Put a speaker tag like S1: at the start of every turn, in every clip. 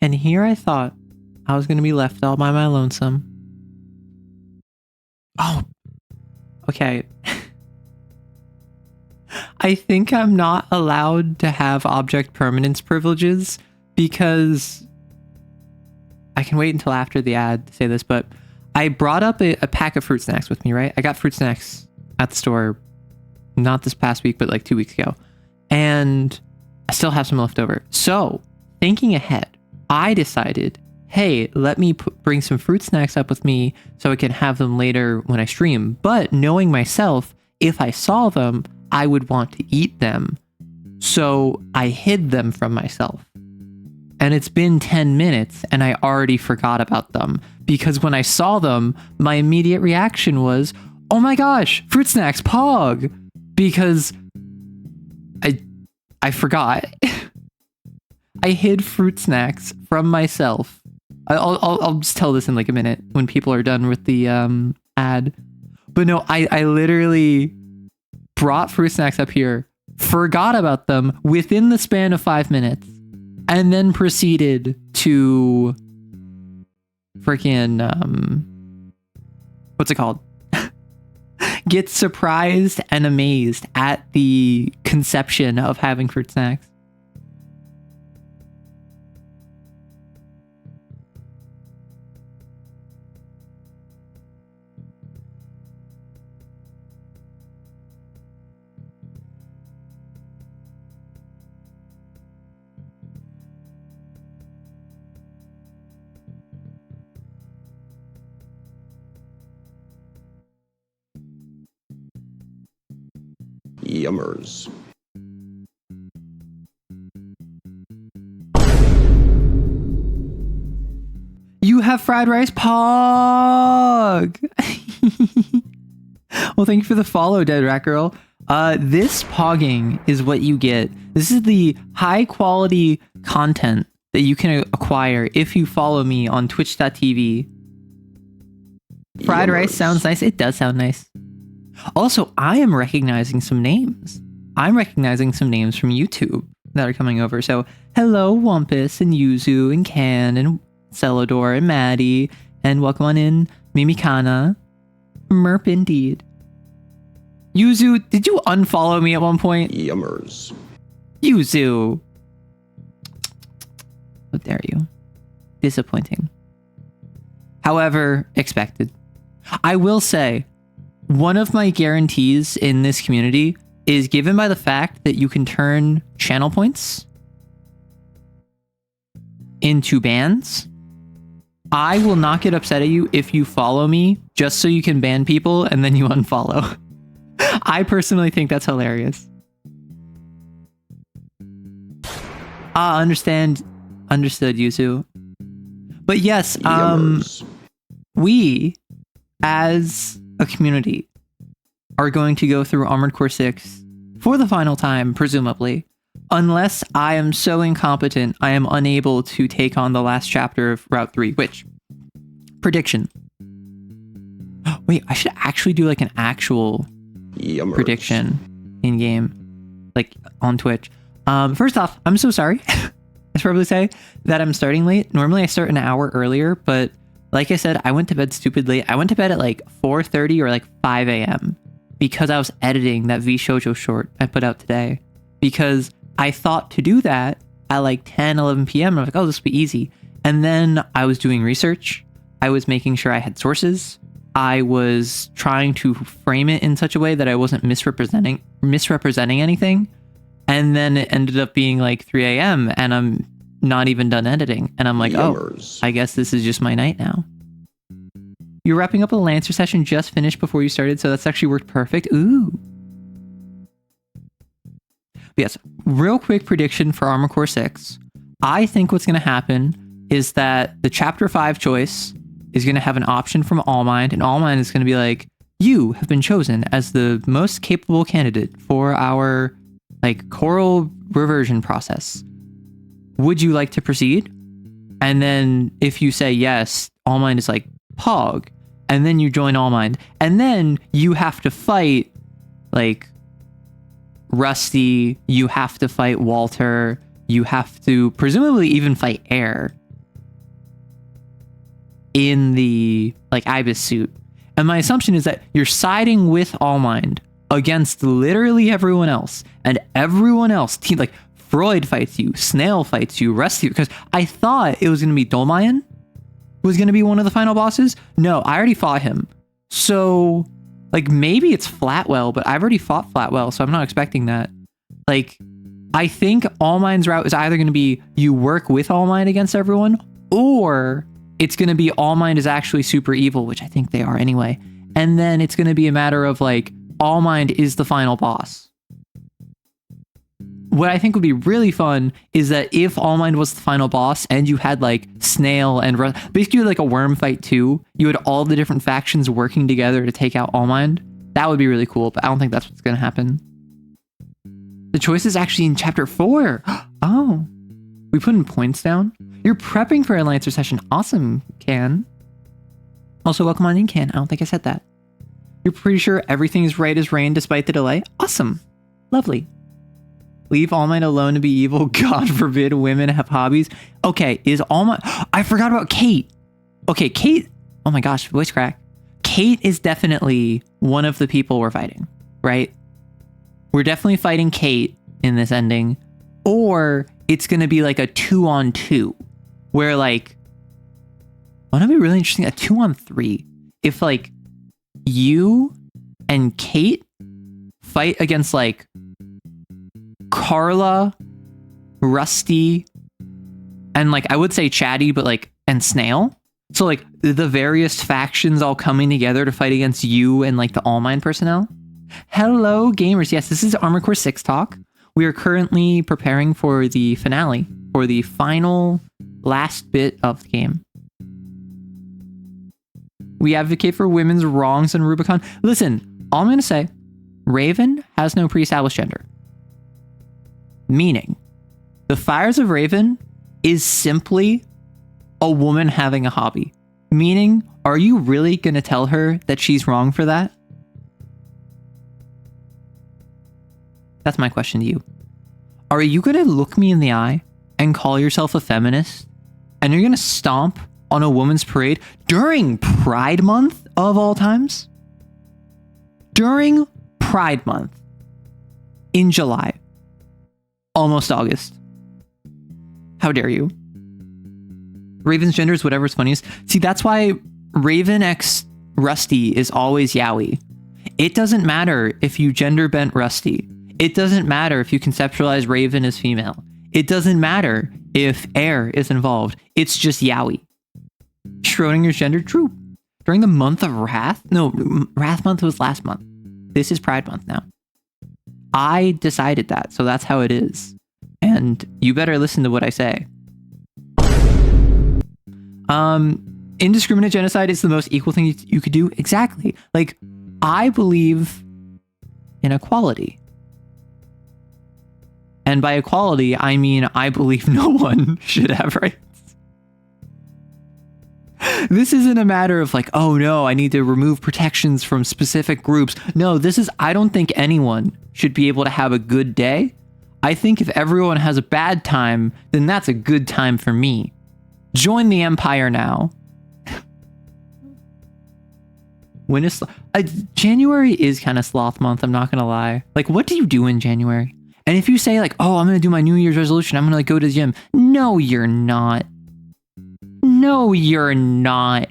S1: And here I thought I was going to be left all by my lonesome. Oh, okay. I think I'm not allowed to have object permanence privileges because I can wait until after the ad to say this, but I brought up a pack of fruit snacks with me, right? I got fruit snacks at the store, not this past week, but like 2 weeks ago. And I still have some left over. So thinking ahead, I decided, hey, let me bring some fruit snacks up with me so I can have them later when I stream. But knowing myself, if I saw them, I would want to eat them. So I hid them from myself. And it's been 10 minutes and I already forgot about them because when I saw them, my immediate reaction was, oh my gosh, fruit snacks, Pog, because I forgot. I hid fruit snacks from myself. I'll just tell this in like a minute when people are done with the ad. But no, I literally brought fruit snacks up here, forgot about them within the span of 5 minutes, and then proceeded to freaking what's it called? Get surprised and amazed at the conception of having fruit snacks.
S2: Yummers.
S1: You have fried rice, Pog! Well, thank you for the follow, Dead Rat Girl. This pogging is what you get. This is the high quality content that you can acquire if you follow me on twitch.tv. Fried rice sounds nice. It does sound nice. Also, I am recognizing some names. I'm recognizing some names from YouTube that are coming over. So, hello, Wumpus and Yuzu and Can and Celador and Maddie. And welcome on in, Mimikana. Merp indeed. Yuzu, did you unfollow me at one point?
S2: Yummers.
S1: Yuzu. How dare you? Disappointing. However, expected. I will say, one of my guarantees in this community is given by the fact that you can turn channel points into bans. I will not get upset at you if you follow me just so you can ban people and then you unfollow. I personally think that's hilarious. Understood, Yuzu. But yes, we, as a community, are going to go through Armored Core 6 for the final time, presumably. Unless I am so incompetent, I am unable to take on the last chapter of Route 3, which... Prediction. Wait, I should actually do like an actual prediction in-game, like on Twitch. First off, I'm so sorry. I should probably say that I'm starting late. Normally I start an hour earlier, but like I said, I went to bed stupid late. I went to bed at like 4:30 or like 5 a.m. because I was editing that V Shoujo short I put out today. Because I thought to do that at like 10, 11 p.m. I was like, oh, this will be easy. And then I was doing research. I was making sure I had sources. I was trying to frame it in such a way that I wasn't misrepresenting anything. And then it ended up being like 3 a.m. and I'm not even done editing. And I'm like,
S2: Yummers.
S1: Oh, I guess this is just my night now. You're wrapping up a Lancer session just finished before you started, so that's actually worked perfect. Ooh. But yes, real quick prediction for Armored Core 6. I think what's going to happen is that the Chapter 5 choice is going to have an option from Allmind, and Allmind is going to be like, you have been chosen as the most capable candidate for our like choral reversion process. Would you like to proceed? And then if you say yes, Allmind is like, Pog. And then you join Allmind. And then you have to fight like Rusty, you have to fight Walter, you have to presumably even fight Air. in the like Ibis suit. And my assumption is that you're siding with Allmind against literally everyone else, and everyone else, team like Freud fights you, Snail fights you, Rusty, because I thought it was going to be Dolmayan was going to be one of the final bosses. No, I already fought him. So like maybe it's Flatwell, but I've already fought Flatwell, so I'm not expecting that. Like I think Allmind's route is either going to be you work with Allmind against everyone, or it's going to be Allmind is actually super evil, which I think they are anyway. And then it's going to be a matter of like Allmind is the final boss. What I think would be really fun is that if Allmind was the final boss and you had like Snail and basically like a worm fight too, you had all the different factions working together to take out Allmind. That would be really cool, but I don't think that's what's going to happen. The choice is actually in chapter 4. Oh, we put in points down. You're prepping for a Lancer session. Awesome, Can. Also, welcome on in, Can. I don't think I said that. You're pretty sure everything is right as rain despite the delay? Awesome. Lovely. Leave Allmind alone to be evil. God forbid women have hobbies. Okay, is Allmind... I forgot about Kate. Okay, Kate... Oh my gosh, voice crack. Kate is definitely one of the people we're fighting, right? We're definitely fighting Kate in this ending. Or it's going to be like a 2-on-2. Where like... Wouldn't it be really interesting? A 2-on-3. If like... you and Kate fight against like Carla, Rusty, and like I would say Chatty, but like and Snail. So like the various factions all coming together to fight against you and like the Allmind personnel. Hello gamers. Yes, this is Armored Core 6 talk. We are currently preparing for the finale, for the final last bit of the game. We advocate for women's wrongs in Rubicon. Listen, all I'm going to say, Raven has no pre-established gender. Meaning, the Fires of Raven is simply a woman having a hobby. Meaning, are you really going to tell her that she's wrong for that? That's my question to you. Are you going to look me in the eye and call yourself a feminist? And you're going to stomp on a woman's parade during Pride Month of all times? During Pride Month in July, almost August. How dare you? Raven's gender is whatever's funniest. See, that's why Raven X Rusty is always yaoi. It doesn't matter if you gender bent Rusty. It doesn't matter if you conceptualize Raven as female. It doesn't matter if air is involved. It's just yaoi. Schrodinger's gender, true. During the month of Wrath? No, Wrath month was last month. This is Pride month now. I decided that, so that's how it is. And you better listen to what I say. Indiscriminate genocide is the most equal thing you could do. Exactly. Like, I believe in equality. And by equality, I mean I believe no one should have rights. This isn't a matter of like, oh no, I need to remove protections from specific groups. No, this is, I don't think anyone should be able to have a good day. I think if everyone has a bad time, then that's a good time for me. Join the Empire now. When is January is kind of sloth month, I'm not gonna lie. Like, what do you do in January? And if you say like, oh, I'm gonna do my New Year's resolution, I'm gonna like go to the gym. No, you're not. No, you're not.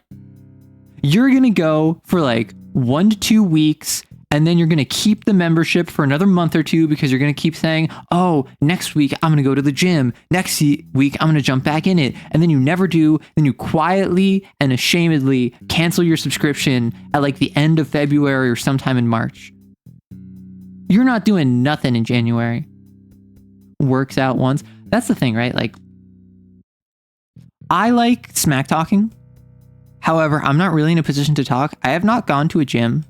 S1: You're gonna go for like 1 to 2 weeks, and then you're gonna keep the membership for another month or two because you're gonna keep saying, oh, next week I'm gonna go to the gym. Next week I'm gonna jump back in it. And then you never do. Then you quietly and ashamedly cancel your subscription at like the end of February or sometime in March. You're not doing nothing in January. Works out once. That's the thing, right? Like, I like smack talking. However, I'm not really in a position to talk. I have not gone to a gym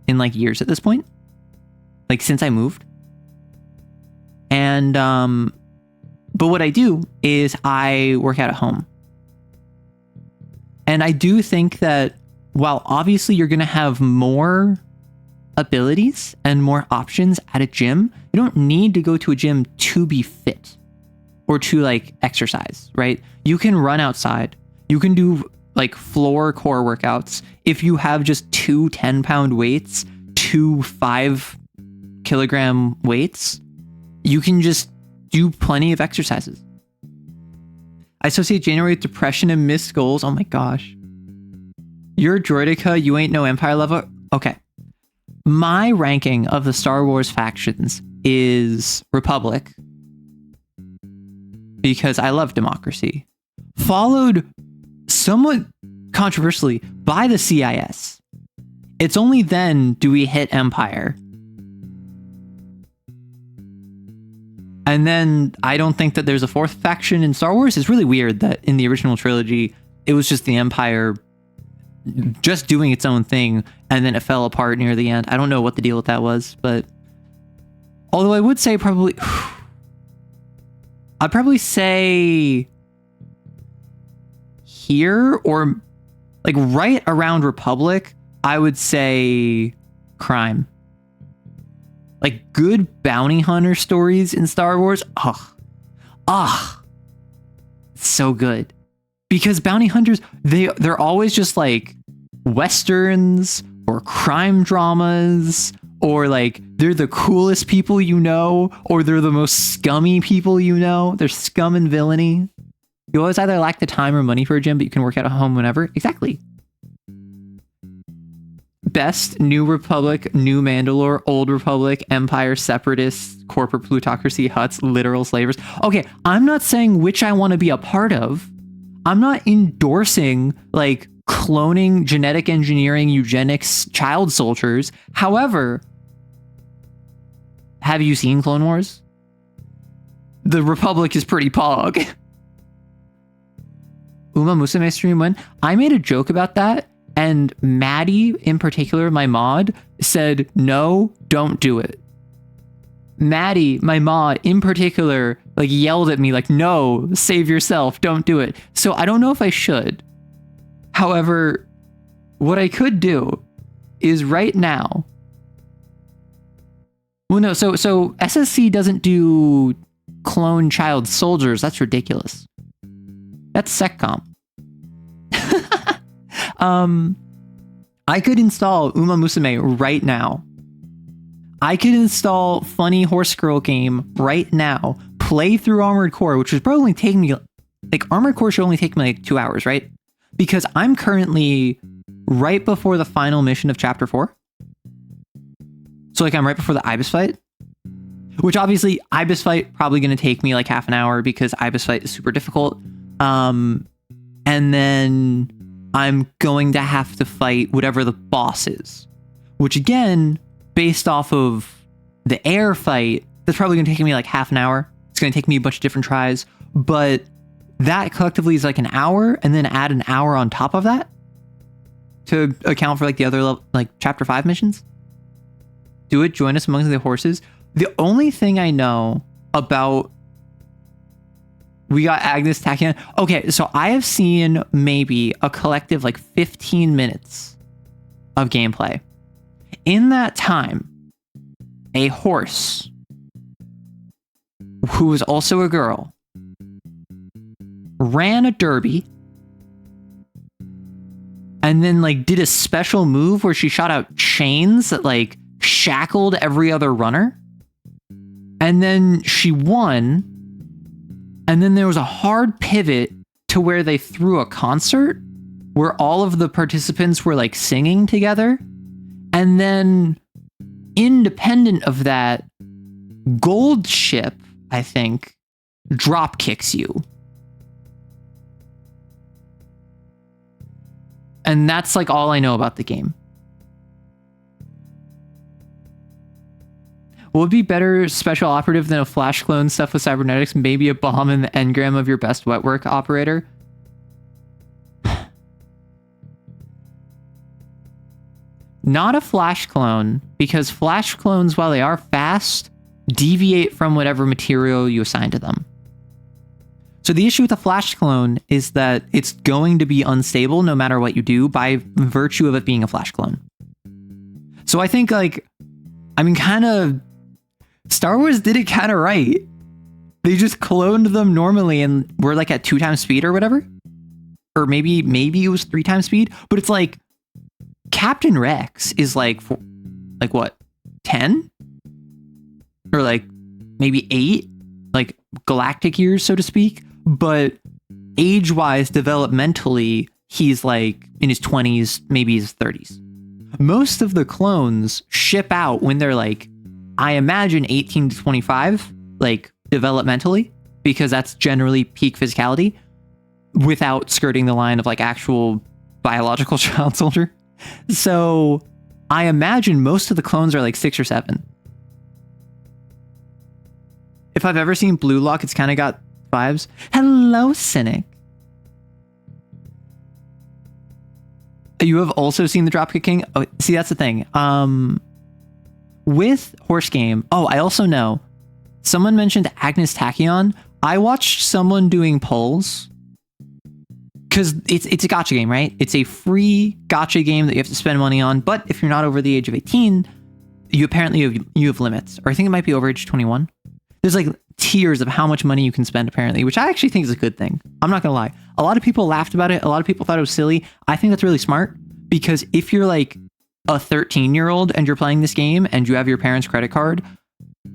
S1: in like years at this point. Like since I moved. And, but what I do is I work out at home. And I do think that while obviously you're going to have more abilities and more options at a gym, you don't need to go to a gym to be fit or to like exercise, right? You can run outside. You can do like floor core workouts, if you have just 2 10-pound weights, 2 5-kilogram weights, you can just do plenty of exercises. I associate January with depression and missed goals. Oh my gosh. You're Droidica, you ain't no Empire lover. Okay. My ranking of the Star Wars factions is Republic, because I love democracy, followed somewhat controversially by the CIS. It's only then do we hit Empire. And then I don't think that there's a fourth faction in Star Wars. It's really weird that in the original trilogy, it was just the Empire just doing its own thing, and then it fell apart near the end. I don't know what the deal with that was, but although I would say probably, I'd probably say here or like right around Republic, I would say crime. Like good bounty hunter stories in Star Wars. So good. Because bounty hunters, they're always just like westerns or crime dramas, or like they're the coolest people you know, or they're the most scummy people you know. They're scum and villainy. You always either lack the time or money for a gym, but you can work out at home whenever. Exactly. Best New Republic, New Mandalore, Old Republic, Empire, Separatists, Corporate Plutocracy, Hutts, Literal Slavers. Okay, I'm not saying which I want to be a part of. I'm not endorsing like cloning, genetic engineering, eugenics, child soldiers. However, have you seen Clone Wars? The Republic is pretty pog. Uma Musume stream when I made a joke about that, and Maddie in particular, my mod, said, no, don't do it. Maddie, my mod in particular, like yelled at me like, no, save yourself, don't do it. So I don't know if I should. However, what I could do is right now. Well, no, so SSC doesn't do clone child soldiers. That's ridiculous. That's SecComp. I could install Uma Musume right now. I could install Funny Horse Girl game right now, play through Armored Core, which would probably take me, like, Armored Core should only take me like 2 hours, right? Because I'm currently right before the final mission of Chapter 4. So, like, I'm right before the Ibis fight. Which, obviously, Ibis fight probably going to take me, like, half an hour because Ibis fight is super difficult. And then I'm going to have to fight whatever the boss is. Which, again, based off of the air fight, that's probably going to take me, like, half an hour. It's going to take me a bunch of different tries. But that collectively is, like, an hour, and then add an hour on top of that to account for, like, the other, like, Chapter 5 missions. Do it. Join us amongst the horses. The only thing I know about... We got Agnes Tachyon. Okay, so I have seen maybe a collective, like, 15 minutes of gameplay. In that time, a horse, who was also a girl, ran a derby, and then, like, did a special move where she shot out chains that, like, shackled every other runner. And then she won. And then there was a hard pivot to where they threw a concert where all of the participants were, like, singing together. And then, independent of that, Gold Ship, I think, drop kicks you. And that's, like, all I know about the game. Would be better special operative than a flash clone stuff with cybernetics, maybe a bomb in the engram of your best wet work operator? Not a flash clone, because flash clones, while they are fast, deviate from whatever material you assign to them. So the issue with a flash clone is that it's going to be unstable no matter what you do by virtue of it being a flash clone. So I think, like, I mean, kind of, Star Wars did it kind of right. They just cloned them normally and we're, like, at 2 times speed or whatever. or maybe it was 3 times speed, but it's like Captain Rex is like what, 10 or like maybe 8, like galactic years, so to speak. But age-wise, developmentally, he's like in his 20s, maybe his 30s. Most of the clones ship out when they're like, I imagine 18 to 25, like developmentally, because that's generally peak physicality, without skirting the line of like actual biological child soldier. So I imagine most of the clones are like 6 or 7. If I've ever seen Blue Lock, it's kind of got vibes. Hello, Cynic. You have also seen the Dropkick King? Oh, see, that's the thing. With Horse Game, I also know someone mentioned Agnes Tachyon. I watched someone doing polls because it's a gacha game, right? It's a free gacha game that you have to spend money on. But if you're not over the age of 18, you apparently have limits, or I think it might be over age 21. There's like tiers of how much money you can spend, apparently, which I actually think is a good thing. I'm not gonna lie. A lot of people laughed about it. A lot of people thought it was silly. I think that's really smart, because if you're like a 13-year-old and you're playing this game and you have your parents' credit card,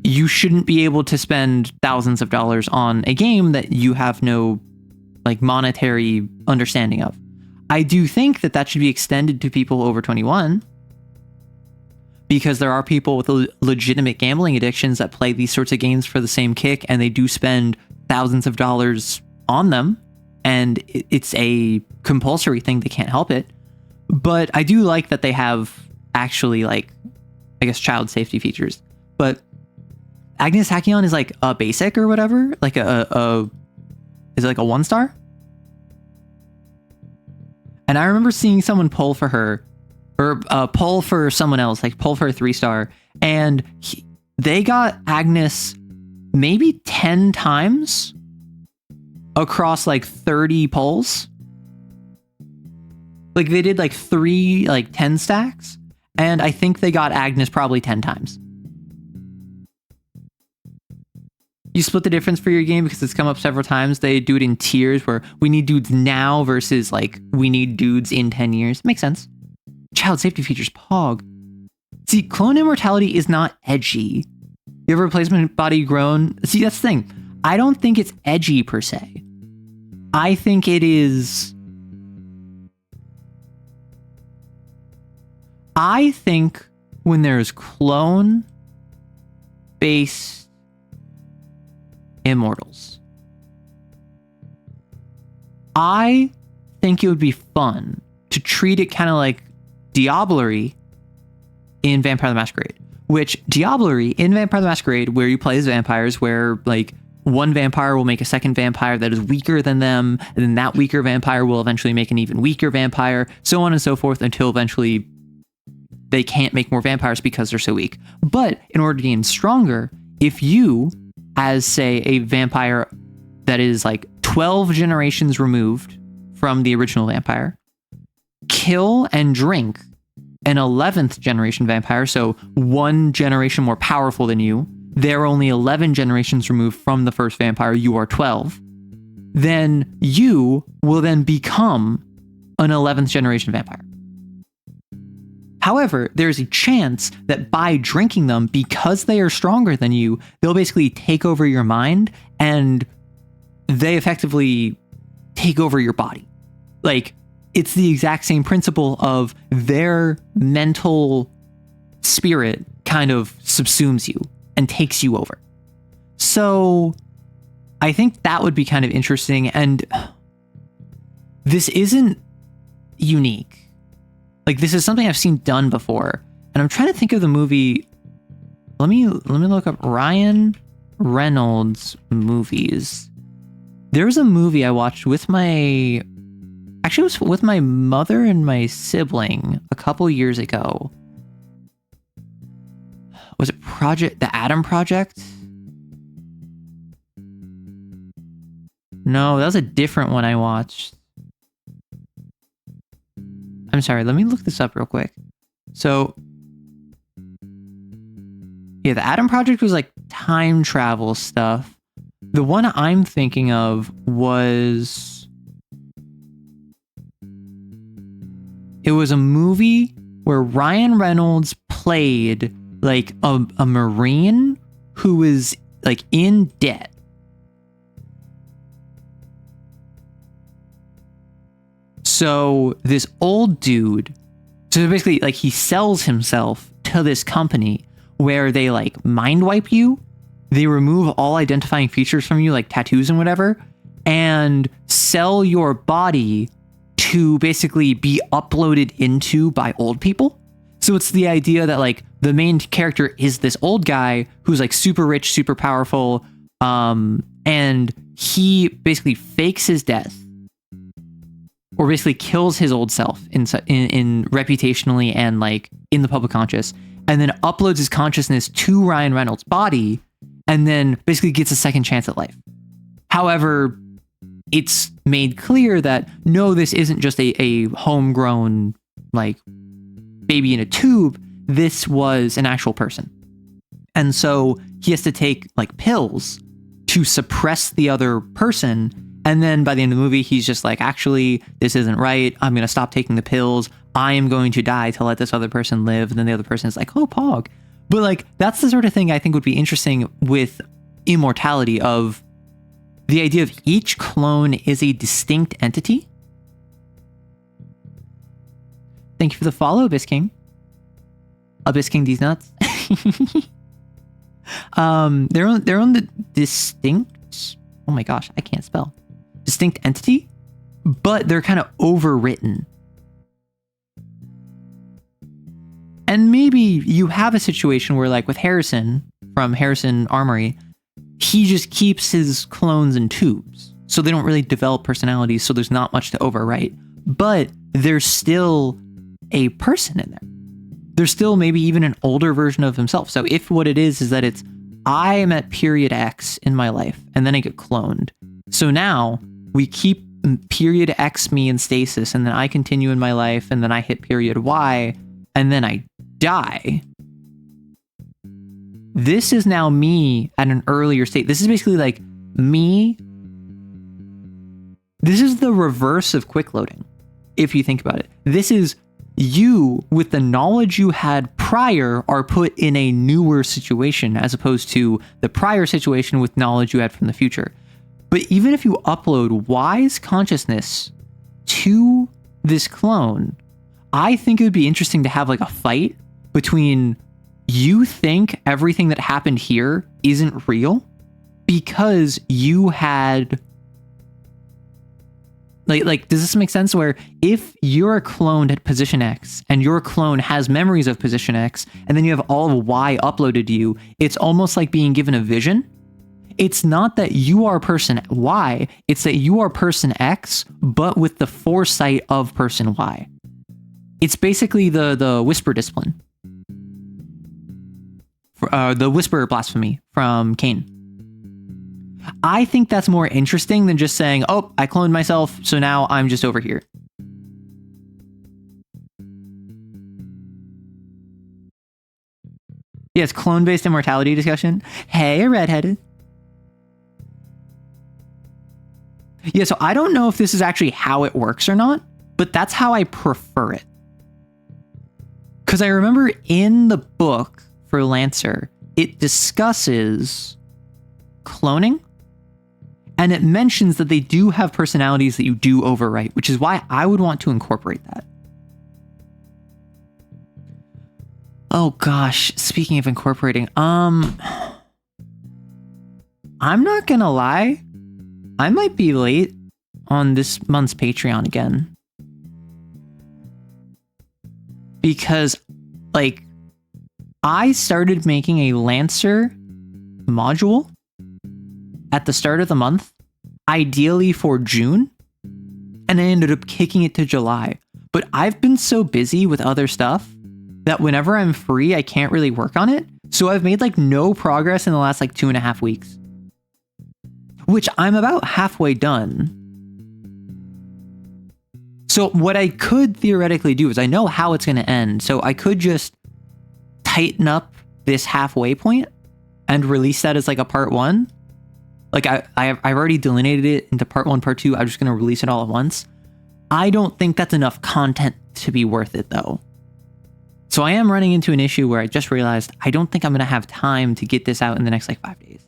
S1: you shouldn't be able to spend thousands of dollars on a game that you have no like monetary understanding of. I do think that should be extended to people over 21, because there are people with legitimate gambling addictions that play these sorts of games for the same kick, and they do spend thousands of dollars on them, and it's a compulsory thing. They can't help it. But I do like that they have actually, like, I guess, child safety features. But Agnes Tachyon is like a basic or whatever, like is it like a 1-star? And I remember seeing someone poll for her, or poll for someone else, like poll for a 3-star, and they got Agnes maybe 10 times across like 30 polls. Like they did like 3 like 10 stacks, and I think they got Agnes probably 10 times. You split the difference for your game because it's come up several times. They do it in tiers where we need dudes now versus like we need dudes in 10 years. Makes sense. Child safety features, Pog. See, clone immortality is not edgy. You have a replacement body grown. See, that's the thing. I don't think it's edgy per se. I think it is. I think when there's clone-based immortals, I think it would be fun to treat it kind of like Diablerie in Vampire the Masquerade. Which Diablerie in Vampire the Masquerade, where you play as vampires, where like one vampire will make a second vampire that is weaker than them, and then that weaker vampire will eventually make an even weaker vampire, so on and so forth, until eventually they can't make more vampires because they're so weak. But in order to gain stronger, if you, as say a vampire that is like 12 generations removed from the original vampire, kill and drink an 11th generation vampire, so 1 generation more powerful than you, they're only 11 generations removed from the first vampire, you are 12, then you will then become an 11th generation vampire. However, there's a chance that by drinking them, because they are stronger than you, they'll basically take over your mind, and they effectively take over your body. Like, it's the exact same principle of their mental spirit kind of subsumes you and takes you over. So I think that would be kind of interesting, and this isn't unique. Like, this is something I've seen done before, and I'm trying to think of the movie. Let me look up Ryan Reynolds movies. There was a movie I watched with my mother and my sibling a couple years ago. Was it The Adam Project? No, that was a different one I watched. I'm sorry, let me look this up real quick. So, yeah, the Adam Project was like time travel stuff. The one I'm thinking of was It was a movie where Ryan Reynolds played like a Marine who was like in debt. So this old dude, so basically like he sells himself to this company where they like mind wipe you. They remove all identifying features from you, like tattoos and whatever, and sell your body to basically be uploaded into by old people. So it's the idea that like the main character is this old guy who's like super rich, super powerful, and he basically fakes his death, or basically kills his old self in reputationally and like in the public conscious, and then uploads his consciousness to Ryan Reynolds' body, and then basically gets a second chance at life. However, it's made clear that no, this isn't just a homegrown like baby in a tube. This was an actual person. And so he has to take like pills to suppress the other person. And then by the end of the movie, he's just like, actually, this isn't right. I'm going to stop taking the pills. I am going to die to let this other person live. And then the other person is like, oh, Pog. But like, that's the sort of thing I think would be interesting with immortality, of the idea of each clone is a distinct entity. Thank you for the follow, Abyss King. Abyss King these nuts. They're on the distinct. Oh my gosh, I can't spell. Distinct entity, but they're kind of overwritten. And maybe you have a situation where, like with Harrison from Harrison Armory, he just keeps his clones in tubes, so they don't really develop personalities, so there's not much to overwrite. But there's still a person in there. There's still maybe even an older version of himself. So if what it is that it's, I am at period X in my life, and then I get cloned. So now we keep period X me in stasis, and then I continue in my life, and then I hit period Y, and then I die. This is now me at an earlier state. This is basically like me. This is the reverse of quick loading, if you think about it. This is you with the knowledge you had prior are put in a newer situation, as opposed to the prior situation with knowledge you had from the future. But even if you upload Y's consciousness to this clone, I think it would be interesting to have like a fight between, you think everything that happened here isn't real because you had like does this make sense, where if you're cloned at position X and your clone has memories of position X, and then you have all of Y uploaded to you, it's almost like being given a vision. It's not that you are person Y, it's that you are person X, but with the foresight of person Y. It's basically the whisper discipline. The whisper blasphemy from Cain. I think that's more interesting than just saying, oh, I cloned myself, so now I'm just over here. Yes, clone-based immortality discussion. Hey, redheaded. Yeah, so I don't know if this is actually how it works or not, but that's how I prefer it. Because I remember in the book for Lancer, it discusses cloning, and it mentions that they do have personalities that you do overwrite, which is why I would want to incorporate that. Oh gosh, speaking of incorporating, I'm not gonna lie, I might be late on this month's Patreon again. Because, like, I started making a Lancer module at the start of the month, ideally for June, and I ended up kicking it to July. But I've been so busy with other stuff that whenever I'm free, I can't really work on it. So I've made like no progress in the last like 2.5 weeks, which I'm about halfway done. So what I could theoretically do is, I know how it's going to end, so I could just tighten up this halfway point and release that as like a part 1. Like I've already delineated it into part 1, part 2. I'm just going to release it all at once. I don't think that's enough content to be worth it, though. So I am running into an issue where I just realized I don't think I'm going to have time to get this out in the next, 5 days.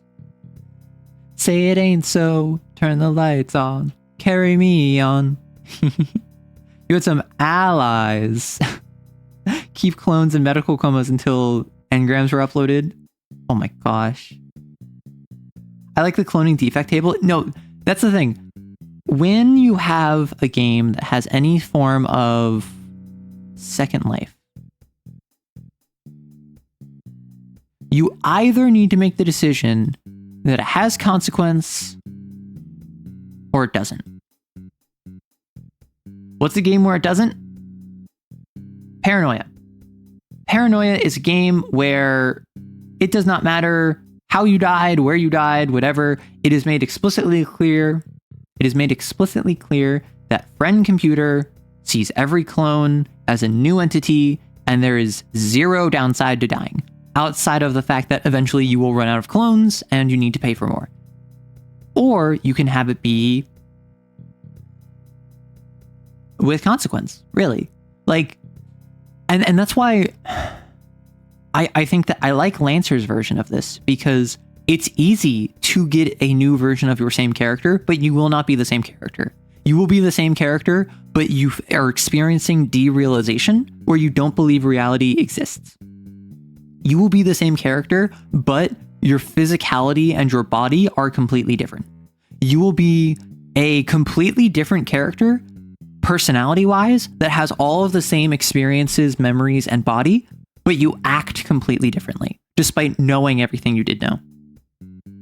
S1: Say it ain't so, turn the lights on, carry me on. You had some allies. Keep clones in medical comas until engrams were uploaded. Oh my gosh. I like the cloning defect table. No, that's the thing. When you have a game that has any form of Second Life, you either need to make the decision that it has consequence or it doesn't. What's the game where it doesn't? Paranoia. Paranoia is a game where it does not matter how you died, where you died, whatever. It is made explicitly clear. It is made explicitly clear that Friend Computer sees every clone as a new entity, and there is zero downside to dying, outside of the fact that eventually you will run out of clones and you need to pay for more. Or you can have it be with consequence, really. And that's why I think that I like Lancer's version of this, because it's easy to get a new version of your same character, but you will not be the same character. You will be the same character, but you are experiencing derealization where you don't believe reality exists. You will be the same character, but your physicality and your body are completely different. You will be a completely different character, personality-wise, that has all of the same experiences, memories, and body, but you act completely differently, despite knowing everything you did know.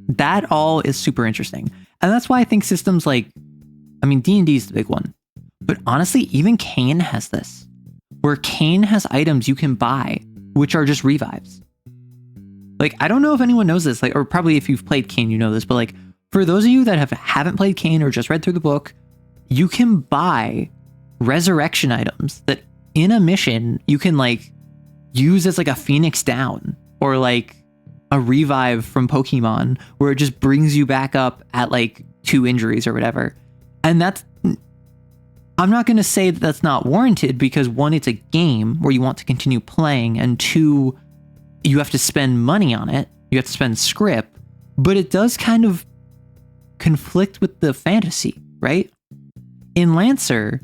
S1: That all is super interesting. And that's why I think systems like, D&D is the big one. But honestly, even Kane has this, where Kane has items you can buy, which are just revives. I don't know if anyone knows this, or probably if you've played Kane, you know this, but for those of you that haven't played Kane or just read through the book, you can buy resurrection items that in a mission you can use as a Phoenix Down or a revive from Pokemon, where it just brings you back up at 2 injuries or whatever. And I'm not going to say that that's not warranted, because 1, it's a game where you want to continue playing, and 2, you have to spend money on it. You have to spend script, but it does kind of conflict with the fantasy, right? In Lancer,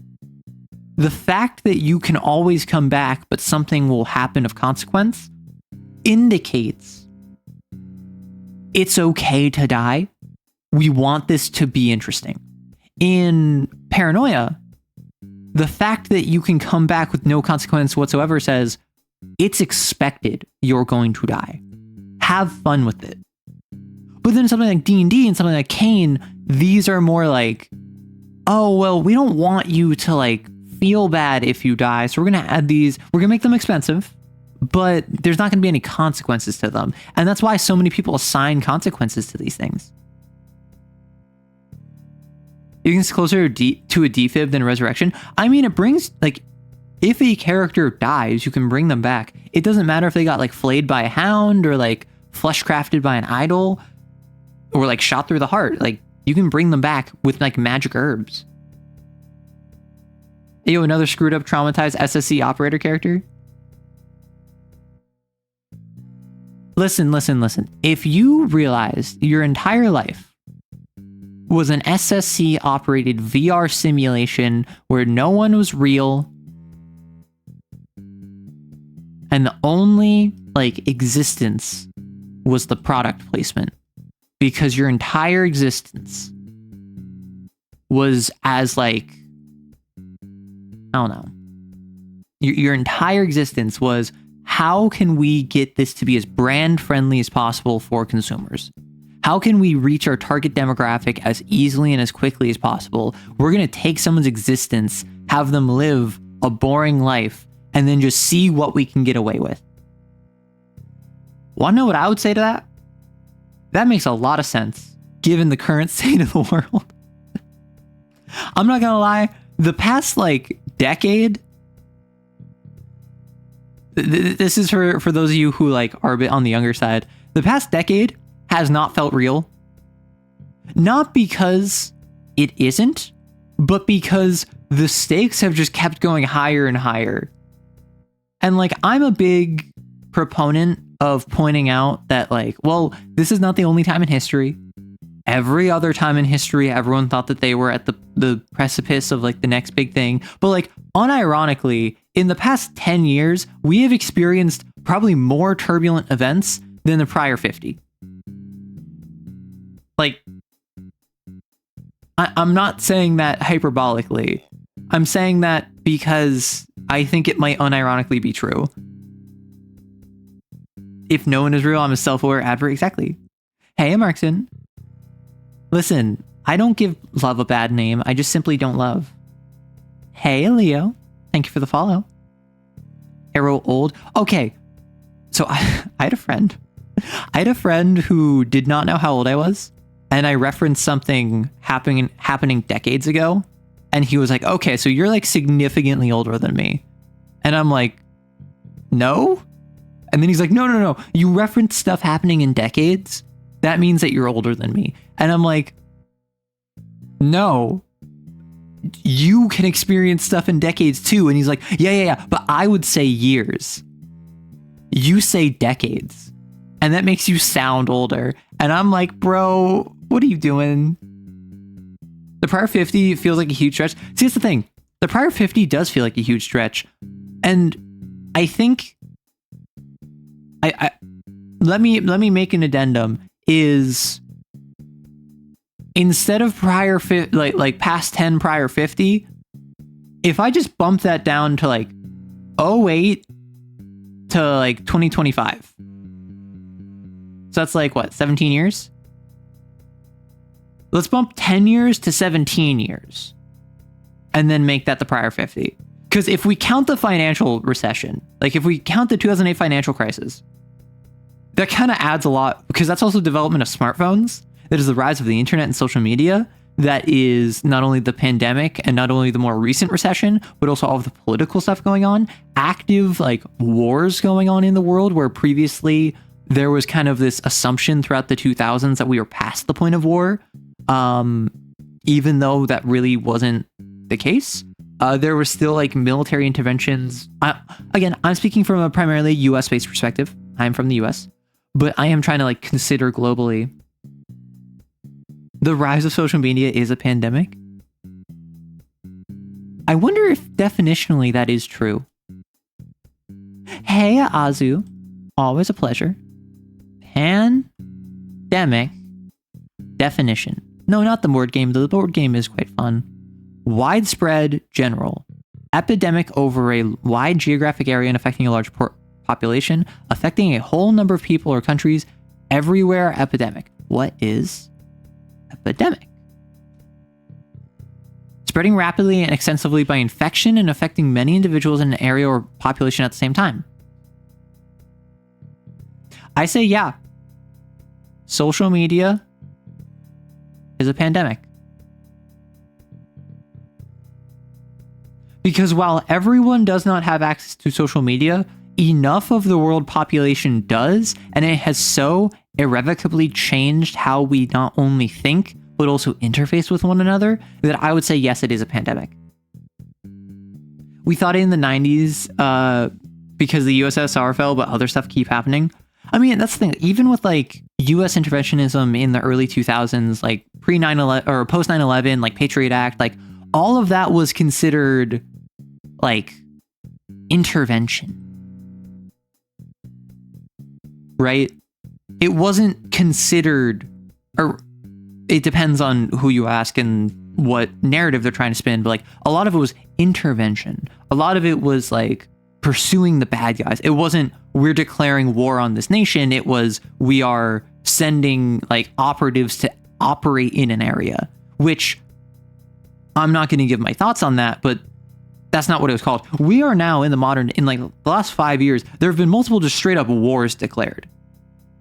S1: the fact that you can always come back, but something will happen of consequence, indicates it's okay to die. We want this to be interesting. In Paranoia, the fact that you can come back with no consequence whatsoever says it's expected you're going to die. Have fun with it. But then something like D&D and something like Kane, these are more oh, well, we don't want you to feel bad if you die, so we're going to add these. We're going to make them expensive, but there's not going to be any consequences to them. And that's why so many people assign consequences to these things. You think it's closer to a defib than a resurrection? It brings, if a character dies, you can bring them back. It doesn't matter if they got, flayed by a hound, or, flesh crafted by an idol, or, shot through the heart. You can bring them back with, magic herbs. Yo, another screwed up, traumatized SSC operator character? Listen. If you realized your entire life was an SSC operated VR simulation where no one was real, and the only existence was the product placement, because your entire existence was as I don't know, your entire existence was, how can we get this to be as brand friendly as possible for consumers? How can we reach our target demographic as easily and as quickly as possible? We're going to take someone's existence, have them live a boring life, and then just see what we can get away with. Want to know what I would say to that? That makes a lot of sense, given the current state of the world. I'm not going to lie, the past decade, this is for those of you who are a bit on the younger side, the past decade has not felt real. Not because it isn't, but because the stakes have just kept going higher and higher. And like, I'm a big proponent of pointing out that like, well, this is not the only time in history. Every other time in history, everyone thought that they were at the precipice of like the next big thing. But like, unironically, in the past 10 years, we have experienced probably more turbulent events than the prior 50. Like, I'm not saying that hyperbolically. I'm saying that because I think it might unironically be true. If no one is real, I'm a self-aware advert. Exactly. Hey, Markson. Listen, I don't give love a bad name. I just simply don't love. Hey, Leo. Thank you for the follow. Arrow old. Okay. So I had a friend. I had a friend who did not know how old I was. And I referenced something happening decades ago. And he was like, okay, so you're like significantly older than me. And I'm like, no. And then he's like, no. You reference stuff happening in decades. That means that you're older than me. And I'm like, no. You can experience stuff in decades too. And he's like, yeah. But I would say years. You say decades. And that makes you sound older. And I'm like, bro, what are you doing? The prior 50 feels like a huge stretch. See, that's the thing. The prior 50 does feel like a huge stretch. And I think let me make an addendum is instead of prior like past 10 prior 50, if I just bump that down to like 08 to like 2025. So that's like what, 17 years? Let's bump 10 years to 17 years and then make that the prior 50. Because if we count the financial recession, like if we count the 2008 financial crisis, that kind of adds a lot because that's also development of smartphones. That is the rise of the internet and social media. That is not only the pandemic and not only the more recent recession, but also all of the political stuff going on. Active like wars going on in the world where previously there was kind of this assumption throughout the 2000s that we were past the point of war. Even though that really wasn't the case. There were still like military interventions. Again, I'm speaking from a primarily US based perspective. I'm from the US, but I am trying to like consider globally. The rise of social media is a pandemic. I wonder if definitionally that is true. Hey, Azu. Always a pleasure. Pandemic definition. No, not the board game. The board game is quite fun. Widespread general. Epidemic over a wide geographic area and affecting a large population, affecting a whole number of people or countries, everywhere epidemic. What is epidemic? Spreading rapidly and extensively by infection and affecting many individuals in an area or population at the same time. I say yeah. Social media is a pandemic. Because while everyone does not have access to social media, enough of the world population does, and it has so irrevocably changed how we not only think, but also interface with one another, that I would say yes, it is a pandemic. We thought in the 90s, because the USSR fell, but other stuff keep happening. I mean, that's the thing. Even with like US interventionism in the early 2000s, like pre 9/11 or post 9/11, like Patriot Act, like all of that was considered like intervention, right? It wasn't considered, or it depends on who you ask and what narrative they're trying to spin, but like a lot of it was intervention. A lot of it was like pursuing the bad guys. It wasn't we're declaring war on this nation. It was we are sending like operatives to operate in an area, which I'm not going to give my thoughts on that, but that's not what it was called. We are now in like the last 5 years, there have been multiple just straight up wars declared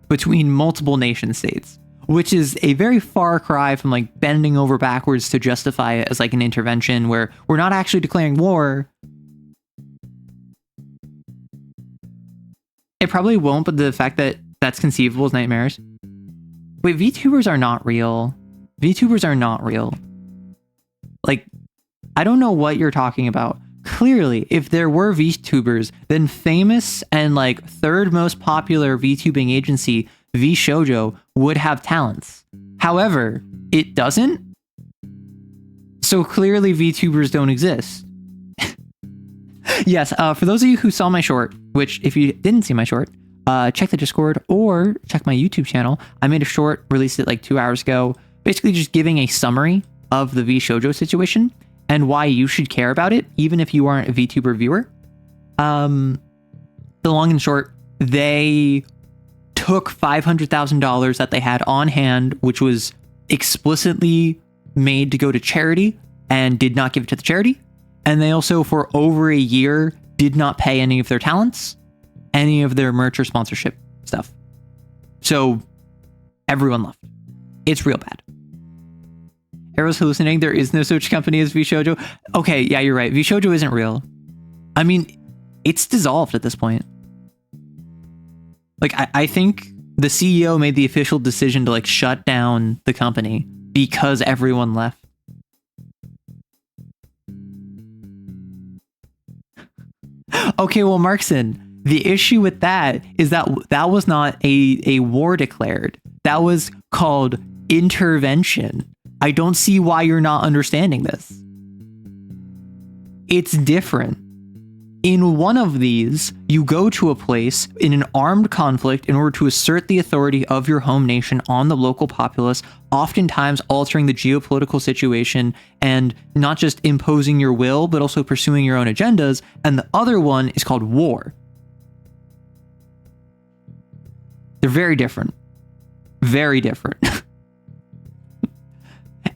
S1: between multiple nation states, which is a very far cry from like bending over backwards to justify it as like an intervention where we're not actually declaring war. It probably won't, but the fact that that's conceivable is nightmares. Wait, VTubers are not real. VTubers are not real. Like, I don't know what you're talking about. Clearly, if there were VTubers, then famous and like third most popular VTubing agency, VShojo, would have talents. However, it doesn't. So clearly VTubers don't exist. Yes, for those of you who saw my short, which if you didn't see my short, check the Discord or check my YouTube channel. I made a short, released it like 2 hours ago, basically just giving a summary of the VShojo situation and why you should care about it, even if you aren't a VTuber viewer. The long and short, they took $500,000 that they had on hand, which was explicitly made to go to charity, and did not give it to the charity. And they also, for over a year, did not pay any of their talents, any of their merch or sponsorship stuff. So everyone left. It's real bad. Arrow's hallucinating. There is no such company as VShojo. Okay, yeah, you're right. VShojo isn't real. I mean, it's dissolved at this point. Like, I think the CEO made the official decision to like shut down the company because everyone left. Okay, well, Markson, the issue with that is that that was not a war declared. That was called intervention. I don't see why you're not understanding this. It's different. In one of these, you go to a place in an armed conflict in order to assert the authority of your home nation on the local populace, oftentimes altering the geopolitical situation and not just imposing your will, but also pursuing your own agendas. And the other one is called war. They're very different. Very different.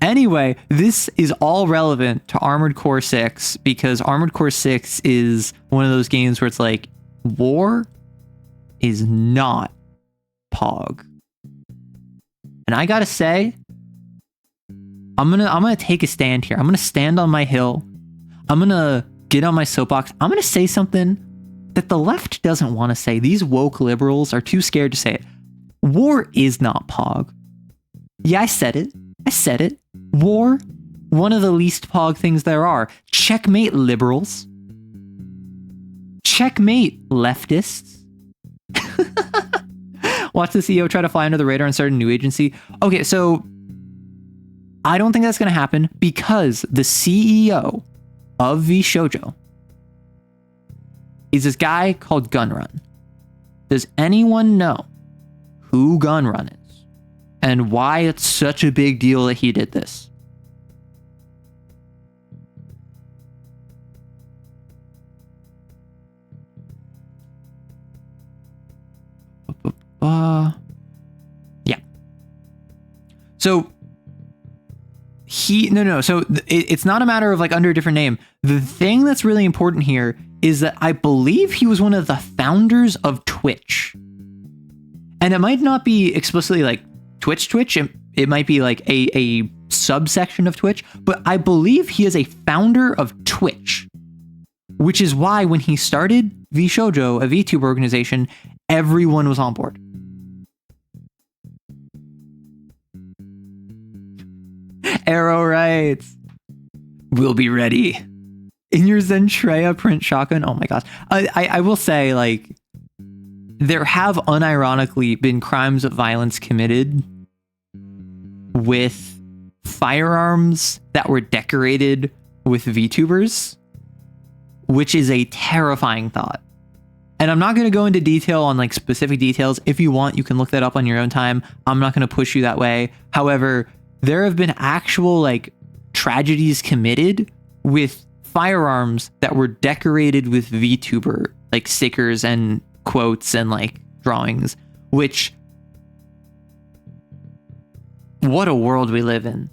S1: Anyway, this is all relevant to Armored Core 6 because Armored Core 6 is one of those games where it's like, war is not Pog. And I gotta say, I'm gonna take a stand here. I'm gonna stand on my hill. I'm gonna get on my soapbox. I'm gonna say something that the left doesn't want to say. These woke liberals are too scared to say it. War is not Pog. Yeah, I said it. I said it. War, one of the least Pog things there are. Checkmate, liberals. Checkmate, leftists. Watch the CEO try to fly under the radar and start a new agency. Okay, so I don't think that's going to happen because the CEO of VShojo is this guy called Gunrun. Does anyone know who Gunrun is? And why it's such a big deal that he did this? Yeah. So So it's not a matter of like under a different name. The thing that's really important here is that I believe he was one of the founders of Twitch. And it might not be explicitly like Twitch. It might be like a subsection of Twitch, but I believe he is a founder of Twitch, which is why when he started VShojo, a VTuber organization, everyone was on board. Arrow writes, "We'll be ready." In your Zentreya print shotgun. Oh my gosh. I will say, like, there have unironically been crimes of violence committed with firearms that were decorated with VTubers, which is a terrifying thought. And I'm not going to go into detail on like specific details. If you want, you can look that up on your own time. I'm not going to push you that way. However, there have been actual like tragedies committed with firearms that were decorated with VTuber like stickers and quotes and like drawings, which, what a world we live in.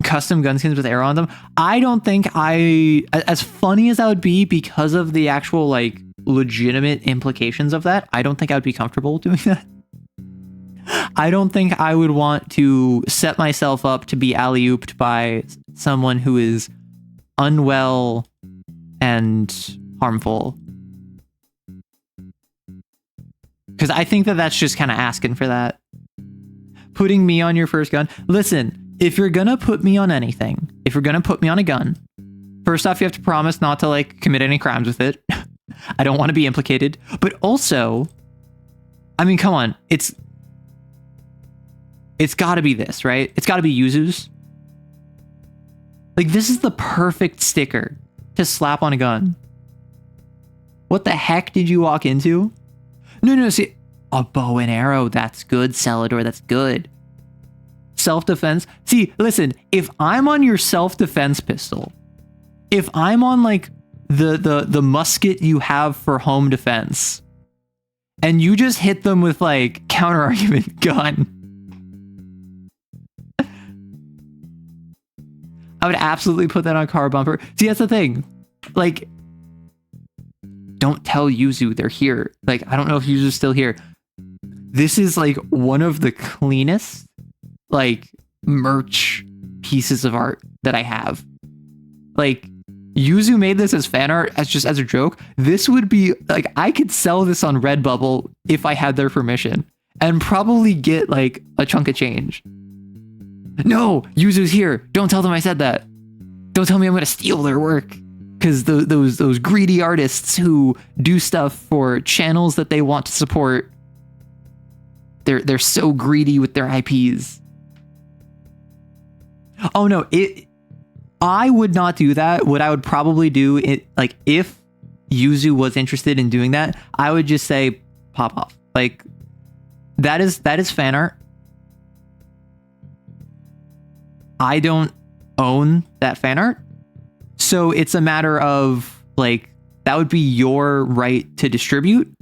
S1: Custom gun skins with arrow on them. I don't think as funny as that would be because of the actual like legitimate implications of that, I don't think I would be comfortable doing that. I don't think I would want to set myself up to be alley-ooped by someone who is unwell and harmful. Because I think that that's just kind of asking for that. Putting me on your first gun. Listen, if you're gonna put me on anything, if you're gonna put me on a gun, first off, you have to promise not to like commit any crimes with it. I don't want to be implicated. But also, I mean, come on, it's got to be this, right? It's got to be Yuzu's. Like, this is the perfect sticker to slap on a gun. What the heck did you walk into? No, see, a bow and arrow, that's good, Celador, that's good. Self-defense. See, listen, if I'm on your self-defense pistol, if I'm on like the musket you have for home defense, and you just hit them with like counter-argument gun, I would absolutely put that on a car bumper. See, that's the thing. Like, don't tell Yuzu they're here. Like, I don't know if Yuzu's still here. This is like one of the cleanest like merch pieces of art that I have. Like, Yuzu made this as fan art, as just as a joke. This would be like, I could sell this on Redbubble if I had their permission and probably get like a chunk of change. No, Yuzu's here. Don't tell them I said that. Don't tell me I'm gonna steal their work. Because those greedy artists who do stuff for channels that they want to support, they're so greedy with their IPs. Oh no, I would not do that. What I would probably do, like if Yuzu was interested in doing that, I would just say pop off. Like that is fan art. I don't own that fan art. So it's a matter of like, that would be your right to distribute.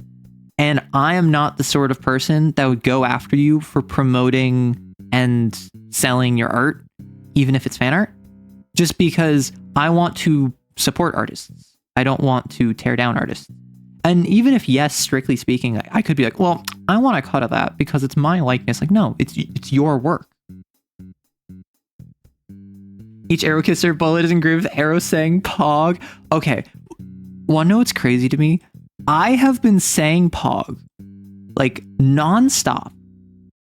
S1: And I am not the sort of person that would go after you for promoting and selling your art, even if it's fan art, just because I want to support artists. I don't want to tear down artists. And even if, yes, strictly speaking, I could be like, well, I want a cut of that because it's my likeness. Like, no, it's your work. Each arrow kisser bullet is engraved with arrow saying Pog. Okay, wanna know what's crazy to me? I have been saying Pog like nonstop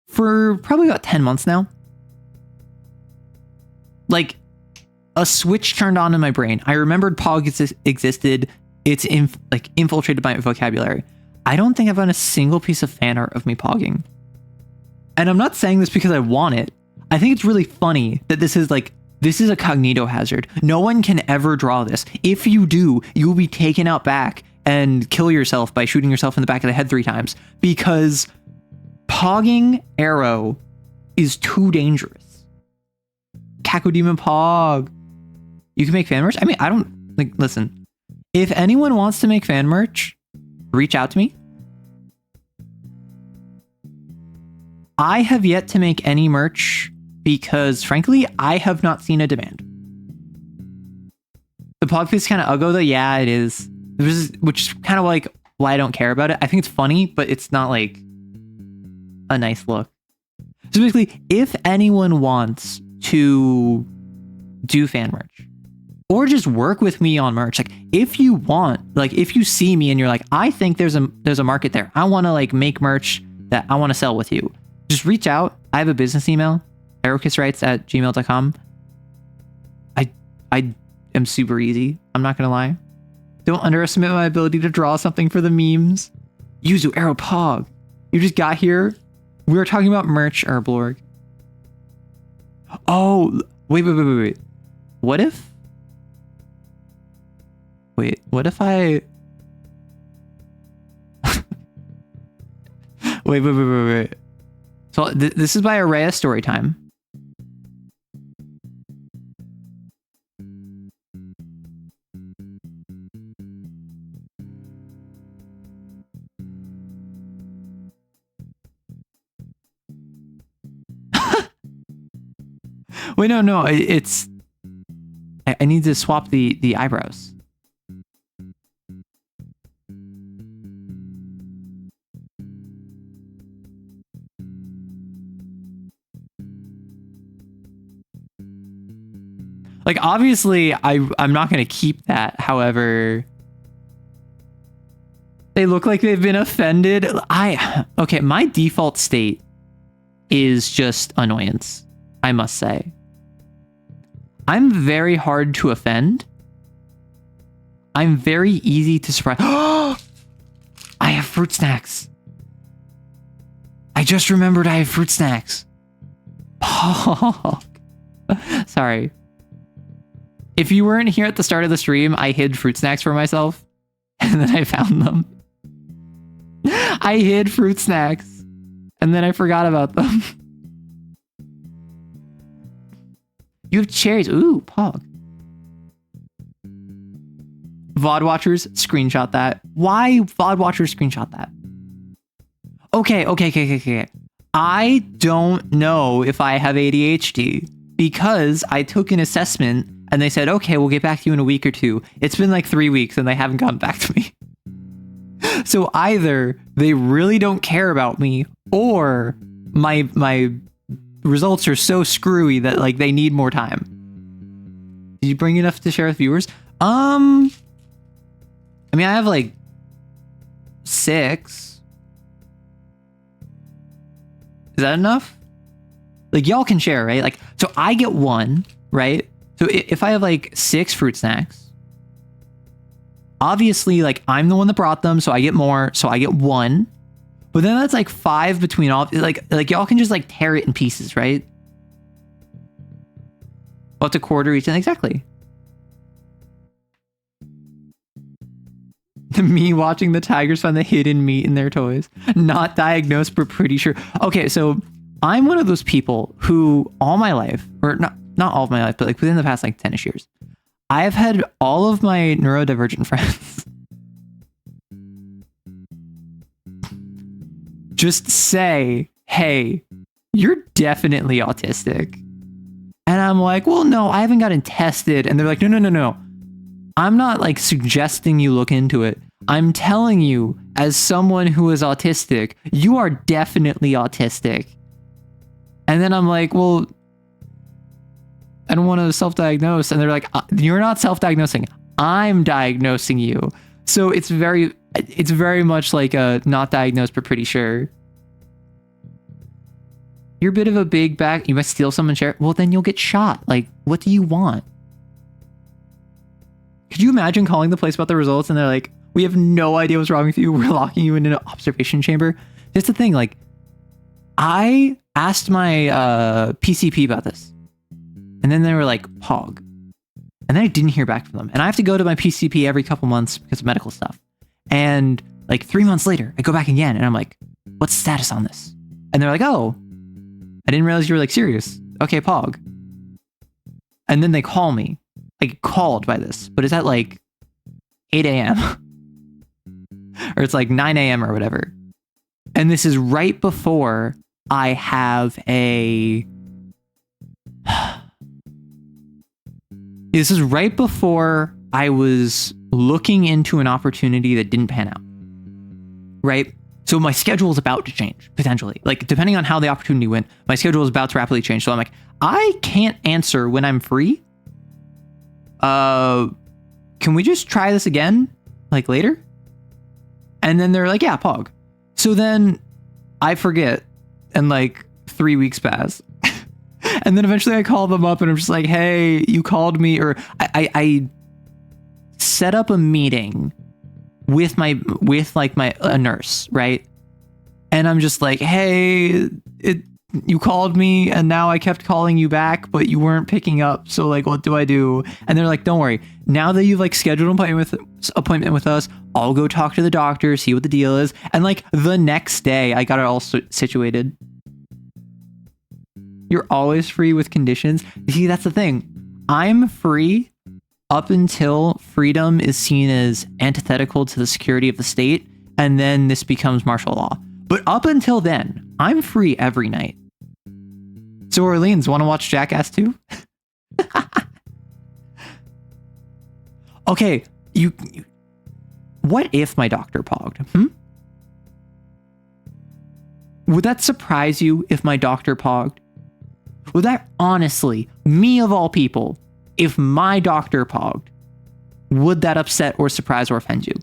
S1: for probably about 10 months now. Like a switch turned on in my brain. I remembered Pog existed. It's infiltrated my vocabulary. I don't think I've done a single piece of fan art of me pogging. And I'm not saying this because I want it. I think it's really funny that this is a cognito hazard. No one can ever draw this. If you do, you will be taken out back and kill yourself by shooting yourself in the back of the head 3 times because pogging arrow is too dangerous. Cacodemon Pog. You can make fan merch? I mean, I don't like, listen, if anyone wants to make fan merch, reach out to me. I have yet to make any merch because, frankly, I have not seen a demand. The Pog piece is kind of ugly, though. Yeah, it is. Which is kind of like why I don't care about it. I think it's funny, but it's not like a nice look. So basically, if anyone wants to do fan merch or just work with me on merch, like if you want, like if you see me and you're like, I think there's a market there. I want to like make merch that I want to sell with you. Just reach out. I have a business email. arrowkisswrites@gmail.com. I am super easy. I'm not gonna lie. Don't underestimate my ability to draw something for the memes. Yuzu Arrow Pog. You just got here. We were talking about merch, Herblorg. Oh, wait. What if I... wait. So this is by Araya Storytime. Wait, no, it's... I need to swap the eyebrows. Like, obviously, I'm not going to keep that. However, they look like they've been offended. Okay, my default state is just annoyance, I must say. I'm very hard to offend. I'm very easy to surprise. I have fruit snacks. I just remembered I have fruit snacks. Sorry. If you weren't here at the start of the stream, I hid fruit snacks for myself. And then I found them. I hid fruit snacks. And then I forgot about them. You have cherries. Ooh, Pog. VOD watchers, screenshot that. Why VOD watchers screenshot that? Okay. I don't know if I have ADHD because I took an assessment and they said, okay, we'll get back to you in a week or two. It's been like 3 weeks and they haven't gotten back to me. So either they really don't care about me or my results are so screwy that like they need more time. Did you bring enough to share with viewers? I mean, I have like 6. Is that enough? Like y'all can share, right? Like, so I get 1, right? So if I have like 6 fruit snacks, obviously like I'm the one that brought them, so I get more, so I get 1. But then that's like 5 between all, like y'all can just like tear it in pieces, right? Up to quarter each, and exactly. Me watching the tigers find the hidden meat in their toys. Not diagnosed, but pretty sure. Okay, so I'm one of those people who all my life, or not all of my life, but like within the past like 10ish years, I've had all of my neurodivergent friends just say, hey, you're definitely autistic. And I'm like, well, no, I haven't gotten tested. And they're like, no. I'm not like suggesting you look into it. I'm telling you, as someone who is autistic, you are definitely autistic. And then I'm like, well, I don't want to self-diagnose. And they're like, you're not self-diagnosing. I'm diagnosing you. So it's very much like a not diagnosed, but pretty sure. You're a bit of a big back. You must steal someone's share. Well, then you'll get shot. Like, what do you want? Could you imagine calling the place about the results and they're like, we have no idea what's wrong with you. We're locking you in an observation chamber. That's the thing. Like, I asked my PCP about this. And then they were like, Pog. And then I didn't hear back from them. And I have to go to my PCP every couple months because of medical stuff. And like 3 months later, I go back again and I'm like, what's the status on this? And they're like, oh, I didn't realize you were like serious. Okay, Pog. And then they call me. I get called by this, but it's at like 8 a.m. or it's like 9 a.m. or whatever. And this is right before I have a... This is right before I was looking into an opportunity that didn't pan out. Right? So my schedule is about to change, potentially. Like, depending on how the opportunity went, my schedule is about to rapidly change. So I'm like, I can't answer when I'm free. Can we just try this again? Like, later? And then they're like, yeah, Pog. So then I forget, and like 3 weeks pass. And then eventually I call them up and I'm just like, hey, you called me, or I set up a meeting with a nurse, right? And I'm just like, hey, you called me and now I kept calling you back, but you weren't picking up. So like, what do I do? And they're like, don't worry. Now that you've like scheduled an appointment with us, I'll go talk to the doctor, see what the deal is. And like the next day I got it all situated. You're always free with conditions. You see, that's the thing. I'm free up until freedom is seen as antithetical to the security of the state. And then this becomes martial law. But up until then, I'm free every night. So Orleans, want to watch Jackass 2? Okay, what if my doctor pogged? Would that surprise you if my doctor pogged? Would that honestly, me of all people, if my doctor pogged, would that upset or surprise or offend you?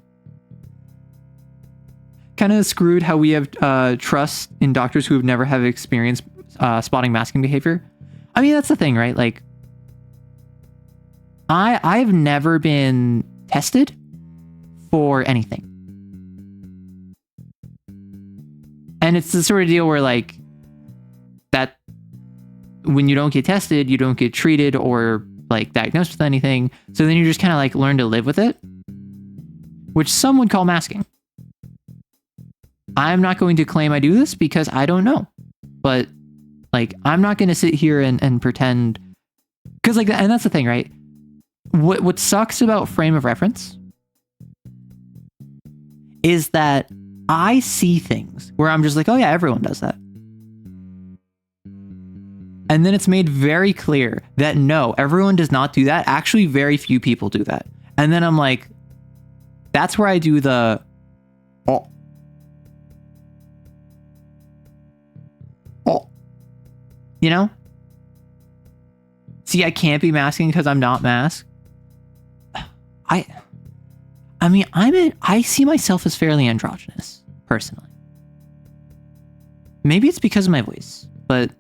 S1: Kind of screwed how we have trust in doctors who have never have experienced spotting masking behavior. I mean, that's the thing, right? Like, I've never been tested for anything. And it's the sort of deal where like that when you don't get tested, you don't get treated or like diagnosed with anything. So then you just kind of like learn to live with it, which some would call masking. I'm not going to claim I do this because I don't know, but like, I'm not going to sit here and pretend, because like, and that's the thing, right? What sucks about frame of reference is that I see things where I'm just like, oh yeah, everyone does that. And then it's made very clear that no, everyone does not do that. Actually, very few people do that. And then I'm like, that's where I do the, oh, you know? See, I can't be masking because I'm not masked. I mean, I see myself as fairly androgynous, personally. Maybe it's because of my voice, but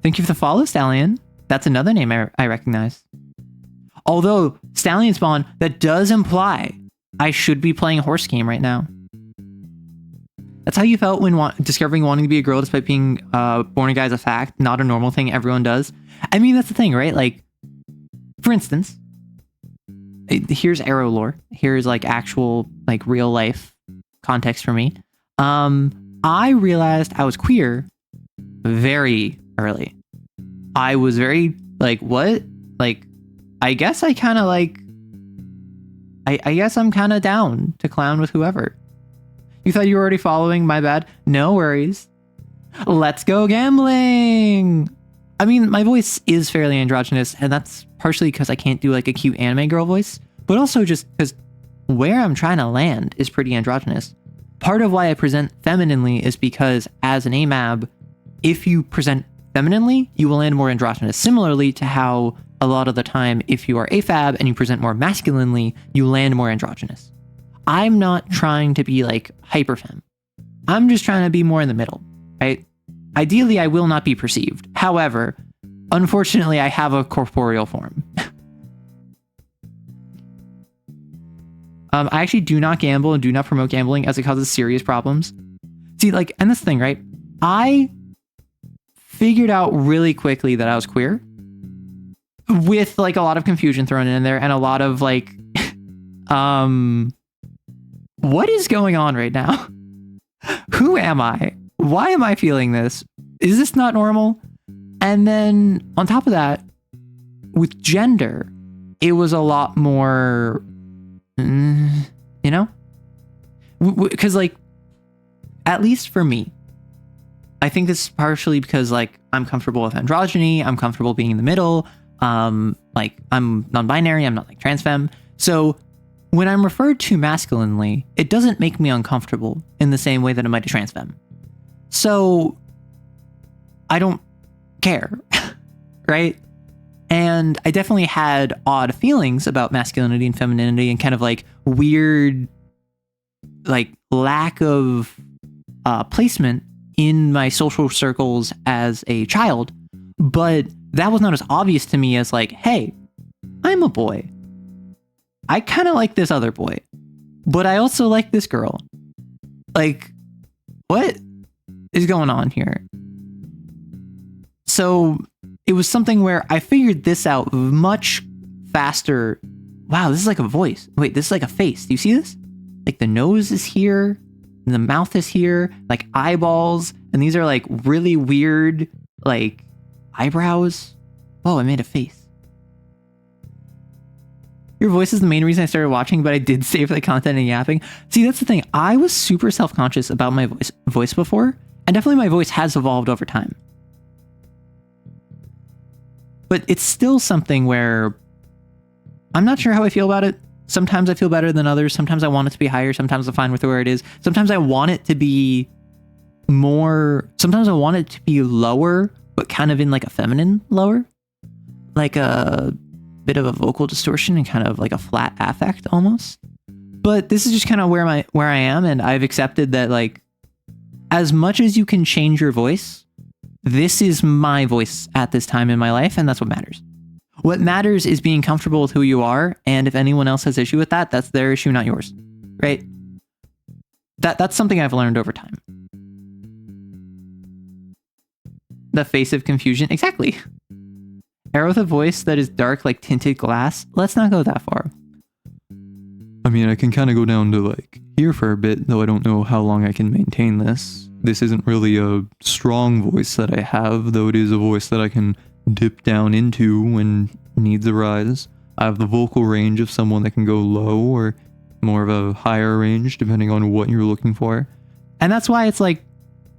S1: thank you for the follow, Stallion. That's another name I recognize. Although, Stallion Spawn, that does imply I should be playing a horse game right now. That's how you felt when discovering wanting to be a girl despite being born a guy is a fact, not a normal thing everyone does. I mean, that's the thing, right? Like, for instance, here's arrow lore. Here's like actual, like real life context for me. I realized I was queer very early. I was very like, what? Like, I guess I kind of like, I guess I'm kind of down to clown with whoever. You thought you were already following? My bad. No worries. Let's go gambling. I mean, my voice is fairly androgynous, and that's partially because I can't do like a cute anime girl voice, but also just because where I'm trying to land is pretty androgynous. Part of why I present femininely is because as an AMAB, if you present femininely, you will land more androgynous. Similarly to how a lot of the time, if you are AFAB and you present more masculinely, you land more androgynous. I'm not trying to be like hyperfem. I'm just trying to be more in the middle, right? Ideally, I will not be perceived. However, unfortunately, I have a corporeal form. I actually do not gamble and do not promote gambling as it causes serious problems. See, like, and this thing, right? I figured out really quickly that I was queer with like a lot of confusion thrown in there and a lot of like, what is going on right now? Who am I? Why am I feeling this? Is this not normal? And then on top of that, with gender, it was a lot more, you know? Because like, at least for me, I think this is partially because like I'm comfortable with androgyny, I'm comfortable being in the middle, like I'm non-binary, I'm not like trans femme. So when I'm referred to masculinely, it doesn't make me uncomfortable in the same way that it might a trans femme. So I don't care, right? And I definitely had odd feelings about masculinity and femininity and kind of like weird, like lack of placement in my social circles as a child. But that was not as obvious to me as like, hey, I'm a boy. I kind of like this other boy, but I also like this girl. Like, what is going on here? So it was something where I figured this out much faster. Wow, this is like a voice. Wait, this is like a face. Do you see this? Like the nose is here, and the mouth is here, like eyeballs, and these are like really weird, like eyebrows. Oh, I made a face. Your voice is the main reason I started watching, but I did save the content and yapping. See, that's the thing. I was super self-conscious about my voice before, and definitely my voice has evolved over time. But it's still something where I'm not sure how I feel about it. Sometimes I feel better than others. Sometimes I want it to be higher. Sometimes I'm fine with where it is. Sometimes I want it to be more. Sometimes I want it to be lower, but kind of in like a feminine lower. Like a bit of a vocal distortion and kind of like a flat affect almost. But this is just kind of where I am, and I've accepted that like as much as you can change your voice, this is my voice at this time in my life, and that's what matters. What matters is being comfortable with who you are, and if anyone else has issue with that, that's their issue, not yours. Right? That's something I've learned over time. The face of confusion. Exactly. Arrow with a voice that is dark like tinted glass. Let's not go that far. I mean, I can kind of go down to like here for a bit, though I don't know how long I can maintain this. This isn't really a strong voice that I have, though it is a voice that I can dip down into when needs arise. I have the vocal range of someone that can go low or more of a higher range depending on what you're looking for. And that's why it's like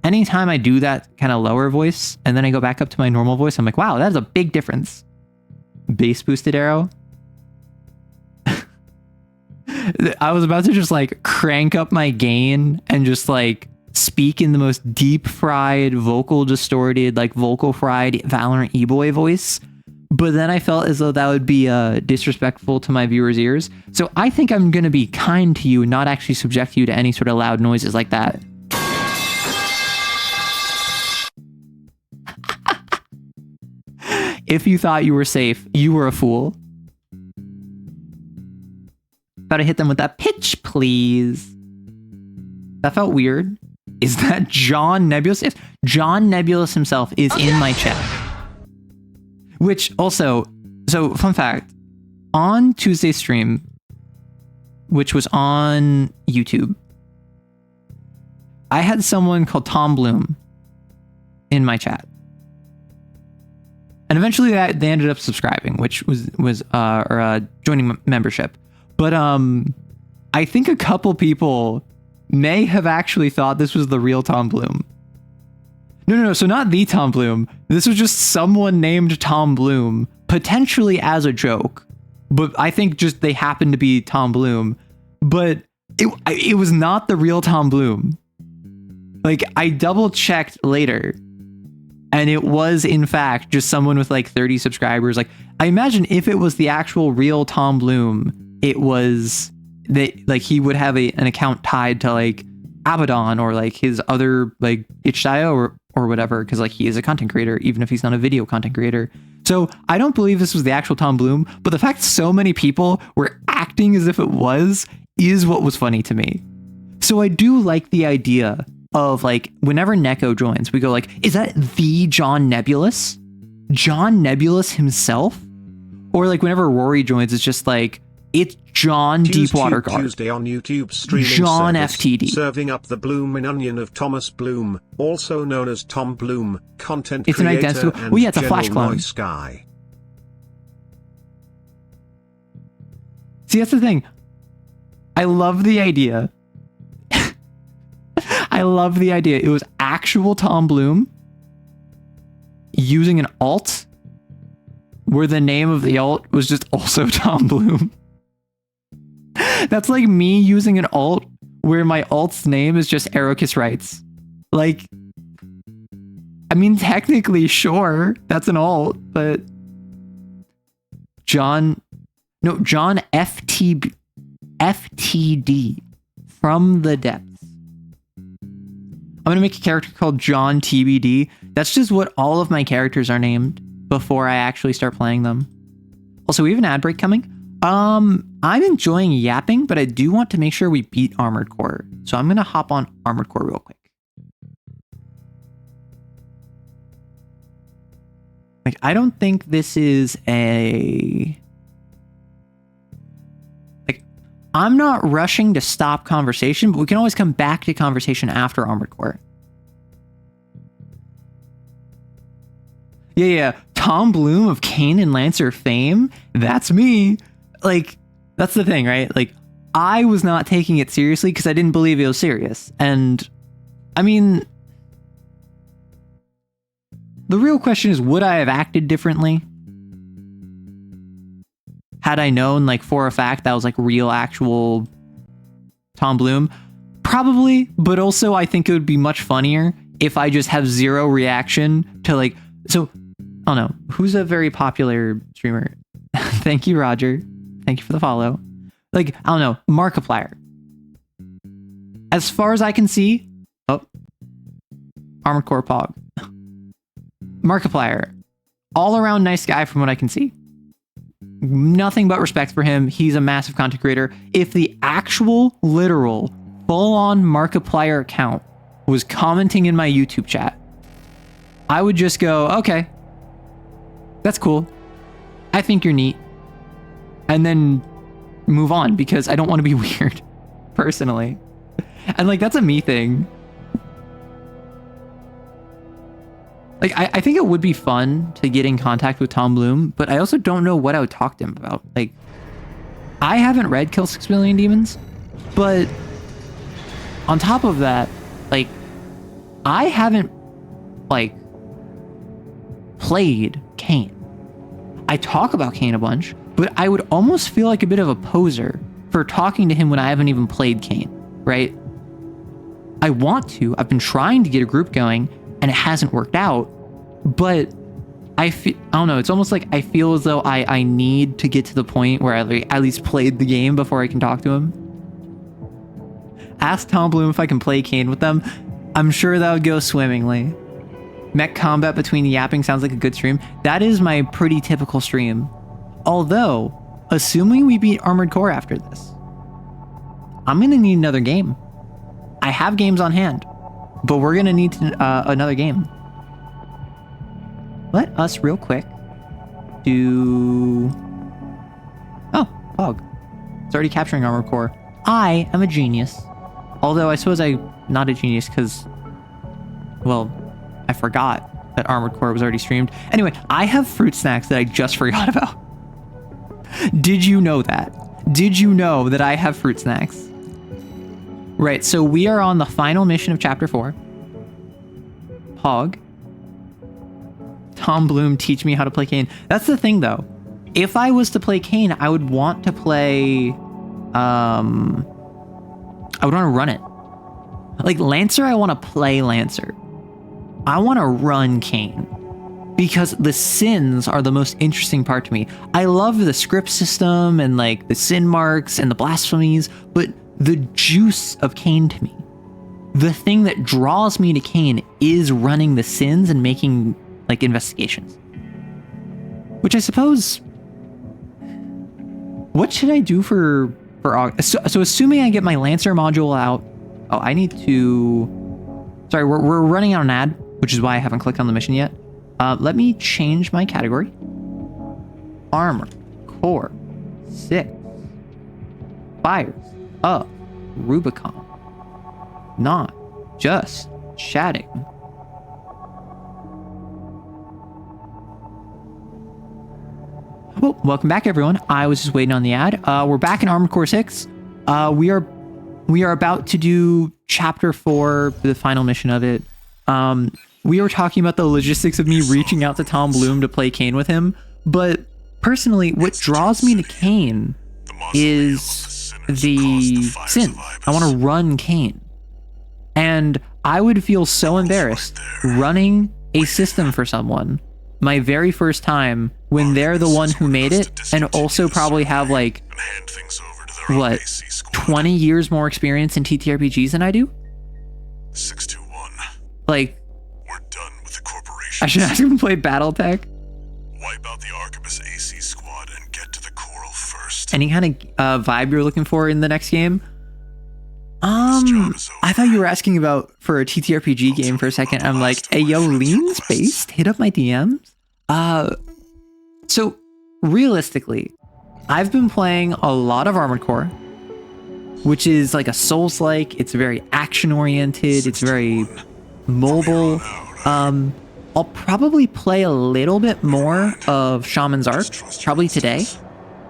S1: anytime I do that kind of lower voice and then I go back up to my normal voice, I'm like, wow, that is a big difference. Bass boosted arrow. I was about to just like crank up my gain and just like speak in the most deep fried, vocal distorted, like vocal fried Valorant e-boy voice. But then I felt as though that would be disrespectful to my viewers' ears. So I think I'm going to be kind to you, not actually subject you to any sort of loud noises like that. If you thought you were safe, you were a fool. Gotta hit them with that pitch, please. That felt weird. Is that John Nebulous? Yes, John Nebulous himself is in my chat. Which also, so fun fact, on Tuesday's stream, which was on YouTube, I had someone called Tom Bloom in my chat. And eventually they ended up subscribing, which was joining membership. But I think a couple people may have actually thought this was the real Tom Bloom. No. So not the Tom Bloom. This was just someone named Tom Bloom, potentially as a joke. But I think just they happened to be Tom Bloom. But it was not the real Tom Bloom. Like, I double checked later. And it was, in fact, just someone with like 30 subscribers. Like, I imagine if it was the actual real Tom Bloom, it was that like he would have an account tied to like Abaddon or like his other like itch.io or whatever, because like he is a content creator, even if he's not a video content creator. So I don't believe this was the actual Tom Bloom, but the fact so many people were acting as if it was is what was funny to me. So I do like the idea of like whenever Neko joins, we go like, is that the John Nebulous? John Nebulous himself? Or like whenever Rory joins, it's just like, it's John Deepwater Guard.
S2: Tuesday on YouTube streaming
S1: John
S2: service,
S1: FTD.
S2: Serving up the bloomin' onion of Thomas Bloom, also known as Tom Bloom, content
S1: It's an
S2: creator
S1: identical.
S2: and
S1: Oh yeah, it's a Flash
S2: general
S1: clone.
S2: noise guy.
S1: See, that's the thing. I love the idea. I love the idea. It was actual Tom Bloom using an alt where the name of the alt was just also Tom Bloom. That's like me using an alt where my alt's name is just Erokis Writes. Like, I mean, technically, sure, that's an alt, but John FTD from the depths. I'm going to make a character called John TBD. That's just what all of my characters are named before I actually start playing them. Also, we have an ad break coming. I'm enjoying yapping, but I do want to make sure we beat Armored Core. So I'm going to hop on Armored Core real quick. Like, I don't think this is a... Like, I'm not rushing to stop conversation, but we can always come back to conversation after Armored Core. Yeah. Tom Bloom of Kane and Lancer fame. That's me. Like, that's the thing, right? Like, I was not taking it seriously because I didn't believe it was serious. And, I mean, the real question is, would I have acted differently? Had I known, like, for a fact that was, like, real, actual Tom Bloom? Probably, but also I think it would be much funnier if I just have zero reaction to, like, so... I don't know. Who's a very popular streamer? Thank you, Roger. Thank you for the follow. Like, I don't know. Markiplier. As far as I can see... Oh. Armored Core Pog. Markiplier. All around nice guy from what I can see. Nothing but respect for him. He's a massive content creator. If the actual, literal, full-on Markiplier account was commenting in my YouTube chat, I would just go, okay, that's cool. I think you're neat. And then move on, because I don't want to be weird, personally. And like, that's a me thing. Like, I think it would be fun to get in contact with Tom Bloom, but I also don't know what I would talk to him about. Like, I haven't read Kill 6 Million Demons, but on top of that, like, I haven't, like, played Kane. I talk about Kane a bunch, but I would almost feel like a bit of a poser for talking to him when I haven't even played Kane, right? I want to. I've been trying to get a group going, and it hasn't worked out, but I don't know, it's almost like I feel as though I need to get to the point where I at least played the game before I can talk to him. Ask Tom Bloom if I can play Kane with them. I'm sure that would go swimmingly. Mech combat between yapping sounds like a good stream. That is my pretty typical stream. Although, assuming we beat Armored Core after this, I'm gonna need another game. I have games on hand, but we're gonna need another game. Let us real quick do... Oh, Fog. It's already capturing Armored Core. I am a genius. Although I suppose I'm not a genius because, well, I forgot that Armored Core was already streamed. Anyway, I have fruit snacks that I just forgot about. Did you know that? Did you know that I have fruit snacks? Right, so we are on the final mission of Chapter 4. Hog. Tom Bloom, teach me how to play Kane. That's the thing, though. If I was to play Kane, I would want to play... I would want to run it. Like, Lancer, I want to play Lancer. I want to run Kane. Because the sins are the most interesting part to me. I love the script system and, like, the sin marks and the blasphemies, but the juice of Kane to me, the thing that draws me to Kane, is running the sins and making, like, investigations. Which I suppose... What should I do for August? So assuming I get my Lancer module out... Oh, I need to... Sorry, we're running out an ad, which is why I haven't clicked on the mission yet. Let me change my category. Armor Core 6 Fires of Rubicon. Not just chatting. Oh, welcome back, everyone. I was just waiting on the ad. We're back in Armored Core 6. We are about to do Chapter 4, the final mission of it. We were talking about the logistics of me reaching out to Tom Bloom to play Kane with him, but personally, what draws me to Kane is the sin. I want to run Kane. And I would feel so embarrassed running a system for someone my very first time when they're the one who made it and also probably have, like, what, 20 years more experience in TTRPGs than I do? 621. Like, we're done with the corporation. I should ask him to play Battletech. Wipe out the Arquebus AC squad and get to the Coral first. Any kind of vibe you're looking for in the next game? I thought you were asking about for a TTRPG game for a second. I'm like, hey, yo, Lean's based? Hit up my DMs? So, realistically, I've been playing a lot of Armored Core, which is like a Souls-like. It's very action-oriented. It's very mobile. I'll probably play a little bit more of Shaman's Arc, probably today,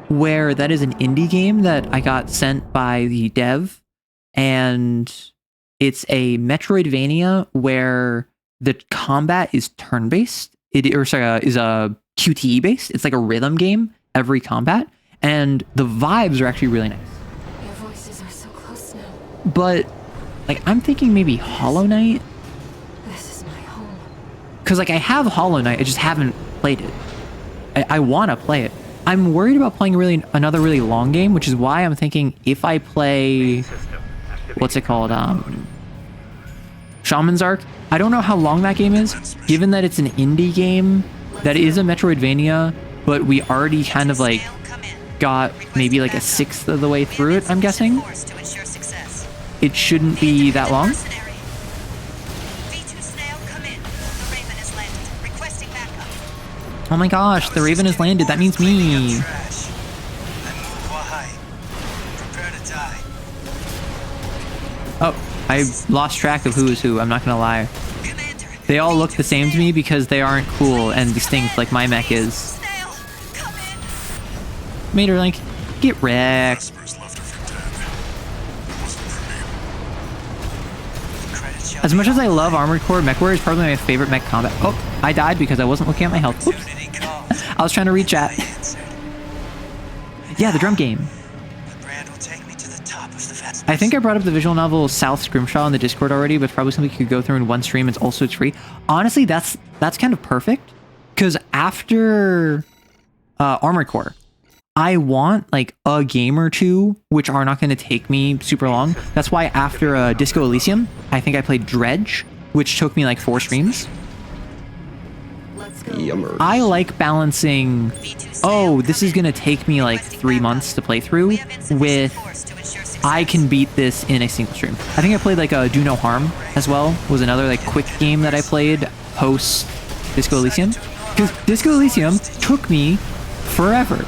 S1: where that is an indie game that I got sent by the dev, and it's a Metroidvania where the combat is turn-based. Is a QTE-based. It's like a rhythm game, every combat, and the vibes are actually really nice.
S3: Your voices are so close now.
S1: But, like, I'm thinking maybe Hollow Knight.
S3: This is my home.
S1: Because, like, I have Hollow Knight, I just haven't played it. I want to play it. I'm worried about playing another really long game, which is why I'm thinking if I play... What's it called? Shaman's Arc. I don't know how long that game is, given that it's an indie game that is a Metroidvania, but we already kind of like got maybe like a sixth of the way through it, I'm guessing. It shouldn't be that long. Oh my gosh, the Raven has landed. That means me. Oh, I lost track of who is who, I'm not gonna lie. They all look the same to me because they aren't cool and distinct like my mech is. Mater Link, get wrecked. As much as I love Armored Core, MechWarrior is probably my favorite mech combat. Oh, I died because I wasn't looking at my health. Oops. I was trying to read chat. Yeah, the drum game. I think I brought up the visual novel South Scrimshaw in the Discord already, but probably something you could go through in one stream. It's free. Honestly, that's kind of perfect, because after Armored Core, I want like a game or two which are not going to take me super long. That's why after Disco Elysium, I think I played Dredge, which took me like 4 streams.
S4: Yummer.
S1: I like balancing, oh, this is going to take me like 3 months to play through, with I can beat this in a single stream. I think I played like Do No Harm as well, was another like quick game that I played post Disco Elysium. Because Disco Elysium took me forever.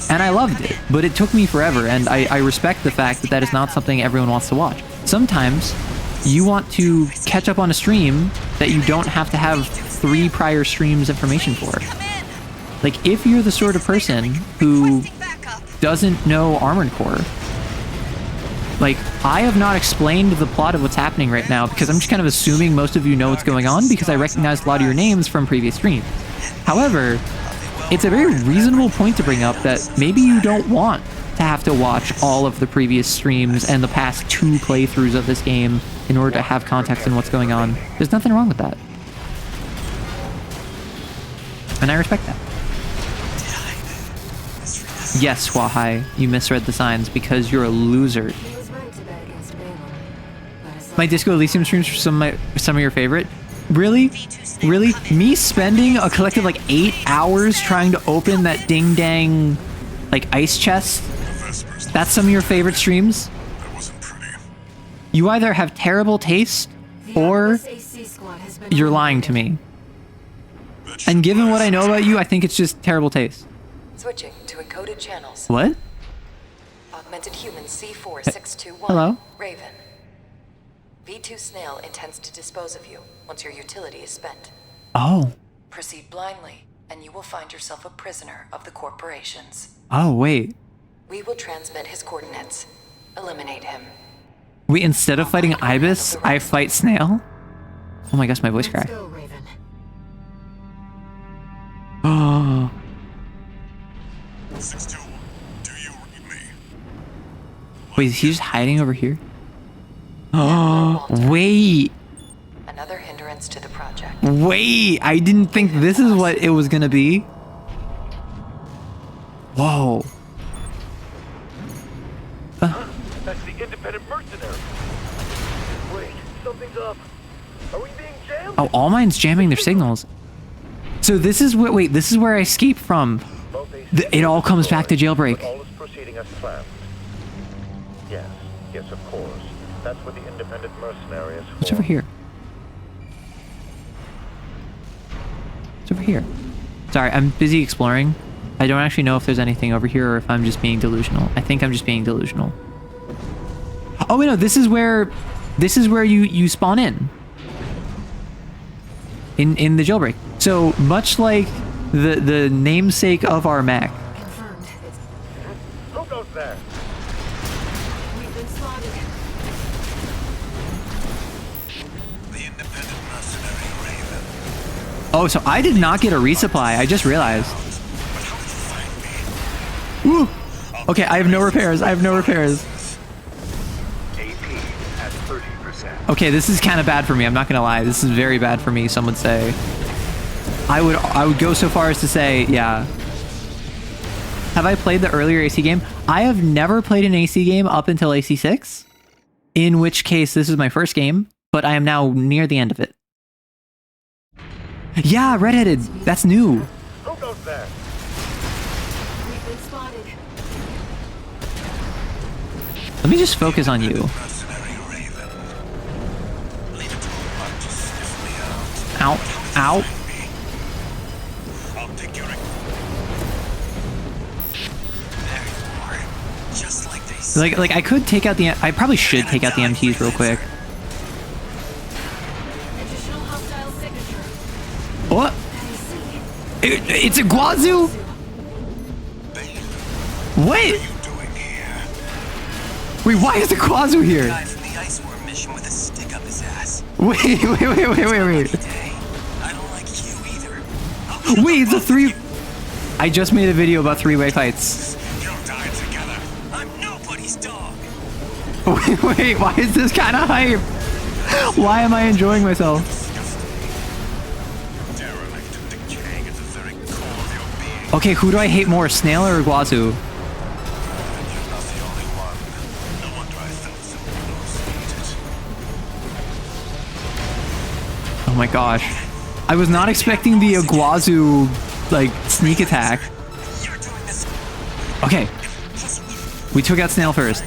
S1: And I loved it, but it took me forever, and I respect the fact that that is not something everyone wants to watch. Sometimes you want to catch up on a stream that you don't have to have 3 prior streams information for. Like, if you're the sort of person who doesn't know Armored Core, like, I have not explained the plot of what's happening right now because I'm just kind of assuming most of you know what's going on because I recognize a lot of your names from previous streams. However, it's a very reasonable point to bring up that maybe you don't want to have to watch all of the previous streams and the past 2 playthroughs of this game in order to have context in what's going on. There's nothing wrong with that. And I respect that. Yes, Wahai, you misread the signs because you're a loser. My Disco Elysium streams are some of your favorite. Really? Really? Me spending a collective like 8 hours trying to open that ding-dang like ice chest? That's some of your favorite streams? You either have terrible taste or you're lying to me. And given what I know about you, I think it's just terrible taste.
S5: Switching to encoded channels.
S1: What?
S5: Augmented human C4621.
S1: Hello?
S5: Raven. V2 Snail intends to dispose of you once your utility is spent.
S1: Oh.
S5: Proceed blindly, and you will find yourself a prisoner of the corporations.
S1: Oh, wait.
S5: We will transmit his coordinates. Eliminate him.
S1: Wait, instead of fighting Ibis, I fight Snail? Oh my gosh, my voice cracked.
S3: Go, Raven.
S1: Oh.
S6: 6-2, do you read me?
S1: Wait, is he just hiding over here? Oh, wait.
S5: Another hindrance to the project.
S1: Wait, I didn't think this is what it was gonna be. Whoa.
S7: That's the independent mercenary. Wait, something's up. Are we being jammed?
S1: Oh, all mine's jamming their signals. So this is what, wait, this is where I escaped from. It all comes back to jailbreak.
S7: All is proceeding as planned. Yes, of course. That's what the independent mercenary is for.
S1: What's over here? It's over here. Sorry, I'm busy exploring. I don't actually know if there's anything over here or if I'm just being delusional. I think I'm just being delusional. Oh wait, no, this is where you spawn in the jailbreak. So much like the namesake of our mech.
S3: Confirmed.
S7: Who goes there?
S3: We've been spotted.
S6: The independent mercenary Raven.
S1: Oh, so I did not get a resupply. I just realized.
S6: But how did you find me?
S1: Woo! Okay, I have no repairs.
S7: AP at 30%.
S1: Okay, this is kind of bad for me. I'm not gonna lie. This is very bad for me. Some would say. I would go so far as to say, yeah. Have I played the earlier AC game? I have never played an AC game up until AC6. In which case, this is my first game, but I am now near the end of it. Yeah, redheaded. That's new.
S7: Who goes there?
S1: Let me just focus on you.
S6: Mercenary Raven. Leave it to a bug to sniff me out.
S1: Ow. Ow.
S6: I'll take your... There you are. Just like they said.
S1: Like I could take out the... I probably should take out the MTs real quick.
S3: Additional hostile signature.
S1: What? It's a Guazu? Wait!
S6: What are you doing here?
S1: Wait, why is the Guazu here?
S6: Guy from the Ice Worm mission with a stick up his ass.
S1: Wait.
S6: Day. I don't like you either.
S1: Wait, it's a three... I just made a video about three-way fights.
S6: You'll die together. I'm nobody's dog.
S1: Wait, why is this kind of hype? Why am I enjoying myself?
S6: Derelict and decaying at the very core of your being.
S1: Okay, who do I hate more, Snail or Guazu?
S6: You're not the only one. No wonder I felt so nauseated.
S1: Oh my gosh. I was not expecting the Iguazu, like, sneak attack.
S6: You're doing this.
S1: Okay, we took out Snail first.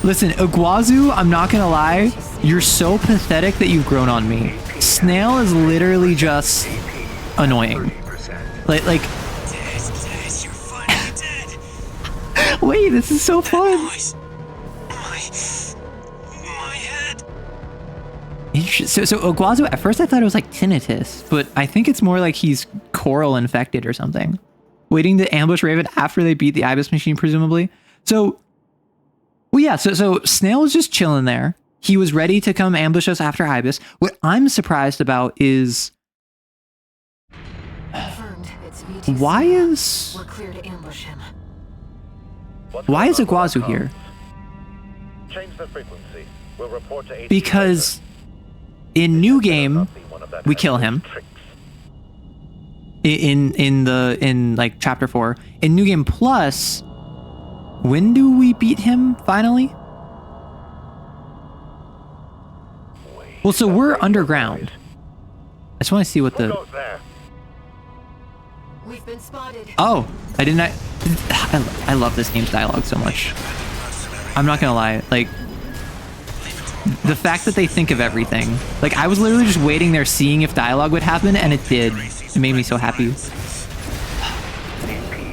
S1: Listen, Iguazu, I'm not gonna lie, you're so pathetic that you've grown on me. Snail is literally just annoying. Like,
S6: Dead, you're finally dead.
S1: wait, this is so fun.
S6: Noise. My head.
S1: So Iguazu, at first I thought it was like tinnitus, but I think it's more like he's coral infected or something. Waiting to ambush Raven after they beat the Ibis machine, presumably. So, well, yeah, so Snail was just chilling there. He was ready to come ambush us after Ibis. What I'm surprised about is
S3: Confirmed. It's V2.
S1: why is
S3: We're clear to ambush him.
S1: why is Iguazu here?
S7: Change the frequency. We'll report to
S1: Because in new game we kill him. In like chapter 4. In new game plus, when do we beat him finally? Well, so we're underground. I just want to see what
S7: Who
S1: the...
S7: goes there?
S3: We've been spotted.
S1: Oh, I didn't... I love this game's dialogue so much. I'm not gonna lie. Like, the fact that they think of everything. Like, I was literally just waiting there seeing if dialogue would happen, and it did. It made me so happy.
S4: AP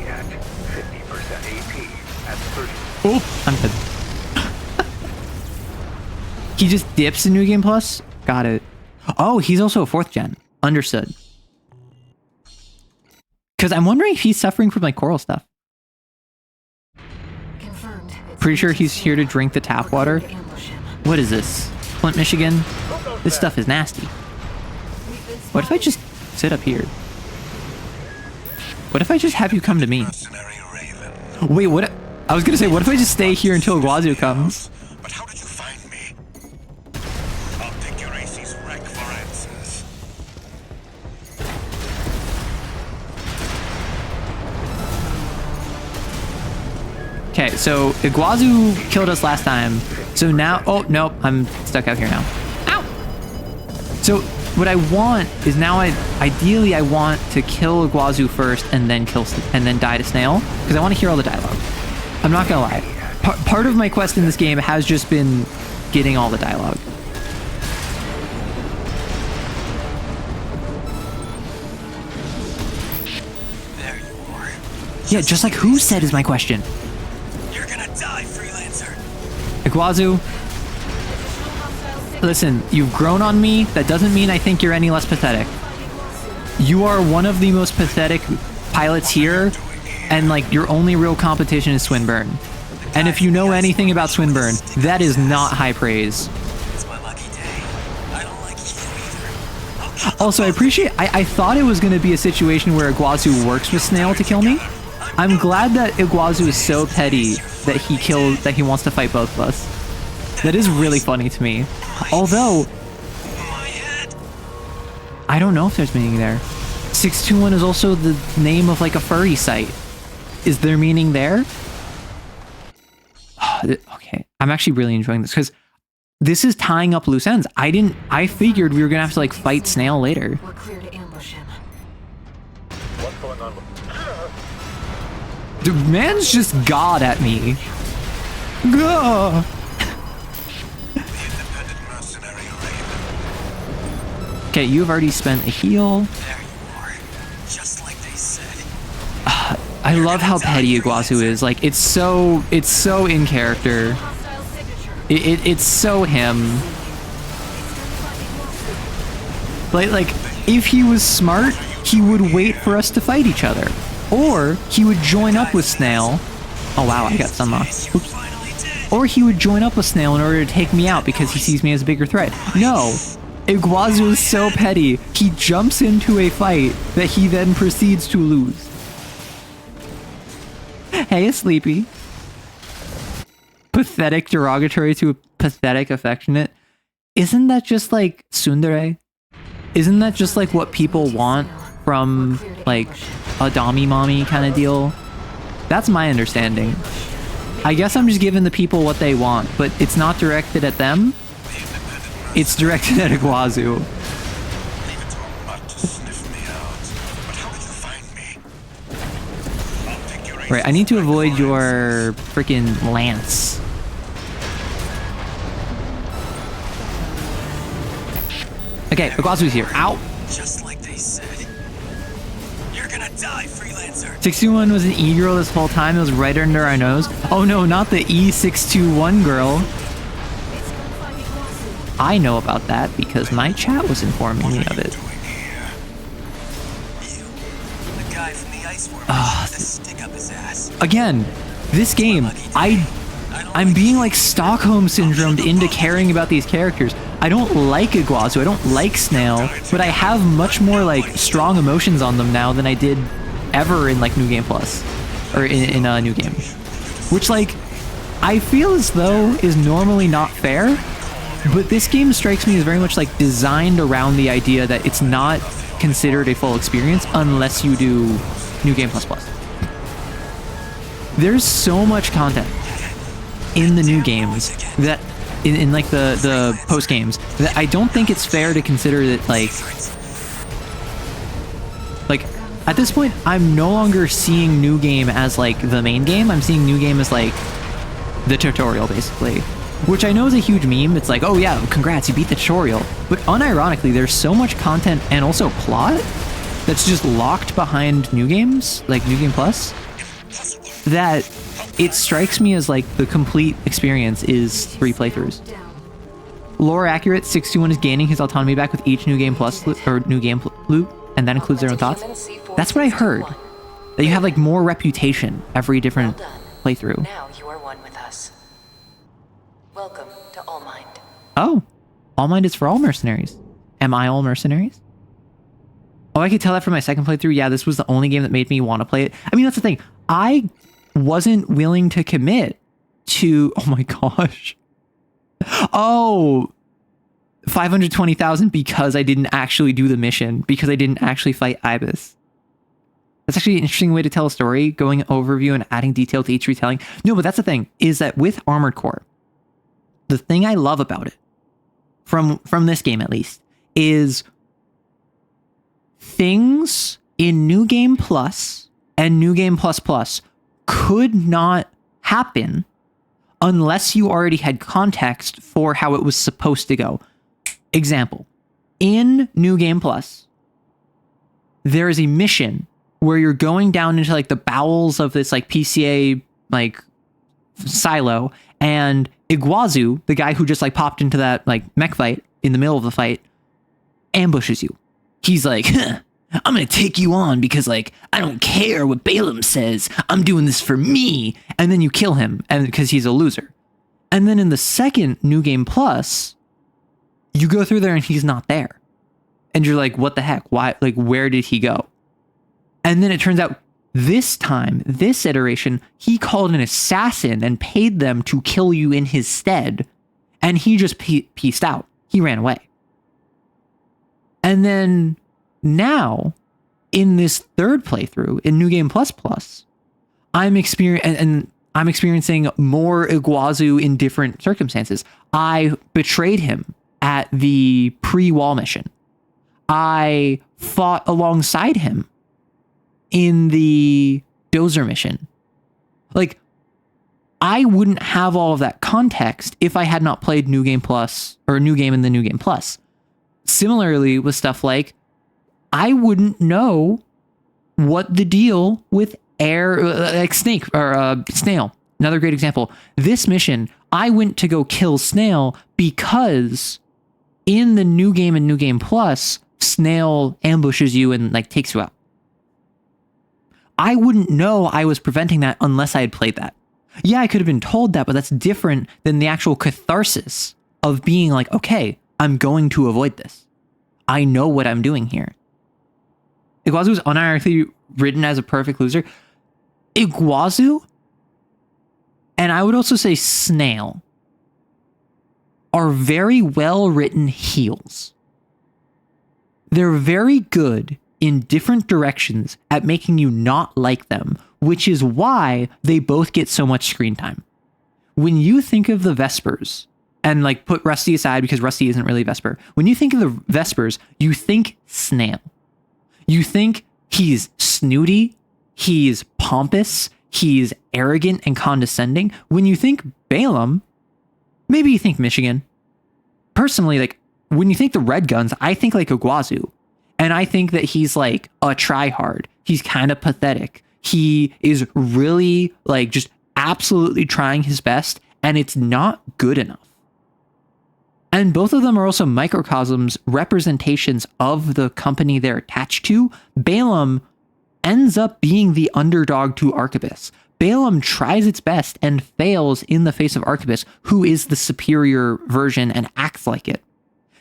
S4: at 50%, AP at 30%.
S1: Oh, I'm dead. He just dips in New Game Plus? Got it. Oh, he's also a 4th gen. Understood. Because I'm wondering if he's suffering from like coral stuff.
S3: Confirmed. It's
S1: Pretty sure
S3: V2
S1: he's here to drink the tap water.
S3: to ambush him.
S1: What is this? Flint, Michigan? This stuff is nasty.
S3: We've been
S1: What if I just sit up here? What if I just have you come to me?
S6: Mercenary Raven.
S1: Wait, what? I was gonna say, what if I just stay here until Iguazu comes?
S6: But how did you find me? I'll take your AC's wreck for answers.
S1: Okay, so Iguazu killed us last time. So now, oh, nope, I'm stuck out here now. Ow! So what I want is now ideally I want to kill Iguazu first and then die to Snail, because I want to hear all the dialogue. I'm not gonna lie. Part of my quest in this game has just been getting all the dialogue.
S6: There you are.
S1: Yeah, just like who said is my question.
S6: You're gonna die, freelancer.
S1: Iguazu, listen, you've grown on me. That doesn't mean I think you're any less pathetic. You are one of the most pathetic pilots here, and like your only real competition is Swinburne. And if you know anything about Swinburne, that is not high praise.
S6: It's my lucky day. I don't like you either.
S1: Also, I appreciate... I thought it was going to be a situation where Iguazu works with Snail to kill me. I'm glad that Iguazu is so petty that he wants to fight both of us. That is really funny to me. Although,
S6: My head.
S1: I don't know if there's meaning there. 621 is also the name of like a furry site. Is there meaning there? Okay, I'm actually really enjoying this because this is tying up loose ends. I figured we were gonna have to like fight Snail later.
S3: We're clear to ambush him.
S7: What's going on?
S1: Dude, man's just God at me. Gah! Okay, you've already spent a heal.
S6: There you are. Just like they said.
S1: I love how petty Iguazu is. Like, it's so in character.
S3: Hostile signature.
S1: It's so him. Like, if he was smart, he would wait for us to fight each other. Or he would join up with Snail. Oh wow, I got sunlocked. Oops. Or he would join up with Snail in order to take me out because he sees me as a bigger threat. No, Iguazu is so petty. He jumps into a fight that he then proceeds to lose. Hey, Sleepy. Pathetic derogatory to a pathetic affectionate. Isn't that just like tsundere? Isn't that just like what people want from like a Dami mommy kind of deal? That's my understanding. I guess I'm just giving the people what they want, but it's not directed at them. It's directed at Iguazu.
S6: Leave it to a mutt to sniff me out. But how did you find me? I'll take your
S1: Right, I need to avoid your freaking lance. Okay, Iguazu's here. Ow!
S6: Just like they said. You're gonna die, freelancer.
S1: 621 was an E-girl this whole time. It was right under our nose. Oh no, not the E621 girl. I know about that because my chat was informing me of it.
S6: Doing here? You, the guy from the ice world, with a stick up his ass.
S1: Again, this game, I'm being like Stockholm syndromed into caring about these characters. I don't like Iguazu, I don't like Snail, but I have much more like strong emotions on them now than I did ever in like New Game Plus, or in a New Game, which like I feel as though is normally not fair, but this game strikes me as very much like designed around the idea that it's not considered a full experience unless you do New Game Plus Plus. There's so much content in the new games that in like the post games that I don't think it's fair to consider that like at this point I'm no longer seeing New Game as like the main game. I'm seeing New Game as like the tutorial basically, which I know is a huge meme. It's like, oh yeah, congrats, you beat the tutorial, but unironically there's so much content and also plot that's just locked behind New Games, like New Game Plus, that it strikes me as like the complete experience is 3 playthroughs. Lore accurate, 61 is gaining his autonomy back with each New Game Plus or New Game loop, and that includes their own thoughts. That's what I heard. That you have like more reputation every different playthrough.
S5: Now you are one with us. Welcome to All Mind.
S1: Oh, All Mind is for all mercenaries. Am I all mercenaries? Oh, I could tell that from my second playthrough. Yeah, this was the only game that made me want to play it. I mean, that's the thing. I wasn't willing to commit to, oh my gosh. Oh, 520,000 because I didn't actually do the mission, because I didn't actually fight Ibis. That's actually an interesting way to tell a story, going overview and adding detail to each retelling. No, but that's the thing, is that with Armored Core, the thing I love about it, from this game at least, is things in New Game Plus and New Game Plus Plus could not happen unless you already had context for how it was supposed to go. Example, in New Game Plus, there is a mission where you're going down into like the bowels of this like PCA like silo, and Iguazu, the guy who just like popped into that like mech fight in the middle of the fight, ambushes you. He's like, I'm gonna take you on because like I don't care what Balaam says. I'm doing this for me. And then you kill him, and because he's a loser. And then in the second New Game Plus, you go through there and he's not there. And you're like, what the heck? Why? Like, where did he go? And then it turns out this time, this iteration, he called an assassin and paid them to kill you in his stead. And he just peaced out. He ran away. And then now, in this third playthrough, in New Game Plus Plus, I'm experiencing more Iguazu in different circumstances. I betrayed him at the pre-wall mission. I fought alongside him in the Dozer mission. Like, I wouldn't have all of that context if I had not played New Game Plus or New Game in the New Game Plus. Similarly with stuff like, I wouldn't know what the deal with like Snake or Snail. Another great example. This mission, I went to go kill Snail because in the new game and New Game Plus, Snail ambushes you and like takes you out. I wouldn't know I was preventing that unless I had played that. Yeah, I could have been told that, but that's different than the actual catharsis of being like, okay, I'm going to avoid this. I know what I'm doing here. Iguazu was unironically written as a perfect loser. Iguazu, and I would also say Snail, are very well written heels. They're very good in different directions at making you not like them, which is why they both get so much screen time. When you think of the Vespers, and like put Rusty aside because Rusty isn't really Vesper. When you think of the Vespers, you think Snail. You think he's snooty, he's pompous, he's arrogant and condescending. When you think Balaam, maybe you think Michigan. Personally, like when you think the Red Guns, I think like Iguazu. And I think that he's like a tryhard. He's kind of pathetic. He is really like just absolutely trying his best, and it's not good enough. And both of them are also microcosms, representations of the company they're attached to. Balaam ends up being the underdog to Arquebus. Balaam tries its best and fails in the face of Arquebus, who is the superior version and acts like it.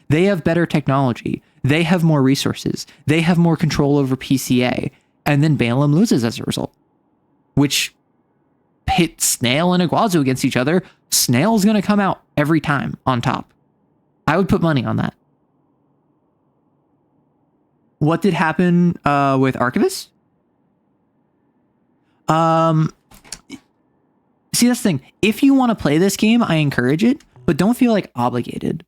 S1: They have better technology. They have more resources. They have more control over PCA. And then Balaam loses as a result, which pits Snail and Iguazu against each other. Snail's going to come out every time on top. I would put money on that. What did happen with Arquebus? See, that's the thing. If you want to play this game, I encourage it, but don't feel like obligated.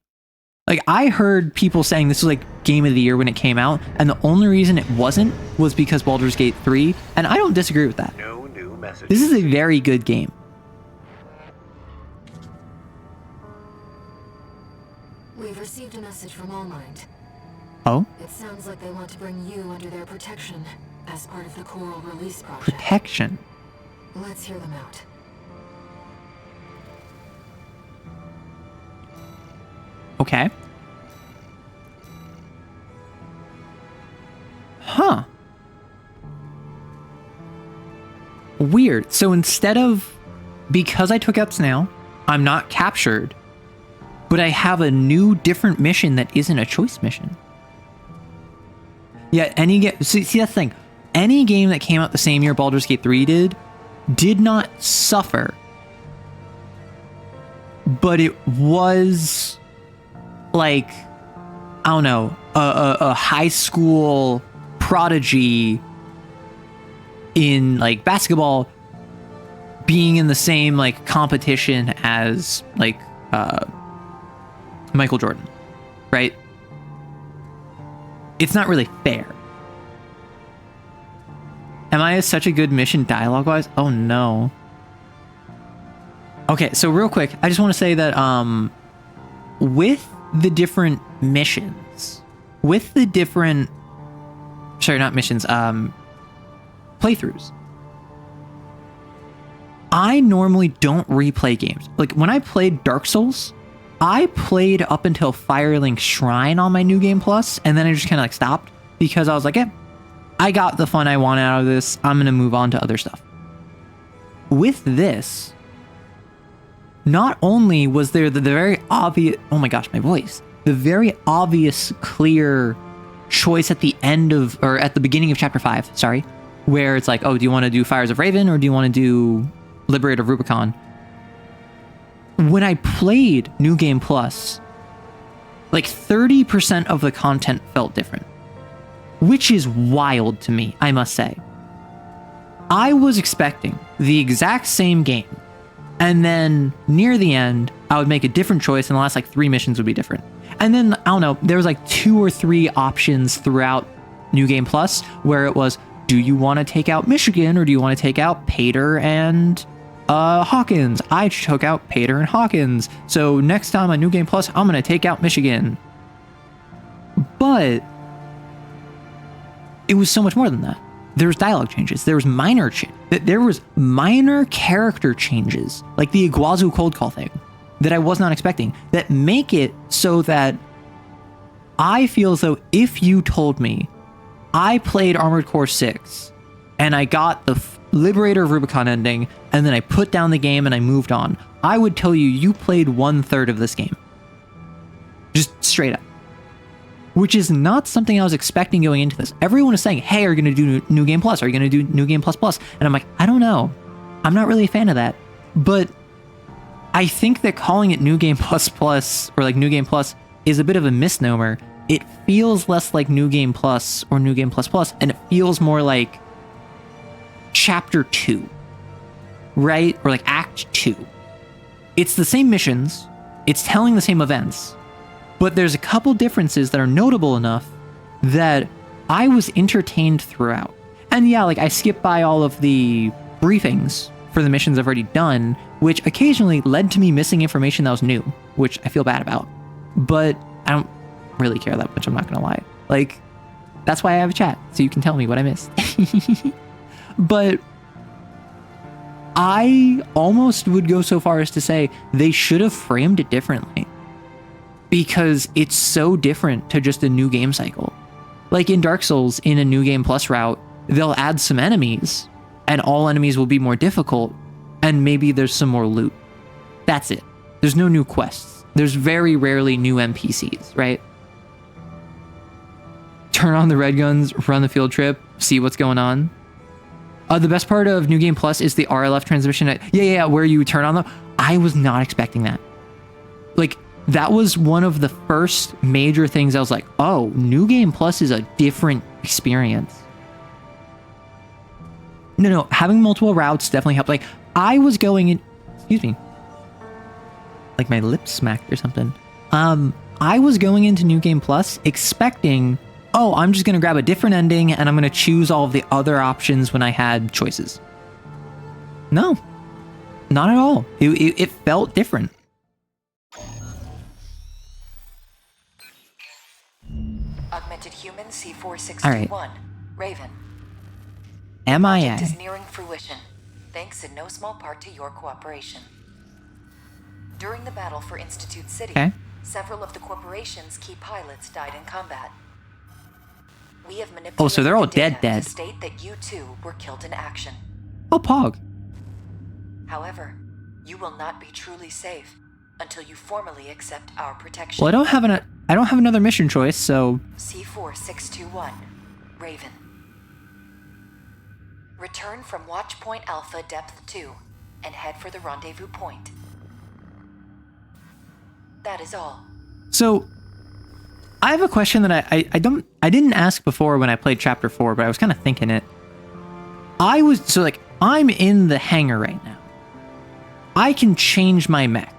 S1: Like, I heard people saying this was like game of the year when it came out, and the only reason it wasn't was because Baldur's Gate 3, and I don't disagree with that.
S4: No new message.
S1: This is a very good game.
S3: We've received a message from All Might.
S1: Oh?
S3: It sounds like they want to bring you under their protection as part of the Coral Release Project.
S1: Protection.
S3: Let's hear them out.
S1: Okay. Huh. Weird. So instead of, because I took out Snail, I'm not captured, but I have a new different mission that isn't a choice mission. Yeah, see that's the thing. Any game that came out the same year Baldur's Gate 3 did not suffer. But it was like, I don't know, a high school prodigy in like basketball being in the same like competition as like Michael Jordan, right? It's not really fair. Am I such a good mission dialogue wise? Oh no. Okay, so real quick, I just want to say that with the different missions, with the different, sorry, not missions, playthroughs, I normally don't replay games. Like when I played Dark Souls, I played up until Firelink Shrine on my New Game Plus, and then I just kind of like stopped because I was like, yeah, I got the fun I want out of this. I'm going to move on to other stuff. With this, not only was there the very obvious, oh my gosh, my voice, the very obvious, clear choice at the end of, or at the beginning of chapter 5, sorry, where it's like, oh, do you want to do Fires of Raven or do you want to do Liberate of Rubicon? When I played New Game Plus, like 30% of the content felt different, which is wild to me, I must say. I was expecting the exact same game, and then near the end, I would make a different choice, and the last like 3 missions would be different. And then, I don't know, there was like 2 or 3 options throughout New Game Plus where it was, do you want to take out Michigan or do you want to take out Pater and Hawkins? I took out Pater and Hawkins, so next time on New Game Plus, I'm going to take out Michigan. But it was so much more than that. There was dialogue changes. There was there was minor character changes, like the Iguazu cold call thing, that I was not expecting, that make it so that I feel as though if you told me I played Armored Core 6 and I got the Liberator of Rubicon ending and then I put down the game and I moved on, I would tell you played 1/3 of this game. Just straight up. Which is not something I was expecting going into this. Everyone is saying, hey, are you going to do New Game Plus? Are you going to do New Game Plus Plus? And I'm like, I don't know. I'm not really a fan of that. But I think that calling it New Game Plus Plus or like New Game Plus is a bit of a misnomer. It feels less like New Game Plus or New Game Plus Plus, and it feels more like Chapter 2, right? Or like Act 2. It's the same missions. It's telling the same events. But there's a couple differences that are notable enough that I was entertained throughout. And yeah, like I skipped by all of the briefings for the missions I've already done, which occasionally led to me missing information that was new, which I feel bad about. But I don't really care that much, I'm not gonna lie. Like, that's why I have a chat, so you can tell me what I missed. But I almost would go so far as to say they should have framed it differently. Because it's so different to just a new game cycle. Like in Dark Souls, in a New Game Plus route, they'll add some enemies, and all enemies will be more difficult, and maybe there's some more loot. That's it. There's no new quests. There's very rarely new NPCs, right? Turn on the red guns, run the field trip, see what's going on. The best part of New Game Plus is the RLF transmission. Yeah, where you turn on them. I was not expecting that. Like, that was one of the first major things I was like, oh, New Game Plus is a different experience. No, having multiple routes definitely helped. Like, I was going in, excuse me, like my lips smacked or something. I was going into New Game Plus expecting, oh, I'm just going to grab a different ending and I'm going to choose all of the other options when I had choices. No, not at all. It felt different.
S5: Augmented human C4621.
S1: All right.
S5: Raven.
S1: MIA.
S5: Project is nearing fruition, thanks in no small part to your cooperation. During the battle for Institute City, several of the corporation's key pilots died in combat. We have manipulated
S1: Oh, so they're all
S5: the data
S1: dead.
S5: to state that you too were killed in action.
S1: Oh, Pog.
S5: However, you will not be truly safe until you formally accept our protection.
S1: Well, I don't have another mission choice, so
S5: C4621, Raven. Return from Watchpoint Alpha Depth 2 and head for the rendezvous point. That is all.
S1: So I have a question that I didn't ask before when I played Chapter 4, but I was kind of thinking it. I'm in the hangar right now. I can change my mech.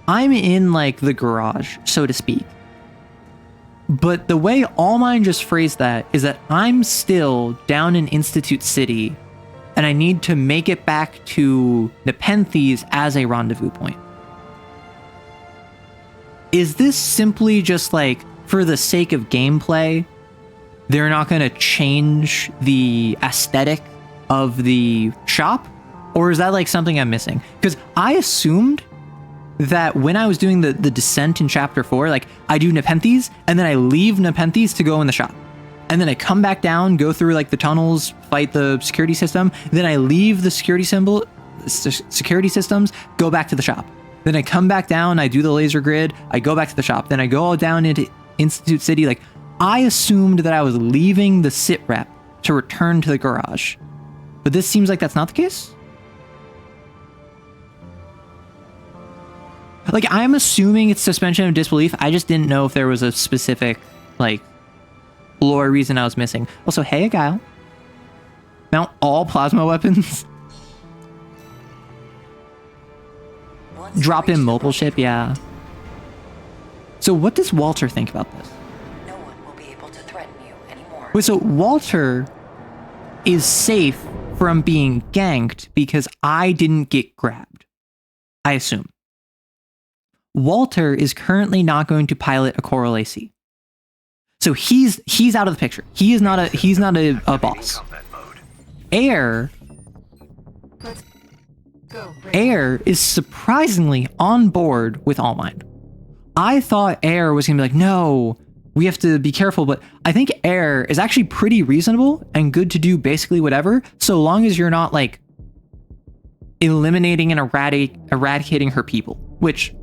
S1: I'm in like the garage, so to speak. But the way All Mine just phrased that is that I'm still down in Institute City and I need to make it back to Nepenthes as a rendezvous point. Is this simply just like, for the sake of gameplay, they're not going to change the aesthetic of the shop? Or is that like something I'm missing? Because I assumed that when I was doing the descent in Chapter 4, like I do Nepenthes and then I leave Nepenthes to go in the shop. And then I come back down, go through like the tunnels, fight the security system. Then I leave the security systems, go back to the shop. Then I come back down, I do the laser grid, I go back to the shop. Then I go all down into Institute City. Like, I assumed that I was leaving the sit rep to return to the garage. But this seems like that's not the case? Like, I'm assuming it's suspension of disbelief. I just didn't know if there was a specific, like, lore reason I was missing. Also, hey, Guile. Mount all plasma weapons. Drop in mobile ship, yeah. So what does Walter think about this?
S5: No one will be able to threaten you anymore.
S1: Wait, so Walter is safe from being ganked because I didn't get grabbed. I assume. Walter is currently not going to pilot a Coral AC. So he's out of the picture. He's not a boss.
S4: Combat mode.
S1: Air
S3: Let's go.
S1: Air is surprisingly on board with All Mind. I thought Air was gonna be like, no, we have to be careful, but I think Air is actually pretty reasonable and good to do basically whatever, so long as you're not like eliminating and eradicating her people. Which,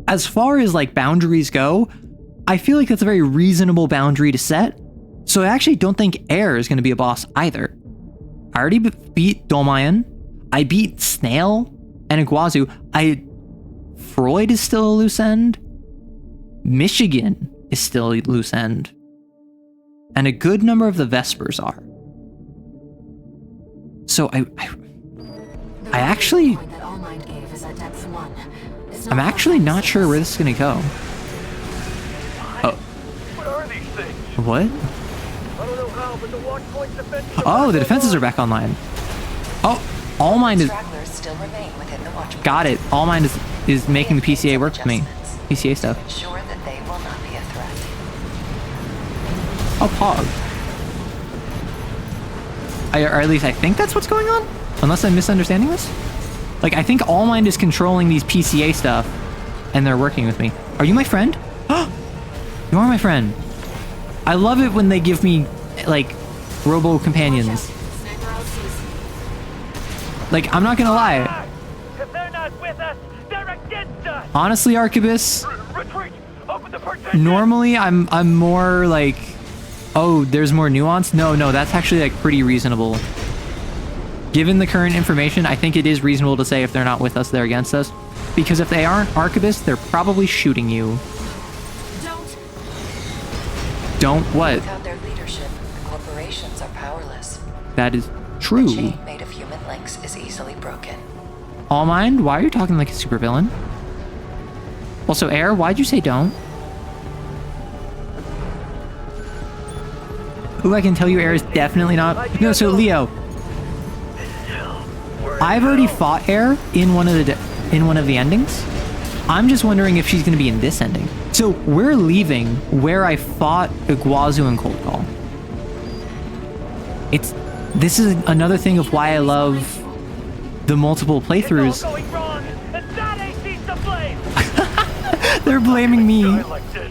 S1: as far as like boundaries go, I feel like that's a very reasonable boundary to set. So I actually don't think Air is going to be a boss either. I already beat Dolmayan. I beat Snail and Iguazu. Freud is still a loose end. Michigan is still a loose end. And a good number of the Vespers are. So I actually...
S3: Point that All Mind gave is at depth 1. It's
S1: I'm actually not sure where this is going to go.
S7: What are these things?
S1: What?
S7: I don't know how, but the watch point's defenses
S1: Oh, the defenses are back online. Oh, All Mind is...
S5: Stragglers still remain within the watch.
S1: Got it. All Mind is making the PCA work with me. PCA stuff.
S5: Ensure that they will not be a threat.
S1: Oh, Pog. Or at least I think that's what's going on? Unless I'm misunderstanding this? Like, I think All Mind is controlling these PCA stuff, and they're working with me. Are you my friend? You are my friend. I love it when they give me, like, robo-companions.
S3: Sniper LCs.
S1: Like, I'm not gonna lie.
S7: If they're not with us, they're against us!
S1: Honestly, Arquebus,
S7: Retreat! Open the partition!
S1: normally I'm more like, oh, there's more nuance. No, that's actually like pretty reasonable. Given the current information, I think it is reasonable to say if they're not with us, they're against us. Because if they aren't Arquebus, they're probably shooting you. Don't what?
S5: Without their leadership, corporations are powerless.
S1: That is
S5: The
S1: true.
S5: chain made of human links is easily broken.
S1: All Mind, why are you talking like a supervillain? Also, Air, why'd you say don't? Ooh, I can tell you Air is definitely not... No, so Leo, I've already fought Air in one of the endings. I'm just wondering if she's going to be in this ending. So we're leaving where I fought Iguazu and Cold Call. This is another thing of why I love the multiple playthroughs.
S7: It's all going wrong, and that ain't sees the blame!
S1: They're blaming me.
S7: Die like this.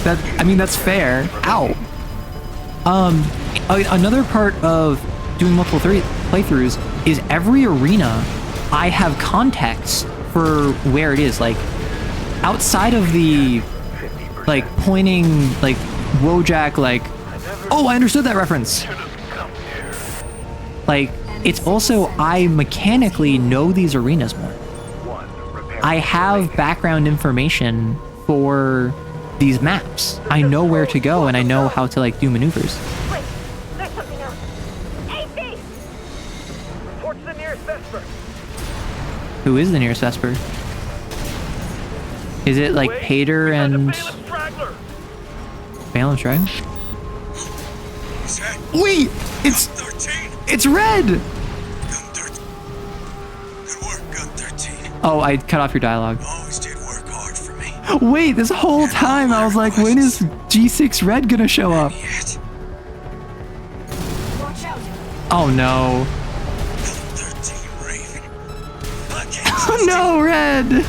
S1: That's fair. Ow. Another part of doing multiple playthroughs is every arena I have context for where it is. Like, outside of the, like, pointing, like, Wojak, like, oh, I understood that reference. Like, it's also, I mechanically know these arenas more. I have background information for these maps. I know where to go and I know how to, like, do maneuvers.
S7: Wait, there's something else. AC! Report to the nearest Vesper.
S1: Who is the nearest Vesper? Is it, like,
S7: Wait,
S1: Pater
S7: we got the
S1: and...
S7: Phantom Straggler.
S1: Balaam Dragon?
S6: Is that
S1: Wait! It's
S6: 13?
S1: it's red!
S6: Gun 13. Good work, Gun 13.
S1: Oh, I cut off your dialogue.
S6: Always did work hard for me.
S1: Wait, this whole time I was like, when is G6 Red gonna show up?
S6: Yet.
S3: Watch out.
S1: Oh no.
S6: Gun 13, Raven. I can't
S1: Oh no, Red!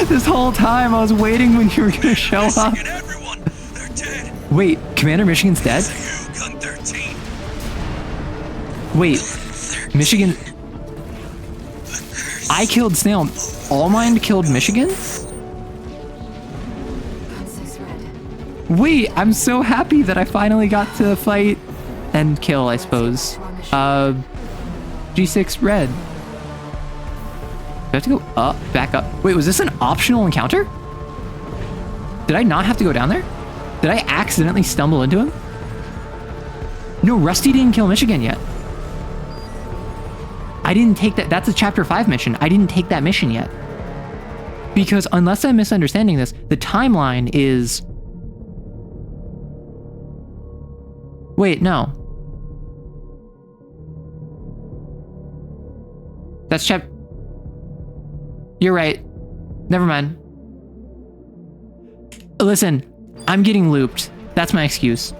S1: This whole time I was waiting when you were gonna show up.
S6: Get everyone. They're dead.
S1: Wait, Commander Michigan's dead?
S6: You, Gun 13.
S1: Wait, Michigan... I killed Snail. All Mind killed Michigan?
S3: Gun 6 red.
S1: Wait, I'm so happy that I finally got to fight and kill, I suppose. G6 Red. Do I have to go up, back up? Wait, was this an optional encounter? Did I not have to go down there? Did I accidentally stumble into him? No, Rusty didn't kill Michigan yet. I didn't take that. That's a chapter 5 mission. I didn't take that mission yet. Because unless I'm misunderstanding this, the timeline is... Wait, no. That's You're right. Never mind. Listen, I'm getting looped. That's my excuse.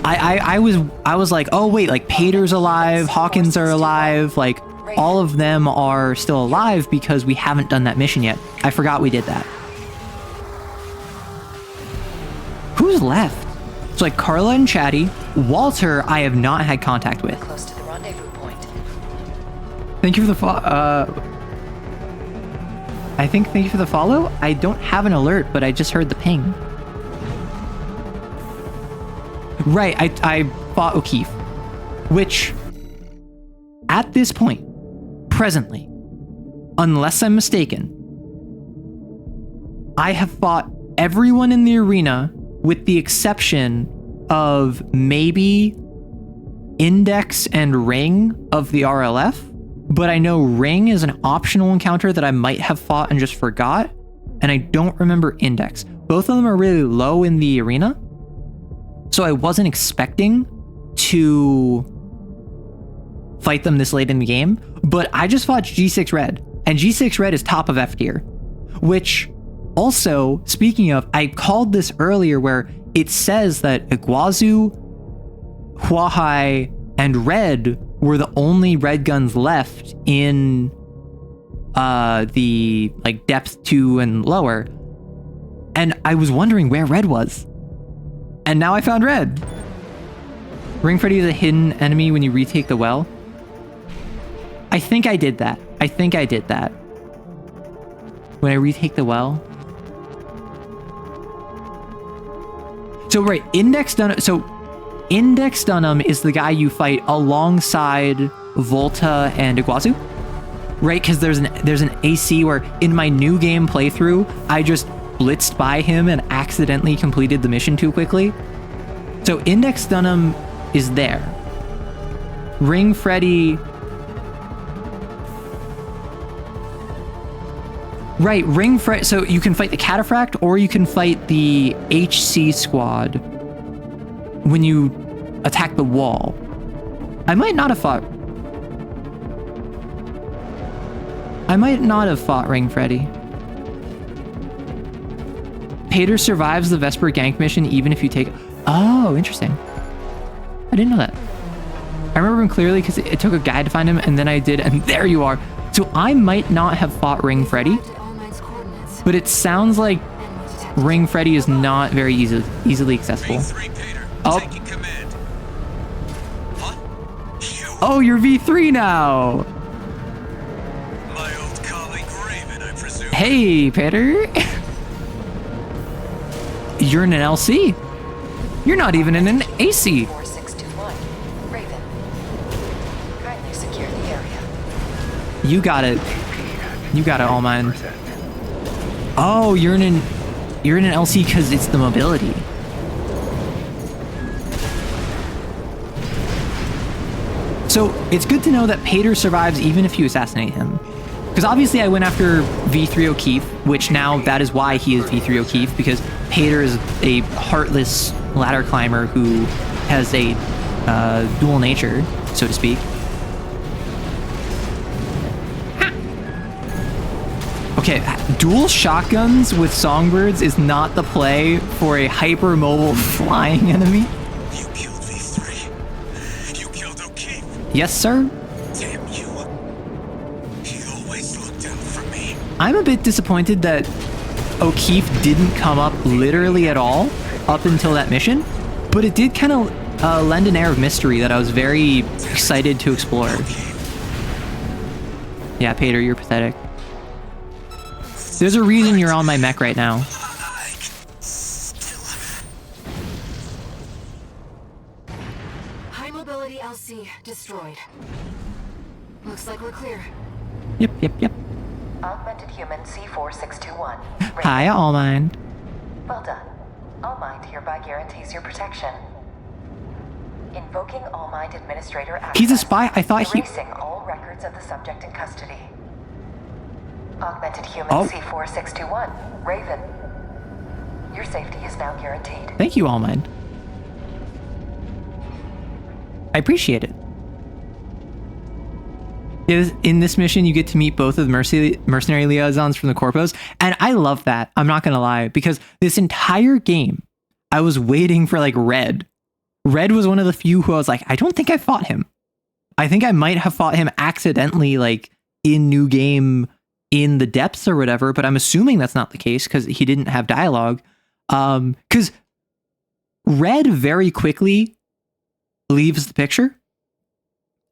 S1: I was like, oh wait, like Pater's alive, Hawkins are alive, like all of them are still alive because we haven't done that mission yet. I forgot we did that. Who's left? It's like Carla and Chatty. Walter, I have not had contact with.
S5: Close to the rendezvous point.
S1: Thank you for the thank you for the follow. I don't have an alert, but I just heard the ping. Right, I fought O'Keefe, which at this point, presently, unless I'm mistaken, I have fought everyone in the arena with the exception of maybe Index and Ring of the RLF, but I know Ring is an optional encounter that I might have fought and just forgot, and I don't remember Index. Both of them are really low in the arena, so I wasn't expecting to fight them this late in the game, but I just fought G6 Red, and G6 Red is top of F tier, which also, speaking of, I called this earlier where it says that Iguazu, Huahai, and Red were the only red guns left in the like depth 2 and lower, and I was wondering where Red was, and now I found Red. Ring Freddy is a hidden enemy when you retake the well. I think I did that. When I retake the well. So right, Index Dunham. So Index Dunham is the guy you fight alongside Volta and Iguazu, right? Because there's an AC where in my new game playthrough I just blitzed by him and accidentally completed the mission too quickly. So Index Dunham is there. Ring Freddy. Right, Ring Freddy. So you can fight the Cataphract or you can fight the HC squad when you attack the wall. I might not have fought Ring Freddy. Pater survives the Vesper gank mission even if you take... Oh, interesting. I didn't know that. I remember him clearly because it took a guide to find him, and then I did, and there you are. So I might not have fought Ring Freddy, but it sounds like Ring Freddy is not very easily accessible. Oh. Oh, you're V3 now.
S6: My old colleague Raven, I presume.
S1: Hey, Peter. You're in an LC. You're not even in an AC.
S5: 4621. Raven. Kindly secure the area.
S1: You got it. You got it, all mine. Oh, you're in an LC because it's the mobility. So it's good to know that Pater survives even if you assassinate him. Because obviously I went after V3 O'Keefe, which now that is why he is V3 O'Keefe, because Pater is a heartless ladder climber who has a dual nature, so to speak. Okay, dual shotguns with songbirds is not the play for a hyper-mobile flying enemy.
S6: You killed V3. You killed O'Keefe.
S1: Yes, sir.
S6: Damn you. He always looked out for me.
S1: I'm a bit disappointed that O'Keefe didn't come up literally at all up until that mission, but it did kind of lend an air of mystery that I was very excited to explore. Yeah, Pater, you're pathetic. There's a reason you're on my mech right now.
S3: High mobility LC destroyed. Looks like we're clear.
S1: Yep.
S5: Augmented human C4621. Raven.
S1: Hi, All Mind.
S5: Well done. All Mind hereby guarantees your protection. Invoking All Mind Administrator access.
S1: He's a spy? I thought he...
S5: Erasing all records of the subject in custody. Augmented human C4621. Raven. Your safety is now guaranteed.
S1: Thank you, All Mind. I appreciate it. In this mission, you get to meet both of the mercenary liaisons from the Corpos, and I love that. I'm not gonna lie, because this entire game, I was waiting for like Red. Red was one of the few who I was like, I don't think I fought him. I think I might have fought him accidentally, like in New Game in the depths or whatever, but I'm assuming that's not the case because he didn't have dialogue. Because Red very quickly leaves the picture.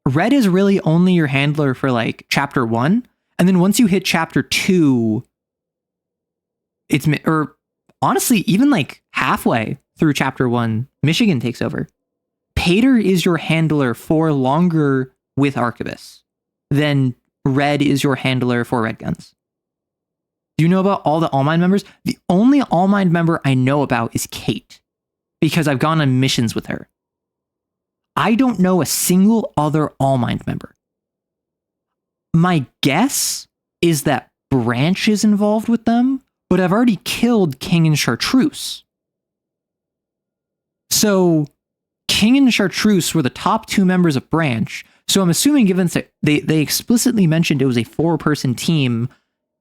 S1: Red is really only your handler for like chapter 1, and then once you hit chapter 2, or honestly even like halfway through chapter 1, Michigan takes over. Pater is your handler for longer with Arquebus than Red is your handler for Red Guns. Do you know about all the All-Mind members? The only All-Mind member I know about is Kate, because I've gone on missions with her. I don't know a single other All-Mind member. My guess is that Branch is involved with them, but I've already killed King and Chartreuse. So King and Chartreuse were the top 2 members of Branch, so I'm assuming given that they explicitly mentioned it was a 4-person team,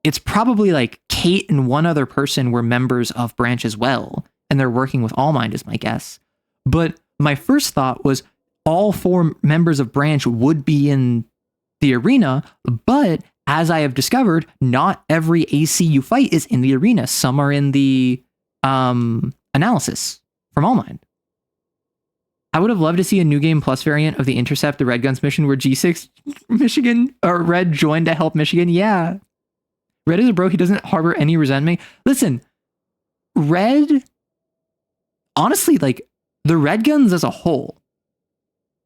S1: it's probably like Kate and one other person were members of Branch as well, and they're working with All-Mind is my guess. But my first thought was all 4 members of Branch would be in the arena, but as I have discovered, not every AC you fight is in the arena. Some are in the analysis from All-Mind. I would have loved to see a New Game Plus variant of the Intercept the Red Guns mission where G6 Michigan or Red joined to help Michigan. Yeah. Red is a bro. He doesn't harbor any resentment. Listen, Red, honestly, like the Red Guns as a whole,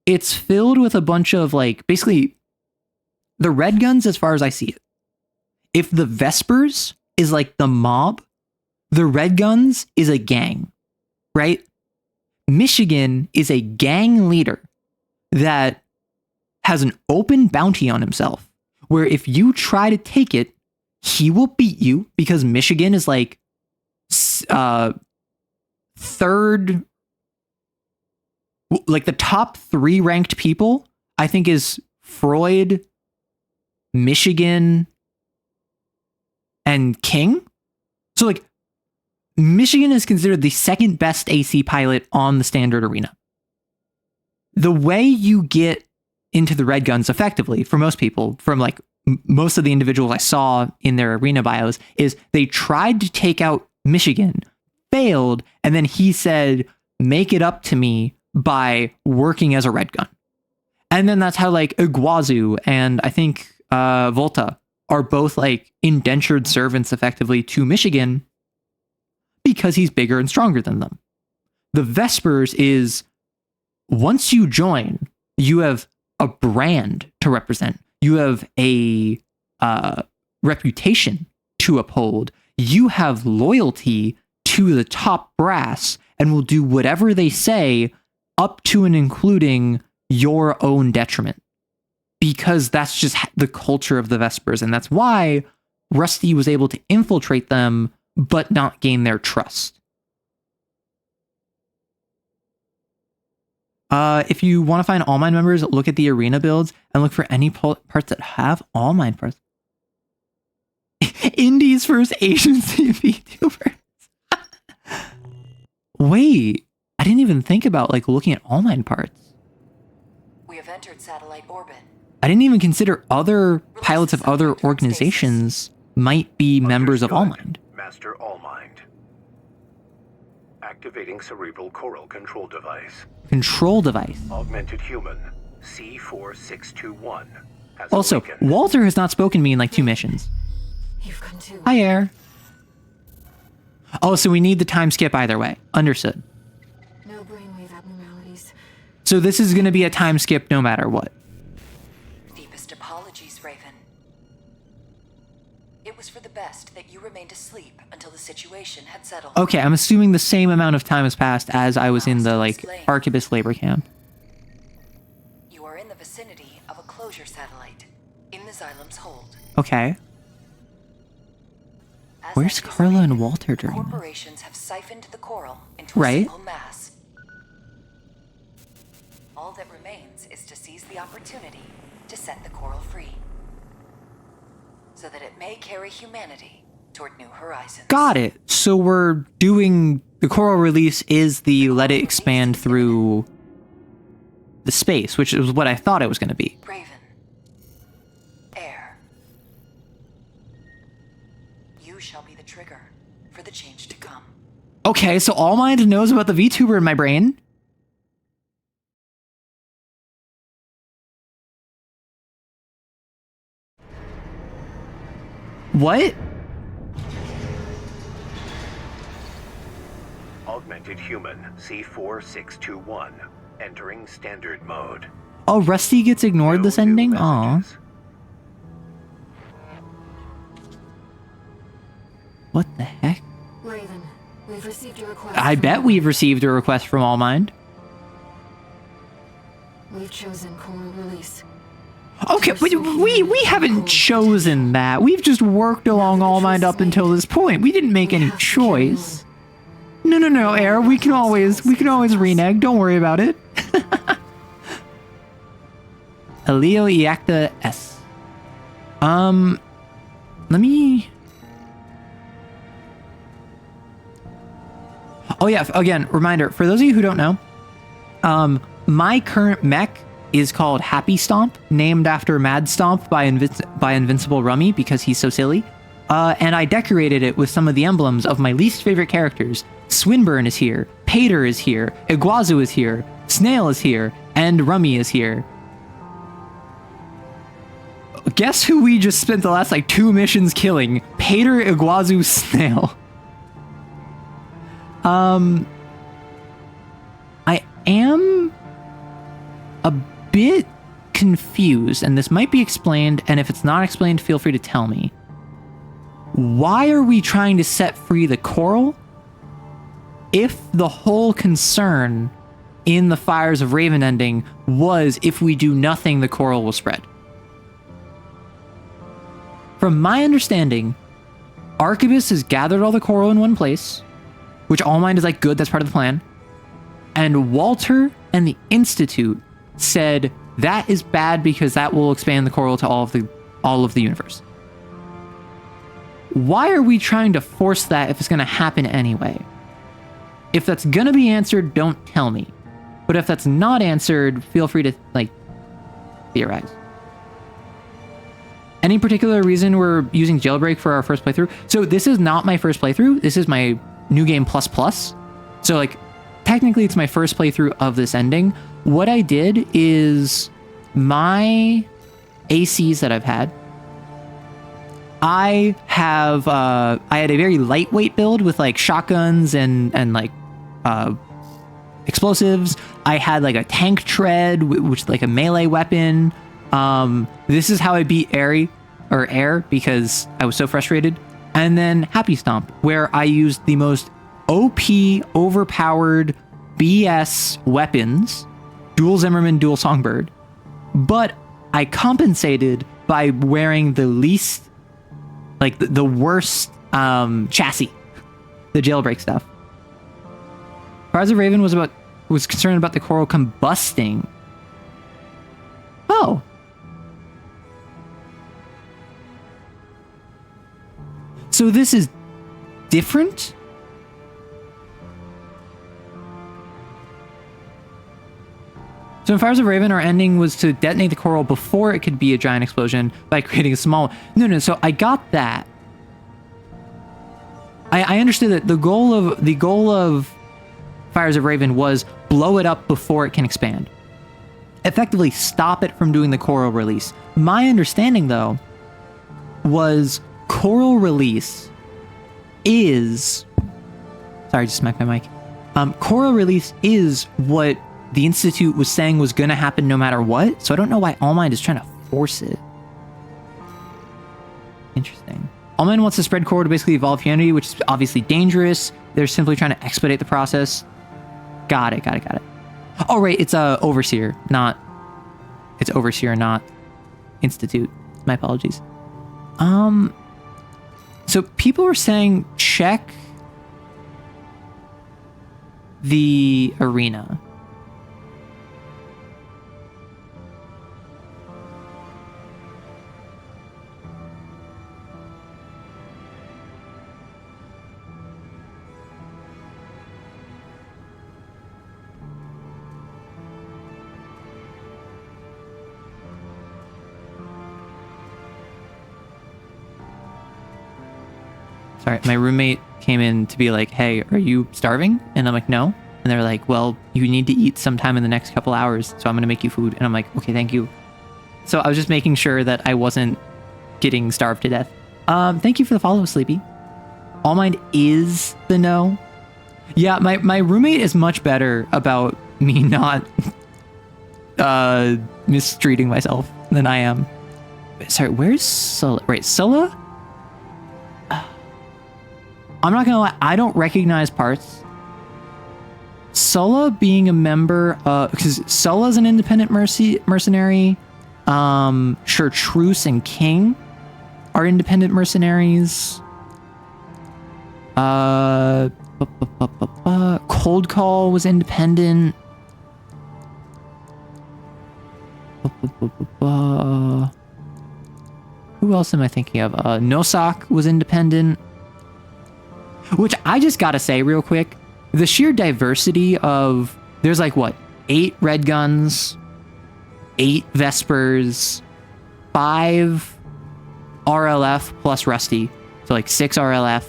S1: it's filled with a bunch of like, basically the Red Guns as far as I see it. If the Vespers is like the mob, the Red Guns is a gang, right? Michigan is a gang leader that has an open bounty on himself, where if you try to take it, he will beat you because Michigan is like third, like the top 3 ranked people, I think is Freud, Michigan, and King. So like Michigan is considered the 2nd best AC pilot on the standard arena. The way you get into the Red Guns effectively, for most people, from like most of the individuals I saw in their arena bios, is they tried to take out Michigan, failed, and then he said, make it up to me by working as a Red Gun. And then that's how like Iguazu and I think Volta are both like indentured servants effectively to Michigan, because he's bigger and stronger than them. The Vespers is, once you join, you have a brand to represent. You have a reputation to uphold. You have loyalty to the top brass and will do whatever they say up to and including your own detriment. Because that's just the culture of the Vespers. And that's why Rusty was able to infiltrate them but not gain their trust. If you want to find All-Mind members, look at the arena builds and look for any parts that have All-Mind parts. Indies first agency VTubers. Wait, I didn't even think about like looking at All-Mind parts.
S5: We have entered satellite orbit.
S1: I didn't even consider other pilots of other organizations might be members of All-Mind.
S4: Master All-Mind. Activating cerebral coral control device.
S1: Control device.
S4: Augmented human C4621. Has
S1: Also,
S4: awakened.
S1: Walter has not spoken to me in like 2 missions.
S3: You've come to.
S1: Hi, Air. Oh, so we need the time skip either way. Understood.
S3: No brainwave abnormalities.
S1: So this is going to be a time skip no matter what.
S5: Deepest apologies, Raven. It was for the best that you remained asleep until the situation had settled.
S1: Okay, I'm assuming the same amount of time has passed as I was in the like Arquebus labor camp.
S5: You are in the vicinity of a closure satellite in the Xylem's hold.
S1: Okay.
S5: As
S1: Where's
S5: anticipated,
S1: Carla and Walter during this?
S5: corporations have siphoned the coral into a
S1: Right.
S5: single mass. All that remains is to seize the opportunity to set the coral free, so that it may carry humanity toward new horizons.
S1: Got it. So we're doing the coral release is the let it expand through the space, which is what I thought it was going to be.
S5: Raven. Air. You shall be the trigger for the change to come.
S1: Okay, so All Mind knows about the VTuber in my brain. What?
S4: Augmented human C4621. Entering standard mode.
S1: Oh, Rusty gets ignored this
S4: No new
S1: ending? Aw.
S4: messages.
S1: What the heck?
S3: Raven, we've received a request.
S1: I
S3: from-
S1: bet we've received a request from All Mind.
S3: We've chosen coral release.
S1: Okay, but we haven't chosen that. We've just worked along All Mind up until this point. We didn't make any choice. No, Air. We can always renege. Don't worry about it. Elio Iacta S. Let me. Oh yeah. Again, reminder for those of you who don't know. My current mech is called Happy Stomp, named after Mad Stomp by Invincible Rummy because he's so silly. And I decorated it with some of the emblems of my least favorite characters. Swinburne is here, Pater is here, Iguazu is here, Snail is here, and Rummy is here. Guess who we just spent the last, 2 missions killing? Pater, Iguazu, Snail. I am a bit confused, and this might be explained, and if it's not explained, feel free to tell me. Why are we trying to set free the coral if the whole concern in the Fires of Raven ending was if we do nothing, the coral will spread? From my understanding, Arquebus has gathered all the coral in one place, which All Mind is good, that's part of the plan. And Walter and the Institute said that is bad because that will expand the coral to all of the universe. Why are we trying to force that if it's going to happen anyway? If that's going to be answered, don't tell me. But if that's not answered, feel free to, theorize. Any particular reason we're using Jailbreak for our first playthrough? So this is not my first playthrough. This is my New Game Plus. So, technically it's my first playthrough of this ending. What I did is my ACs that I've had, I had a very lightweight build with shotguns and explosives. I had a tank tread, which is a melee weapon. This is how I beat Air because I was so frustrated. And then Happy Stomp, where I used the most OP, overpowered BS weapons, dual Zimmerman, dual Songbird, but I compensated by wearing the least, the worst chassis, the Jailbreak stuff. Fires of Raven was concerned about the coral combusting. Oh. So this is different? So in Fires of Raven, our ending was to detonate the coral before it could be a giant explosion by creating a small... No, so I got that. I understood that the goal of Fires of Raven was blow it up before it can expand. Effectively stop it from doing the coral release. My understanding, though, was coral release is... Sorry, I just smacked my mic. Coral release is what the Institute was saying was going to happen no matter what, so I don't know why All Mind is trying to force it. Interesting. All Mind wants to spread coral to basically evolve humanity, which is obviously dangerous. They're simply trying to expedite the process. Got it. Oh, right, it's Overseer, not... It's Overseer, not Institute. My apologies. So people were saying check the arena. Sorry, my roommate came in to be like, hey, are you starving? And I'm like, no. And they're like, well, you need to eat sometime in the next couple hours, so I'm going to make you food. And I'm like, okay, thank you. So I was just making sure that I wasn't getting starved to death. Thank you for the follow, Sleepy. All Mind is the no. Yeah, my roommate is much better about me not mistreating myself than I am. Sorry, where's Sulla? Right, Sulla? I'm not gonna lie, I don't recognize parts. Sulla being a member because Sulla's an independent mercenary. Chartreuse and King are independent mercenaries. Cold Call was independent. Who else am I thinking of? Nosak was independent. Which I just gotta say real quick, the sheer diversity of, there's like what, 8 red guns, 8 Vespers, 5 RLF plus Rusty, so like 6 RLF,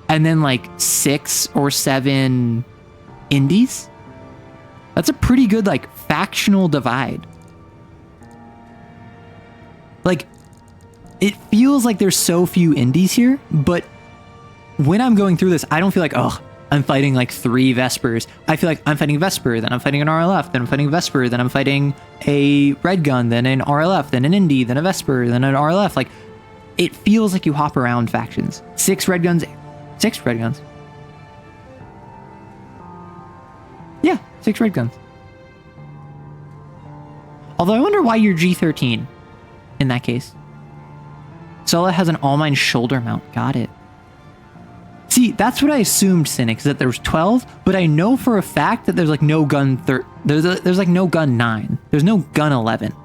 S1: and then like 6 or 7 indies. That's a pretty good like factional divide. Like, it feels like there's so few indies here, but when I'm going through this, I don't feel like, oh, I'm fighting like 3 Vespers. I feel like I'm fighting Vesper, then I'm fighting an RLF, then I'm fighting Vesper, then I'm fighting a Red Gun, then an RLF, then an Indy, then a Vesper, then an RLF. Like, it feels like you hop around factions. 6 Red Guns. 6 Red Guns. Yeah, 6 Red Guns. Although I wonder why you're G13 in that case. Sulla has an All Mine shoulder mount. Got it. See, that's what I assumed, Cynic, is that there was 12, but I know for a fact that there's like no gun there's like no gun 9. There's no gun 11.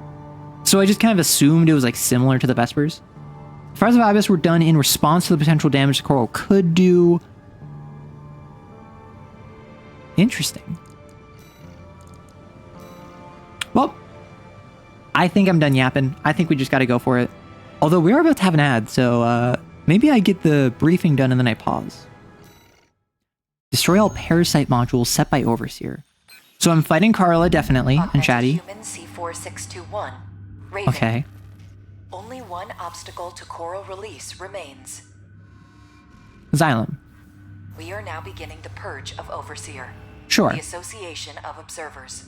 S1: So I just kind of assumed it was like similar to the Vespers. Fires of Ibis were done in response to the potential damage the Coral could do. Interesting. Well, I think I'm done yapping. I think we just got to go for it. Although we are about to have an ad, so maybe I get the briefing done and then I pause. Destroy all parasite modules set by Overseer. So I'm fighting Carla, definitely, and Chatty.
S5: Human C4621. Raven.
S1: Okay.
S5: Only one obstacle to coral release remains.
S1: Xylem.
S5: We are now beginning the purge of Overseer.
S1: Sure.
S5: The Association of Observers.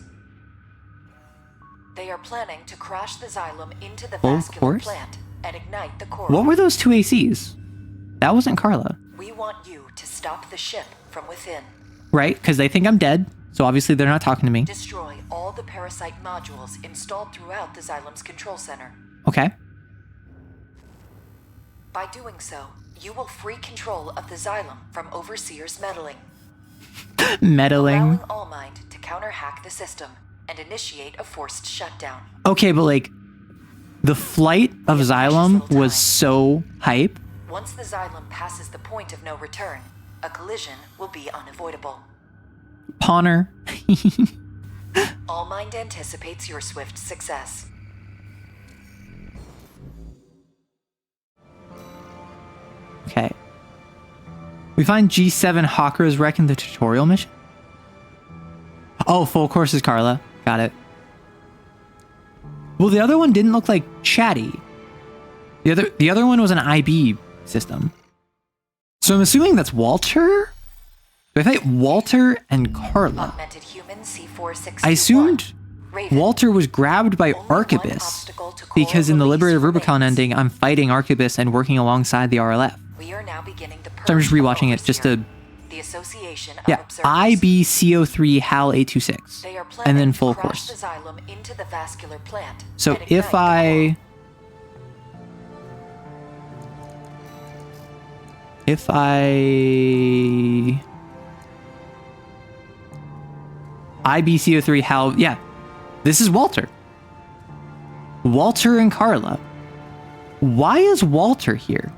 S5: They are planning to crash the Xylem into the vascular plant and ignite the coral.
S1: What were those 2 ACs? That wasn't Carla.
S5: We want you to stop the ship from within.
S1: Right, because they think I'm dead, so obviously they're not talking to me.
S5: Destroy all the parasite modules installed throughout the Xylem's control center.
S1: Okay.
S5: By doing so, you will free control of the Xylem from Overseer's meddling.
S1: Meddling.
S5: Allowing All Mind to counter-hack the system and initiate a forced shutdown.
S1: Okay, but like, the flight of Xylem was so hype.
S5: Once the Xylem passes the point of no return, a collision will be unavoidable.
S1: Pawner.
S5: All Mind anticipates your swift success.
S1: Okay. We find G7 Hawker's wreck in the tutorial mission? Oh, full course is Carla. Got it. Well, the other one didn't look like Chatty. The other one was an IB system. So I'm assuming that's Walter? Do I fight Walter and Carla?
S5: Augmented human C4621.
S1: I assumed
S5: Raven.
S1: Walter was grabbed by Arquebus because in the Liberated Rubicon ending, I'm fighting Arquebus and working alongside the RLF.
S5: We are now beginning the purge
S1: So I'm just
S5: of
S1: rewatching it just to...
S5: the Association of
S1: Yeah,
S5: Observers.
S1: IBCO3 HAL 826.
S5: They are planning
S1: And then
S5: to
S1: full
S5: crash
S1: course.
S5: the Xylem into the vascular plant.
S1: So
S5: and ignite
S1: if
S5: the
S1: I... IBCO3 HAL... Yeah. This is Walter. Walter and Carla. Why is Walter here?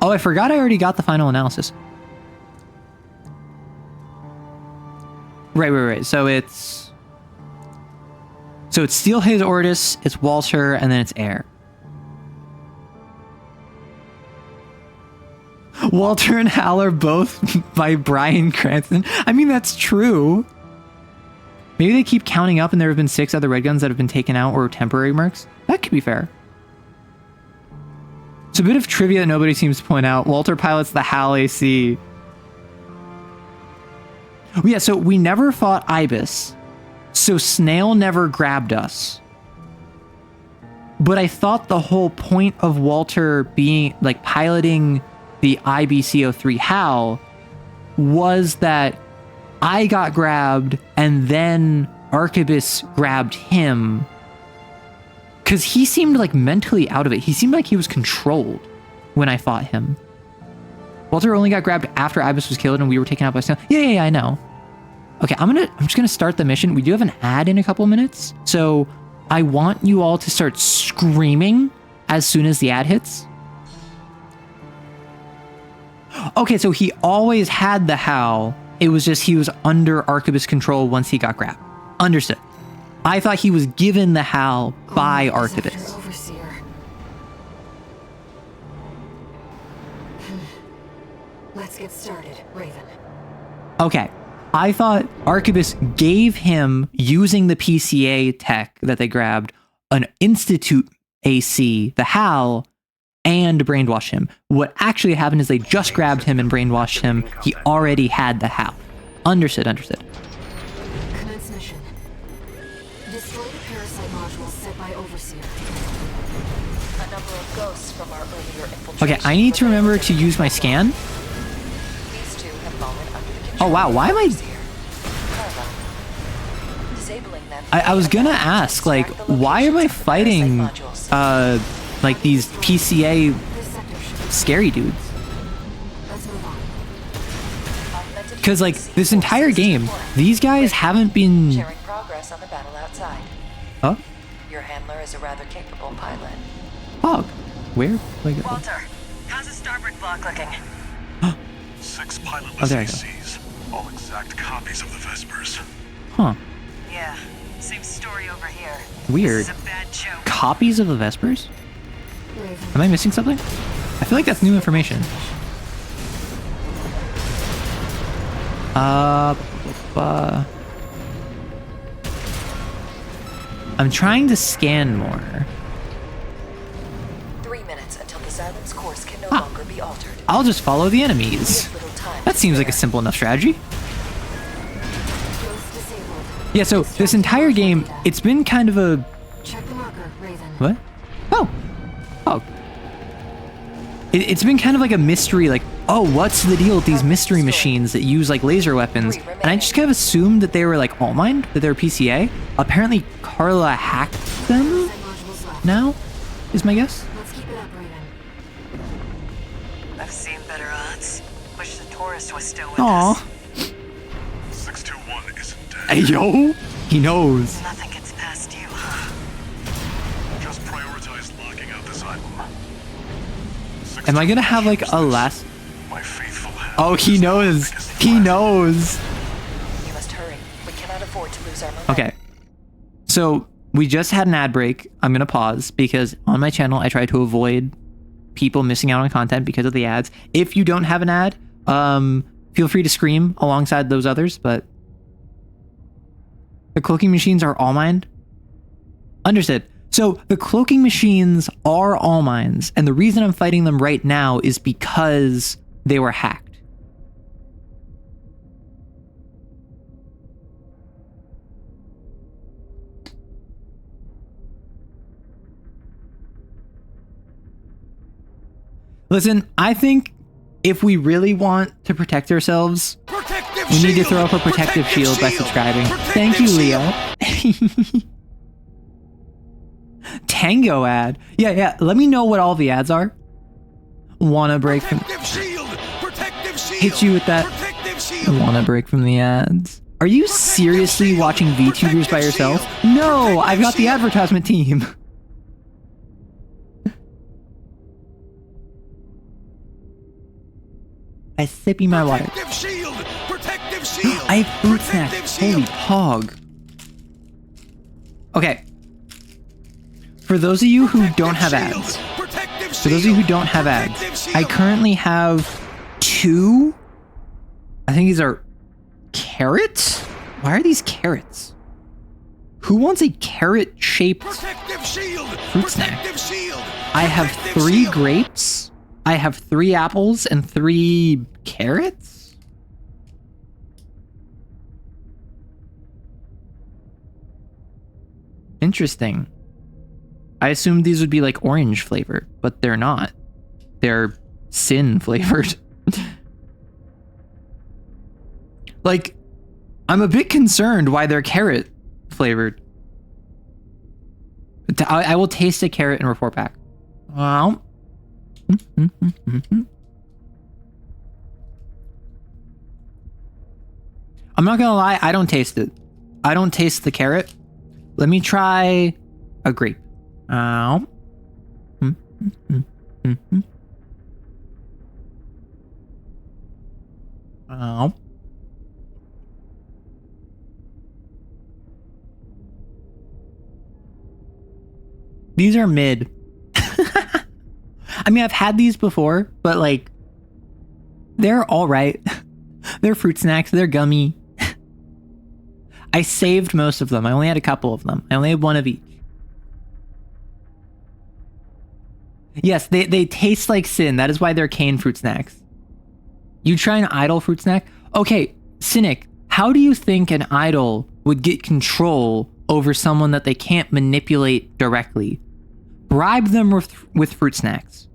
S1: Oh, I forgot I already got the final analysis. Right. So it's Steelhaze Ortis, it's Walter, and then it's Air. Walter and Hal are both by Bryan Cranston. I mean, that's true. Maybe they keep counting up and there have been 6 other red guns that have been taken out or temporary marks. That could be fair. It's a bit of trivia that nobody seems to point out. Walter pilots the HAL AC. Oh, yeah, so we never fought Ibis. So Snail never grabbed us. But I thought the whole point of Walter being, like, piloting the IBCO3 HAL was that I got grabbed and then Arquebus grabbed him. Because he seemed, like, mentally out of it. He seemed like he was controlled when I fought him. Walter only got grabbed after Ibis was killed and we were taken out by Snail. Yeah, I know. Okay, I'm just gonna start the mission. We do have an ad in a couple minutes, so I want you all to start screaming as soon as the ad hits. Okay, so he always had the HAL. It was just he was under Arquebus control once he got grabbed. Understood. I thought he was given the HAL by Arquebus.
S3: Overseer. Let's get started, Raven.
S1: Okay. I thought Arquebus gave him, using the PCA tech that they grabbed, an Institute AC, the HAL, and brainwashed him. What actually happened is they just grabbed him and brainwashed him. He already had the HAL. Understood.
S3: Commence mission. Destroy the parasite module set by Overseer.
S5: A number of ghosts from our earlier infiltration.
S1: Okay, I need to remember to use my scan.
S5: These 2 have fallen under the control
S1: Oh wow, why am I...
S5: Disabling them.
S1: I was gonna ask, like, why am I fighting, like, these PCA
S3: This sector should
S1: scary dudes?
S3: Let's move on.
S1: Because, like, this entire game, these guys haven't been...
S5: Sharing progress on the battle outside.
S1: Huh?
S5: Your handler is a rather capable pilot.
S1: Fog. Where? Like,
S8: Walter, how's the starboard block looking?
S6: 6 pilotless
S1: Oh, there I go.
S6: ACs, all exact copies of the Vespers.
S1: huh.
S8: Yeah, same story over here.
S1: Weird.
S8: This is a bad joke.
S1: Copies of the Vespers?
S3: Raven.
S1: Am I missing something? I feel like that's new information. I'm trying to scan more.
S5: 3 minutes until the Xylem's course can no longer be altered.
S1: I'll just follow the enemies.
S5: Little time
S1: That
S5: to
S1: seems like a
S5: spare.
S1: simple enough strategy.
S3: Ghost disabled.
S1: Yeah, so this entire game, it's been kind of a...
S3: Check the marker, Raven.
S1: What? Oh. It's been kind of like a mystery, like, oh, what's the deal with these mystery machines that use, like, laser weapons? And I just kind of assumed that they were, like, all mined, that they were PCA. Apparently, Carla hacked them
S3: Parasite modules left.
S1: now, is my guess.
S3: Let's keep it up, Raven.
S8: I've seen better odds. Wish the tourist was still with
S1: Aw.
S8: us.
S6: 621 isn't dead.
S1: Hey, yo! He knows.
S8: Nothing gets past you, huh?
S6: Just prioritize locking out this island.
S1: Am I gonna have, like, a last...
S6: My faithful hand.
S1: Oh, he knows. He knows.
S5: You must hurry. We cannot afford to lose our momentum.
S1: Okay. So, we just had an ad break. I'm going to pause because on my channel, I try to avoid people missing out on content because of the ads. If you don't have an ad, feel free to scream alongside those others, but the cloaking machines are all mined. Understood. So the cloaking machines are all mines, and the reason I'm fighting them right now is because they were hacked. Listen, I think if we really want to protect ourselves, we need to throw up a protective shield by subscribing. Thank you, Leo. Tango ad. Yeah. Let me know what all the ads are. Wanna break from... Hit you with that. Wanna break from the ads. Are you seriously watching VTubers by yourself? No, I've got the advertisement team. I sippy my water. I have fruit snacks. Holy pog. Okay. For those of you who don't have ads, I currently have 2. I think these are carrots. Why are these carrots? Who wants a carrot-shaped
S6: Protective shield!
S1: fruit snack?
S6: Protective shield!
S1: I have
S6: Protective
S1: 3
S6: shield!
S1: grapes. I have 3 apples and 3 carrots. Interesting. I assumed these would be like orange flavored, but they're not. They're sin flavored. Like, I'm a bit concerned why they're carrot flavored. I will taste a carrot and report back. Wow. I'm not gonna lie, I don't taste it. I don't taste the carrot. Let me try a grape. Ow. Ow. These are mid. I mean, I've had these before, but like, they're all right. They're fruit snacks. They're gummy. I saved most of them. I only had a couple of them. I only had one of each. Yes, they taste like sin. That is why they're cane fruit snacks. You try an idle fruit snack? Okay, Cynic, how do you think an idol would get control over someone that they can't manipulate directly? Bribe them with fruit snacks.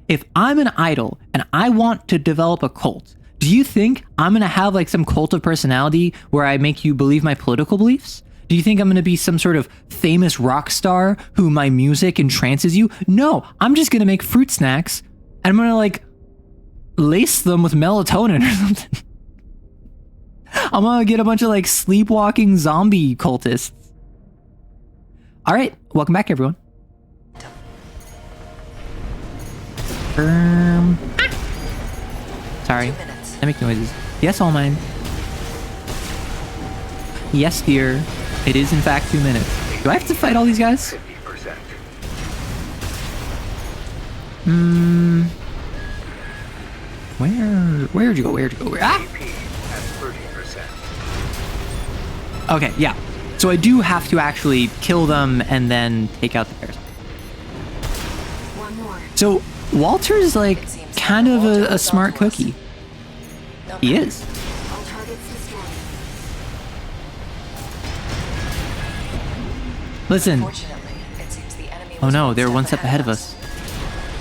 S1: If I'm an idol and I want to develop a cult, do you think I'm going to have like some cult of personality where I make you believe my political beliefs? Do you think I'm going to be some sort of famous rock star who my music entrances you? No, I'm just going to make fruit snacks and I'm going to like lace them with melatonin or something. I'm going to get a bunch of like sleepwalking zombie cultists. All right, welcome back everyone. Sorry, I make noises. Yes, all mine. Yes, dear. It is in fact 2 minutes. Do I have to fight all these guys?
S4: 50%.
S1: Where'd you go? Where'd you go? Where? Ah!
S4: AP at 30%.
S1: Okay, yeah. So I do have to actually kill them and then take out the parasite.
S3: One more.
S1: So Walter's like kind of a smart cookie. He is.
S3: All targets destroyed.
S1: Listen.
S5: Fortunately, it seems the enemy
S1: Oh
S5: was
S1: no, they're one step ahead of us.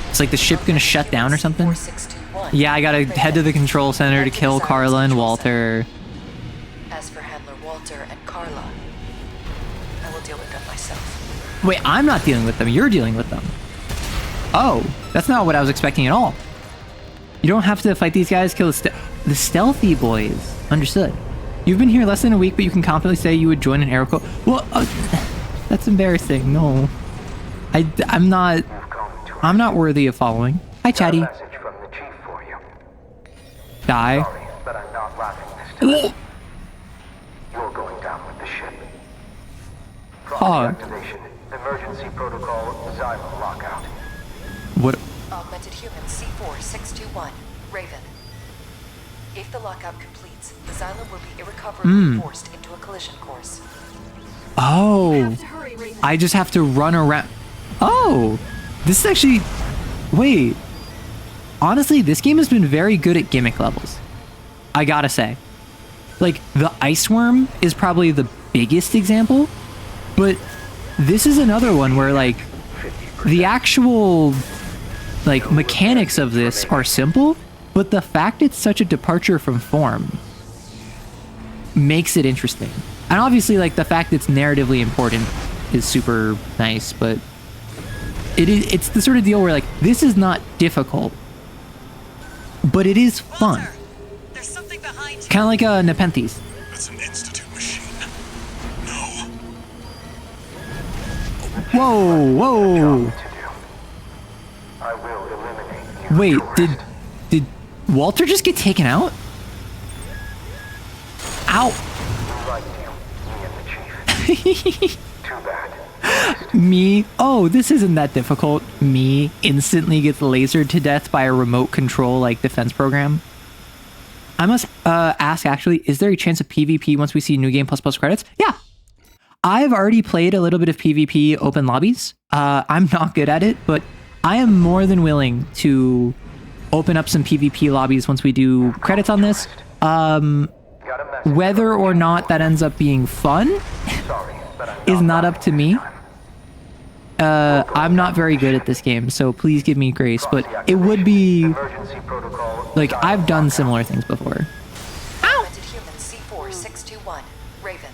S1: It's like the ship gonna shut down or something.
S5: 4621.
S1: Yeah, I gotta head to the control center to kill Carla and Walter.
S5: As for Handler Walter and Carla, I will deal with them myself.
S1: Wait, I'm not dealing with them. You're dealing with them. Oh, that's not what I was expecting at all. You don't have to fight these guys. Kill the stealthy boys. Understood. You've been here less than a week, but you can confidently say you would join an air cult. Well, that's embarrassing. No, I'm not worthy of following. Hi, Chatty.
S4: Message from the chief for you.
S1: Die.
S4: Sorry, but I'm not laughing this time. You're going down with the ship.
S1: Oh.
S4: Activation. Emergency protocol. Xylem lockout.
S1: What?
S5: Augmented human C4621, Raven. If the lockout completes, the Xylem will be irrecoverably forced into a collision course.
S1: Oh.
S3: Hurry, Raven.
S1: I just have to run around. Oh. This is actually... Wait. Honestly, this game has been very good at gimmick levels. I gotta say. Like, the ice worm is probably the biggest example, but this is another one where, like, the actual, like, mechanics of this are simple, but the fact it's such a departure from form makes it interesting. And obviously, like, the fact it's narratively important is super nice, but it's the sort of deal where, like, this is not difficult, but it is fun.
S8: Walter, there's something behind you.
S1: Kind of like a Nepenthes.
S6: It's an Institute machine. No.
S1: Whoa, whoa.
S4: I will eliminate you.
S1: Wait, did Walter just get taken out? Ow.
S4: Right, you. Me and the chief. Too bad.
S1: Me, oh, this isn't that difficult. Me instantly gets lasered to death by a remote control like defense program. I must ask, actually, is there a chance of PvP once we see New Game plus credits? Yeah. I've already played a little bit of PvP open lobbies. I'm not good at it, but I am more than willing to open up some PvP lobbies once we do credits on this. Whether or not that ends up being fun is not up to me. I'm not very good at this game, so please give me grace, but it would be... Like, I've done similar things before.
S5: Augmented human C4621, Raven.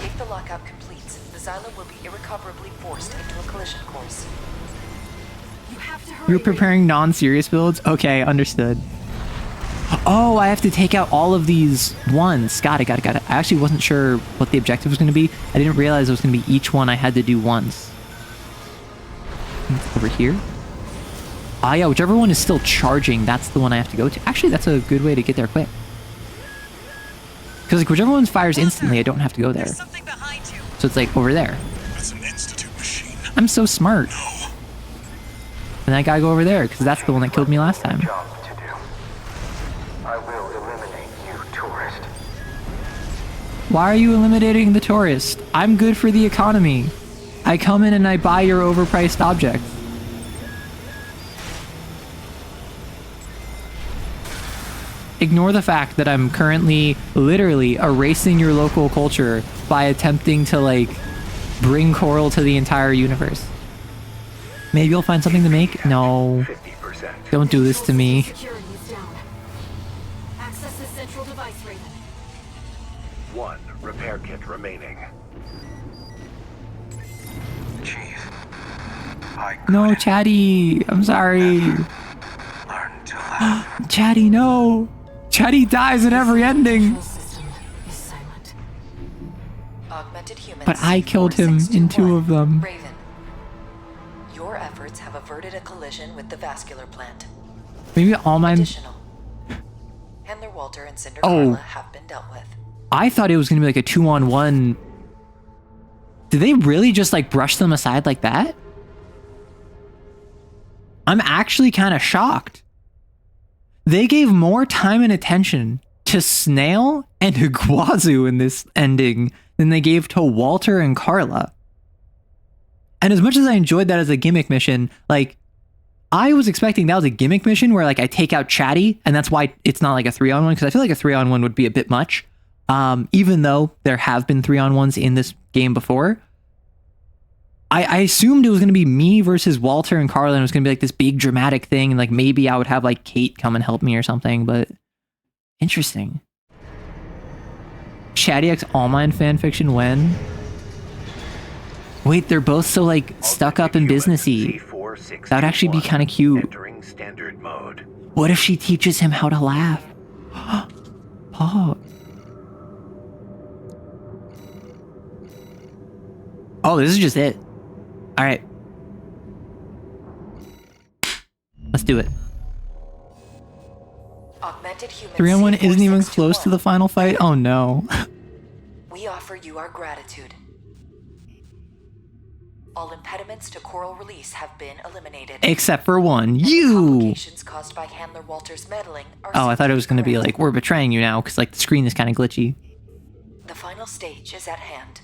S5: If the lockout completes, the Xylem will be irrecoverably forced into a collision course.
S3: You have to hurry.
S1: You're preparing non-serious builds? Okay, understood. Oh, I have to take out all of these ones. Got it. I actually wasn't sure what the objective was going to be. I didn't realize it was going to be each one I had to do once. Over here. Ah, yeah, whichever one is still charging, that's the one I have to go to. Actually, that's a good way to get there quick. Because like whichever one fires instantly, I don't have to go there. So it's like over there.
S6: That's an institute machine.
S1: I'm so smart.
S6: No.
S1: And I gotta go over there, because that's the one that killed me last time.
S4: Job to do. I will eliminate you, tourist.
S1: Why are you eliminating the tourist? I'm good for the economy. I come in and I buy your overpriced objects. Ignore the fact that I'm currently literally erasing your local culture by attempting to like bring coral to the entire universe. Maybe you'll find something to make? No.
S4: 50%.
S1: Don't do this to me.
S3: Security is down. Access the central device, Raven.
S7: 1 repair kit remaining.
S6: Chief. I
S1: No, Chatty. I'm sorry.
S6: learned to laugh.
S1: Chatty, no. Chatty dies in every ending.
S3: Control system is silent.
S5: Augmented human
S1: But I killed him in 2 of them.
S5: Raven. Your efforts have averted a collision with the vascular plant.
S1: Maybe all my...
S5: Additional. Handler Walter and Cinder
S1: Oh.
S5: Carla have been dealt with.
S1: I thought it was going to be like a 2-on-1. Did they really just like brush them aside like that? I'm actually kind of shocked. They gave more time and attention to Snail and Iguazu in this ending than they gave to Walter and Carla. And as much as I enjoyed that as a gimmick mission, like, I was expecting that was a gimmick mission where like I take out Chatty, and that's why it's not like a 3-on-1, because I feel like a 3-on-1 would be a bit much. Even though there have been 3-on-1s in this game before. I assumed it was going to be me versus Walter and Carla, and it was going to be like this big dramatic thing, and like maybe I would have like Kate come and help me or something, but interesting. Chatty X All Mine fanfiction when? Wait, they're both so like stuck up and businessy. That would actually be kind of cute.
S7: Entering standard mode.
S1: What if she teaches him how to laugh? Oh. Oh, this is just it. All right. Let's do it.
S5: Augmented human
S1: 3-on-1 isn't even
S5: C4621.
S1: close to the final fight? Oh no.
S5: We offer you our gratitude. All impediments to coral release have been eliminated.
S1: Except for one.
S5: And
S1: You!
S5: complications caused by Handler Walter's meddling are
S1: Oh, I thought it was going to be
S5: correct.
S1: like, we're betraying you now, because like the screen is kind of glitchy.
S5: The final stage is at hand.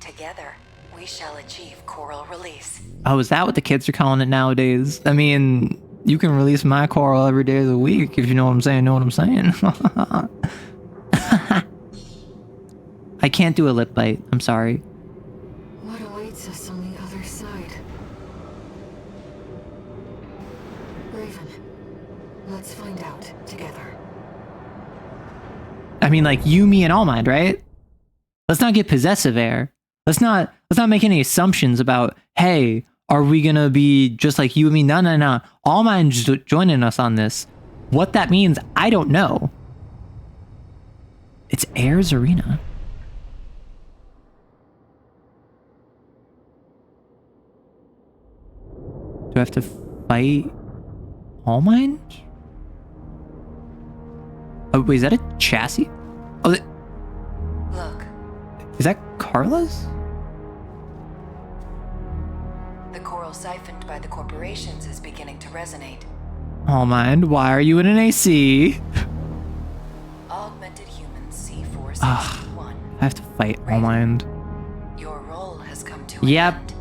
S5: Together, we shall achieve coral release.
S1: Oh, is that what the kids are calling it nowadays? I mean, you can release my coral every day of the week, if you know what I'm saying, I can't do a lip bite. I'm sorry.
S3: What awaits us on the other side? Raven, let's find out together.
S1: I mean, like, you, me, and All Mind, right? Let's not get possessive air. Let's not make any assumptions about, hey, are we gonna be just like you and me? No. All Mind's joining us on this. What that means, I don't know. It's Air's Arena. Do I have to fight All Mind? Oh, wait, is that a chassis? Oh,
S5: Look,
S1: Is that Carla's?
S5: The coral siphoned by the corporations is beginning to resonate.
S1: All Mind, why are you in an AC?
S5: Augmented human C461.
S1: I have to fight All Mind.
S5: Your role has come to an
S1: Yep.
S5: end.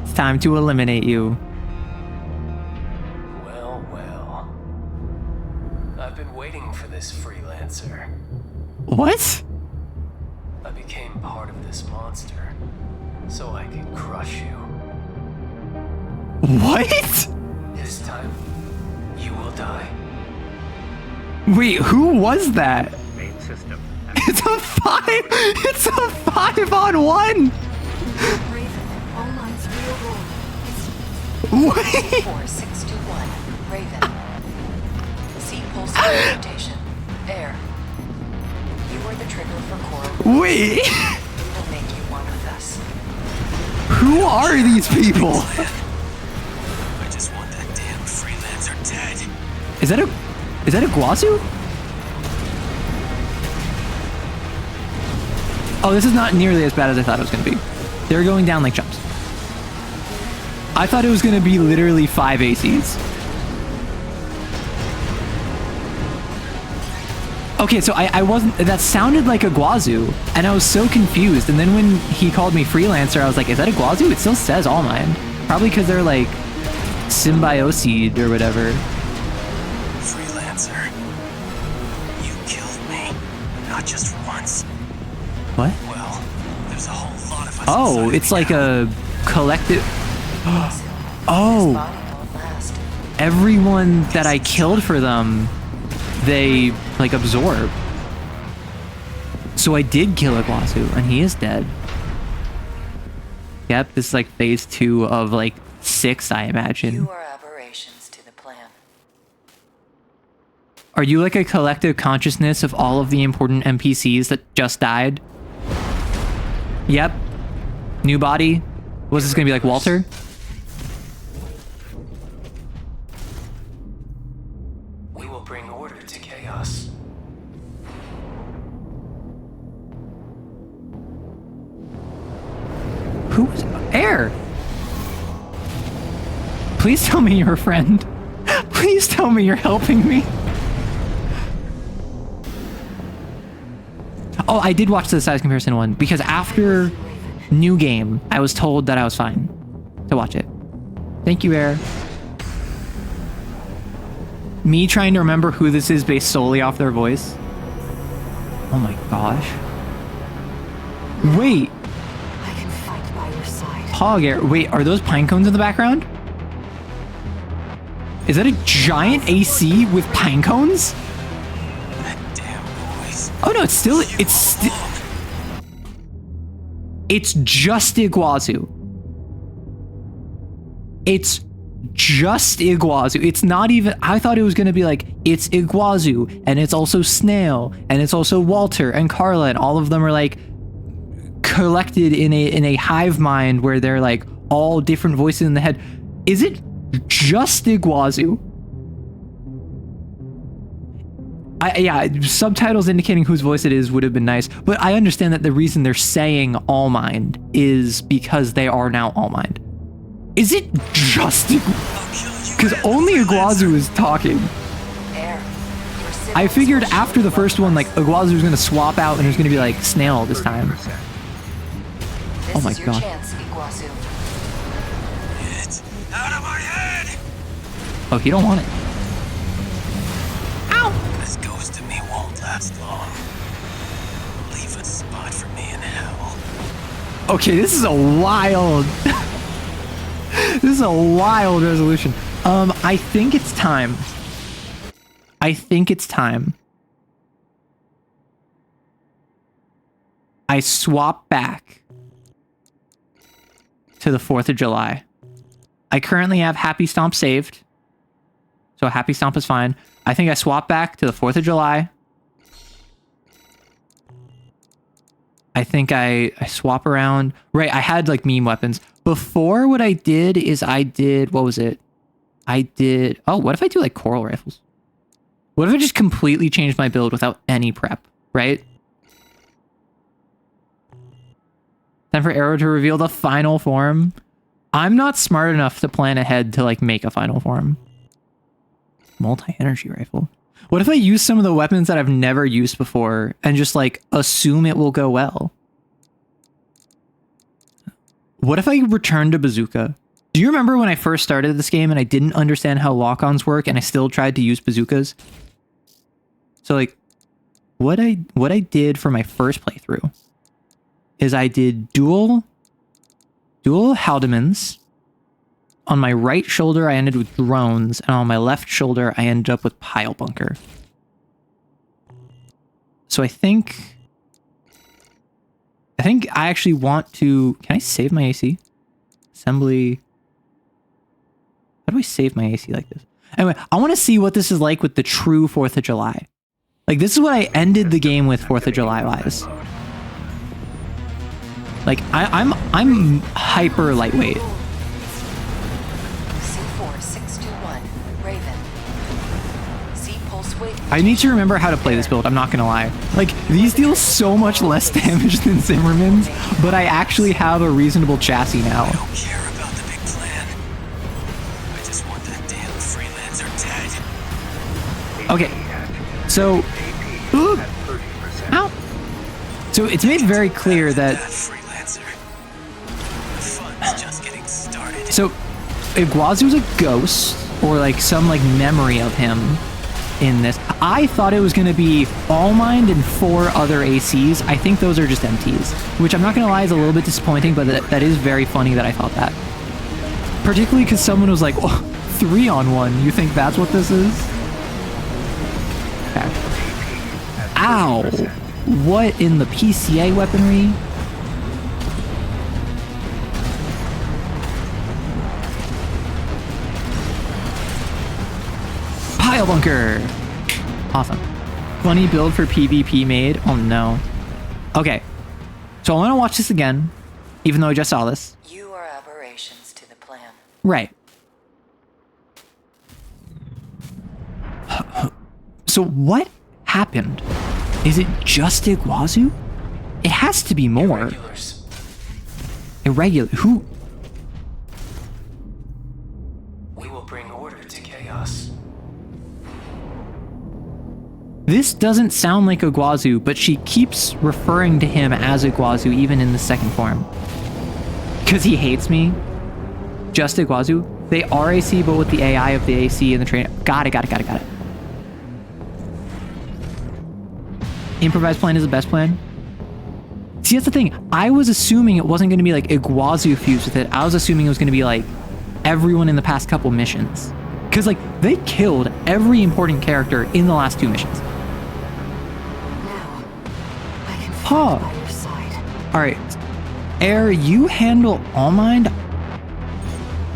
S1: It's time to eliminate you.
S9: Well, well. I've been waiting for this freelancer.
S1: What?
S9: I became part of this monster, so I could crush you.
S1: What?
S9: This time, you will die.
S1: Wait, who was that?
S4: Main system.
S1: It's a 5-on-1.
S3: Raven, All Mind's real role is
S1: Wait.
S5: 4621, Raven. C pulse rotation. Air. You are the trigger for coral.
S1: Wait.
S5: We will make you one with us.
S1: Who are these people?
S6: I just want that damn freelancer dead.
S1: Is that a Guazu? Oh, this is not nearly as bad as I thought it was going to be. They're going down like chumps. I thought it was going to be literally 5 ACs. Okay, so I wasn't... That sounded like a Guazu, and I was so confused. And then when he called me Freelancer, I was like, is that a Guazu? It still says All Mind. Probably because they're like symbioseed or whatever.
S6: Freelancer. You killed me. Not just once.
S1: What?
S6: Well, there's a whole lot of us.
S1: Oh,
S6: inside
S1: it's
S6: me
S1: like
S6: now.
S1: a collective...
S5: His
S1: Oh,
S5: body won't last.
S1: everyone that I killed for them, they like absorb. So I did kill a Guazu, and he is dead. Yep, this is like phase 2 of like 6, I imagine.
S5: You are aberrations to the plan.
S1: Are you like a collective consciousness of all of the important NPCs that just died? Yep. New body? Was this gonna be like Walter?
S9: We will bring order to chaos.
S1: Who was Air? Please tell me you're a friend. Please tell me you're helping me. Oh, I did watch the size comparison one because after New Game, I was told that I was fine to watch it. Thank you, Air. Me trying to remember who this is based solely off their voice. Oh my gosh. Wait.
S3: I can fight by your side.
S1: Hog Air. Wait, are those pine cones in the background? Is that a giant AC with pine cones?
S6: That damn voice.
S1: Oh no, it's just Iguazu. It's just Iguazu. It's not even, I thought it was gonna be like, it's Iguazu, and it's also Snail, and it's also Walter and Carla, and all of them are like collected in a hive mind where they're like all different voices in the head. Is it just Iguazu? Yeah, subtitles indicating whose voice it is would have been nice, but I understand that the reason they're saying All Mind is because they are now All Mind. Is it just because only Iguazu is talking?
S5: Air. Your signals
S1: I figured
S5: will
S1: after
S5: show
S1: the first one, like Iguazu was gonna swap out and it was gonna be like Snail this time.
S5: This
S1: Oh my
S5: is your
S1: God.
S5: chance, Iguazu.
S6: It's out of my head.
S1: Oh, you don't want it.
S6: This ghost of me won't last long. Leave a spot for me in hell.
S1: Okay, this is a wild. This is a wild resolution. I think it's time. I swap back to the 4th of July. I currently have Happy Stomp saved. So Happy Stomp is fine. I think I swap back to the 4th of July. I think I swap around. Right, I had like meme weapons. Before, what I did is what was it? Oh, what if I do like coral rifles? What if I just completely changed my build without any prep, right? Time for Arrow to reveal the final form. I'm not smart enough to plan ahead to like make a final form. Multi-energy rifle. What if I use some of the weapons that I've never used before and just like assume it will go well? What if I return to bazooka? Do you remember when I first started this game and I didn't understand how lock-ons work and I still tried to use bazookas? So like what I did for my first playthrough is I did dual Haldemans. On my right shoulder, I ended with drones, and on my left shoulder, I ended up with pile bunker. So I think I actually want to... Can I save my AC? Assembly. How do I save my AC like this? Anyway, I want to see what this is like with the true 4th of July. Like, this is what I ended the game with 4th of July wise. Like, I'm hyper lightweight.
S5: C4621, Raven. C pulse wave.
S1: I need to remember how to play this build, I'm not gonna lie. Like, these deal so much less damage than Zimmerman's, but I actually have a reasonable chassis now.
S6: I don't care about the big plan. I just want that damn freelancer dead.
S1: Okay, so... Ooh, ow! So it's made very clear that...
S6: Freelancer. The fun's just getting started.
S1: So, Iguazu's a ghost, or like some like memory of him in this. I thought it was going to be All Mind and 4 other ACs. I think those are just MTs, which I'm not going to lie is a little bit disappointing, but that is very funny that I thought that. Particularly because someone was like, oh, 3 on 1. You think that's what this is? Okay. Ow! What in the PCA weaponry? Pile bunker! Awesome. Funny build for PvP made? Oh no. Okay. So I want to watch this again, even though I just saw this.
S5: You are aberrations to the plan.
S1: Right. So what happened? Is it just Iguazu? It has to be more.
S9: Irregulars.
S1: Irregular. Who?
S9: We will bring order to chaos.
S1: This doesn't sound like Iguazu, but she keeps referring to him as Iguazu even in the second form. Because he hates me. Just Iguazu. They are AC, but with the AI of the AC and the train. Got it. Improvised plan is the best plan. See, that's the thing. I was assuming it wasn't going to be like Iguazu fused with it. I was assuming it was going to be like everyone in the past couple missions. Because like they killed every important character in the last 2 missions.
S3: Now, I can
S1: Huh.
S3: fight by your side.
S1: Alright. Air, you handle All Mind.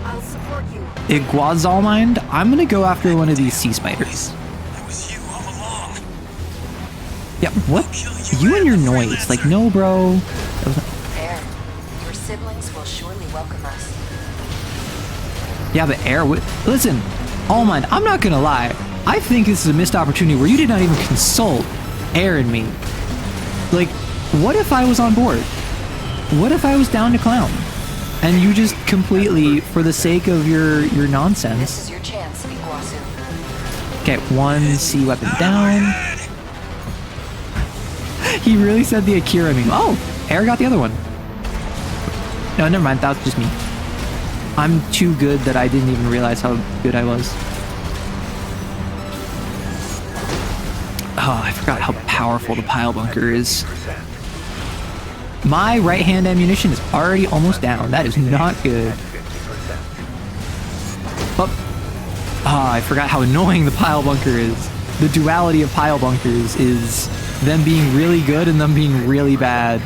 S3: I'll support you.
S1: Iguazu All Mind. I'm going to go after one of these sea spiders.
S6: That was you all along.
S1: Yeah, what? You and your noise. Like, no, bro. That was not...
S5: Air, your siblings will surely welcome us.
S1: Yeah, but Air, listen, All Mind, I'm not gonna lie. I think this is a missed opportunity where you did not even consult Air and me. Like, what if I was on board? What if I was down to clown? And you just completely, for the sake of your
S5: This
S1: nonsense.
S5: is your chance, Iguazu.
S1: Okay, 1 sea weapon down. He really said the Akira meme. Oh, Air got the other one. No, never mind. That was just me. I'm too good that I didn't even realize how good I was. Oh, I forgot how powerful the pile bunker is. My right hand ammunition is already almost down. That is not good. But, I forgot how annoying the pile bunker is. The duality of pile bunkers is them being really good and them being really bad.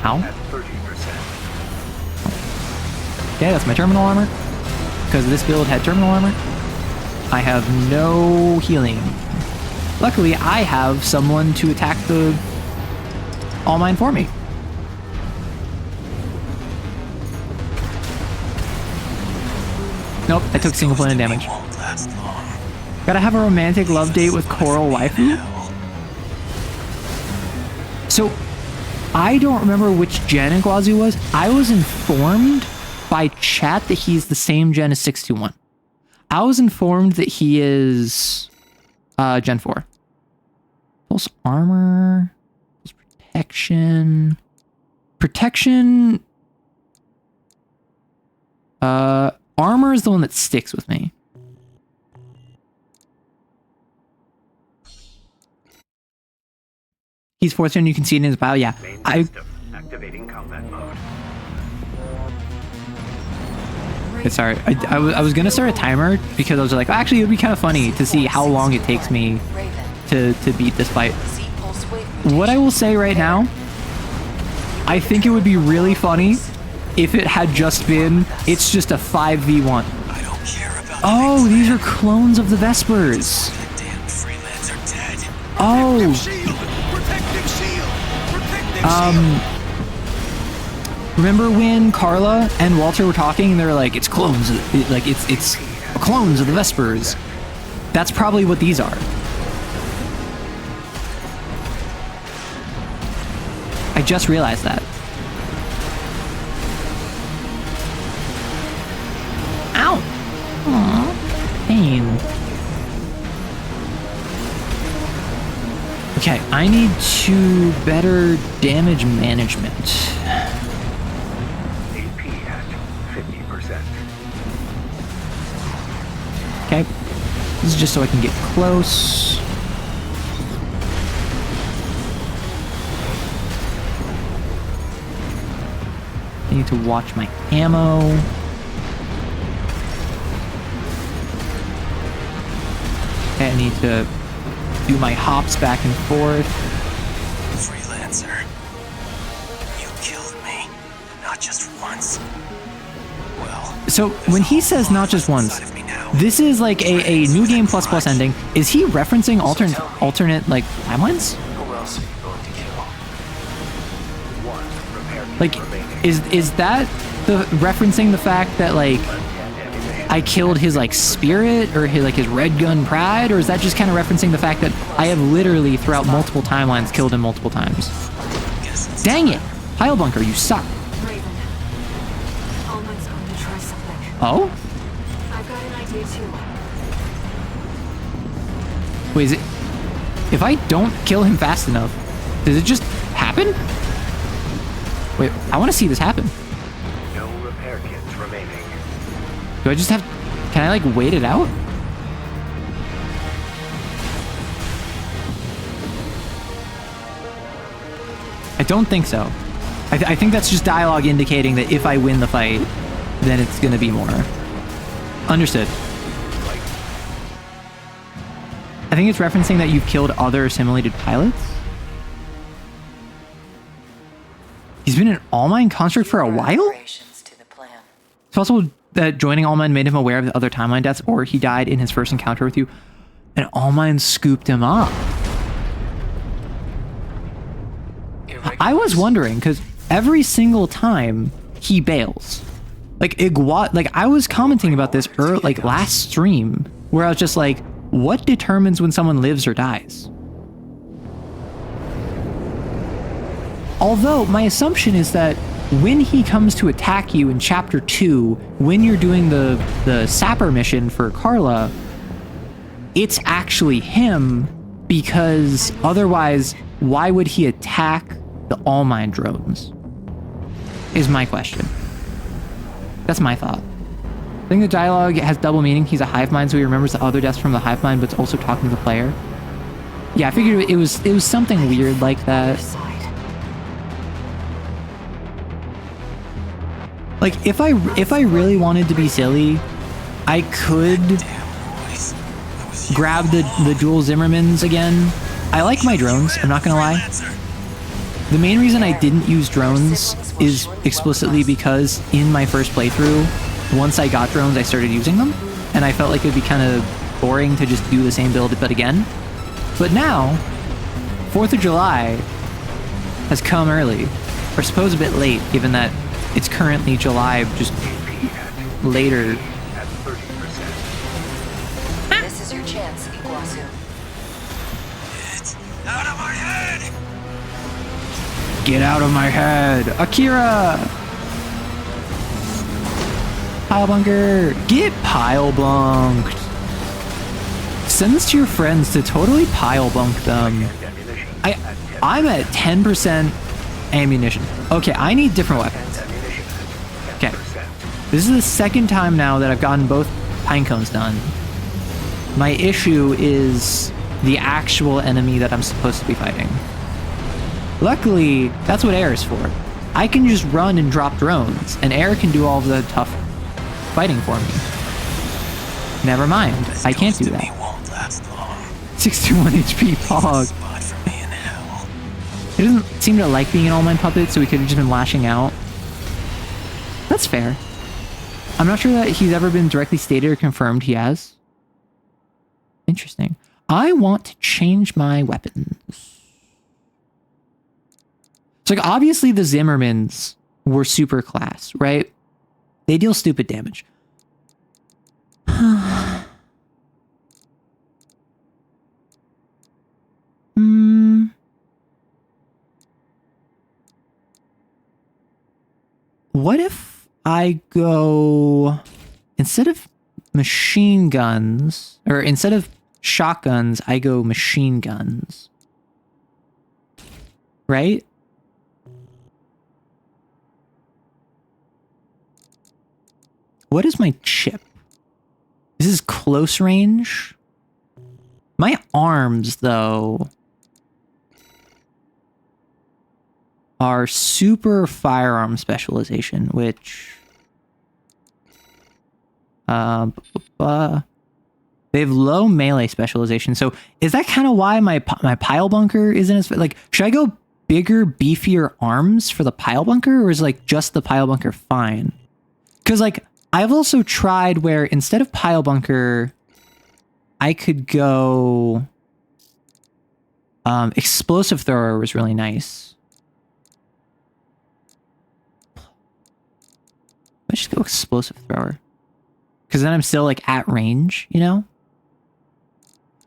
S1: Ow. Okay, that's my terminal armor. Because this build had terminal armor. I have no healing. Luckily, I have someone to attack the All Mine for me. Nope, I took single planet damage. Gotta have a romantic love date with Coral Waifu? So, I don't remember which gen Iguazu was. I was informed by chat that he's the same gen as 621. I was informed that he is Gen 4. Pulse armor, pulse protection, armor is the one that sticks with me. He's 4th gen, you can see it in his bio. Yeah,
S4: Activating combat mode.
S1: Sorry, I was gonna start a timer because I was like, actually, it would be kind of funny to see how long it takes me to beat this fight. What I will say right now, I think it would be really funny if it had just been, it's just a 5v1.
S6: I don't care about
S1: Oh, these are clones of the Vespers.
S6: damn freelance are dead.
S1: Oh,
S6: Shield! Protective shield! Protective shield!
S1: remember when Carla and Walter were talking and they were like, it's clones, like it's clones of the Vespers. That's probably what these are. I just realized that. Ow! Aww. Pain. Okay, I need to better damage management.
S4: AP at 50%.
S1: Okay, this is just so I can get close. I need to watch my ammo. Okay, I need to do my hops back and forth.
S6: Freelancer. You killed me. Not just once. Well,
S1: So when he says not just once, this is like a new game plus plus ending. Is he referencing alternate like timelines?
S9: Who else are you going to kill?
S4: One repair kit
S1: Like,
S4: remaining.
S1: is that the referencing the fact that like I killed his like spirit or his red gun pride, or is that just kind of referencing the fact that I have literally throughout multiple timelines killed him multiple times? Dang it, Pile Bunker, you suck.
S3: Raven. Almond's going to try something.
S1: Oh,
S3: I've got an idea too.
S1: wait, is it? If I don't kill him fast enough, does it just happen? Wait, I want to see this happen.
S4: No repair kits remaining.
S1: Do I just have? Can I like wait it out? I don't think so. I think that's just dialogue indicating that if I win the fight, then it's gonna be more. Understood. I think it's referencing that you've killed other assimilated pilots. He's been in All Mine construct for a while?
S5: Operations to the plan.
S1: It's possible that joining All Mine made him aware of the other timeline deaths, or he died in his first encounter with you, and All Mine scooped him up. I was wondering, because every single time he bails, like I was commenting about this like last stream, where I was just like, what determines when someone lives or dies? Although my assumption is that when he comes to attack you in chapter 2, when you're doing the sapper mission for Carla, it's actually him, because otherwise, why would he attack the All Mine drones? Is my question. That's my thought. I think the dialogue has double meaning. He's a hive mind, so he remembers the other deaths from the hive mind, but it's also talking to the player. Yeah, I figured it was something weird like that. Like, if I really wanted to be silly, I could grab the dual Zimmermans again. I like my drones, I'm not gonna lie. The main reason I didn't use drones is explicitly because in my first playthrough, once I got drones, I started using them, and I felt like it'd be kind of boring to just do the same build but again. But now, 4th of July has come early, or suppose a bit late, given that it's currently July, just later.
S4: At 30%.
S5: This is your chance, Iguazu.
S6: It's out of my head!
S1: Get out of my head! Akira! Pile bunker! Get pile bunked! Send this to your friends to totally pile bunk them. I'm at 10% ammunition. Okay, I need different weapons. Okay. This is the second time now that I've gotten both pine cones done. My issue is the actual enemy that I'm supposed to be fighting. Luckily, that's what air is for. I can just run and drop drones, and air can do all of the tough fighting for me. Never mind, I can't do that. 61 HP Pog. He doesn't seem to like being an all-mine puppet, so he could have just been lashing out. That's fair. I'm not sure that he's ever been directly stated or confirmed he has. Interesting. I want to change my weapons. So, like, obviously the Zimmermans were super class, right? They deal stupid damage. What if I go, instead of machine guns, or instead of shotguns, I go machine guns? Right? What is my chip? This is close range. My arms, though, are super firearm specialization, which they have low melee specialization. So is that kind of why my pile bunker isn't as, like, should I go bigger, beefier arms for the pile bunker, or is like just the pile bunker fine? Because like I've also tried where instead of pile bunker, I could go explosive thrower was really nice. Let's just go explosive thrower. Because then I'm still like at range, you know?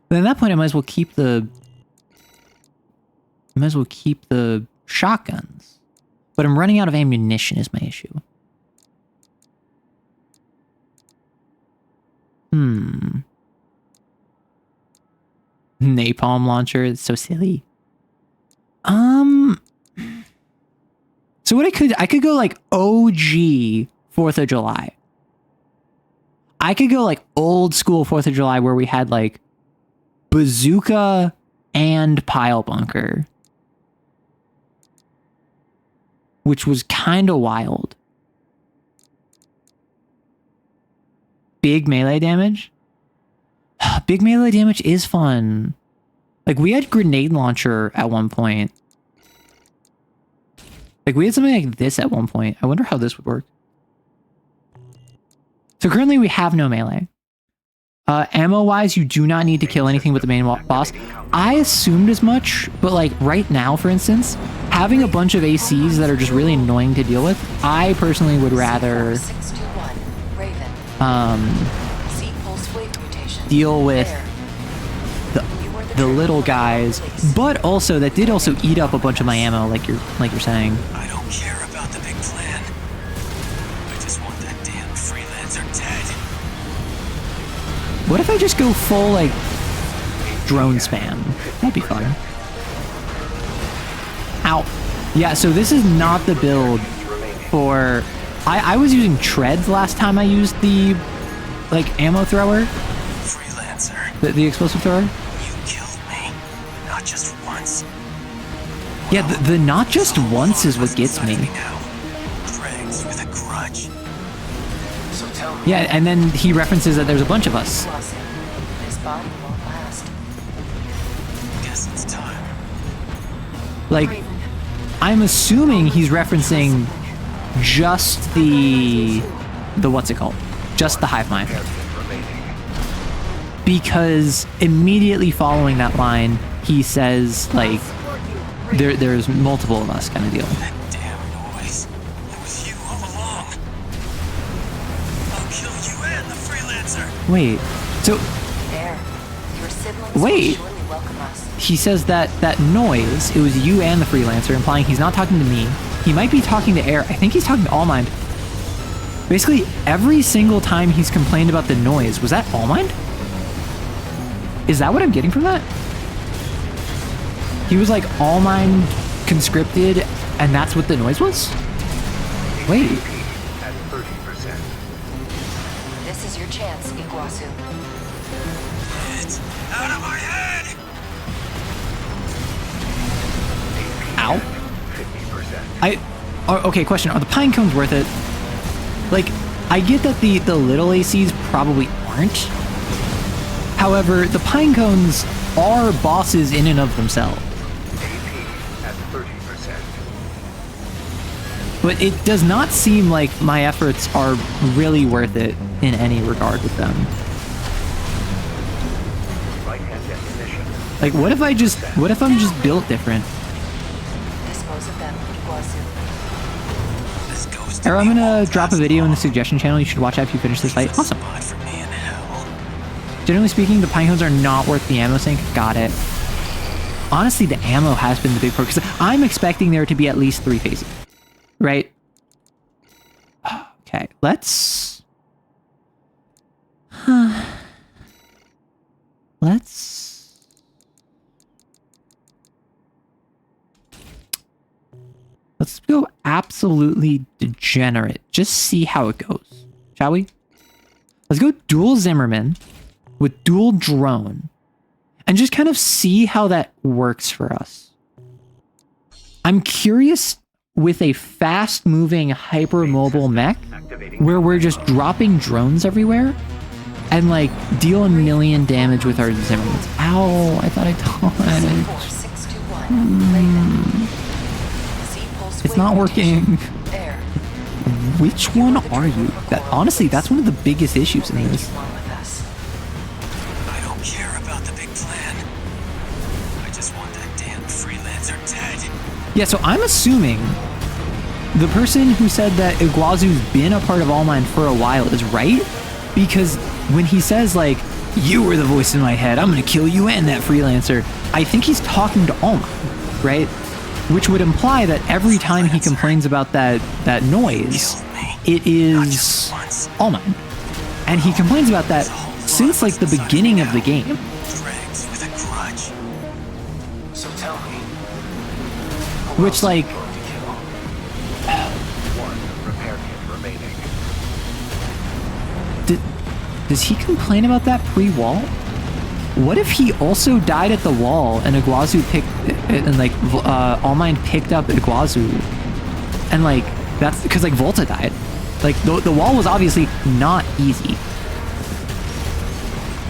S1: But at that point I might as well keep the shotguns. But I'm running out of ammunition is my issue. Napalm launcher, it's so silly. So what I could go like OG 4th of July. I could go like old school 4th of July where we had like bazooka and pile bunker, which was kind of wild. Big melee damage. Big melee damage is fun. Like we had grenade launcher at one point. Like we had something like this at one point. I wonder how this would work. So currently we have no melee. Ammo-wise, you do not need to kill anything but the main boss. I assumed as much, but like right now, for instance, having a bunch of ACs that are just really annoying to deal with, I personally would rather deal with the little guys, but also that did also eat up a bunch of my ammo, like you're saying.
S6: I don't care about the big plan. I just want that damn freelancer dead.
S1: What if I just go full like drone spam? That'd be fun. Ow. Yeah, so this is not the build for... I was using treads last time I used the like ammo thrower.
S6: Freelancer.
S1: The explosive thrower.
S6: You killed me. Not just once.
S1: Yeah, the not just once is what gets me.
S6: Craig's with a grudge.
S9: So tell me.
S1: Yeah, and then he references that there's a bunch of us.
S5: This body won't last.
S6: Guess it's time.
S1: Like, I'm assuming he's referencing just the what's it called? Just the hive mind. Because immediately following that line, he says like there's multiple of us kind of deal.
S6: That damn noise. It was you all along. I'll kill you and the freelancer.
S1: Wait. So
S5: There. Your siblings
S1: Wait.
S5: will surely welcome us.
S1: he says that that noise, it was you and the freelancer, implying he's not talking to me. He might be talking to Air. I think he's talking to Allmind. Basically, every single time he's complained about the noise, was that Allmind? Is that what I'm getting from that? He was like Allmind conscripted, and that's what the noise was? Wait.
S4: At 30%.
S5: This is your chance, Iguazu.
S6: It's out of my head!
S1: Ow.
S4: 50%.
S1: Okay, question. Are the pine cones worth it? Like, I get that the little ACs probably aren't. However, the pine cones are bosses in and of themselves.
S4: AP at 30%.
S1: But it does not seem like my efforts are really worth it in any regard with them.
S4: Right-hand definition.
S1: Like, what if I'm just built different?
S5: Dispose of them, Iguazu.
S6: This goes to
S1: Arrow, I'm
S6: me
S1: gonna
S6: won't
S1: drop a
S6: last
S1: video in
S6: long.
S1: the suggestion channel you should watch after you finish this fight. Awesome.
S6: Spot for me in hell.
S1: Generally speaking, the pine cones are not worth the ammo sink. Got it. Honestly, the ammo has been the big part, because I'm expecting there to be at least 3 phases. Right? Okay, let's... Let's go absolutely degenerate. Just see how it goes. Shall we? Let's go dual Zimmerman with dual drone and just kind of see how that works for us. I'm curious with a fast-moving hypermobile mech where we're just dropping drones everywhere and like deal a million damage with our Zimmermans. Ow, I thought I dodged.
S5: 4621, Raven. Z-pulse
S1: It's not working.
S5: Air.
S1: Which one are you? That honestly, that's one of the biggest issues in this.
S5: One with us.
S6: I don't care about the big plan. I just want that damn freelancer dead.
S1: Yeah, so I'm assuming the person who said that Iguazu's been a part of Allmind for a while is right, because when he says like, you were the voice in my head, I'm gonna kill you and that freelancer, I think he's talking to Allmind, right? Which would imply that every time he complains about that noise, it is Allmind. And he complains about that since like the beginning of the game.
S6: Dregs with a grudge.
S9: So tell me.
S1: Which like,
S4: One repair kit remaining.
S1: does he complain about that pre-wall? What if he also died at the wall and Iguazu picked, and like Allmind picked up Iguazu, and like that's because like Volta died. Like the wall was obviously not easy.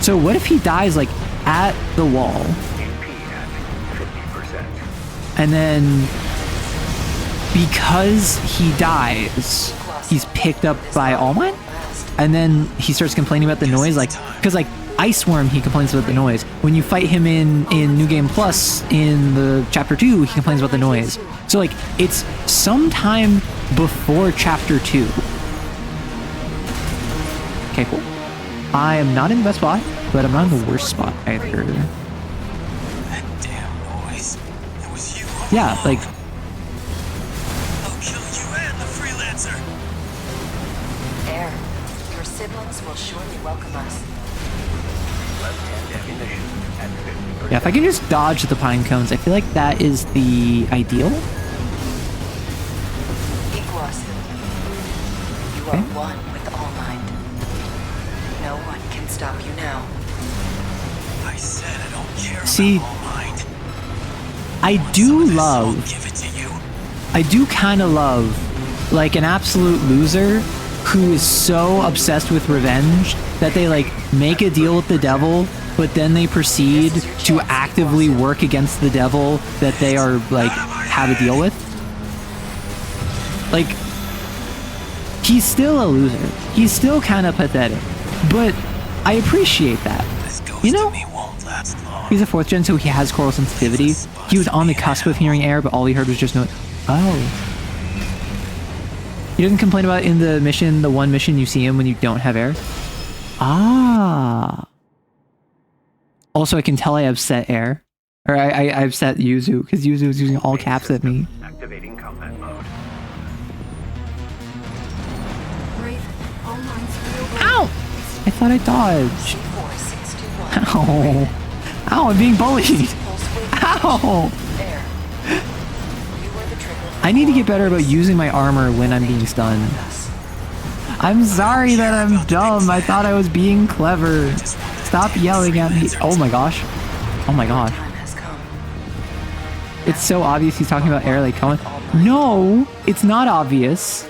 S1: So what if he dies like at the wall,
S4: AP at 50%.
S1: and then because he dies, he's picked up by Allmind, and then he starts complaining about the noise, like because like Iceworm, he complains about the noise. When you fight him in New Game Plus in the Chapter 2, he complains about the noise. So like it's sometime before Chapter 2. Okay, cool. I am not in the best spot, but I'm not in the worst spot either.
S6: That damn noise. It was you.
S1: Yeah, like
S6: I'll kill you and the freelancer.
S5: Air. Your siblings will surely welcome us.
S4: Left-hand definition at 50%.
S1: yeah, if I can just dodge the pine cones, I feel like that is the ideal.
S5: Iguazu. You
S1: Okay.
S5: are one with Allmind. No one can stop you now.
S6: I said I don't care
S1: See,
S6: about Allmind.
S1: I
S6: Some
S1: do
S6: of this, I'll
S1: love,
S6: give it to you.
S1: I do kind of love, like an absolute loser who is so obsessed with revenge that they like make a deal with the devil, but then they proceed to actively work against the devil that they are like have a deal with. Like, he's still a loser. He's still kind of pathetic, but I appreciate that.
S6: This ghost
S1: You know,
S6: of me won't last long.
S1: he's a 4th gen, so he has choral sensitivity. He was on the cusp of hearing Air, but all he heard was just no. Oh. He doesn't complain about in the mission, the one mission you see him when you don't have Air. Ah. Also, I can tell I upset Air. Or I upset Yuzu, because Yuzu is using all caps at me.
S4: Activating combat mode.
S3: Raven, all lines are
S1: Ow! I thought I dodged.
S5: C4621.
S1: Ow. Ow, I'm being bullied.
S5: Pulse wave
S1: Ow!
S5: There. You are the trigger for
S1: I need to get
S5: coral
S1: better about
S5: release.
S1: using my armor when I'm being stunned. I'm sorry that I'm dumb. I thought I was being clever. Stop yelling at me. Oh my gosh. Oh my god.
S5: Time has come.
S1: It's so obvious he's talking about Air like coming. No, it's not obvious.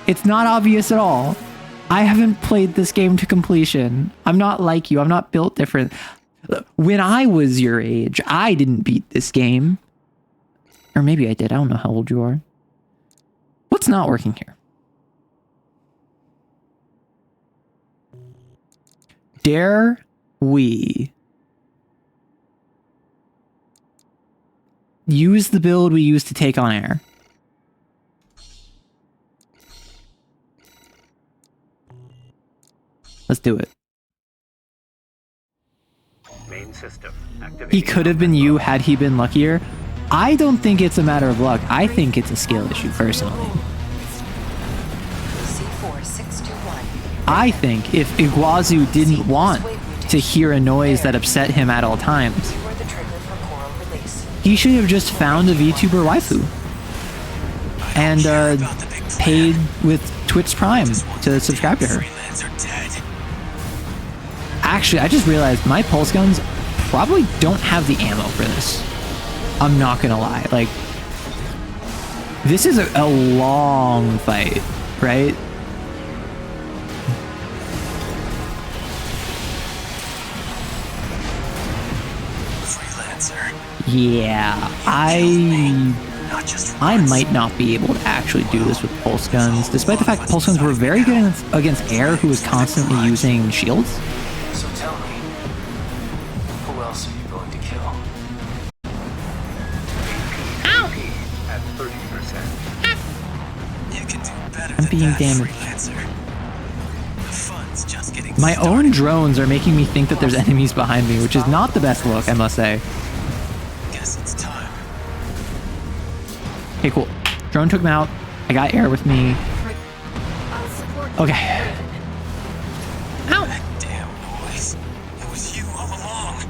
S1: It's not obvious at all. I haven't played this game to completion. I'm not like you. I'm not built different. When I was your age, I didn't beat this game. Or maybe I did. I don't know how old you are. What's not working here? Dare we use the build we used to take on Air? Let's do it.
S4: Main system.
S1: He
S4: Activating
S1: could have been you had he been luckier. I don't think it's a matter of luck. I think it's a skill issue, personally.
S5: C4621.
S1: I think if Iguazu didn't want to hear a noise that upset him at all times,
S5: You are the trigger for coral release.
S1: he should have just found a VTuber waifu and paid with Twitch Prime to subscribe to her. Actually, I just realized my pulse guns probably don't have the ammo for this. I'm not gonna lie. Like, this is a long fight, right?
S6: Freelancer.
S1: Yeah, I might not be able to actually do this with pulse guns, despite the fact that pulse guns were very good against Air, who was constantly using shields.
S9: So tell me, who else are you going to kill?
S4: at 30%.
S6: You can do better
S1: I'm
S6: than
S1: being
S6: that,
S1: damaged.
S6: Freelancer. The fun's just getting
S1: My
S6: started.
S1: own drones are making me think that there's enemies behind me, which is not the best look, I must say.
S6: Guess it's time.
S1: Okay, cool. Drone took him out. I got Air with me.
S3: I'll support you.
S1: Okay.
S6: That damn noise. It was you all along.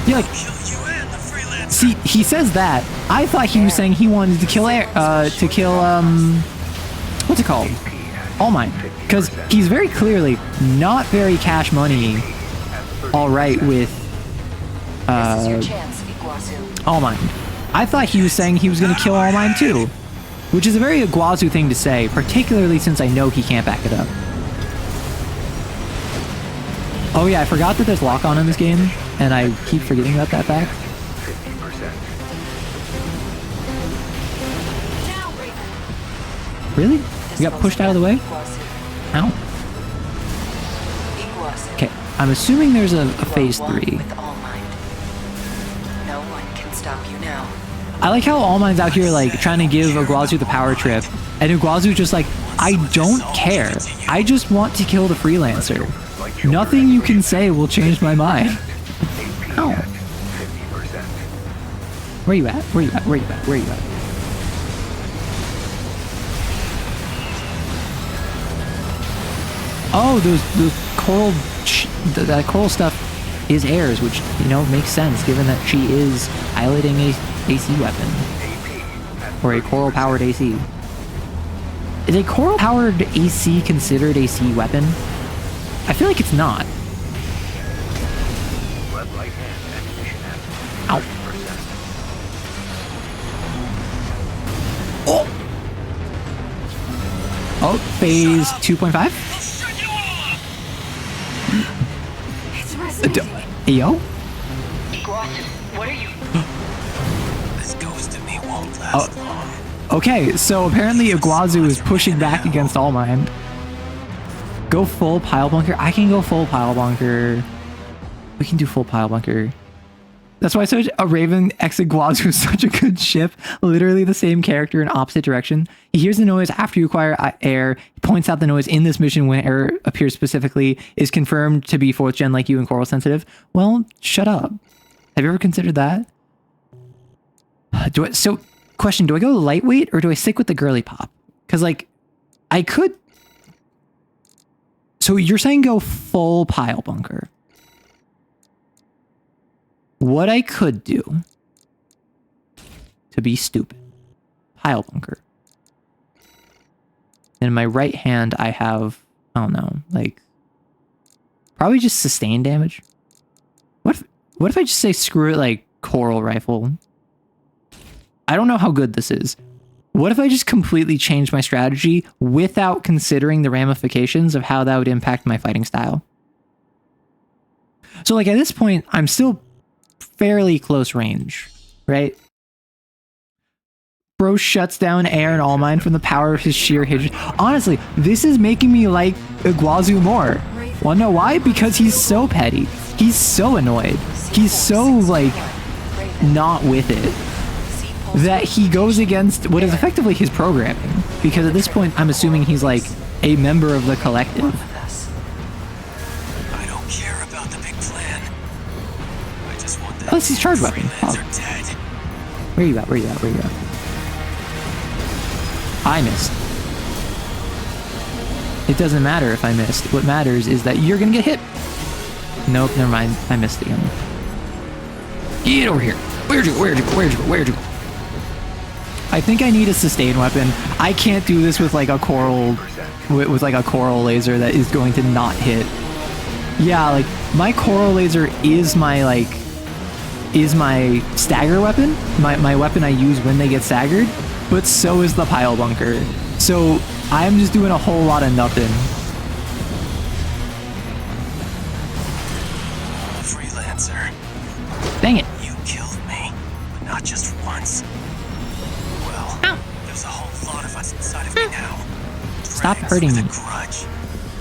S1: You're like,
S6: Kill you and the freelancer.
S1: see, he says that. I thought he was saying he wanted to kill Air, what's it called? All Mine. Because he's very clearly not very cash money alright with,
S5: This is your chance, Iguazu.
S1: All Mine. I thought he was saying he was going to kill All Mine too. Which is a very Iguazu thing to say, particularly since I know he can't back it up. Oh yeah, I forgot that there's lock-on in this game, and I keep forgetting about that fact.
S4: 50%.
S3: Now, Raven.
S1: Really? You got pushed out of the way?
S5: Iguazu.
S1: Ow.
S5: Iguazu.
S1: Okay, I'm assuming there's a
S5: You are
S1: phase
S5: one
S1: 3.
S5: with All Mind. No one can stop you now.
S1: I like how All Mine's out here like trying to give Iguazu the power trip, and Iguazu's just like, I don't care. I just want to kill the freelancer. Nothing you can say will change my mind. Ow.
S4: 50%.
S1: Where you at? Where you at? Where you at? Where you at? Oh, those coral, that coral stuff is Air's, which, you know, makes sense given that she is piloting a AC weapon. Or a coral-powered AC. Is a coral-powered AC considered a C weapon? I feel like it's not.
S4: Lead right hand ammunition at
S1: Ow.
S4: 30%.
S1: Oh! Oh, phase 2.5?
S3: It's resonating.
S1: Yo?
S8: Iguazu, what are you?
S6: This ghost in me won't last long.
S1: Okay, so apparently Iguazu is pushing back against All Mine. Go full pile bunker? I can go full pile bunker. We can do full pile bunker. That's why such a Raven X Iguazu is such a good ship. Literally the same character in opposite direction. He hears the noise after you acquire air. He points out the noise in this mission when air appears specifically. Is confirmed to be 4th gen like you and coral sensitive. Well, shut up. Have you ever considered that? So, question, do I go lightweight or do I stick with the girly pop? Because, like, I could... So you're saying go full pile bunker. What I could do, to be stupid, pile bunker. And in my right hand, I have, I don't know, like, probably just sustain damage. What if I just say screw it, like, coral rifle? I don't know how good this is. What if I just completely change my strategy without considering the ramifications of how that would impact my fighting style? So, like, at this point, I'm still fairly close range, right? Bro shuts down air and all mine from the power of his sheer hitch. Honestly, this is making me like Iguazu more. Wanna know why? Because he's so petty. He's so annoyed. He's so, like, not with it, that he goes against what is effectively his programming. Because at this point, I'm assuming he's, like, a member of the collective.
S6: I don't care about the big plan. I just want that.
S1: Plus, he's charge weapon. Oh. Where you at? Where you at? Where you at? I missed. It doesn't matter if I missed. What matters is that you're gonna get hit. Nope, never mind. I missed again. Get over here. Where'd you go? Where'd you go? Where'd you go? Where'd you go? I think I need a sustain weapon. I can't do this with like a coral, with like a coral laser that is going to not hit. Yeah, like my coral laser is my stagger weapon, my weapon I use when they get staggered, but so is the pile bunker. So I'm just doing a whole lot of nothing.
S6: Freelancer.
S1: Dang it.
S6: You killed me, but not just once. Well, there's a whole lot of us inside of me now.
S1: Stop hurting me.
S6: Grudge.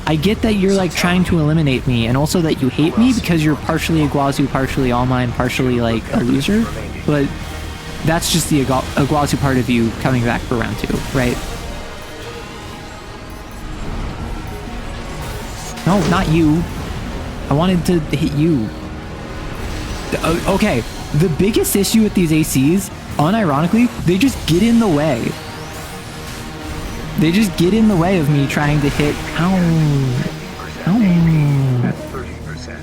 S1: I get that you're like trying to eliminate me, and also that you hate me because you're partially Iguazu, partially All Mine, partially like a loser, but that's just the Iguazu part of you coming back for round 2, right? No, not you. I wanted to hit you. Okay, the biggest issue with these ACs, unironically, they just get in the way. They just get in the way of me trying to hit. Ow. Ow.
S4: That's 30%.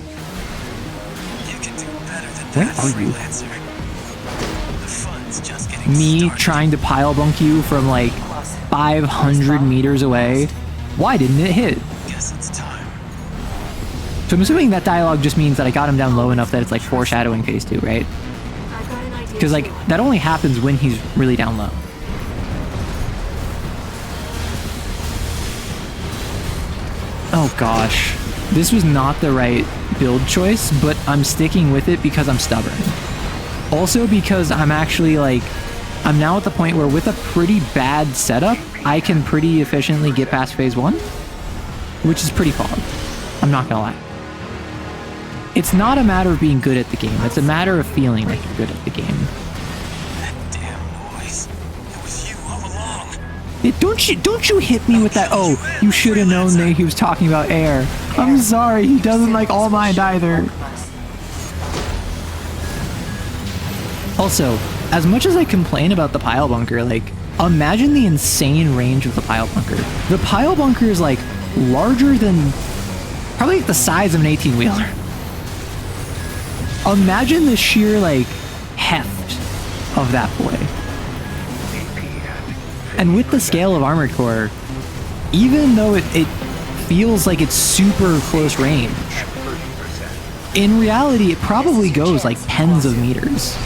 S6: You can do better than
S1: Where
S6: that,
S1: are you?
S6: Freelancer. The fun's just getting
S1: Me
S6: started.
S1: trying to pile bunk you from like 500 meters away. Why didn't it hit?
S6: Guess it's time.
S1: So I'm assuming that dialogue just means that I got him down low enough that it's like foreshadowing phase 2, right?
S3: I've got an idea.
S1: Because like that only happens when he's really down low. Oh gosh, this was not the right build choice, but I'm sticking with it because I'm stubborn. Also because I'm actually like, I'm now at the point where with a pretty bad setup, I can pretty efficiently get past phase 1, which is pretty far. I'm not gonna lie. It's not a matter of being good at the game, it's a matter of feeling like you're good at the game.
S6: That damn noise. It was you all along.
S1: Don't you hit me with that, oh, you should have known that he was talking about air. I'm sorry, he doesn't like All Mind either. Also, as much as I complain about the pile bunker, like, imagine the insane range of the pile bunker. The pile bunker is like larger than, probably like the size of an 18-wheeler. Imagine the sheer like heft of that boy. And with the scale of Armored Core, even though it feels like it's super close range, in reality it probably goes like tens of meters.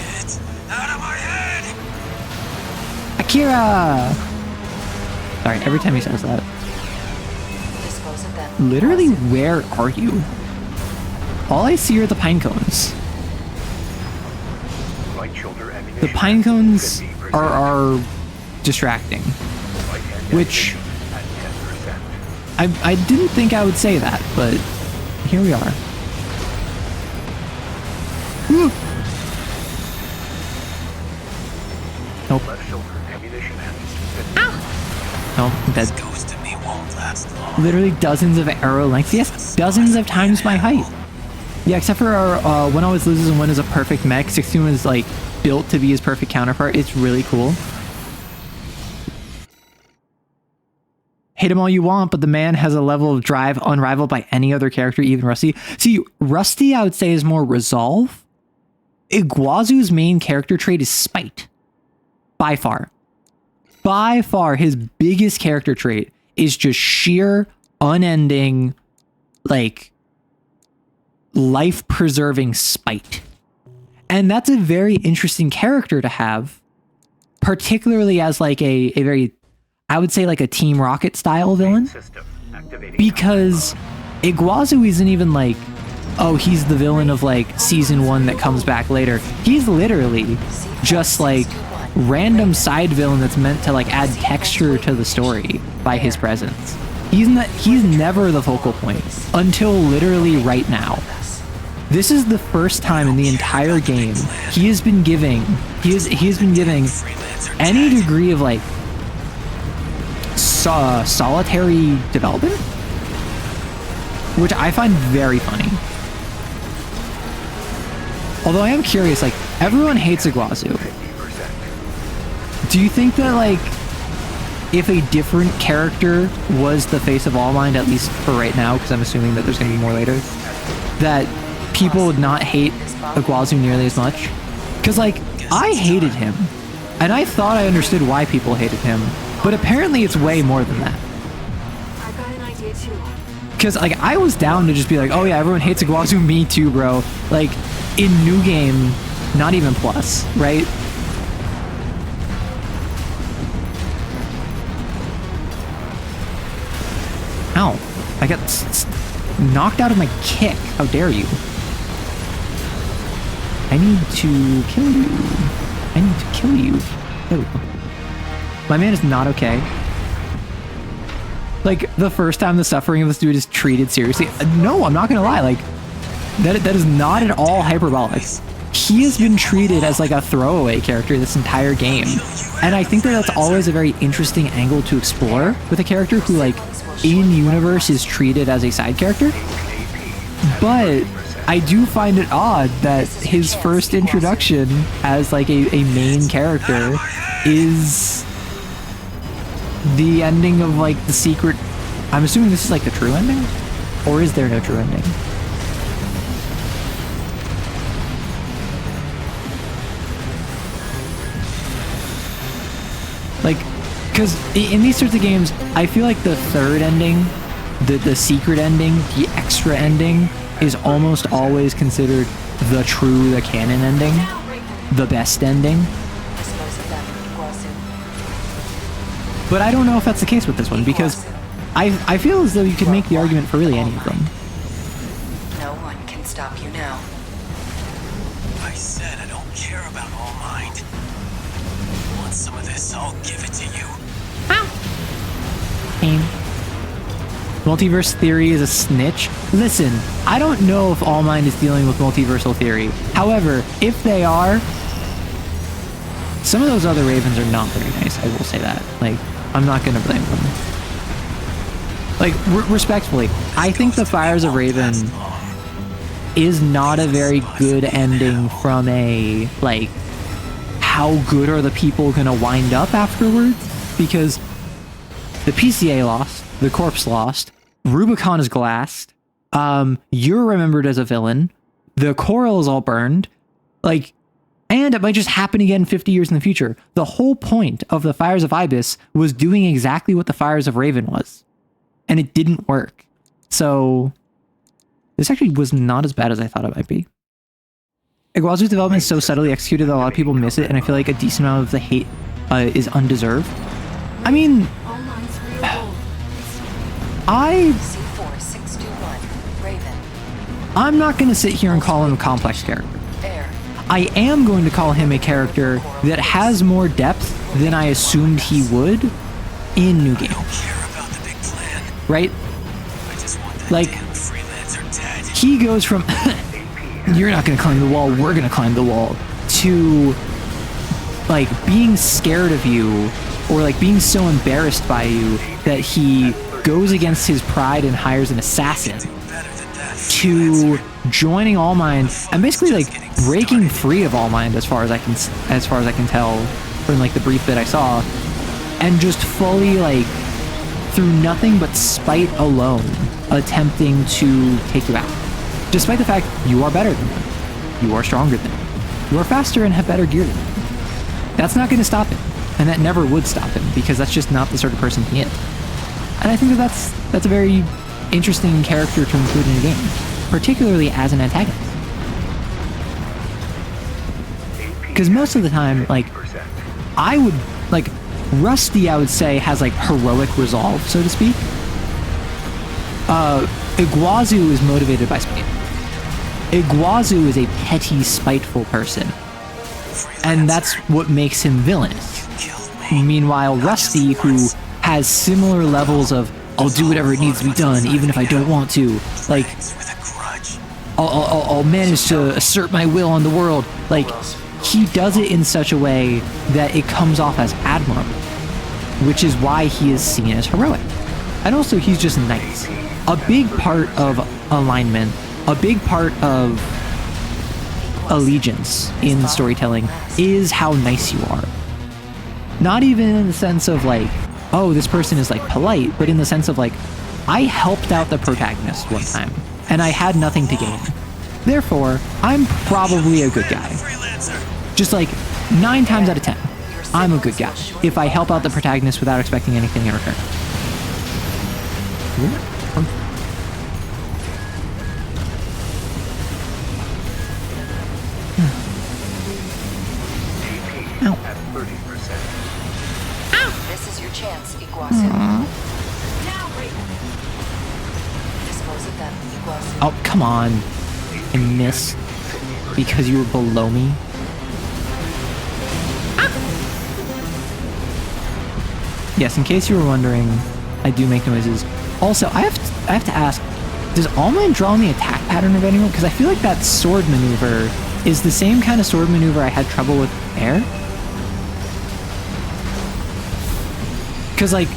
S6: Get out of my head!
S1: Akira! Sorry, every time he says that.
S5: Dispose of them.
S1: Literally, where are you? All I see are the pine cones.
S4: Light shoulder
S1: The
S4: ammunition
S1: pine cones
S4: 50%.
S1: are distracting,
S4: Light hand
S1: which
S4: at 10%.
S1: I didn't think I would say that, but here we are. Nope.
S7: Left shoulder, ammunition end.
S1: Nope, I'm dead.
S6: This ghost in me won't last long.
S1: Literally dozens of arrow lengths. Yes, dozens of times my height. Yeah, except for our One Always Loses and One is a perfect mech. 16 was like built to be his perfect counterpart. It's really cool. Hate him all you want, but the man has a level of drive unrivaled by any other character, even Rusty. See, Rusty, I would say, is more resolve. Iguazu's main character trait is spite. By far. By far, his biggest character trait is just sheer, unending, like, life-preserving spite. And that's a very interesting character to have, particularly as, like, a very, I would say, like, a Team Rocket style villain. Because Iguazu isn't even, like, oh, he's the villain of, like, Season 1 that comes back later. He's literally just, like, random side villain that's meant to like add texture to the story by his presence. He's never the focal point until literally right now. This is the first time in the entire game he has been giving any degree of like solitary development, which I find very funny. Although I am curious, like, everyone hates Iguazu. Do you think that, like, if a different character was the face of All Mind, at least for right now, because I'm assuming that there's going to be more later, that people would not hate Iguazu nearly as much? Because, like, I hated him, and I thought I understood why people hated him, but apparently it's way more than that.
S3: I got an idea too.
S1: Because, like, I was down to just be like, oh yeah, everyone hates Iguazu, me too, bro. Like, in New Game, not even Plus, right? Ow. I got knocked out of my kick. How dare you? I need to kill you. I need to kill you. There we go. My man is not okay. Like, the first time the suffering of this dude is treated seriously. No, I'm not gonna lie. Like, that is not at all hyperbolic. He has been treated as like a throwaway character this entire game. And I think that that's always a very interesting angle to explore with a character who, like, in-universe is treated as a side character. But I do find it odd that his first introduction as, like, a main character is the ending of, like, the secret. I'm assuming this is, like, the true ending? Or is there no true ending? Like, because in these sorts of games, I feel like the third ending, the secret ending, the extra ending, is almost always considered the canon ending, the best ending. But I don't know if that's the case with this one, because I feel as though you could make the argument for really any of them.
S5: No one can stop you now.
S6: I said I don't care about All Mind. Want some of this? I'll give it to you.
S1: Multiverse theory is a snitch. Listen, I don't know if All Mind is dealing with multiversal theory. However, if they are, some of those other Ravens are not very nice. I will say that. Like, I'm not gonna blame them. Like, respectfully, I think the Fires of Raven is not a very good ending from a, like, how good are the people gonna wind up afterwards? Because the PCA lost, the corpse lost, Rubicon is glassed, you're remembered as a villain, the coral is all burned, like, and it might just happen again 50 years in the future. The whole point of the Fires of Ibis was doing exactly what the Fires of Raven was, and it didn't work. So this actually was not as bad as I thought it might be. Iguazu's development is so subtly executed that a lot of people miss it, and I feel like a decent amount of the hate is undeserved. I mean, I'm not going to sit here and call him a complex character. I am going to call him a character that has more depth than I assumed he would in New Game. Right? Like, he goes from you're not gonna climb the wall, we're gonna climb the wall, to like being scared of you, or like being so embarrassed by you that he goes against his pride and hires an assassin, to joining All Mind and basically like breaking free of All Mind as far as I can tell from like the brief that I saw, and just fully like through nothing but spite alone attempting to take you out, despite the fact you are better than him, you are stronger than him, you are faster and have better gear than him. That's not going to stop him, and that never would stop him, because that's just not the sort of person he is. And I think that that's a very interesting character to include in a game, particularly as an antagonist. Because most of the time, like, I would, like, Rusty, I would say, has, like, heroic resolve, so to speak. Iguazu is motivated by spite. Iguazu is a petty, spiteful person. And that's what makes him villainous. Meanwhile, Rusty, who has similar levels of, I'll do whatever it needs to be done, even if I don't want to, like, I'll manage to assert my will on the world, like, he does it in such a way that it comes off as admirable, which is why he is seen as heroic. And also, he's just nice. A big part of alignment, a big part of allegiance in storytelling is how nice you are. Not even in the sense of like, oh, this person is like polite, but in the sense of like, I helped out the protagonist one time and I had nothing to gain. Therefore, I'm probably a good guy. Just like 9 times out of 10, I'm a good guy if I help out the protagonist without expecting anything in return. Ow.
S5: This is your chance, Iguazu. Dispose of them, Iguazu.
S1: Oh, come on. I miss because you were below me. Yes, in case you were wondering, I do make noises. Also, I have to ask, does All Mind draw on the attack pattern of anyone? Because I feel like that sword maneuver is the same kind of sword maneuver I had trouble with air. Because, like,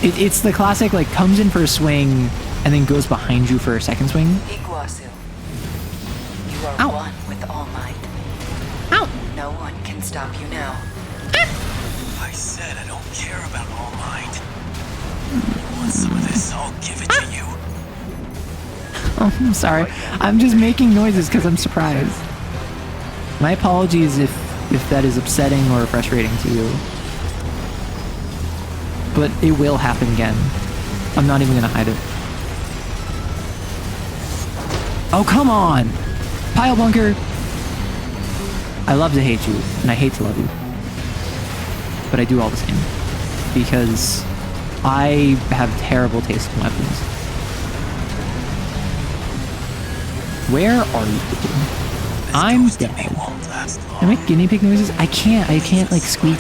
S1: it's the classic, like, comes in for a swing and then goes behind you for a second swing.
S5: Iguazu, you are
S1: Ow.
S5: one with All Mind.
S1: Ow!
S5: No one can stop you now.
S6: I said I don't care about All Mind. You want some of this? I'll give it to you.
S1: Oh, I'm sorry. I'm just making noises because I'm surprised. My apologies if that is upsetting or frustrating to you. But it will happen again. I'm not even gonna hide it. Oh, come on! Pile bunker! I love to hate you, and I hate to love you. But I do all the same. Because I have terrible taste in weapons. Where are you? I'm dead. Can I make guinea pig noises? I can't like squeak.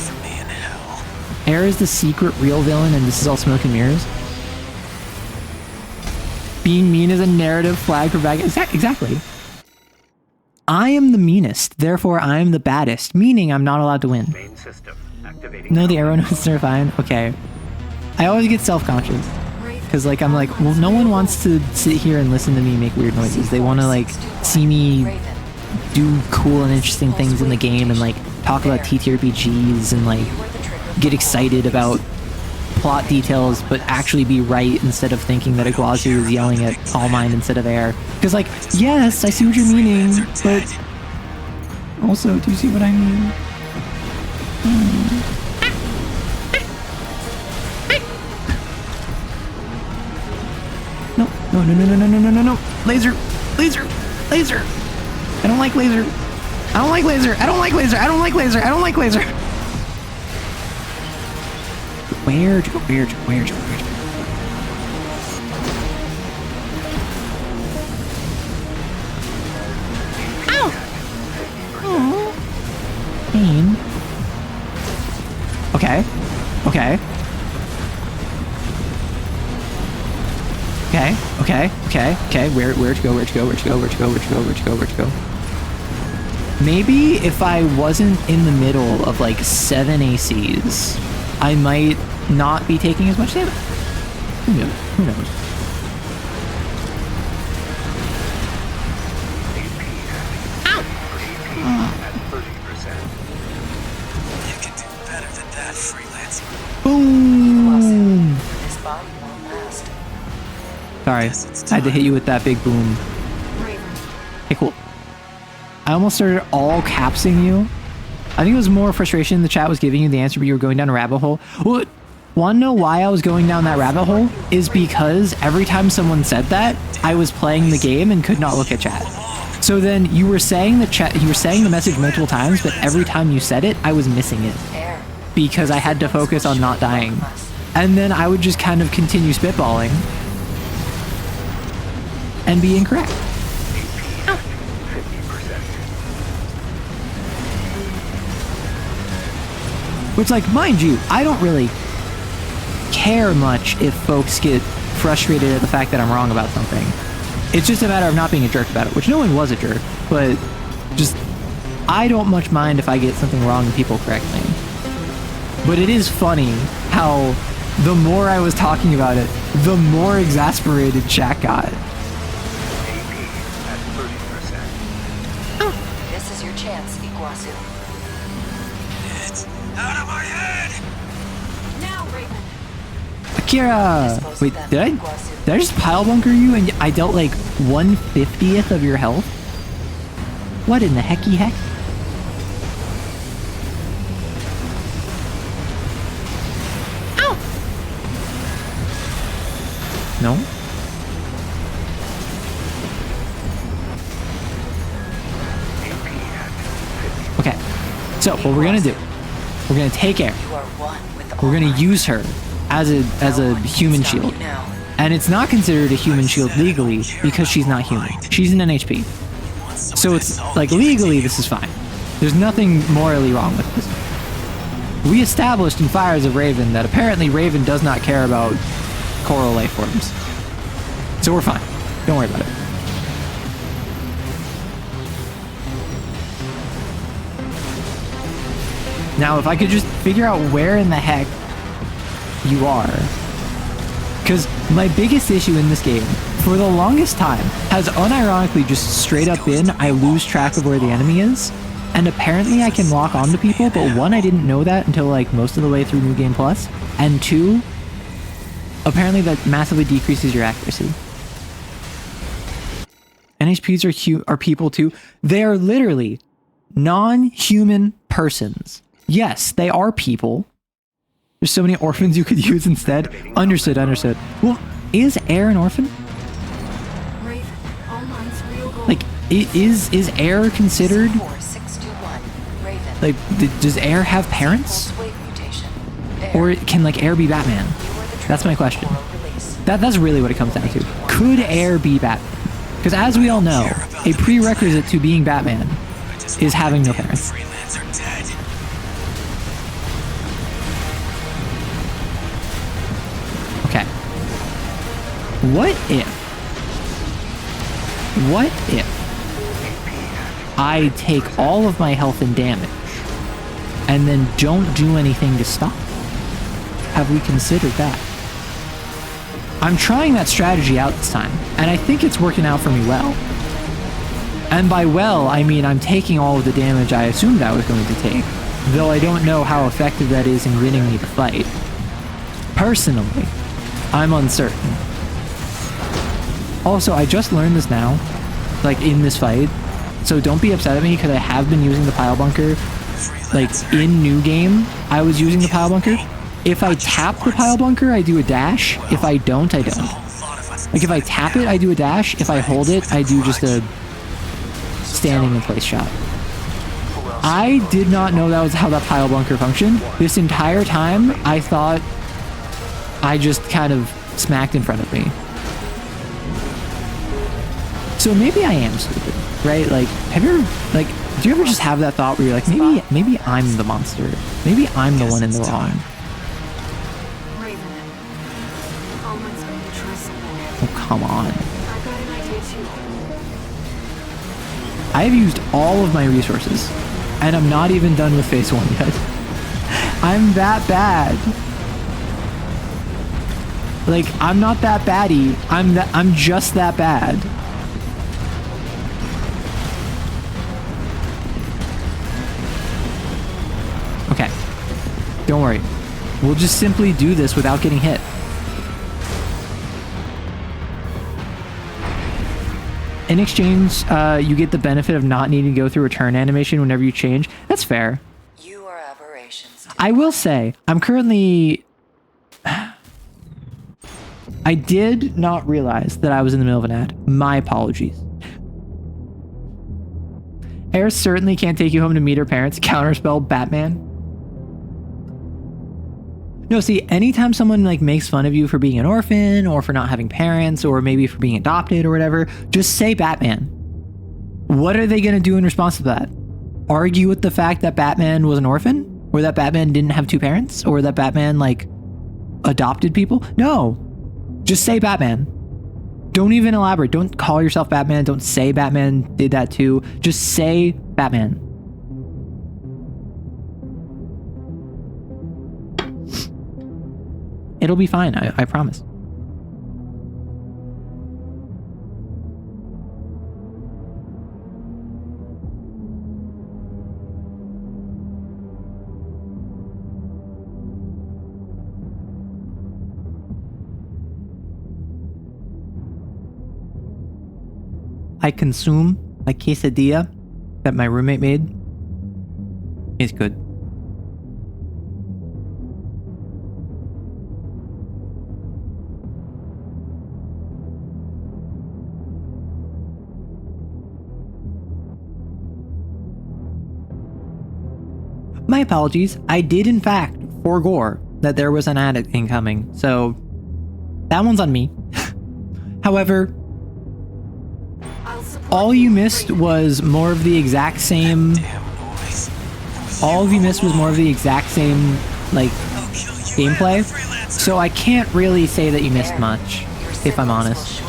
S1: Air is the secret real villain and this is all smoke and mirrors? Being mean is a narrative flag for bad guys. Exactly. I am the meanest, therefore I am the baddest, meaning I'm not allowed to win.
S7: Main system activating.
S1: No, the arrow notes are fine. Okay. I always get self-conscious. Because, like, I'm like, well, no one wants to sit here and listen to me make weird noises. They want to, like, see me do cool and interesting things in the game and, like, talk about TTRPGs and, like, get excited about plot details, but actually be right instead of thinking that Iguazu is yelling at All Mind instead of Air. Because, like, yes, I see what you're meaning, but also, do you see what I mean? No. Laser. I don't like laser. Where? Ow! Pain. Okay. Okay. Where to go? Maybe if I wasn't in the middle of like 7 ACs, I might not be taking as much damage. Who knows?
S6: You can do better than that, freelancer.
S1: Boom!
S5: This body won't last.
S1: Sorry, I had to hit you with that big boom. Okay, cool. I almost started all capsing you. I think it was more frustration the chat was giving you the answer, but you were going down a rabbit hole. Well, want to know why I was going down that rabbit hole? Is because every time someone said that, I was playing the game and could not look at chat. So then you were saying the message multiple times, but every time you said it, I was missing it because I had to focus on not dying. And then I would just kind of continue spitballing and be incorrect. Which, like, mind you, I don't really care much if folks get frustrated at the fact that I'm wrong about something. It's just a matter of not being a jerk about it, which no one was a jerk, but just, I don't much mind if I get something wrong and people correct me. But it is funny how the more I was talking about it, the more exasperated chat got.
S5: This is your chance, Iguazu.
S6: It's out of my head!
S3: Now, Raven.
S1: Akira! Wait, did I just pile bunker you and I dealt like 1/50th of your health? What in the hecky heck? Ow! No? Okay, so what we're gonna do, we're gonna take air.
S5: You are one with
S1: We're gonna use her as a human shield. And it's not considered a human shield legally because she's not human. She's an NHP. So it's like legally this is fine. There's nothing morally wrong with this. We established in Fires of Raven that apparently Raven does not care about coral life forms. So we're fine. Don't worry about it. Now if I could just figure out where in the heck you are. Because my biggest issue in this game, for the longest time, has unironically just straight up been I lose track of where the enemy is. And apparently I can lock onto people, but one, I didn't know that until like most of the way through New Game Plus. And two, apparently that massively decreases your accuracy. NHPs are people too. They are literally non-human persons. Yes, they are people. There's so many orphans you could use instead. Understood. Well, is Air an orphan?
S3: Raven, all lines real gold.
S1: Like, is Air considered?
S5: 4621, Raven.
S1: Like, does Air have parents?
S5: Full sway mutation.
S1: Or can, like, Air be Batman? That's my question. That's really what it comes down to. Could Air be Batman? Because as we all know, a prerequisite to being Batman is having no parents.
S6: Freelancer dead.
S1: Okay. What if I take all of my health and damage and then don't do anything to stop? Have we considered that? I'm trying that strategy out this time, and I think it's working out for me well. And by well, I mean I'm taking all of the damage I assumed I was going to take, though I don't know how effective that is in winning me the fight. Personally, I'm uncertain. Also, I just learned this now, like in this fight, so don't be upset at me because I have been using the pile bunker. Like in new game, I was using the pile bunker. If I tap the pile bunker, I do a dash. If I don't, I don't. Like if I tap it, I do a dash. If I hold it, I do just a standing in place shot. I did not know that was how that pile bunker functioned. This entire time, I thought I just kind of smacked in front of me. So maybe I am stupid, right? Like, have you ever, like, do you ever just have that thought where you're like, maybe I'm the monster. Maybe I'm the one in the wrong.
S3: Raven, all lines ready to try something.
S1: Oh, come on.
S3: I've got an idea too.
S1: I have used all of my resources, and I'm not even done with phase 1 yet. I'm that bad. Like, I'm not that baddie. I'm just that bad. Okay. Don't worry. We'll just simply do this without getting hit. In exchange, you get the benefit of not needing to go through a turn animation whenever you change. That's fair.
S5: You are aberrations.
S1: I will say, I'm currently... I did not realize that I was in the middle of an ad. My apologies. Eris certainly can't take you home to meet her parents. Counterspell Batman. No, see, anytime someone like makes fun of you for being an orphan or for not having parents or maybe for being adopted or whatever, just say Batman. What are they going to do in response to that? Argue with the fact that Batman was an orphan? Or that Batman didn't have two parents? Or that Batman, like, adopted people? No. Just say Batman. Don't even elaborate. Don't call yourself Batman. Don't say Batman did that too. Just say Batman. It'll be fine. I promise. I consume a quesadilla that my roommate made. It's good. My apologies. I did in fact forego that there was an ad incoming, so that one's on me. However, all you missed was more of the exact same... All you missed was more of the exact same, like, gameplay. So I can't really say that you missed much, if I'm honest.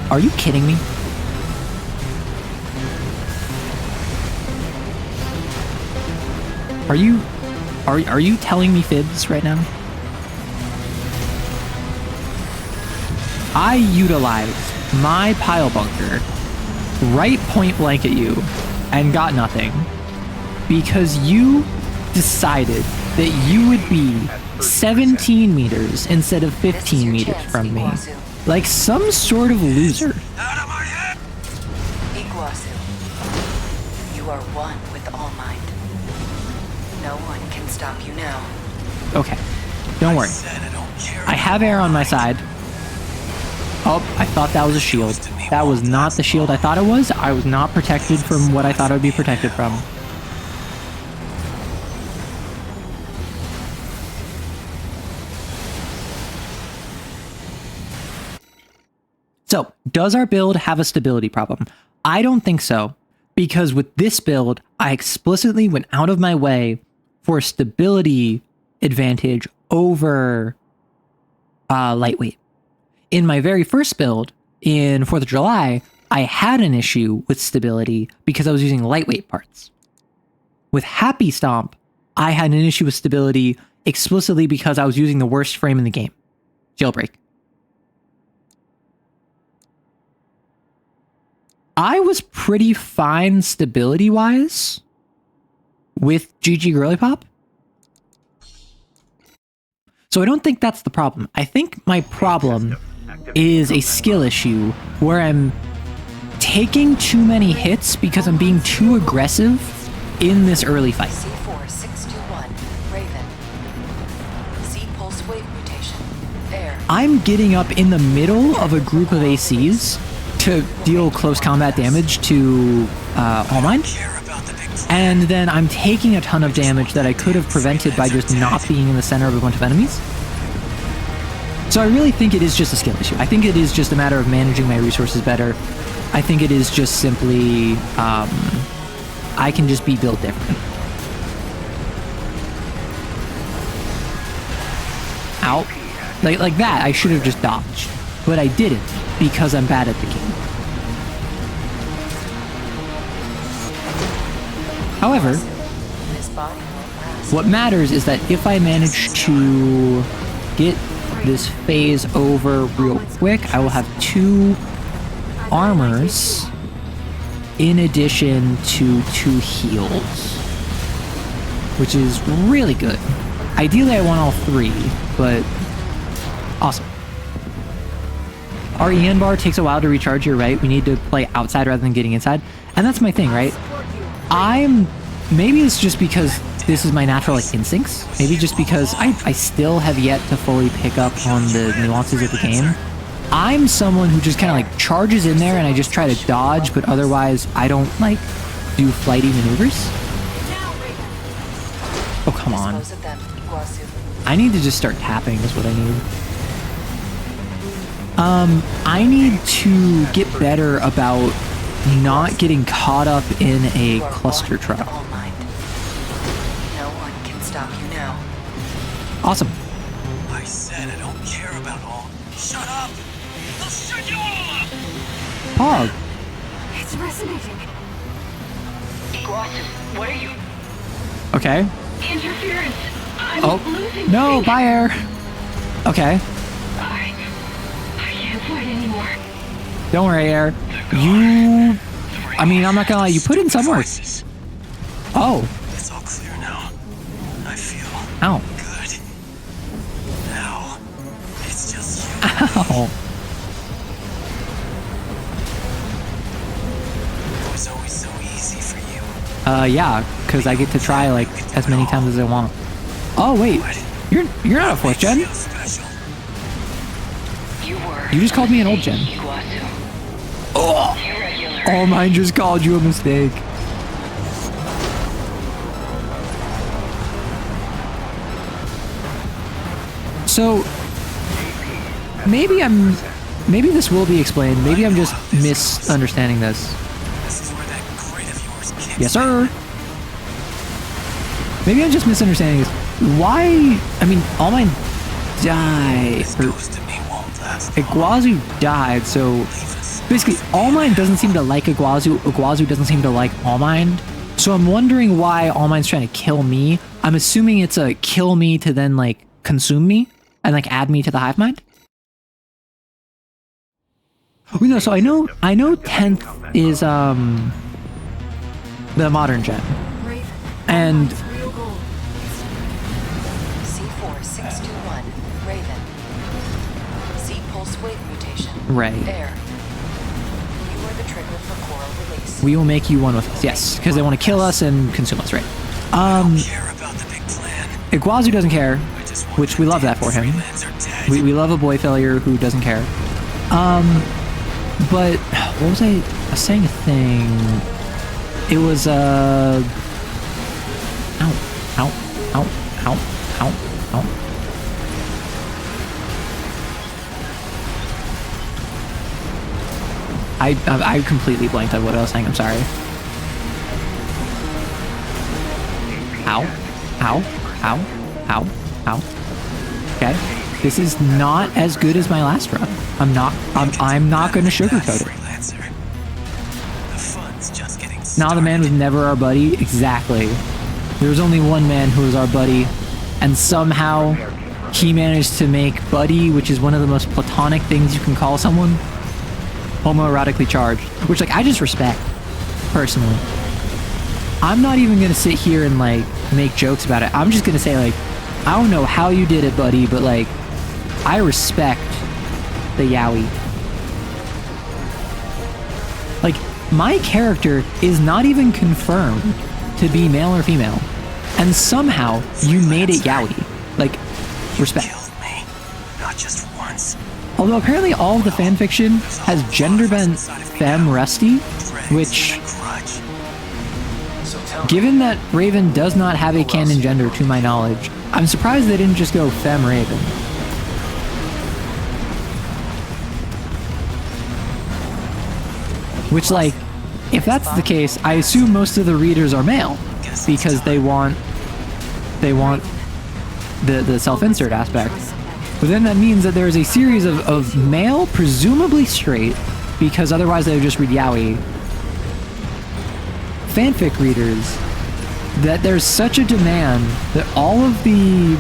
S1: Are you kidding me? Are you telling me fibs right now? I utilized my pile bunker right point blank at you and got nothing because you decided that you would be 17 meters instead of 15 meters from me. Like some sort of loser.
S5: Iguazu, you are one with All Might. No one can stop you now.
S1: Okay, don't worry. I have air on my side. Oh, I thought that was a shield. That was not the shield I thought it was. I was not protected from what I thought I would be protected from. So, does our build have a stability problem? I don't think so, because with this build, I explicitly went out of my way for a stability advantage over lightweight. In my very first build, in 4th of July, I had an issue with stability because I was using lightweight parts. With Happy Stomp, I had an issue with stability explicitly because I was using the worst frame in the game. Jailbreak. I was pretty fine stability-wise with GG Girly Pop. So I don't think that's the problem. I think my problem is a skill issue where I'm taking too many hits because I'm being too aggressive in this early fight.
S5: C4621, Raven. C-Pulse Wave Mutation, Air.
S1: I'm getting up in the middle of a group of ACs to deal close combat damage to All Might. And then I'm taking a ton of damage that I could have prevented by just not being in the center of a bunch of enemies. So I really think it is just a skill issue. I think it is just a matter of managing my resources better. I think it is just simply, I can just be built different. Ow. Like that, I should have just dodged. But I didn't, because I'm bad at the game. However,
S5: This body won't last.
S1: what matters is that if I manage to get this phase over real quick, I will have 2 armors in addition to 2 heals, which is really good. Ideally, I want all 3, but awesome. Our EN bar takes a while to recharge, you're right. We need to play outside rather than getting inside. And that's my thing, right? Maybe it's just because this is my natural like instincts. Maybe just because I still have yet to fully pick up on the nuances of the game. I'm someone who just kind of like charges in there and I just try to dodge, but otherwise I don't like do flighty maneuvers. Oh, come on.
S5: Dispose of them, Iguazu.
S1: I need to just start tapping is what I need. I need to get better about not getting caught up in a
S5: You are
S1: cluster
S5: one
S1: trap.
S5: with All Mind. No one can stop you now.
S1: Awesome.
S6: I said I don't care about all. Shut up! I'll shut you all up!
S1: Pog.
S3: It's resonating.
S8: Iguazu, what are you?
S1: Okay.
S8: Interference. I'm
S1: Oh,
S8: losing
S1: no,
S8: sync.
S1: bye air. Okay.
S8: I can't fight anymore.
S1: Don't worry, air. You... I mean, I'm not gonna lie, you put in some work.
S6: Voices.
S1: Oh.
S6: It's all clear now. I feel
S1: Ow.
S6: good. Now, it's just you.
S1: Ow.
S6: It was always so easy for you.
S1: Yeah, because I get to try, like, as many times as I want. Oh, wait. You're not a 4th gen?
S6: Feel special.
S8: You were.
S1: You just called me an old gen.
S8: Iguazu.
S1: Oh!
S8: Irregular.
S1: Oh, mine just called you a mistake. So, maybe this will be explained. Maybe I'm just misunderstanding this.
S6: This is where that grit of yours kicks
S1: Yes, sir. Maybe I'm just misunderstanding this. Why? I mean, All Mine died.
S6: This goes to me won't last long.
S1: Iguazu died, so
S6: Leave us.
S1: basically, All Mine doesn't seem to like Iguazu. Iguazu doesn't seem to like All Mine. So I'm wondering why All Mine's trying to kill me. I'm assuming it's a kill me to then like consume me and like add me to the hive mind. Well, no, so I know 10th is the modern gen.
S3: Raven.
S1: And
S3: Real gold.
S5: C4621, Raven. C pulse wave mutation.
S1: right.
S5: Air. You are the trigger for coral release.
S1: We will make you one with us. Yes, because they want to kill us and consume us, right?
S6: Care about the big plan.
S1: Iguazu doesn't care,
S6: I just want
S1: which we love that for him.
S6: freelance or dead.
S1: We love a boy failure who doesn't care. But what was I was saying a thing? It was ow, ow, ow, ow, ow, ow. I completely blanked on what I was saying. I'm sorry. Ow, ow, ow, ow, ow. Okay, this is not as good as my last run. I'm not going to sugarcoat it.
S6: Freelancer. The fun's just getting
S1: Nah, the man was never our buddy. Exactly. There was only one man who was our buddy, and somehow he managed to make buddy, which is one of the most platonic things you can call someone, homoerotically charged, which like I just respect personally. I'm not even gonna sit here and like make jokes about it. I'm just gonna say like, I don't know how you did it, buddy, but like, I respect the yaoi. Like, my character is not even confirmed to be male or female, and somehow you made it yaoi. Like, respect.
S6: killed me. Not just once.
S1: Although apparently all of the fanfiction has gender bent femme rusty, which,
S9: So tell me,
S1: given that Raven does not have a canon gender to my knowledge, I'm surprised they didn't just go femme Raven. Which, like, if that's the case, I assume most of the readers are male, because they want the self-insert aspect. But then that means that there is a series of male, presumably straight, because otherwise they would just read yaoi, fanfic readers, that there's such a demand that all of the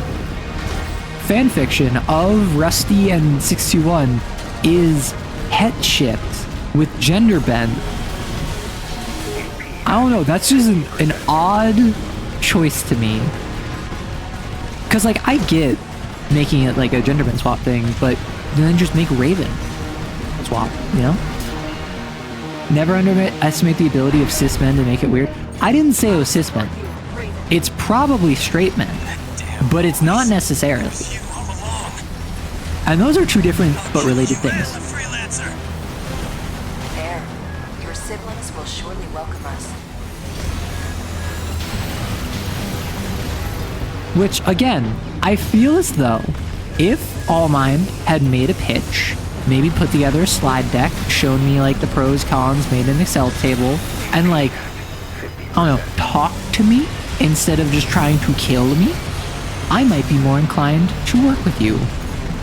S1: fanfiction of Rusty and 621 is het shipped with gender bent. I don't know, that's just an odd choice to me. Because, like, I get making it like a gender bent swap thing, but then just make Raven swap, you know? Never underestimate the ability of cis men to make it weird. I didn't say it was cis men. It's probably straight men, but it's not necessarily. And those are two different but related things.
S5: There. Your siblings will surely welcome us.
S1: Which, again, I feel as though if All Mind had made a pitch, maybe put together a slide deck, shown me like the pros, cons, made an Excel table, and like, I don't know, talk to me instead of just trying to kill me, I might be more inclined to work with you.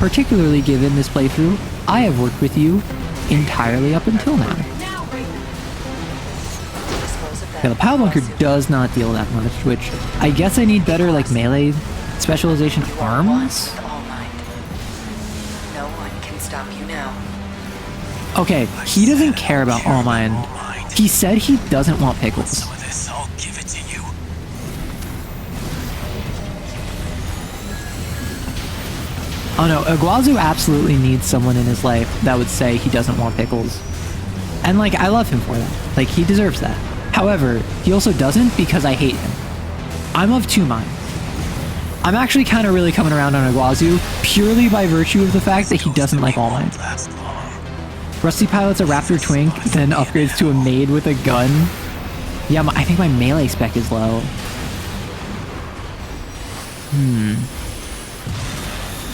S1: Particularly given this playthrough, I have worked with you entirely up until now. Yeah, the Power Bunker does not deal that much, which I guess I need better like melee specialization arms.
S5: No one can stop you now.
S1: Okay, he doesn't care about All Mind. He said he doesn't want pickles.
S6: Some of this, I'll give it to you.
S1: Oh no, Iguazu absolutely needs someone in his life that would say he doesn't want pickles. And like, I love him for that. Like, he deserves that. However, he also doesn't because I hate him. I'm of two minds. I'm actually kind of really coming around on Iguazu purely by virtue of the fact that he doesn't like All Might. Rusty pilots a Raptor Twink, then upgrades to a maid with a gun. Yeah, I think my melee spec is low.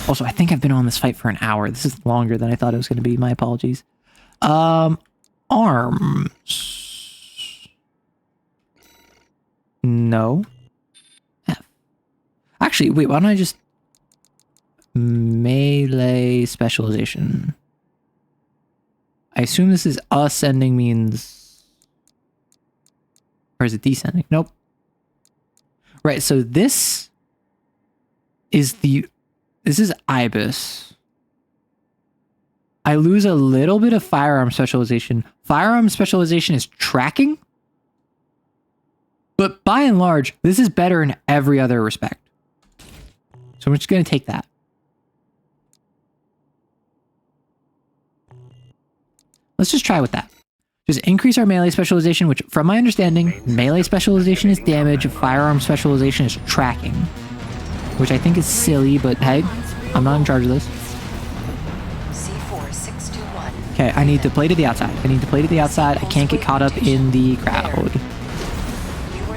S1: Also, I think I've been on this fight for an hour. This is longer than I thought it was going to be. My apologies. Arms. No. F. Actually, wait, why don't I just... Melee specialization. I assume this is ascending means... Or is it descending? Nope. Right, so this is the... This is Ibis. I lose a little bit of firearm specialization. Firearm specialization is tracking. But by and large, this is better in every other respect. So I'm just going to take that. Let's just try with that. Just increase our melee specialization, which from my understanding, melee specialization is damage, firearm specialization is tracking. Which I think is silly, but hey, I'm not in charge of this.
S5: C4621.
S1: Okay, I need to play to the outside. I can't get caught up in the crowd.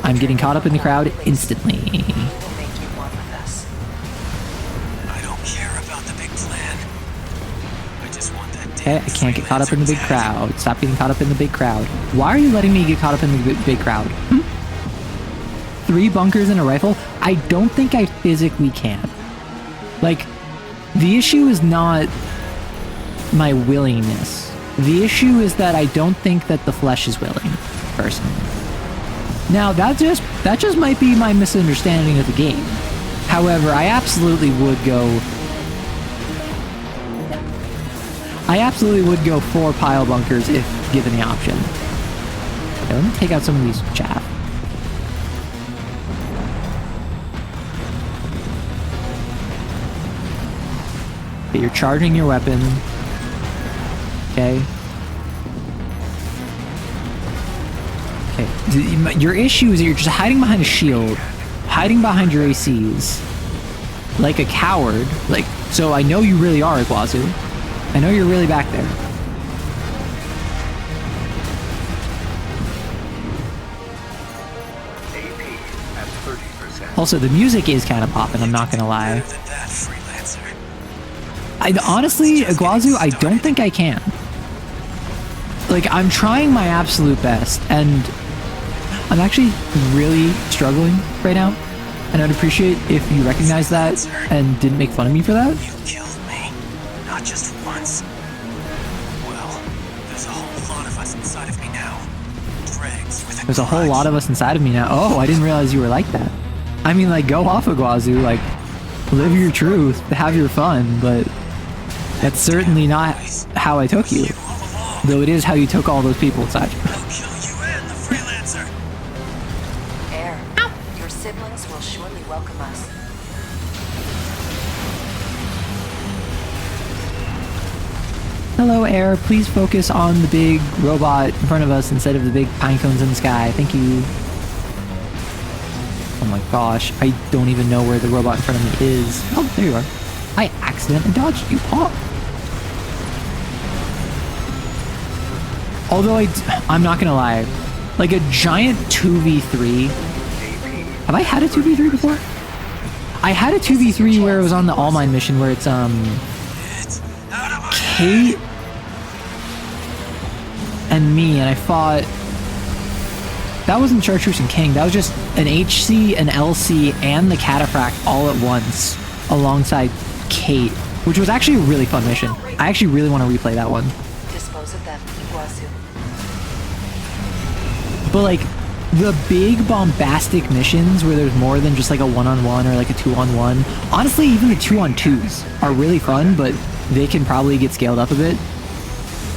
S1: I'm getting caught up in the crowd instantly.
S5: We'll make you one with us.
S6: I don't care about the big plan. I just want that.
S1: Okay, I can't get caught up in the big crowd. Stop getting caught up in the big crowd. Why are you letting me get caught up in the big crowd? 3 bunkers and a rifle? I don't think I physically can. Like, the issue is not my willingness. The issue is that I don't think that the flesh is willing, personally. Now, that just might be my misunderstanding of the game. However, I absolutely would go 4 pile bunkers if given the option. Okay, let me take out some of these chaff. Okay, you're charging your weapon. Okay. Okay. Your issue is that you're just hiding behind a shield, hiding behind your ACs, like a coward. Like, so I know you really are Iguazu. I know you're really back there.
S7: AP at 30%.
S1: Also, the music is kind of popping, I'm not gonna lie. Honestly, Iguazu, I don't think I can. Like, I'm trying my absolute best, and I'm actually really struggling right now. And I'd appreciate if you recognize that and didn't make fun of me for that.
S6: Not just once. Well, there's a whole lot of us inside of me now. Dregs with a
S1: There's a whole lot of us inside of me now. Oh, I didn't realize you were like that. I mean, like, go off of Guazu, like, live your truth, have your fun, but that's certainly not how I took you. Though it is how you took all those people inside you.
S6: I'll kill you and the freelancer.
S5: Air, your siblings will surely welcome us.
S1: Hello, Air. Please focus on the big robot in front of us instead of the big pine cones in the sky. Thank you. Oh my gosh, I don't even know where the robot in front of me is. Oh, there you are. I accidentally dodged you, Pop. Although I'm not gonna lie, like a giant 2v3. Have I had a 2v3 before? I had a 2v3 where it was on the All Mine mission where it's Kate and me, and I fought. That wasn't Chartreuse and King. That was just an HC, an LC, and the Cataphract all at once alongside Kate, which was actually a really fun mission. I actually really want to replay that one.
S5: Dispose of them, Iguazu.
S1: But like the big bombastic missions where there's more than just like a one-on-one or like a two-on-one. Honestly, even the two-on-twos are really fun, but they can probably get scaled up a bit.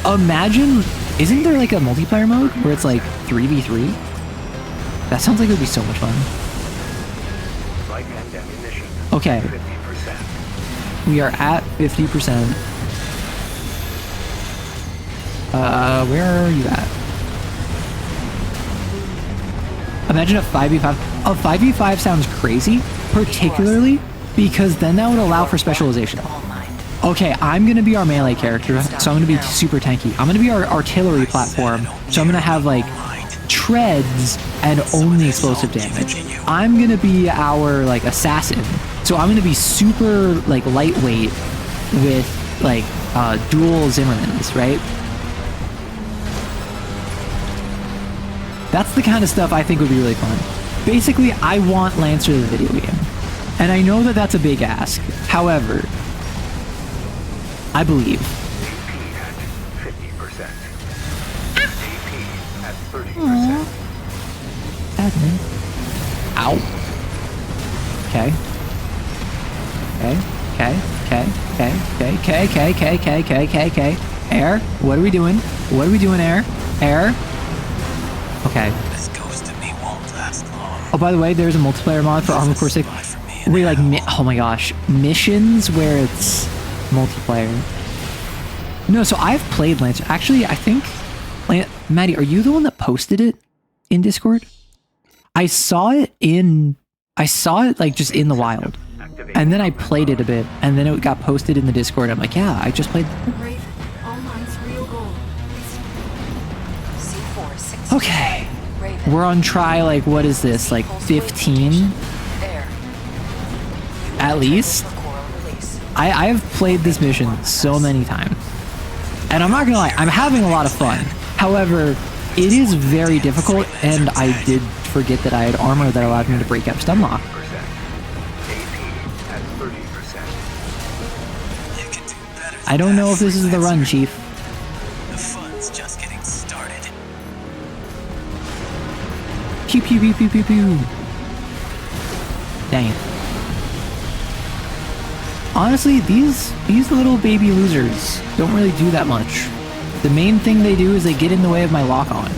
S1: Imagine, isn't there like a multiplayer mode where it's like 3v3? That sounds like it would be so much fun.
S4: Light and ammunition.
S1: Okay.
S4: 50%.
S1: We are at 50%. Where are you at? Imagine a 5v5. A 5v5 sounds crazy, particularly because then that would allow for specialization. Okay, I'm gonna be our melee character, so I'm gonna be super tanky. I'm gonna be our artillery platform, so I'm gonna have like treads and only explosive damage. I'm gonna be our like assassin, so I'm gonna be super like lightweight with like dual Zimmermans, right? That's the kind of stuff I think would be really fun. Basically, I want Lancer the video game, and I know that that's a big ask. However, I believe.
S4: AP at 50%. AP at 30%.
S1: Admin. Ow. Okay. Okay. Air, what are we doing? What are we doing, Air? Air? Okay.
S6: This ghost of me won't last long.
S1: Oh, by the way, there's a multiplayer mod for Armored Core 6. Where like, oh my gosh, missions where it's multiplayer. No, so I've played Lancer. Actually, I think, Maddie, are you the one that posted it in Discord? I saw it like just in the wild. And then I played it a bit, and then it got posted in the Discord. I'm like, yeah, I just played.
S3: Raven, all mine's real goal.
S5: C4 6.
S1: Okay.
S5: Raven.
S1: We're on try, like, what is this? Like 15?
S5: There.
S1: At least?
S5: Coral release.
S1: I have played this mission so many times. And I'm not gonna lie, I'm having a lot of fun. However, it is very difficult, and I did forget that I had armor that allowed me to break up stunlock.
S4: AP at 30%.
S6: You can do better than
S1: I don't know
S6: that,
S1: if this is the run,
S6: freelancer.
S1: Chief.
S6: The fun's just getting started.
S1: Pew pew pew pew pew pew. Dang it. Honestly, these little baby losers don't really do that much. The main thing they do is they get in the way of my lock on.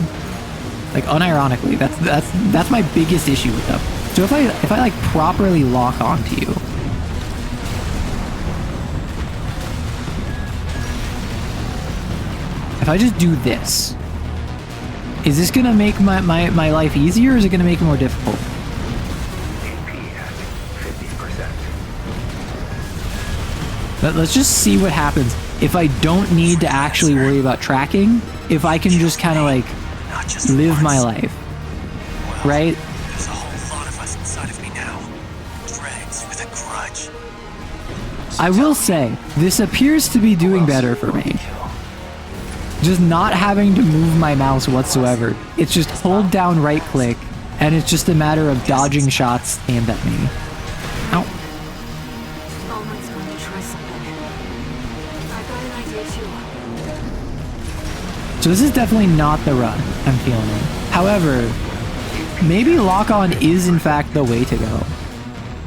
S1: Like, unironically, that's my biggest issue with them. So if I like properly lock onto you, if I just do this, is this gonna make my life easier, or is it gonna make it more difficult?
S4: AP at 50%.
S1: Let's just see what happens if I don't need to actually worry about tracking, if I can just kind of like
S6: Not just
S1: live my
S6: once.
S1: life,
S6: Well,
S1: right?
S6: There's a whole lot of us inside of me now. Dregs with a grudge.
S1: I will say, this appears to be doing better for me. Just not having to move my mouse whatsoever. It's just hold down right click, and it's just a matter of dodging shots aimed at me. Ow.
S3: All mine's going to try something. I
S1: So this is definitely not the run I'm feeling it. However, maybe lock on is in fact the way to go.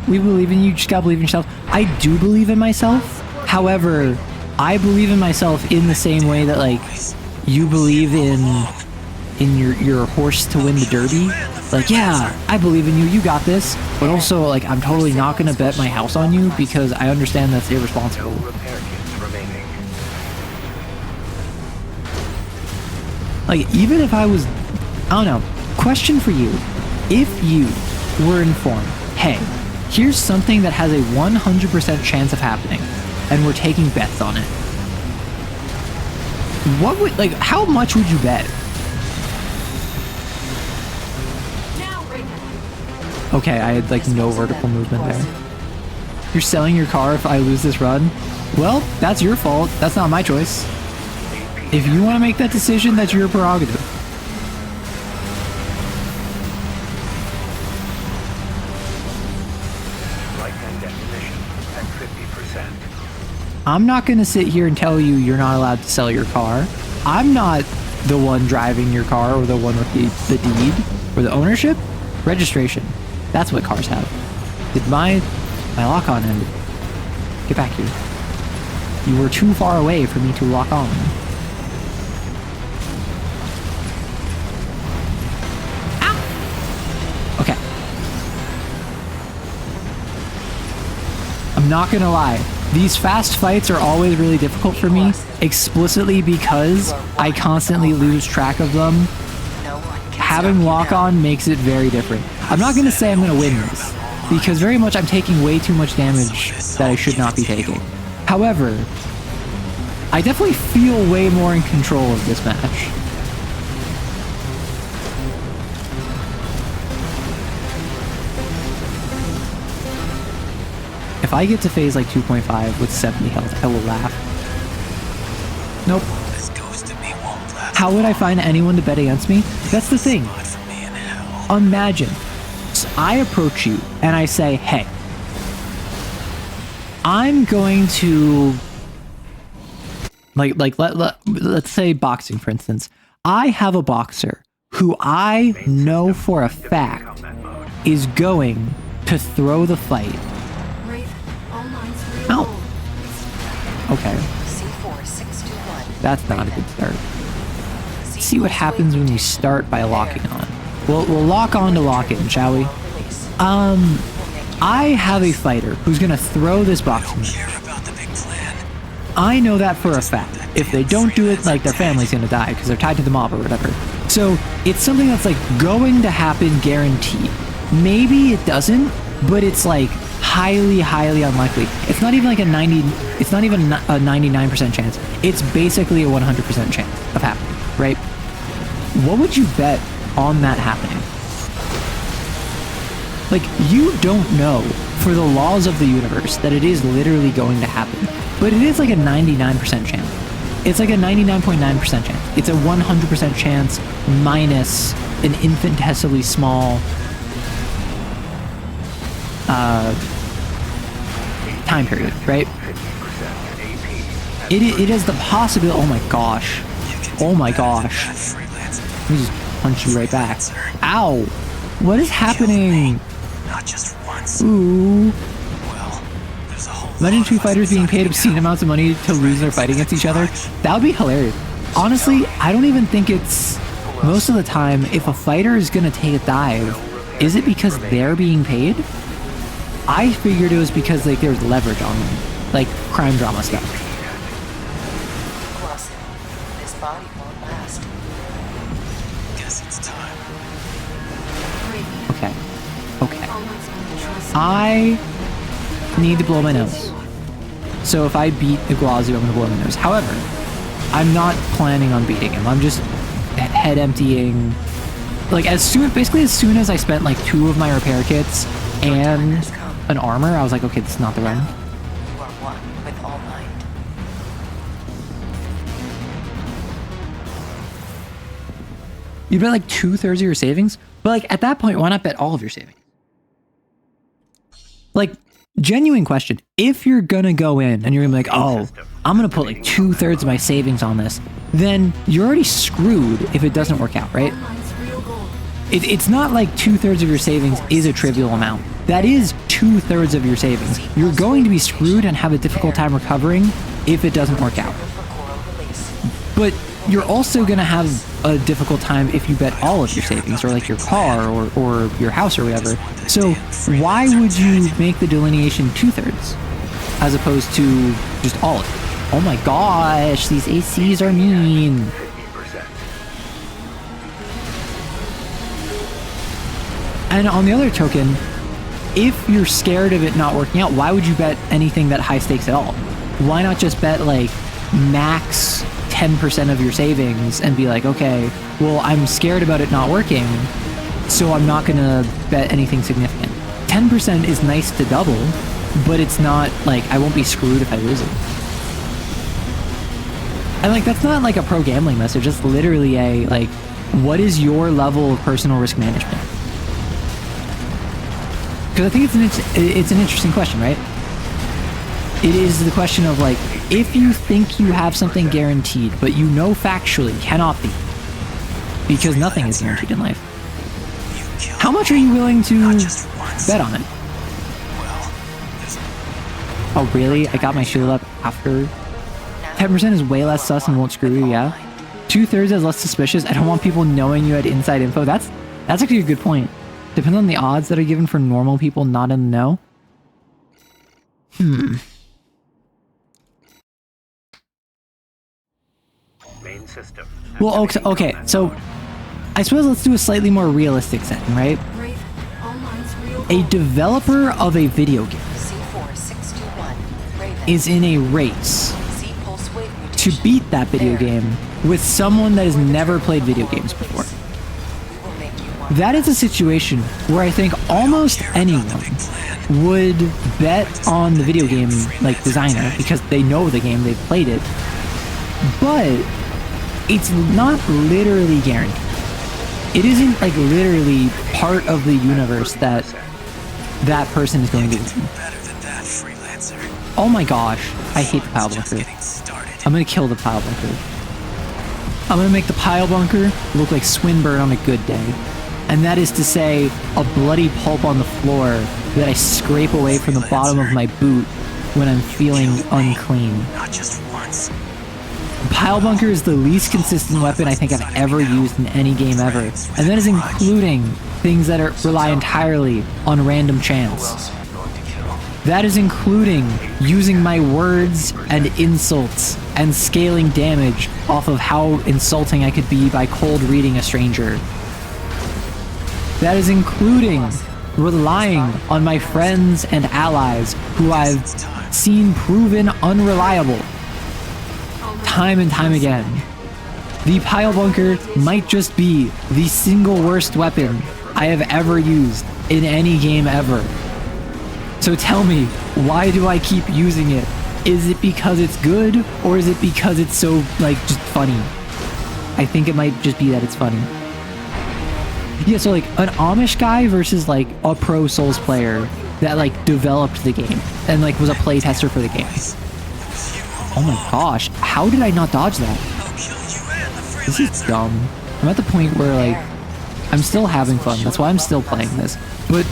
S1: We believe in you, just gotta believe in yourself. I do believe in myself. However, I believe in myself in the same way that like you believe in your horse to win the derby. Like, yeah, I believe in you, you got this. But also, like, I'm totally not gonna bet my house on you because I understand that's irresponsible.
S7: Repair kits remaining.
S1: Like, even if I was, I don't know, question for you. If you were informed, hey, here's something that has a 100% chance of happening, and we're taking bets on it. What would, like, how much would you bet? Okay, I had, like, no vertical movement there. You're selling your car if I lose this run? Well, that's your fault. That's not my choice. If you want to make that decision, that's your prerogative.
S7: Lifetime definition at 50%.
S1: I'm not going to sit here and tell you you're not allowed to sell your car. I'm not the one driving your car or the one with the deed or the ownership. Registration. That's what cars have. Did my lock-on end? Get back here. You were too far away for me to lock on. Ow! Okay. I'm not gonna lie. These fast fights are always really difficult for me, explicitly because I constantly lose track of them. Having lock-on makes it very different. I'm not going to say I'm going to win this, because very much I'm taking way too much damage that I should not be taking. However, I definitely feel way more in control of this match. If I get to phase like 2.5 with 70 health, I will laugh. Nope. How would I find anyone to bet against me? That's the thing. Imagine I approach you and I say, hey, I'm going to let's say boxing, for instance. I have a boxer who I know for a fact is going to throw the fight. Ow. Okay. That's not a good start. Let's see what happens when we start by locking on. We'll lock on to lock in, shall we? I have a fighter who's gonna throw this boxing match. I know that for a fact. If they don't do it, like, their family's gonna die because they're tied to the mob or whatever. So it's something that's like going to happen guaranteed. Maybe it doesn't, but it's like highly, highly unlikely. It's not even like a 99% chance. It's basically a 100% chance of happening, right? What would you bet on that happening? Like, you don't know for the laws of the universe that it is literally going to happen, but it is like a 99% chance. It's like a 99.9% chance. It's a 100% chance minus an infinitesimally small time period, right? It is the possibility. Oh my gosh. Oh my gosh. Let me just punch you right back. Ow. What is happening?
S6: Not just once.
S1: Ooh.
S6: Well, there's a whole
S1: Imagine two fighters being paid obscene amounts of money to lose their fight against each other. That would be hilarious. Honestly, I don't even think it's... Most of the time, if a fighter is going to take a dive, is it because they're being paid? I figured it was because like there's leverage on them. Like crime drama stuff.
S5: This body won't last.
S6: Guess it's time.
S1: Okay. Okay. I need to blow my nose. So if I beat Iguazu, I'm going to blow my nose. However, I'm not planning on beating him. I'm just head emptying. Like basically as soon as I spent like 2 of my repair kits and an armor, I was like, okay, this is not the run.
S5: You are one with All Might.
S1: You bet like 2/3 of your savings, but like at that point, why not bet all of your savings? Like, genuine question. If you're gonna go in and you're gonna be like, oh, I'm gonna put like 2/3 of my savings on this, then you're already screwed if it doesn't work out, right? It's not like 2/3 of your savings is a trivial amount. That is 2/3 of your savings. You're going to be screwed and have a difficult time recovering if it doesn't work out. But you're also going to have a difficult time if you bet all of your savings, or like your car or your house or whatever. So why would you make the delineation 2/3 as opposed to just all of it? Oh my gosh, these ACs are mean.
S7: 50%.
S1: And on the other token, if you're scared of it not working out, why would you bet anything that high stakes at all? Why not just bet like max 10% of your savings and be like, okay, well, I'm scared about it not working, so I'm not gonna bet anything significant. 10% is nice to double, but it's not like I won't be screwed if I lose it. And like, that's not like a pro gambling message. It's literally a like, what is your level of personal risk management? Because I think it's an interesting question, right? It is the question of like, if you think you have something guaranteed, but you know factually cannot be, because nothing is guaranteed in life, how much are you willing to bet on it? Oh really? I got my shield up after. 10% is way less sus and won't screw you, yeah? 2/3 is less suspicious. I don't want people knowing you had inside info. That's actually a good point. Depends on the odds that are given for normal people not in the know.
S7: Main system.
S1: Well, okay, so I suppose let's do a slightly more realistic setting, right?
S3: Brave, all lines real
S1: A developer of a video game
S5: C4621, Raven.
S1: is in a race
S5: C pulse wave
S1: to
S5: mutation.
S1: beat that video
S5: There.
S1: game with someone that has never played video games before.
S5: We will make you one.
S1: That is a situation where I think almost anyone would bet on the video game like designer because they know the game, they've played it, but it's not literally guaranteed. It isn't like literally part of the universe that that person is going to win.
S6: Better than that, freelancer.
S1: Oh my gosh, I hate the pile
S6: Just
S1: bunker.
S6: getting started.
S1: I'm gonna kill the pile bunker. I'm gonna make the pile bunker look like Swinburne on a good day. And that is to say, a bloody pulp on the floor that I scrape away from the bottom of my boot when I'm feeling unclean.
S6: Not just once.
S1: Pile bunker is the least consistent weapon I think I've ever used in any game ever. And that is including things that rely entirely on random
S9: Who
S1: chance.
S9: else are you going to kill?
S1: That is including using my words and insults and scaling damage off of how insulting I could be by cold reading a stranger. That is including relying on my friends and allies who I've seen proven unreliable time and time again. The pile bunker might just be the single worst weapon I have ever used in any game ever. So tell me, why do I keep using it? Is it because it's good, or is it because it's so, like, just funny? I think it might just be that it's funny. Yeah, so like an Amish guy versus like a pro Souls player that like developed the game and like was a playtester for the game. Oh my gosh, how did I not dodge that? This is dumb. I'm at the point where like I'm still having fun. That's why I'm still playing this. But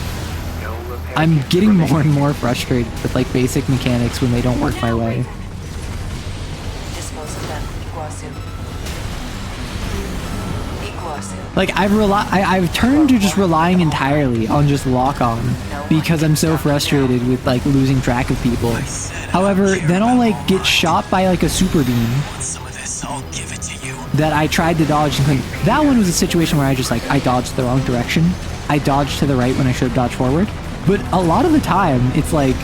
S1: I'm getting more and more frustrated with like basic mechanics when they don't work my way.
S5: Dispose of them. Iguazu. Iguazu.
S1: Like I've turned to just relying entirely on just lock on because I'm so frustrated with like losing track of people. However, then I'll like get shot by like a super beam
S6: Some of this, I'll give it to you.
S1: that I tried to dodge and couldn't. That one was a situation where I just like I dodged the wrong direction. I dodged to the right when I should have dodged forward. But a lot of the time it's like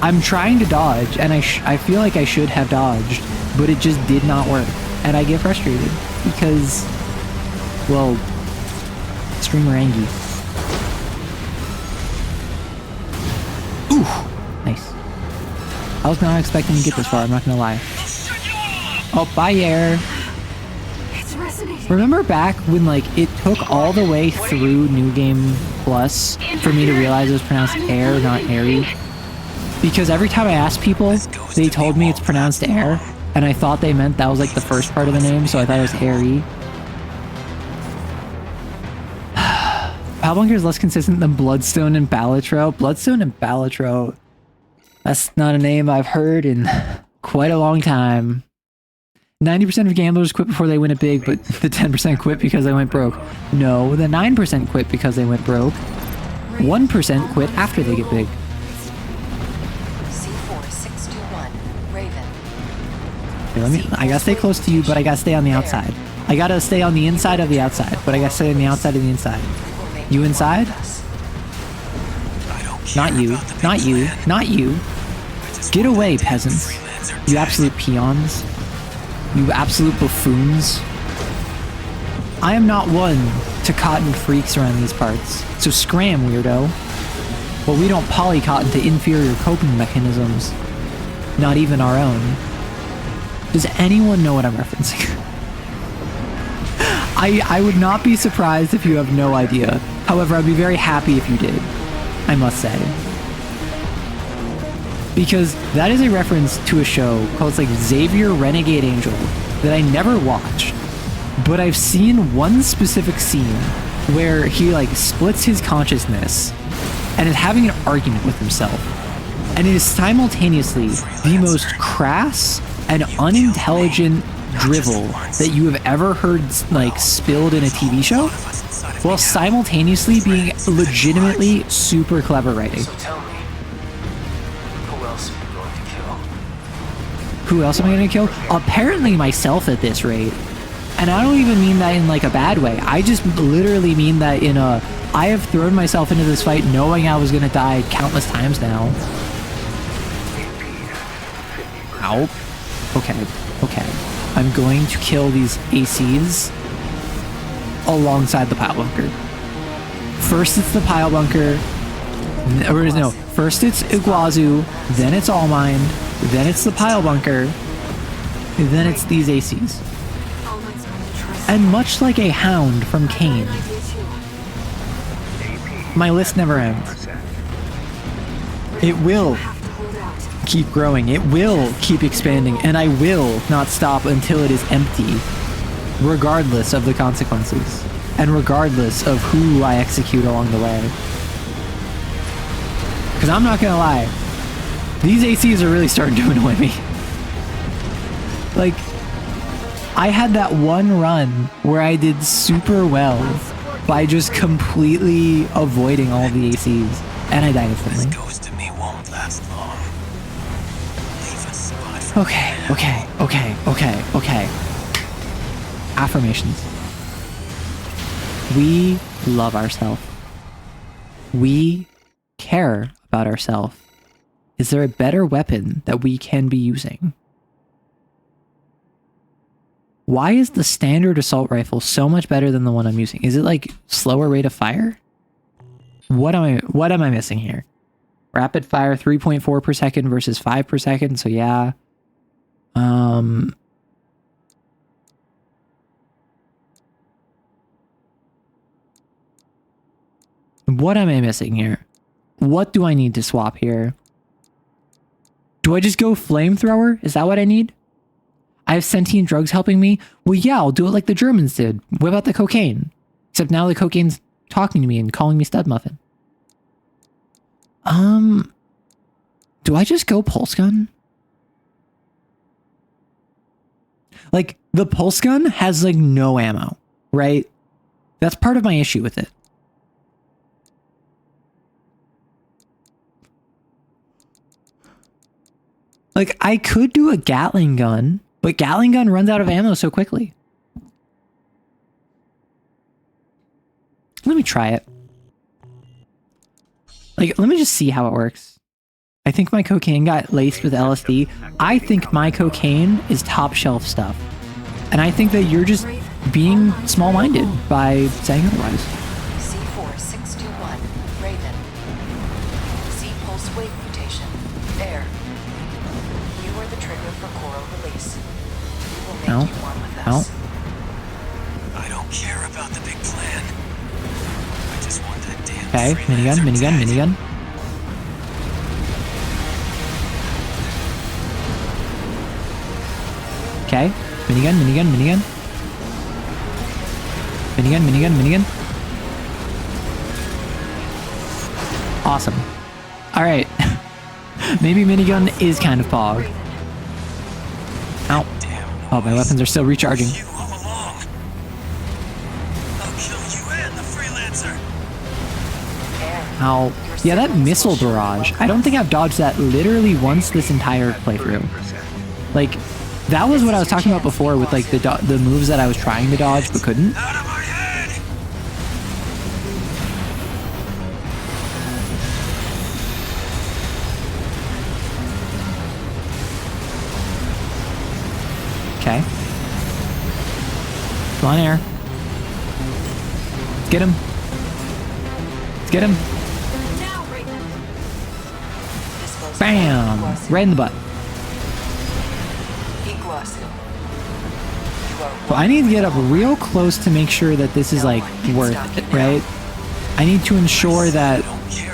S1: I'm trying to dodge and I feel like I should have dodged, but it just did not work. And I get frustrated because, well, streamerangy. Ooh, nice. I was not expecting to get this far, I'm not gonna lie. Oh, bye, air.
S3: It's resonating.
S1: Remember back when like it took all the way through New Game Plus for me to realize it was pronounced air, not airy? Because every time I asked people, they told me it's pronounced air, and I thought they meant that was like the first part of the name, so I thought it was airy. Pile Bunker is less consistent than Bloodstone and Balatro. Bloodstone and Balatro. That's not a name I've heard in quite a long time. 90% of gamblers quit before they win it big, but the 10% quit because they went broke. No, the 9% quit because they went broke. 1% quit after they get big.
S5: C4621, Raven.
S1: Okay, I gotta stay close to you, but I gotta stay on the outside. I gotta stay on the inside of the outside, but I gotta stay on the outside of the inside. You inside? Not you. Not you. Not you. Get away, peasants. You absolute peons. You absolute buffoons. I am not one to cotton freaks around these parts, so scram, weirdo. But we don't polycotton to inferior coping mechanisms. Not even our own. Does anyone know what I'm referencing? I would not be surprised if you have no idea. However, I'd be very happy if you did, I must say. Because that is a reference to a show called like Xavier Renegade Angel that I never watched. But I've seen one specific scene where he like splits his consciousness and is having an argument with himself. And it is simultaneously the most crass and unintelligent drivel that you have ever heard like spilled in a TV show, while simultaneously being legitimately super clever writing.
S9: So tell me, who else are you going to kill?
S1: Who else am I going to kill? Apparently myself at this rate. And I don't even mean that in like a bad way. I just literally mean that in a, I have thrown myself into this fight knowing I was going to die countless times now. Ow. Okay. I'm going to kill these ACs alongside the pile bunker. First it's the pile bunker, or no, first it's Iguazu, then it's All Mind, then it's the pile bunker, then it's these ACs. And much like a hound from Kane, my list never ends. It will keep growing, it will keep expanding, and I will not stop until it is empty, regardless of the consequences, and regardless of who I execute along the way. Because I'm not gonna lie, these ACs are really starting to annoy me. Like, I had that one run where I did super well by just completely avoiding all the ACs, and I died instantly. Okay. Affirmations. We love ourselves. We care about ourselves. Is there a better weapon that we can be using? Why is the standard assault rifle so much better than the one I'm using? Is it like slower rate of fire? What am I missing here? Rapid fire 3.4 per second versus 5 per second, so yeah. What am I missing here? What do I need to swap here? Do I just go flamethrower? Is that what I need? I have sentient drugs helping me? Well, yeah, I'll do it like the Germans did. What about the cocaine? Except now the cocaine's talking to me and calling me stud muffin. Do I just go pulse gun? Like, the pulse gun has like no ammo, right? That's part of my issue with it. Like, I could do a Gatling gun, but Gatling gun runs out of ammo so quickly. Let me try it. Like, let me just see how it works. I think my cocaine got laced with LSD. I think my cocaine is top shelf stuff. And I think that you're just being small-minded by saying otherwise.
S5: C4621, Raven. C-pulse wave mutation. Air. You are the trigger for coral release. We will make you one with us.
S6: I don't care about the big plan. I just want that damn
S1: Okay, minigun. Okay. Minigun, minigun, minigun. Minigun, minigun, minigun. Awesome. Alright. Maybe minigun is kind of pog. Ow. Oh, my weapons are still recharging.
S6: You all along. I'll kill you and the freelancer.
S1: Ow. Yeah, that missile barrage. I don't think I've dodged that literally once this entire playthrough. Like, that was what I was talking about before with like the moves that I was trying to dodge but couldn't.
S6: Out of my head.
S1: Okay. Come on, air. Let's get him. Let's get him. Bam! Right in the butt. Well, I need to get up real close to make sure that this is like worth it, right? I need to ensure that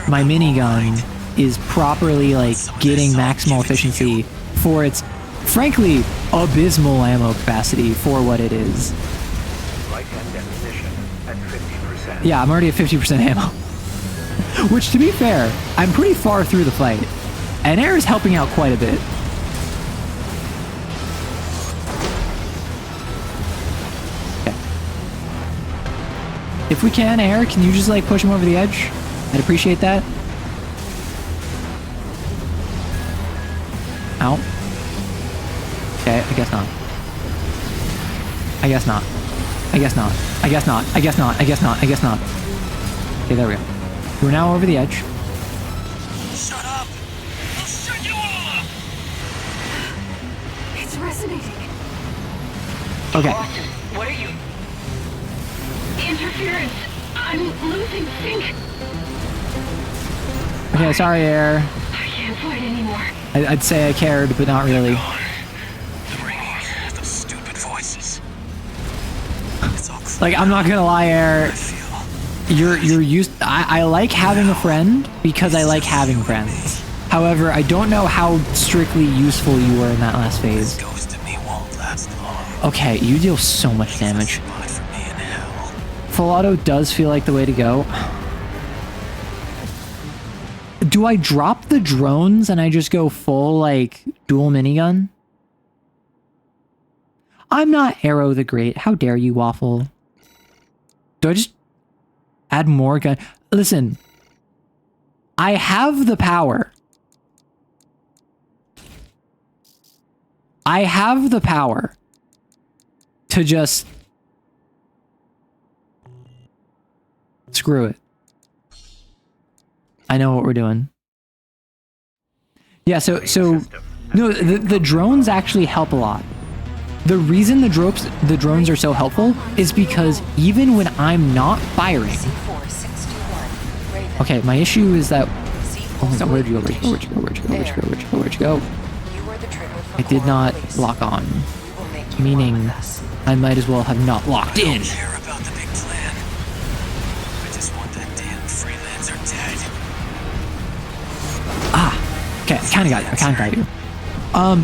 S1: my minigun is properly like getting maximal efficiency for its frankly abysmal ammo capacity for what it is.
S4: Right-hand ammunition at 50%.
S1: Yeah, I'm already at 50% ammo. Which, to be fair, I'm pretty far through the fight. And air is helping out quite a bit. Okay. If we can, air, can you just like push him over the edge? I'd appreciate that. Ow. Okay, I guess not. I guess not. I guess not. I guess not. I guess not. I guess not. I guess not. Okay, there we go. We're now over the edge.
S6: Shut up. I'll shut you all up.
S3: It's resonating.
S1: Okay.
S8: What are you?
S3: Interference. I'm losing sync.
S1: Okay, sorry, air.
S3: I can't fight anymore.
S1: I'd say I cared, but not really.
S6: The ringing, those stupid voices. It's all clear.
S1: Like, I'm not gonna lie, air.
S6: I feel.
S1: You're used. I like having a friend because I like having friends. However, I don't know how strictly useful you were in that last phase.
S6: Ghost to me won't last long.
S1: Okay, you deal so much damage.
S6: Spot for me in hell.
S1: Full auto does feel like the way to go. Do I drop the drones and I just go full, like, dual minigun? I'm not Arrow the Great. How dare you, Waffle? Do I just add more gun? Listen. I have the power. I have the power to just screw it. I know what we're doing. Yeah, so no, the drones actually help a lot. The reason the drones are so helpful is because even when I'm not firing. Okay, my issue is that. Oh my god, where'd you go? Where'd you go? Where'd you go? Where'd you go? Where'd you go? Where'd you go? Where'd you go? I did not lock on, meaning I might as well have not locked in.
S6: I don't care about the big plan. I just want that damn freelancer dead.
S1: Ah, okay, I kind of got you. I kind of got you.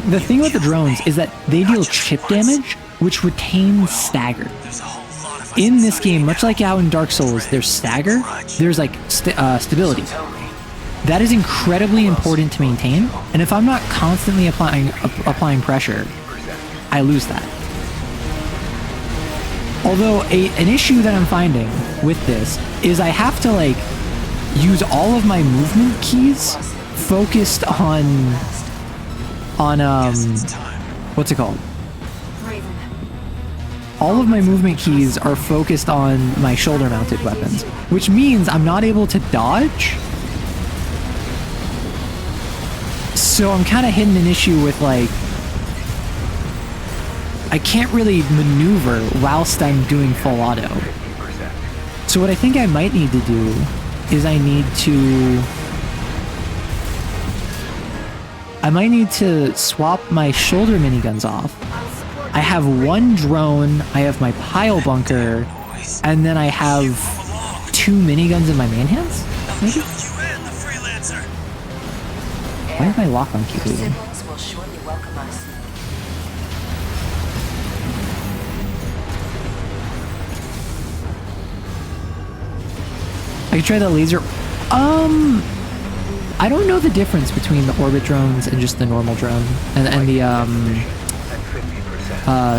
S1: The thing with the drones is that they deal chip damage, which retains stagger.
S6: There's a whole lot of us
S1: In this
S6: inside
S1: game,
S6: you
S1: much
S6: now.
S1: like how in Dark Souls, there's stagger, there's like stability. That is incredibly important to maintain, and if I'm not constantly applying pressure, I lose that. Although an issue that I'm finding with this is I have to like use all of my movement keys focused on what's it called? All of my movement keys are focused on my shoulder mounted weapons, which means I'm not able to dodge. So I'm kind of hitting an issue with like, I can't really maneuver whilst I'm doing full auto. So what I think I might need to do is I might need to swap my shoulder miniguns off. I have one drone, I have my pile bunker, and then I have 2 miniguns in my main hands? Maybe? Why did my lock on keep leaving?
S5: Siblings will surely welcome us.
S1: I could try the laser. I don't know the difference between the orbit drones and just the normal drone and the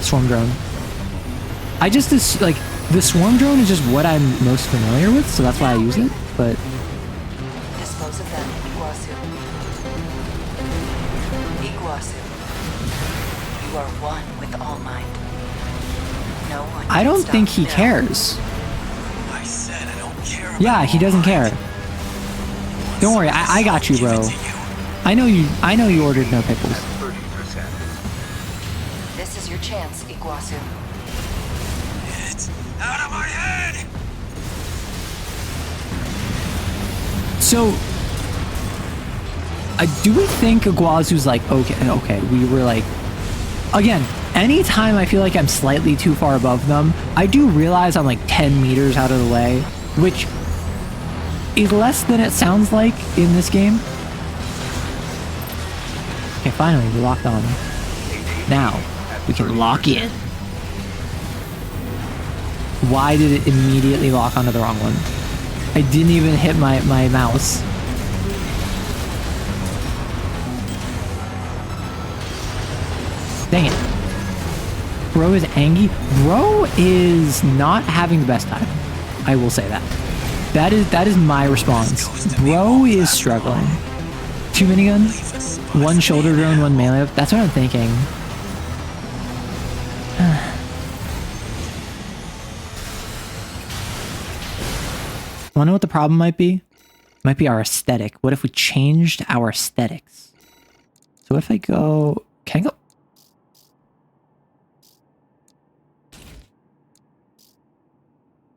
S1: swarm drone. I just like the swarm drone is just what I'm most familiar with, so that's why I use it. But
S5: Dispose of them, Iguazu. Iguazu. You are one with All Might. No one
S1: I don't
S5: can
S1: think
S5: stop
S1: he
S5: now.
S1: cares.
S6: I said I don't care about
S1: Yeah, he doesn't care. Don't worry, I got you, bro. I know you ordered no pickles.
S4: 30%.
S5: This is your chance, Iguazu.
S6: It's out of my head!
S1: So, do we think Iguazu's like, okay, we were like, again, anytime I feel like I'm slightly too far above them, I do realize I'm like 10 meters out of the way, which is less than it sounds like in this game. Okay, finally, we locked on. Now, we can lock in. Why did it immediately lock onto the wrong one? I didn't even hit my mouse. Dang it. Bro is angry. Bro is not having the best time. I will say that. That is my response. Bro is struggling. 2 miniguns, 1 shoulder drone, 1 melee. That's what I'm thinking. Wanna know what the problem might be? Might be our aesthetic. What if we changed our aesthetics? So if I go... Can I go...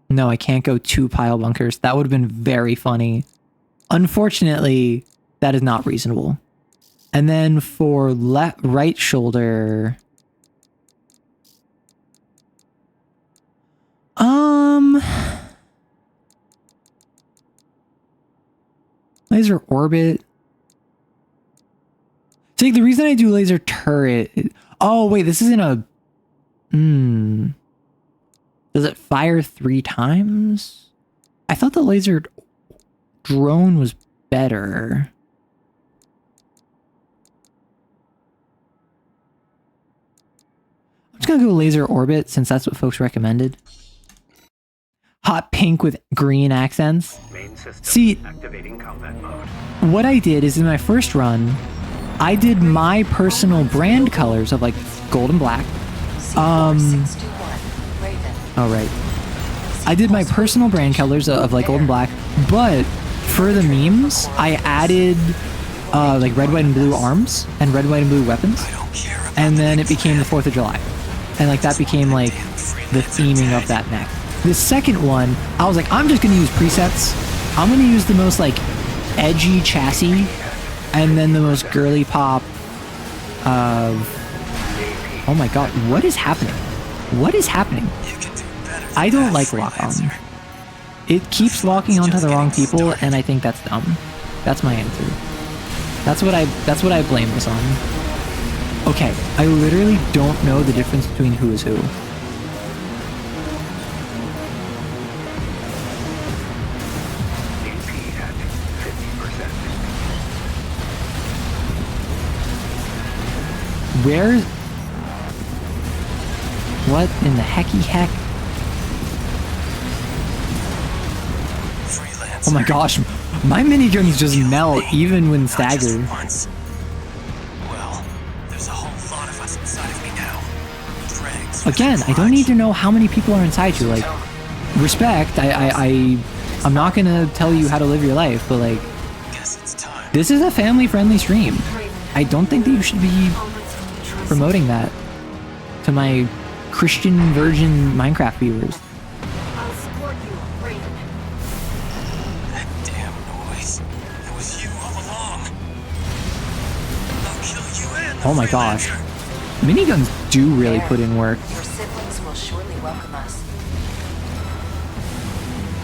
S1: No, I can't go 2 pile bunkers. That would have been very funny. Unfortunately, that is not reasonable. And then for right shoulder... Laser orbit. See, the reason I do laser turret... Oh, wait, this isn't a... Does it fire 3 times? I thought the laser drone was better. I'm just gonna go laser orbit since that's what folks recommended. Hot pink with green accents.
S4: Main system
S1: See,
S4: activating combat mode.
S1: what I did is in my first run, I did my personal brand colors of like gold and black.
S5: C4621, Raven.
S1: Oh, right. I did my personal brand colors of like gold and black, but for the memes, I added like red, white, and blue arms and red, white, and blue weapons. And then it became the 4th of July. And like that became like the theming of that neck. The second one, I was like, I'm just gonna use presets. I'm gonna use the most like edgy chassis and then the most girly pop of... Oh my god, what is happening? What is happening? I don't like lock-on. It keeps locking onto the wrong people, and I think that's dumb. That's my answer. That's what I blame this on. Okay, I literally don't know the difference between who is who.
S4: AP at 50%.
S1: Where... What in the hecky heck? Oh my gosh, my miniguns just melt even when staggered.
S6: Well, there's a whole lot of us inside of me now. Dregs.
S1: Again, I don't need to know how many people are inside you. Like, respect, I'm not gonna tell you how to live your life, but like,
S6: Guess it's time.
S1: this is a family-friendly stream. I don't think that you should be promoting that to my Christian virgin Minecraft viewers.
S3: I'll support you, Raven.
S6: That damn noise. It was you all along. I'll kill you and the
S1: Oh my gosh.
S6: freelancer.
S1: Miniguns do really put in work.
S5: Your siblings will surely welcome us.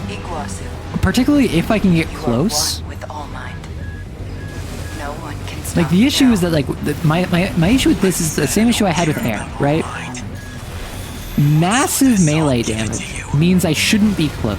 S5: Iguazu.
S1: Particularly if I can get
S5: You are
S1: close.
S5: one with All Might. No one can stop
S1: Like, the
S5: you
S1: issue
S5: now.
S1: is that, like, my issue with this is the same issue I had with air, right? Massive melee damage means I shouldn't be close.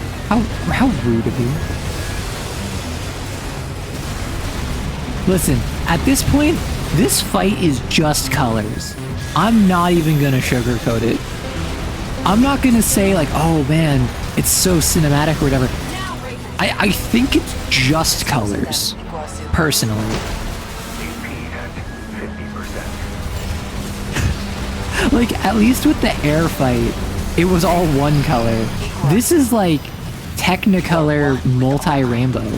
S1: How rude of you. Listen, at this point, this fight is just colors. I'm not even gonna sugarcoat it. I'm not gonna say like, oh man, it's so cinematic or whatever. I think it's just colors, personally. Like, at least with the air fight, it was all one color. This is like Technicolor multi-rainbow.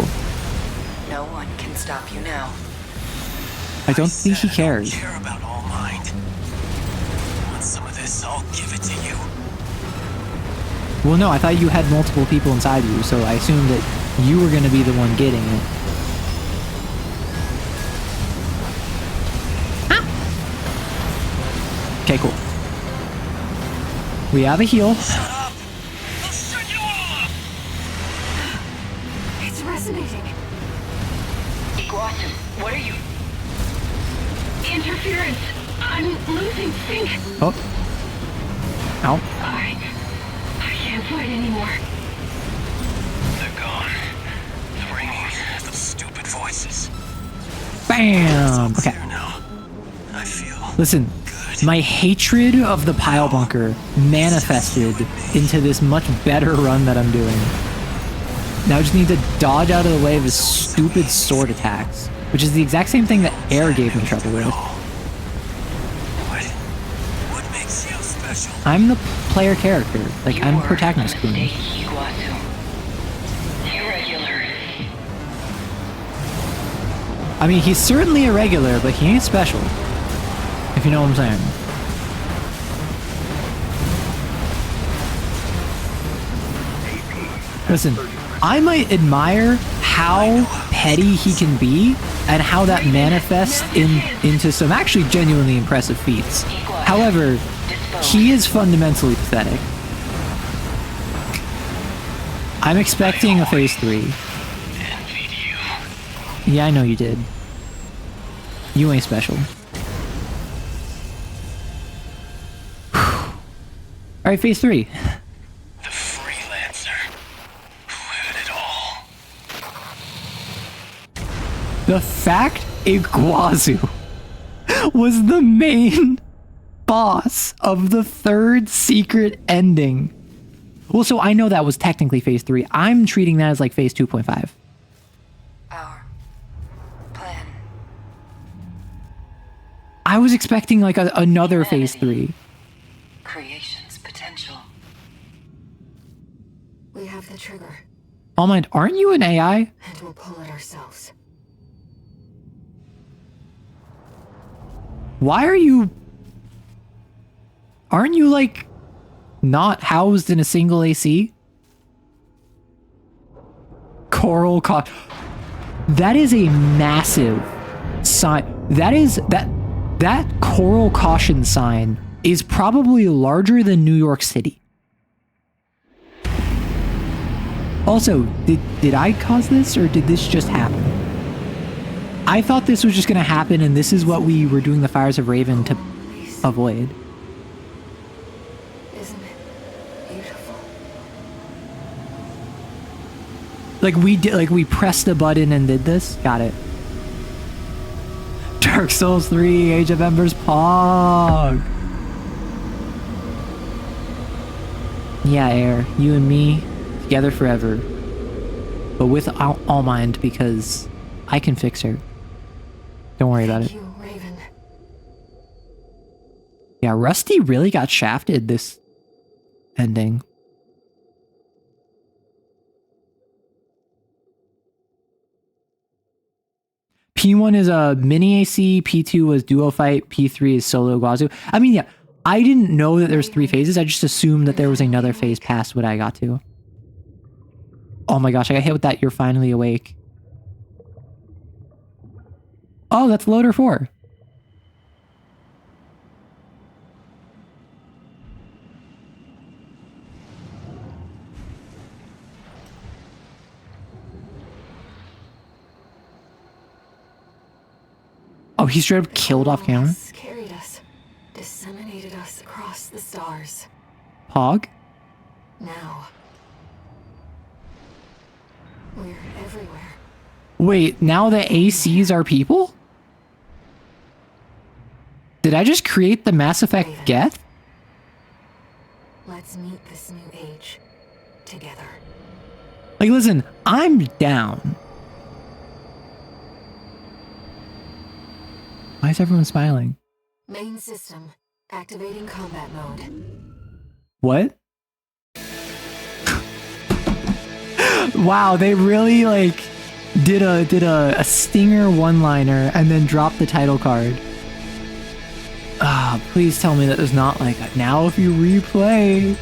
S5: No one can stop you now.
S1: I don't think he cares.
S6: I don't care about All Mind. Want some of this? I'll give it to you.
S1: Well, no, I thought you had multiple people inside you, so I assumed that you were going to be the one getting it. Ah. Okay, cool. We have a heal.
S6: Shut up! I'll shut you off!
S3: It's resonating.
S8: Iguazu, what are you?
S3: Interference. I'm losing sync.
S1: Oh. Ow.
S3: I can't fight anymore.
S6: They're gone. The ringing, the stupid voices.
S1: Bam! Okay.
S6: Clear now. I feel
S1: Listen, my hatred of the pile bunker manifested into this much better run that I'm doing. Now I just need to dodge out of the way of his stupid sword attacks, which is the exact same thing that air gave me trouble with.
S6: What makes you special?
S1: I'm the player character. Like, I'm protagonist queen.
S8: Iguazu. Irregular.
S1: I mean, he's certainly irregular, but he ain't special. If you know what I'm saying. Listen, I might admire how petty he can be and how that manifests into some actually genuinely impressive feats. However, he is fundamentally pathetic. I'm expecting a phase 3.
S6: Envied you.
S1: Yeah, I know you did. You ain't special. Alright, phase 3.
S6: The freelancer. Who had it all?
S1: The fact Iguazu was the main boss of the third secret ending. Well, so I know that was technically phase 3. I'm treating that as like phase 2.5.
S5: Our plan.
S1: I was expecting like another phase 3.
S5: Creation's potential.
S3: We have the trigger,
S1: All Mind, aren't you an AI?
S3: and we'll pull it ourselves.
S1: Why are you... Aren't you like not housed in a single AC? Coral that is a massive sign. That coral caution sign is probably larger than New York City. Also, did I cause this or did this just happen? I thought this was just gonna happen and this is what we were doing the Fires of Raven to avoid.
S3: Isn't it beautiful?
S1: Like we pressed the button and did this? Got it. Dark Souls 3, Age of Embers, Pog! Yeah, Air, you and me, together forever. But with All Mind, because I can fix her. Don't worry about it.
S3: Thank you, Raven.
S1: Yeah, Rusty really got shafted this ending. P1 is a mini AC, P2 was duo fight, P3 is solo Guazu. I mean, yeah, I didn't know that there's 3 phases. I just assumed that there was another phase past what I got to. Oh my gosh, I got hit with that. You're finally awake. Oh, that's loader 4. Oh, he straight up killed off camera?
S3: Carried us, disseminated us across the stars.
S1: Pog?
S3: Now,
S1: Wait, now the ACs are people? Did I just create the Mass Effect Geth?
S3: Let's meet this new age together.
S1: Like, listen, I'm down. Why is everyone smiling?
S3: Main system activating combat mode.
S1: What? Wow, they really like did a stinger one-liner and then dropped the title card. Ah, please tell me that there's not like a, now if you replay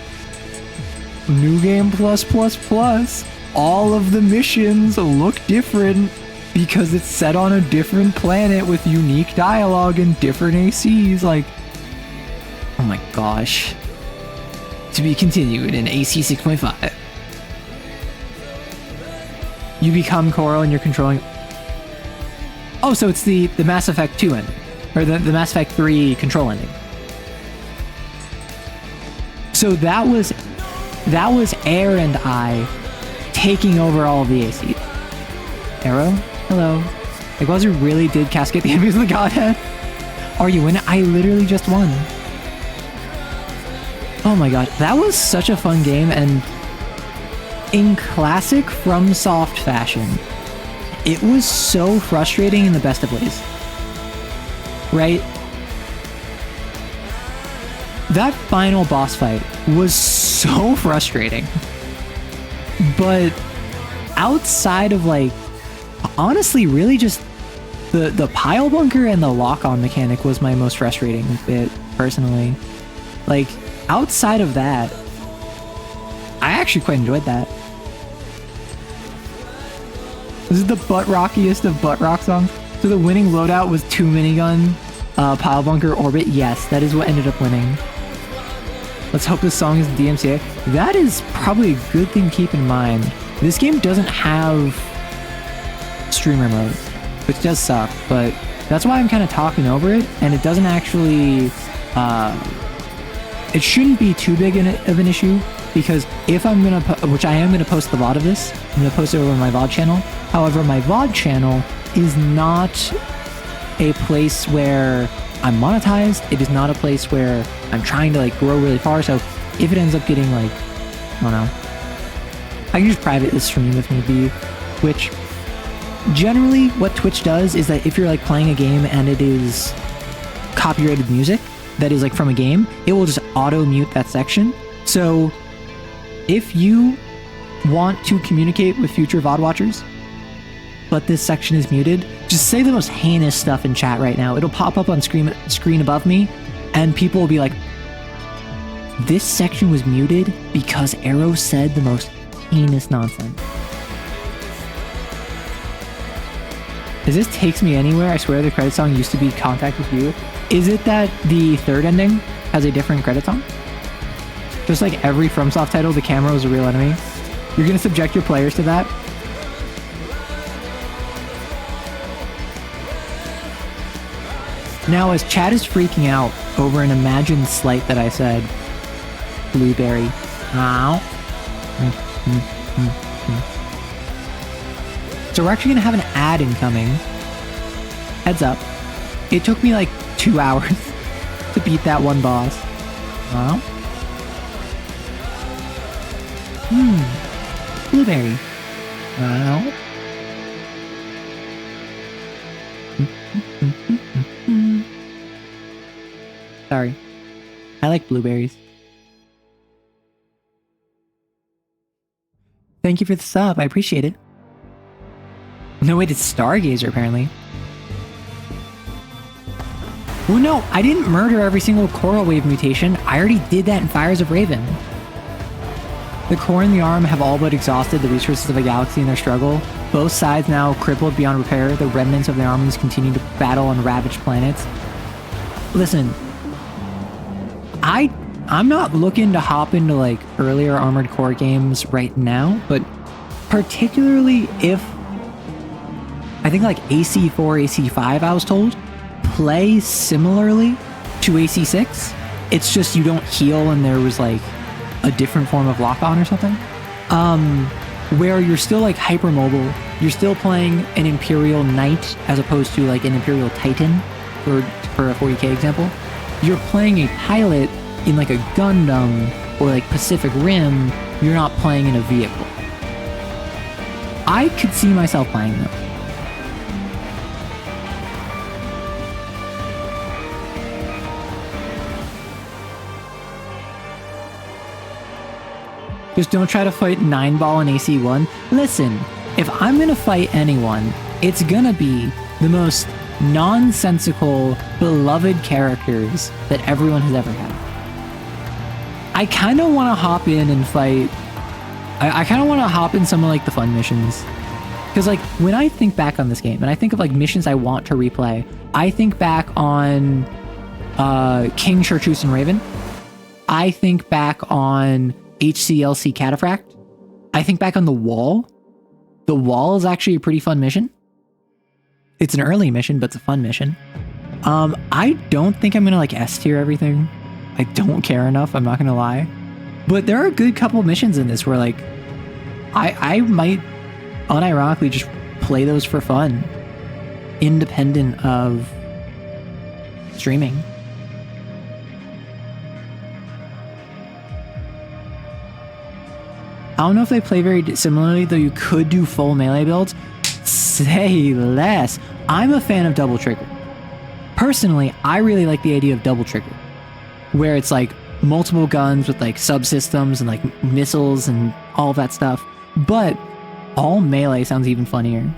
S1: New Game Plus Plus Plus, all of the missions look different because it's set on a different planet with unique dialogue and different ACs. Like, oh my gosh. To be continued in AC 6.5. You become Coral and you're controlling... Oh, so it's the Mass Effect 2 ending. Or the Mass Effect 3 control ending. So that was Air and I taking over all of the AC. Arrow? Hello. Like, Buzzer really did cascade the enemies of the Godhead? Are you in it? I literally just won. Oh my god, that was such a fun game, and in classic FromSoft fashion, it was so frustrating in the best of ways. Right? That final boss fight was so frustrating. But outside of, like, honestly, really just the pile bunker and the lock-on mechanic was my most frustrating bit, personally. Like, outside of that, I actually quite enjoyed that. This is the butt rockiest of butt rock songs. So the winning loadout was 2 minigun, pile bunker, orbit. Yes, that is what ended up winning. Let's hope this song is DMCA. That is probably a good thing to keep in mind. This game doesn't have streamer mode, which does suck, but that's why I'm kind of talking over it, and it doesn't actually, it shouldn't be too big of an issue, because if I'm gonna, which I am gonna post the VOD of this, I'm gonna post it over my VOD channel. However, my VOD channel is not a place where I'm monetized. It is not a place where I'm trying to like grow really far. So if it ends up getting like, I don't know, I can just private this stream if need be, which generally what Twitch does is that if you're like playing a game and it is copyrighted music that is like from a game, it will just auto mute that section. So if you want to communicate with future VOD watchers, but this section is muted, just say the most heinous stuff in chat right now. It'll pop up on screen above me, and people will be like, this section was muted because Arrow said the most heinous nonsense. Is this Takes Me Anywhere? I swear the credit song used to be Contact With You. Is it that the third ending has a different credit song? Just like every FromSoft title, the camera was a real enemy. You're gonna subject your players to that? Now, as chat is freaking out over an imagined slight that I said, Blueberry. Ow. So we're actually gonna have an ad incoming. Heads up. It took me like 2 hours to beat that one boss. Wow. Blueberry. Wow. Sorry. I like blueberries. Thank you for the sub. I appreciate it. No, wait, it's Stargazer, apparently. Well, no, I didn't murder every single Coral Wave mutation. I already did that in Fires of Raven. The core and the arm have all but exhausted the resources of the galaxy in their struggle. Both sides now crippled beyond repair. The remnants of their armies continue to battle on ravaged planets. Listen, I'm not looking to hop into like earlier Armored Core games right now, but particularly if I think like AC4, AC5, I was told, play similarly to AC6. It's just you don't heal and there was like a different form of lock-on or something. where you're still like hypermobile. You're still playing an Imperial Knight as opposed to like an Imperial Titan for a 40k example. You're playing a pilot in like a Gundam or like Pacific Rim. You're not playing in a vehicle. I could see myself playing them. Just don't try to fight 9-ball in AC1. Listen, if I'm gonna fight anyone, it's gonna be the most nonsensical, beloved characters that everyone has ever had. I kind of want to hop in and fight. I kind of want to hop in some of like the fun missions. Because like when I think back on this game and I think of like missions I want to replay, I think back on King, Chartreuse, and Raven. I think back on HCLC Cataphract. I think back on The Wall. The Wall is actually a pretty fun mission. It's an early mission, but it's a fun mission. I don't think I'm gonna like S tier everything. I don't care enough, I'm not gonna lie. But there are a good couple missions in this where like I might unironically just play those for fun, independent of streaming. I don't know if they play very similarly, though you could do full melee builds. Say less. I'm a fan of double trigger. Personally, I really like the idea of double trigger, where it's like multiple guns with like subsystems and like missiles and all that stuff. But all melee sounds even funnier.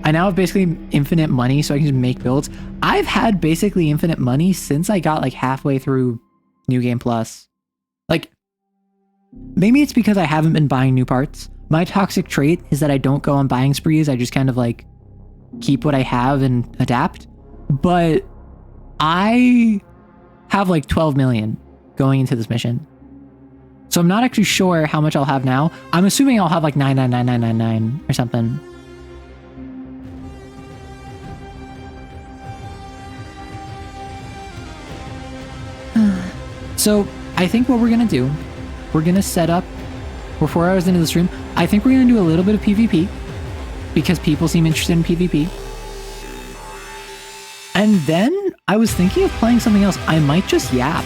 S1: I now have basically infinite money, so I can just make builds. I've had basically infinite money since I got like halfway through New Game Plus. Like, maybe it's because I haven't been buying new parts. My toxic trait is that I don't go on buying sprees. I just kind of like keep what I have and adapt. But I have like 12 million going into this mission. So I'm not actually sure how much I'll have now. I'm assuming I'll have like 99999 or something. So I think what we're gonna do, we're gonna set up, we're 4 hours into the stream. I think we're gonna do a little bit of PvP because people seem interested in PvP. And then I was thinking of playing something else. I might just yap.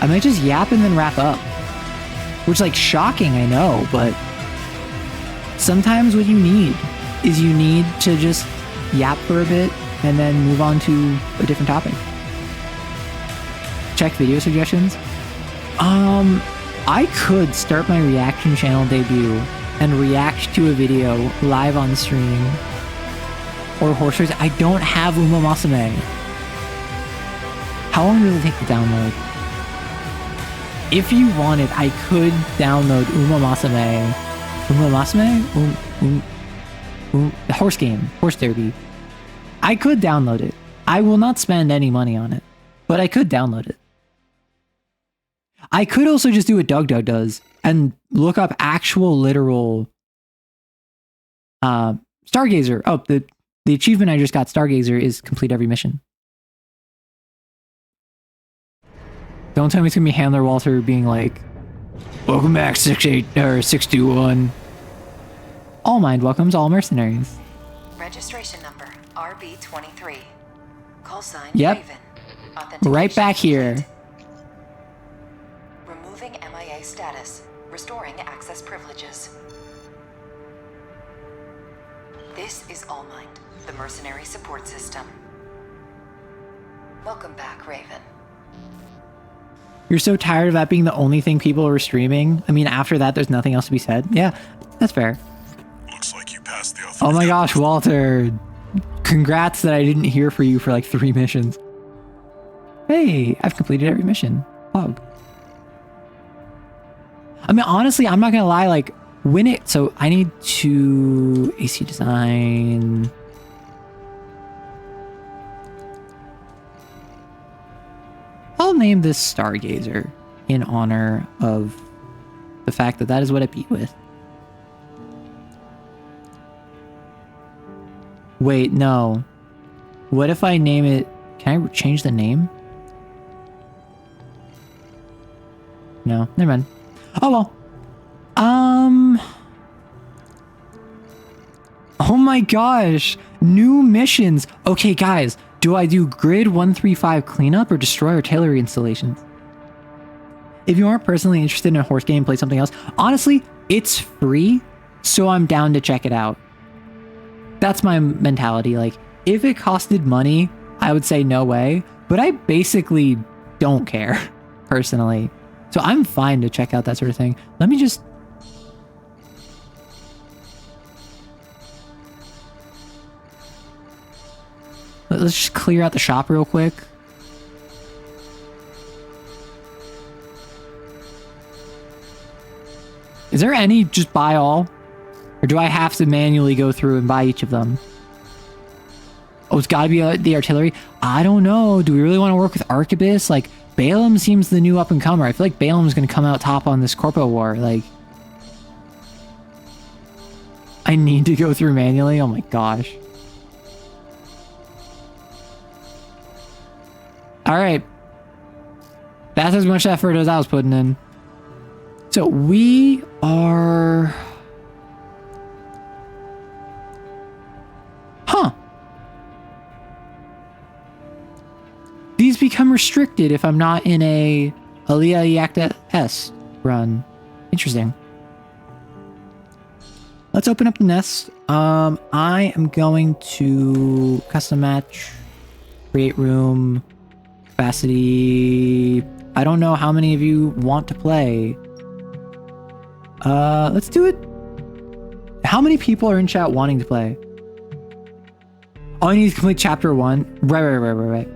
S1: I might just yap and then wrap up. Which is like shocking, I know, but sometimes what you need is you need to just yap for a bit and then move on to a different topic. Check video suggestions. I could start my reaction channel debut and react to a video live on stream. Or horse race. I don't have Uma Masame. How long does it take to download? If you wanted, I could download Uma Masame. Uma Masame? The horse game. Horse derby. I could download it. I will not spend any money on it. But I could download it. I could also just do what Doug does and look up actual literal Stargazer. Oh, the achievement I just got, Stargazer, is complete every mission. Don't tell me it's gonna be Handler Walter being like, "Welcome back, 68 or 621." All mind welcomes, all mercenaries.
S5: Registration number RB23. Call sign
S1: Yep.
S5: Raven.
S1: Right back here.
S5: Complete. Removing MIA status. Restoring access privileges. This is All Mind, the mercenary support system. Welcome back, Raven.
S1: You're so tired of that being the only thing people are streaming? I mean, after that, there's nothing else to be said. Yeah, that's fair.
S10: Looks like you passed the
S1: Oh my gosh, Walter. Congrats that I didn't hear from you for like 3 missions. Hey, I've completed every mission. Plug. I mean, honestly, I'm not gonna lie, like, when it... So, I need to... AC design... I'll name this Stargazer in honor of the fact that that is what I beat with. Wait, no. What if I name it... Can I change the name? No, never mind. Oh well. Oh my gosh. New missions. Okay, guys. Do I do Grid 135 cleanup or destroy artillery installations? If you aren't personally interested in a horse game, play something else. Honestly, it's free, so I'm down to check it out. That's my mentality. Like, if it costed money, I would say no way, but I basically don't care, personally. So I'm fine to check out that sort of thing. Let me just... Let's just clear out the shop real quick. Is there any just buy all? Or do I have to manually go through and buy each of them? Oh, it's gotta be the artillery? I don't know. Do we really want to work with Arquebus? Like, Balaam seems the new up-and-comer. I feel like Balaam's gonna come out top on this Corpo War. Like... I need to go through manually? Oh my gosh. Alright. That's as much effort as I was putting in. So we are... Huh. These become restricted if I'm not in a Alia Iacta S run. Interesting. Let's open up the nest. I am going to custom match, create room, capacity. I don't know how many of you want to play. Let's do it. How many people are in chat wanting to play? Oh, I need to complete chapter 1. Right.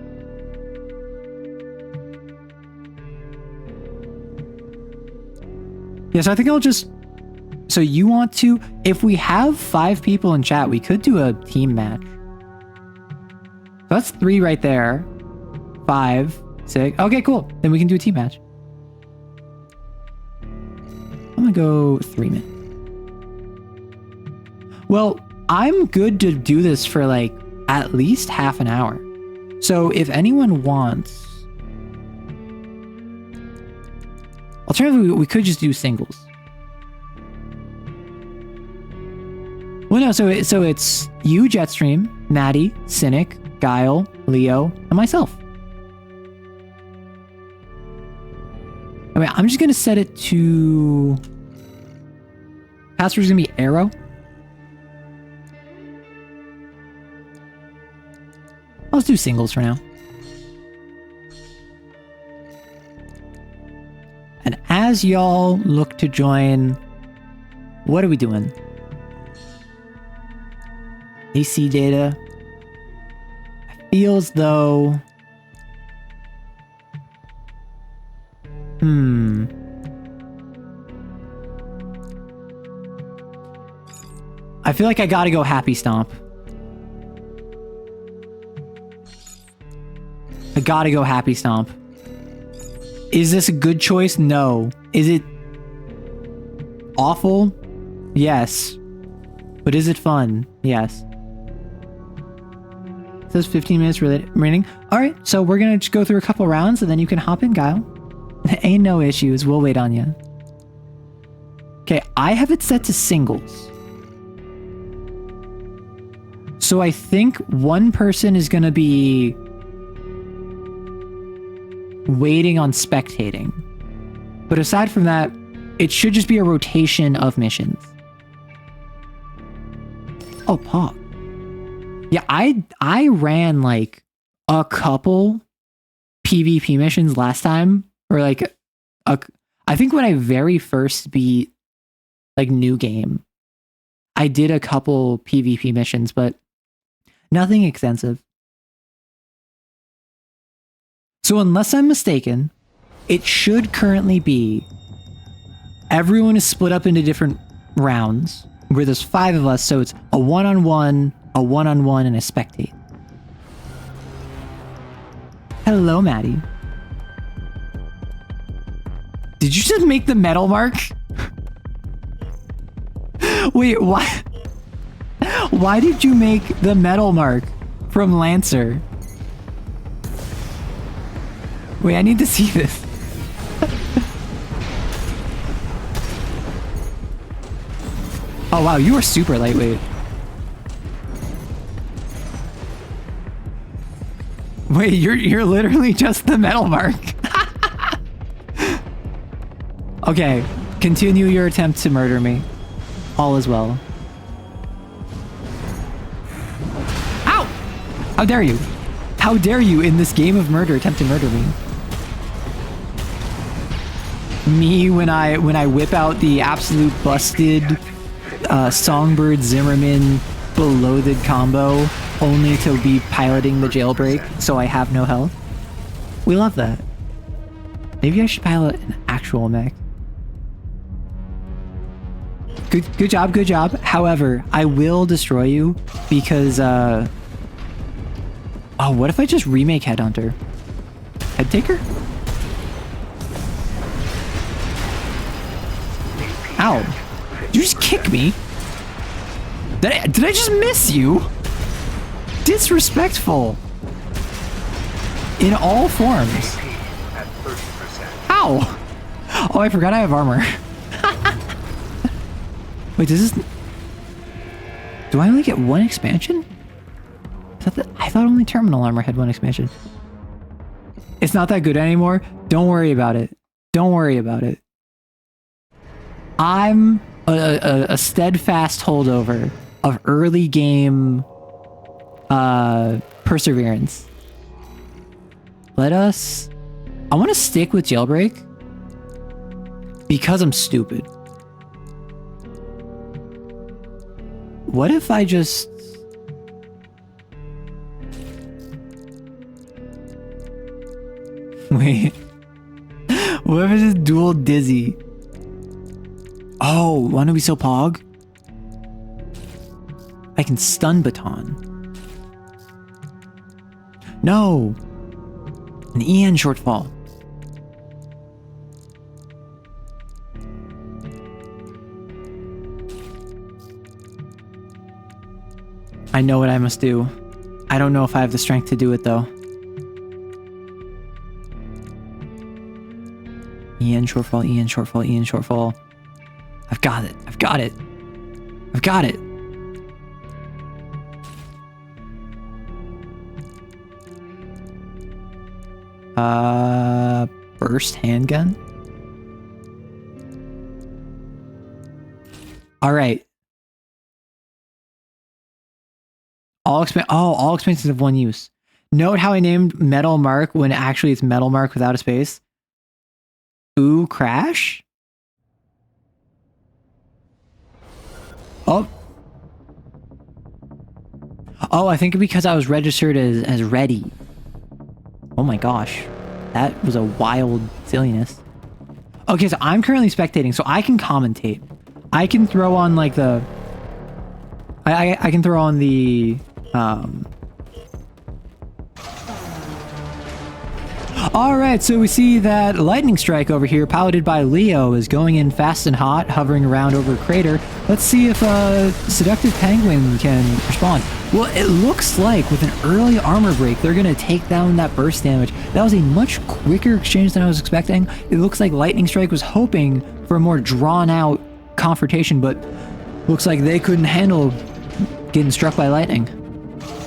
S1: Yeah, so I think I'll just... So you want to... If we have 5 people in chat, we could do a team match. So that's 3 right there. 5, 6. Okay, cool. Then we can do a team match. I'm gonna go 3 minutes. Well, I'm good to do this for like at least half an hour. So if anyone wants... Alternatively, we could just do singles. Well, no, so it's you, Jetstream, Maddie, Cynic, Guile, Leo, and myself. I mean, I'm just gonna set it to... Password's gonna be Arrow. Let's do singles for now. And as y'all look to join, what are we doing? AC data. I feel as though... I feel like I gotta go Happy Stomp. I gotta go Happy Stomp. Is this a good choice? No. Is it awful? Yes. But is it fun? Yes. It says 15 minutes remaining. Alright, so we're gonna just go through a couple rounds and then you can hop in, Guile. Ain't no issues. We'll wait on you. Okay, I have it set to singles. So I think one person is gonna be waiting on spectating. But aside from that, it should just be a rotation of missions. Oh, Pog. Yeah, I ran like a couple PvP missions last time, or like I think when I very first beat like new game, I did a couple PvP missions, but nothing extensive. So unless I'm mistaken, it should currently be everyone is split up into different rounds where there's 5 of us, so it's a one-on-one, a one-on-one, and a spectate. Hello, Maddie. Did you just make the metal mark? Wait, why? Why did you make the metal mark from Lancer? Wait, I need to see this. Oh wow, you are super lightweight. Wait, you're literally just the metal mark. Okay, continue your attempt to murder me. All is well. Ow! How dare you? How dare you in this game of murder attempt to murder me? Me when I whip out the absolute busted Songbird Zimmerman beloaded combo only to be piloting the jailbreak so I have no health. We love that. Maybe I should pilot an actual mech. Good job, good job. However, I will destroy you because oh, what if I just remake Headhunter? Head Taker? Ow. Did you just kick me? Did I just miss you? Disrespectful. In all forms. Ow. Oh, I forgot I have armor. Wait, does this... Do I only get one expansion? I thought only Terminal Armor had one expansion. It's not that good anymore. Don't worry about it. Don't worry about it. I'm a steadfast holdover of early game perseverance. Let us... I want to stick with Jailbreak because I'm stupid. What if I just... Wait. What if I just dual Dizzy? Oh, wanna be so pog? I can stun baton. No! An EN shortfall. I know what I must do. I don't know if I have the strength to do it though. EN shortfall, EN shortfall, EN shortfall. I've got it. I've got it. I've got it. Burst handgun. All right. All expansions have one use. Note how I named Metal Mark when actually it's Metal Mark without a space. Ooh, crash? Oh. Oh, I think because I was registered as ready. Oh my gosh. That was a wild silliness. Okay, so I'm currently spectating, so I can commentate. I can throw on like the... I can throw on the... Alright, so we see that Lightning Strike over here, piloted by Leo, is going in fast and hot, hovering around over a crater. Let's see if Seductive Penguin can respond. Well, it looks like with an early armor break, they're going to take down that burst damage. That was a much quicker exchange than I was expecting. It looks like Lightning Strike was hoping for a more drawn-out confrontation, but looks like they couldn't handle getting struck by lightning.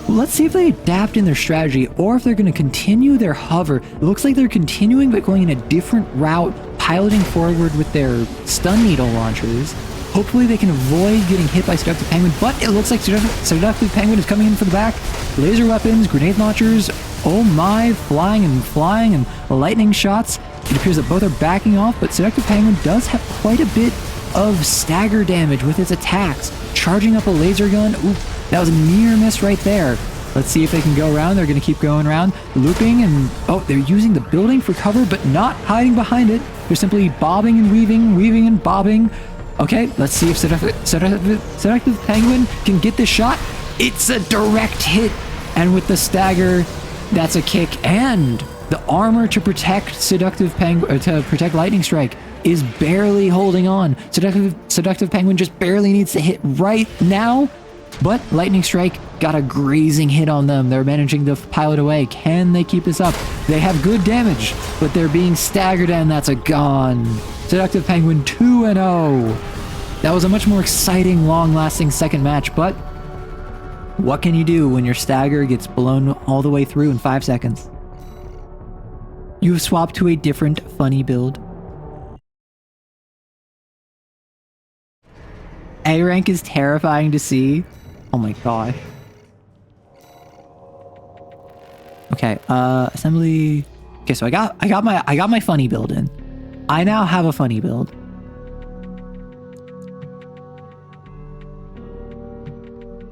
S1: Let's see if they adapt in their strategy or if they're going to continue their hover. It looks like they're continuing but going in a different route, piloting forward with their stun needle launchers. Hopefully they can avoid getting hit by Seductive Penguin, but it looks like Seductive Penguin is coming in for the back. Laser weapons, grenade launchers, oh my, flying and lightning shots. It appears that both are backing off, but Seductive Penguin does have quite a bit of stagger damage with its attacks. Charging up a laser gun. Ooh, that was a near miss right there. Let's see if they can go around. They're going to keep going around, looping, and oh, they're using the building for cover, but not hiding behind it. They're simply bobbing and weaving and bobbing. Okay, let's see if Seductive Penguin can get this shot. It's a direct hit, and with the stagger, that's a kick, and the armor to protect Seductive Penguin, to protect Lightning Strike, is barely holding on. Seductive Penguin just barely needs to hit right now, but Lightning Strike got a grazing hit on them. They're managing to pilot away. Can they keep this up? They have good damage, but they're being staggered, and that's a gone. Seductive Penguin 2-0. That was a much more exciting, long-lasting second match, but what can you do when your stagger gets blown all the way through in 5 seconds? You've swapped to a different funny build. A rank is terrifying to see. Oh my god. Okay, assembly. Okay, so I got my funny build in. I now have a funny build.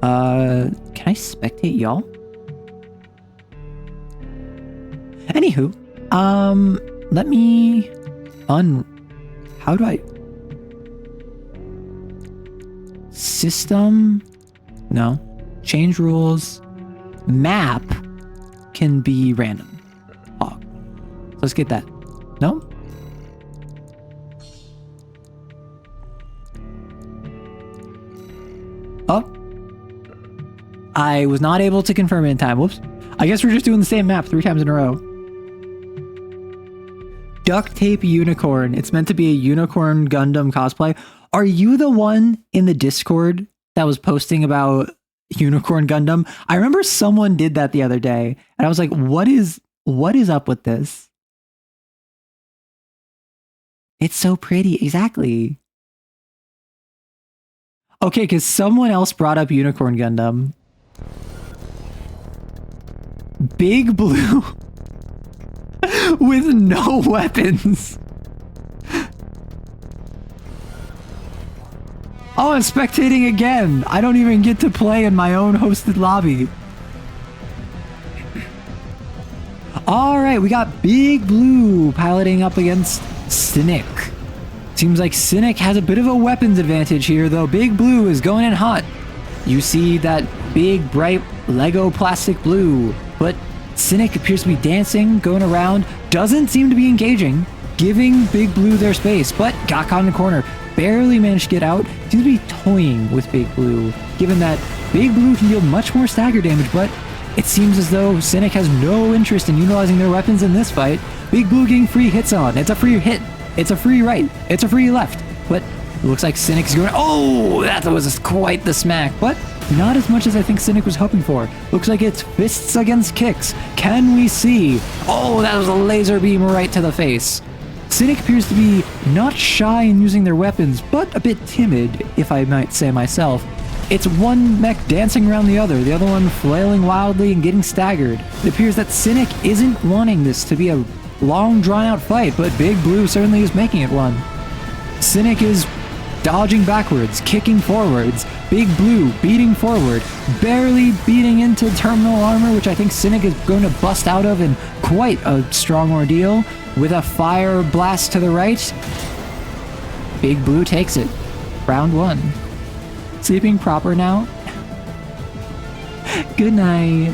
S1: Can I spectate y'all? Anywho, let me how do I system? No. Change rules. Map can be random. Oh. Let's get that. No? Oh. I was not able to confirm it in time. Whoops. I guess we're just doing the same map 3 times in a row. Duct tape unicorn. It's meant to be a unicorn Gundam cosplay. Are you the one in the Discord that was posting about Unicorn Gundam? I remember someone did that the other day, and I was like, what is up with this? It's so pretty. Exactly. Okay, because someone else brought up Unicorn Gundam. Big Blue with no weapons. Oh, I'm spectating again. I don't even get to play in my own hosted lobby. All right, we got Big Blue piloting up against Cynic. Seems like Cynic has a bit of a weapons advantage here, though Big Blue is going in hot. You see that big, bright Lego plastic blue, but Cynic appears to be dancing, going around, doesn't seem to be engaging, giving Big Blue their space, but got caught in the corner. Barely managed to get out, seems to be toying with Big Blue, given that Big Blue can deal much more stagger damage, but it seems as though Cynic has no interest in utilizing their weapons in this fight. Big Blue getting free hits on. It's a free hit. It's a free right. It's a free left. But it looks like Cynic's going, oh, that was quite the smack, but not as much as I think Cynic was hoping for. Looks like it's fists against kicks. Can we see? Oh, that was a laser beam right to the face. Cynic appears to be not shy in using their weapons, but a bit timid, if I might say myself. It's one mech dancing around the other one flailing wildly and getting staggered. It appears that Cynic isn't wanting this to be a long, drawn-out fight, but Big Blue certainly is making it one. Cynic is dodging backwards, kicking forwards. Big Blue beating forward, barely beating into terminal armor, which I think Cynic is going to bust out of in quite a strong ordeal. With a fire blast to the right, Big Blue takes it. Round 1. Sleeping proper now? Good night.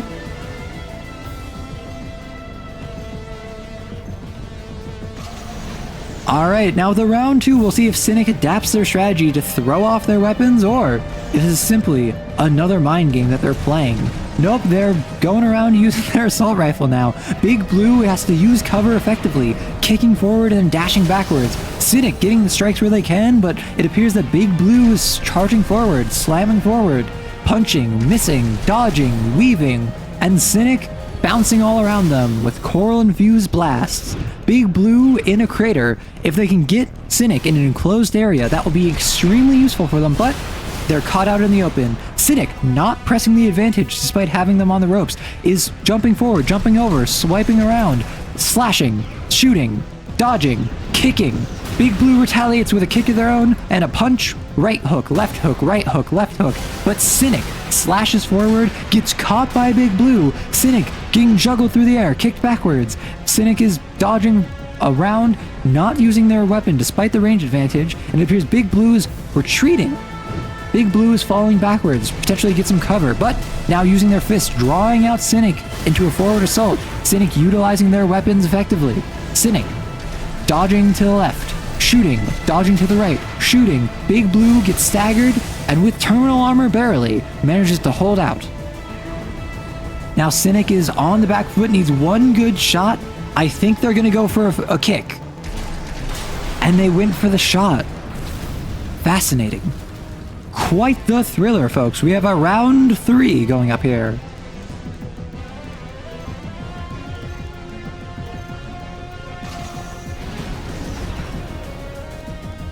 S1: Alright, now with the round 2, we'll see if Cynic adapts their strategy to throw off their weapons, or if this is simply another mind game that they're playing. Nope, they're going around using their assault rifle now. Big Blue has to use cover effectively, kicking forward and dashing backwards. Cynic getting the strikes where they can, but it appears that Big Blue is charging forward, slamming forward, punching, missing, dodging, weaving, and Cynic bouncing all around them with coral-infused blasts. Big Blue in a crater. If they can get Cynic in an enclosed area, that will be extremely useful for them, but they're caught out in the open. Cynic, not pressing the advantage despite having them on the ropes, is jumping forward, jumping over, swiping around, slashing, shooting, dodging, kicking. Big Blue retaliates with a kick of their own and a punch, right hook, left hook, right hook, left hook. But Cynic slashes forward, gets caught by Big Blue. Cynic getting juggled through the air, kicked backwards. Cynic is dodging around, not using their weapon despite the range advantage, and it appears Big Blue is retreating. Big Blue is falling backwards, potentially get some cover, but now using their fists, drawing out Cynic into a forward assault. Cynic utilizing their weapons effectively. Cynic dodging to the left, shooting, dodging to the right, shooting. Big Blue gets staggered, and with terminal armor barely, manages to hold out. Now Cynic is on the back foot, needs one good shot. I think they're going to go for a kick. And they went for the shot. Fascinating. Quite the thriller, folks. We have a round 3 going up here.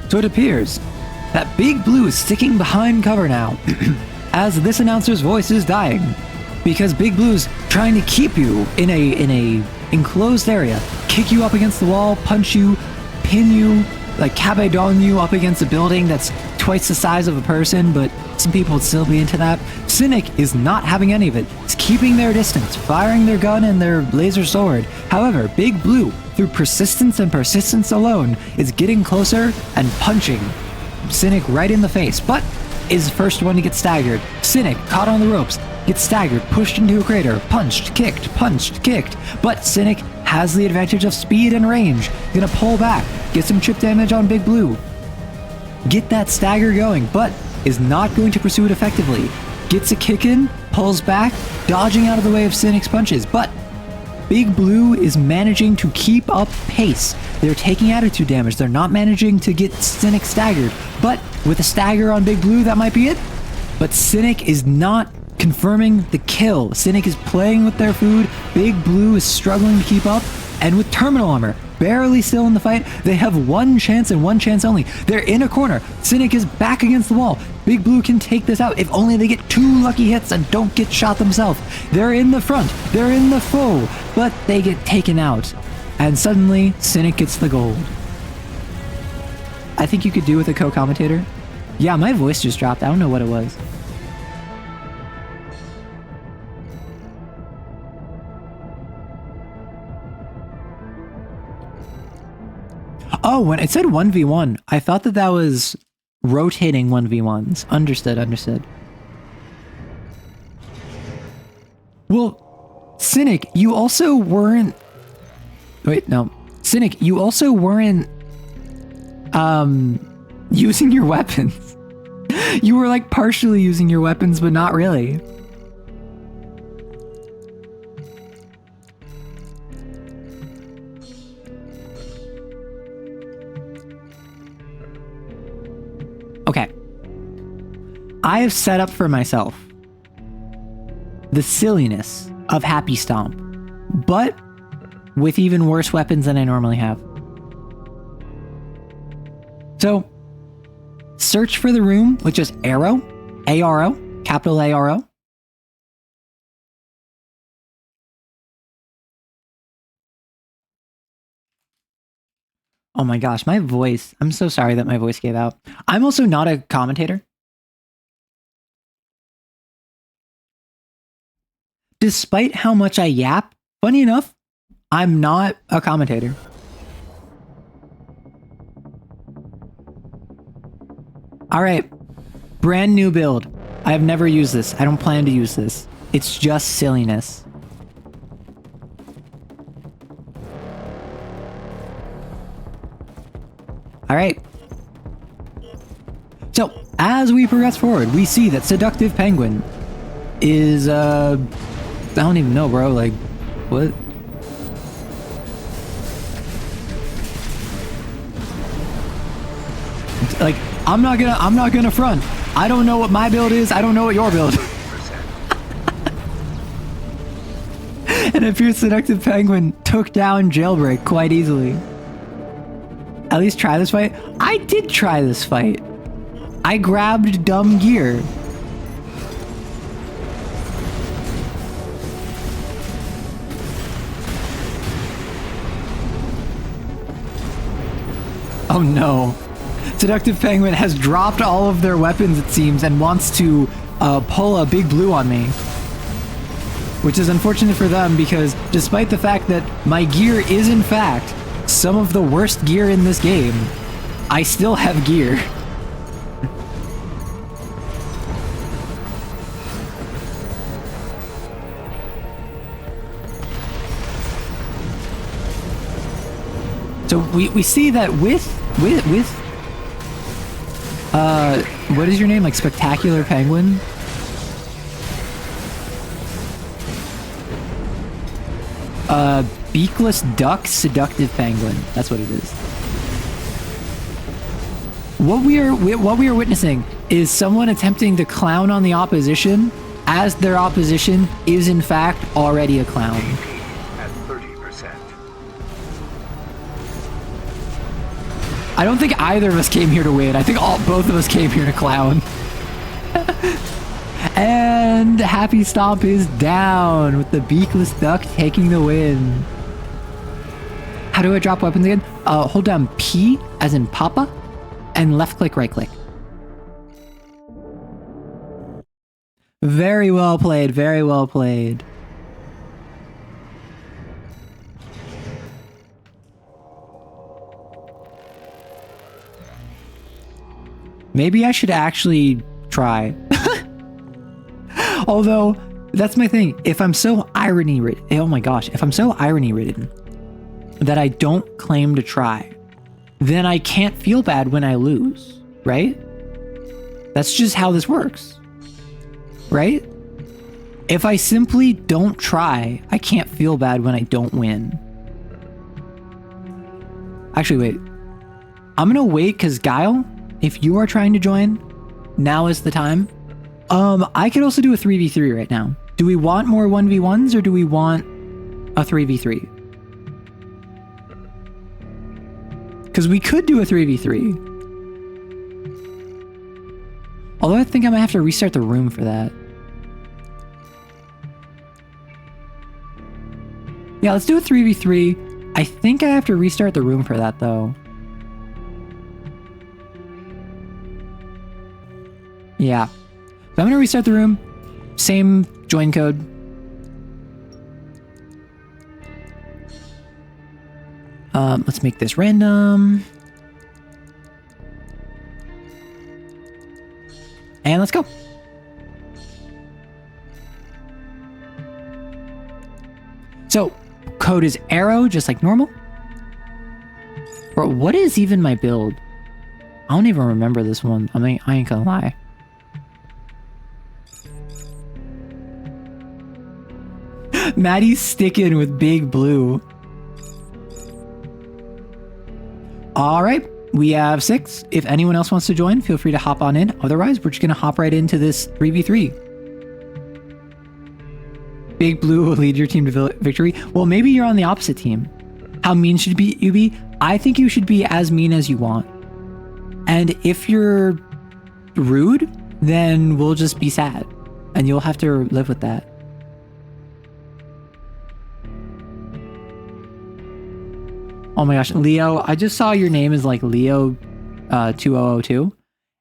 S1: So it appears that Big Blue is sticking behind cover now, as this announcer's voice is dying, because Big Blue's trying to keep you in a enclosed area, kick you up against the wall, punch you, pin you, like cabedon you up against a building that's twice the size of a person, but some people would still be into that. Cynic is not having any of it. He's keeping their distance, firing their gun and their laser sword. However, Big Blue, through persistence and persistence alone, is getting closer and punching Cynic right in the face, but is the first one to get staggered. Cynic, caught on the ropes, gets staggered, pushed into a crater, punched, kicked, but Cynic has the advantage of speed and range. Gonna pull back, get some chip damage on Big Blue, get that stagger going, but is not going to pursue it effectively. Gets a kick in, pulls back, dodging out of the way of Cynic's punches, but Big Blue is managing to keep up pace. They're taking attitude damage. They're not managing to get Cynic staggered, but with a stagger on Big Blue, that might be it. But Cynic is not confirming the kill. Cynic is playing with their food. Big Blue is struggling to keep up, and with terminal armor barely still in the fight, they have one chance and one chance only. They're in a corner. Cynic is back against the wall. Big Blue can take this out if only they get 2 lucky hits and don't get shot themselves. They're in the front. They're in the foe, but they get taken out. And suddenly, Cynic gets the gold. I think you could do with a co-commentator. Yeah, my voice just dropped. I don't know what it was. Oh, when it said 1v1, I thought that was rotating 1v1s. Understood. Well, Cynic, you also weren't... Wait, no. Cynic, you also weren't... using your weapons. You were, like, partially using your weapons, but not really. Okay. I have set up for myself the silliness of Happy Stomp, but with even worse weapons than I normally have. So, search for the room with just arrow, A-R-O, capital A-R-O. Oh my gosh, my voice. I'm so sorry that my voice gave out. I'm also not a commentator. Despite how much I yap, funny enough, I'm not a commentator. Alright, brand new build. I have never used this. I don't plan to use this. It's just silliness. Alright. So, as we progress forward, we see that Seductive Penguin is, I don't even know, bro. Like, what? Like, I'm not gonna front. I don't know what my build is. I don't know what your build is. And it appears Seductive Penguin took down Jailbreak quite easily. At least try this fight. I did try this fight. I grabbed dumb gear. Oh no. Seductive Penguin has dropped all of their weapons, it seems, and wants to pull a Big Blue on me. Which is unfortunate for them because despite the fact that my gear is in fact some of the worst gear in this game, I still have gear. So we see that with what is your name? Like Spectacular Penguin? Beakless Duck Seductive Penguin. That's what it is. what we are witnessing is someone attempting to clown on the opposition as their opposition is in fact already a clown.
S7: At 30%.
S1: I don't think either of us came here to win. I think both of us came here to clown. And Happy Stomp is down with the beakless duck taking the win. How do I drop weapons again? Hold down P as in Papa and left click, right click. Very well played, very well played. Maybe I should actually try. Although, that's my thing. If I'm so irony-ridden, oh my gosh, if I'm so irony-ridden that I don't claim to try, then I can't feel bad when I lose, right? That's just how this works, right? If I simply don't try, I can't feel bad when I don't win. Actually, wait. I'm gonna wait because Guile, if you are trying to join, now is the time. I could also do a 3v3 right now. Do we want more 1v1s or do we want a 3v3? Because we could do a 3v3. Although I think I might have to restart the room for that. Yeah, let's do a 3v3. I think I have to restart the room for that though. Yeah. So I'm going to restart the room. Same join code. Let's make this random. And let's go. So, code is arrow, just like normal. Bro, what is even my build? I don't even remember this one. I mean, I ain't gonna lie. Maddie's sticking with Big Blue. All right, we have 6. If anyone else wants to join, feel free to hop on in. Otherwise, we're just going to hop right into this 3v3. Big Blue will lead your team to victory. Well, maybe you're on the opposite team. How mean should you be? I think you should be as mean as you want. And if you're rude, then we'll just be sad. And you'll have to live with that. Oh my gosh, Leo, I just saw your name is like Leo 2002.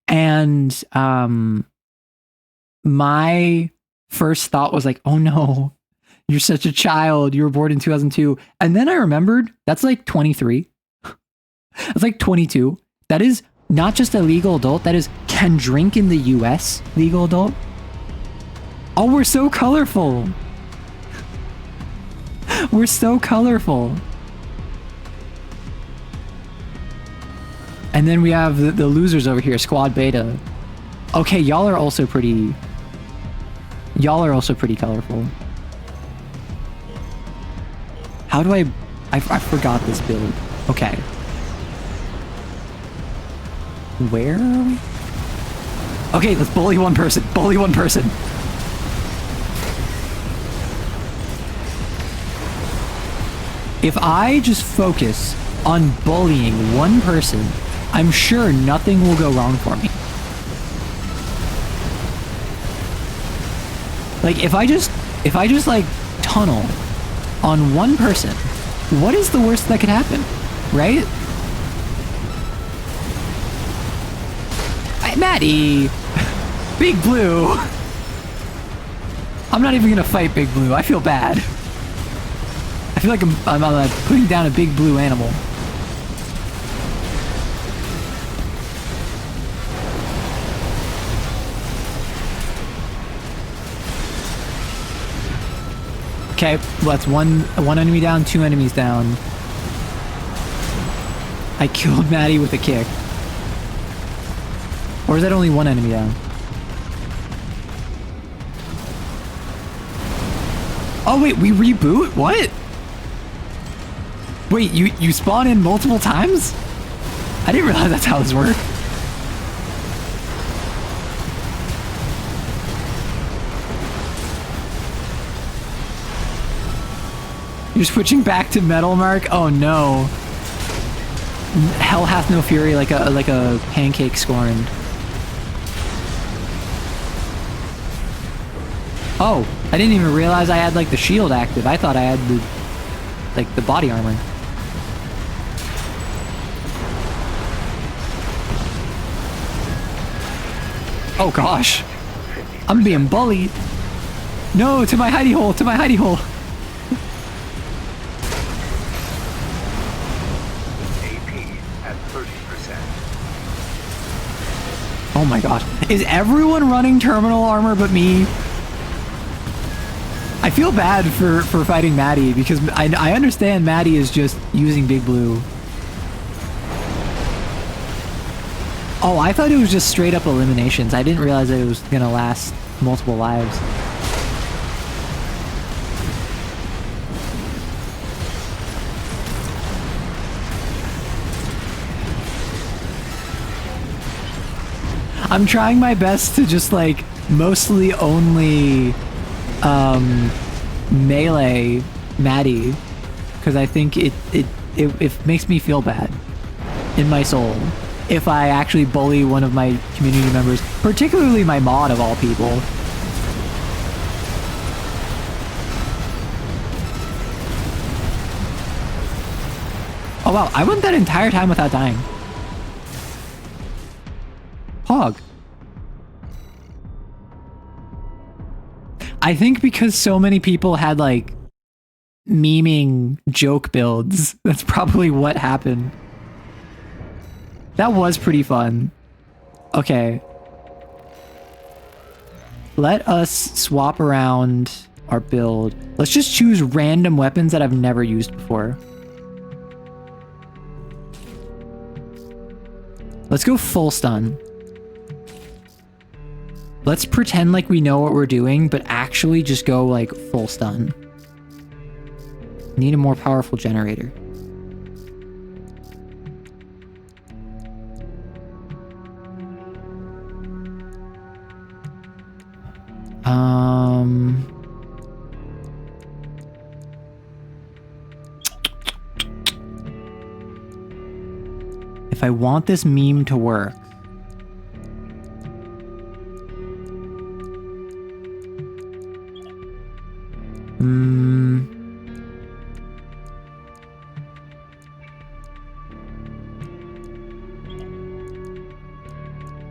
S1: And my first thought was like, oh no, you're such a child. You were born in 2002. And then I remembered that's like 23. That's like 22. That is not just a legal adult. That is can drink in the US legal adult. Oh, we're so colorful. We're so colorful. And then we have the losers over here, Squad Beta. Okay, y'all are also pretty colorful. How do I forgot this build. Okay. Where are we? Okay, let's bully one person. Bully one person. If I just focus on bullying one person, I'm sure nothing will go wrong for me. Like, if I just like tunnel on one person, what is the worst that could happen, right? Hey, Maddie! Big Blue! I'm not even gonna fight Big Blue, I feel bad. I feel like I'm putting down a Big Blue animal. Okay, well, that's one enemy down, 2 enemies down. I killed Maddie with a kick. Or is that only 1 enemy down? Oh wait, we reboot? What? Wait, you spawn in multiple times? I didn't realize that's how this worked. You're switching back to metal, Mark? Oh no. Hell hath no fury like a pancake scorned. Oh, I didn't even realize I had like the shield active. I thought I had the body armor. Oh gosh. I'm being bullied. No, to my hidey hole, to my hidey hole.
S7: AP at 30%.
S1: Oh my gosh. Is everyone running terminal armor but me? I feel bad for fighting Maddie because I understand Maddie is just using Big Blue. Oh, I thought it was just straight up eliminations. I didn't realize that it was gonna last multiple lives. I'm trying my best to just like mostly only melee Maddie because I think it makes me feel bad in my soul if I actually bully one of my community members, particularly my mod of all people. Oh wow, I went that entire time without dying. Hog. I think because so many people had like memeing joke builds, that's probably what happened. That was pretty fun. Okay. Let us swap around our build. Let's just choose random weapons that I've never used before. Let's go full stun. Let's pretend like we know what we're doing, but actually just go like full stun. Need a more powerful generator. If I want this meme to work,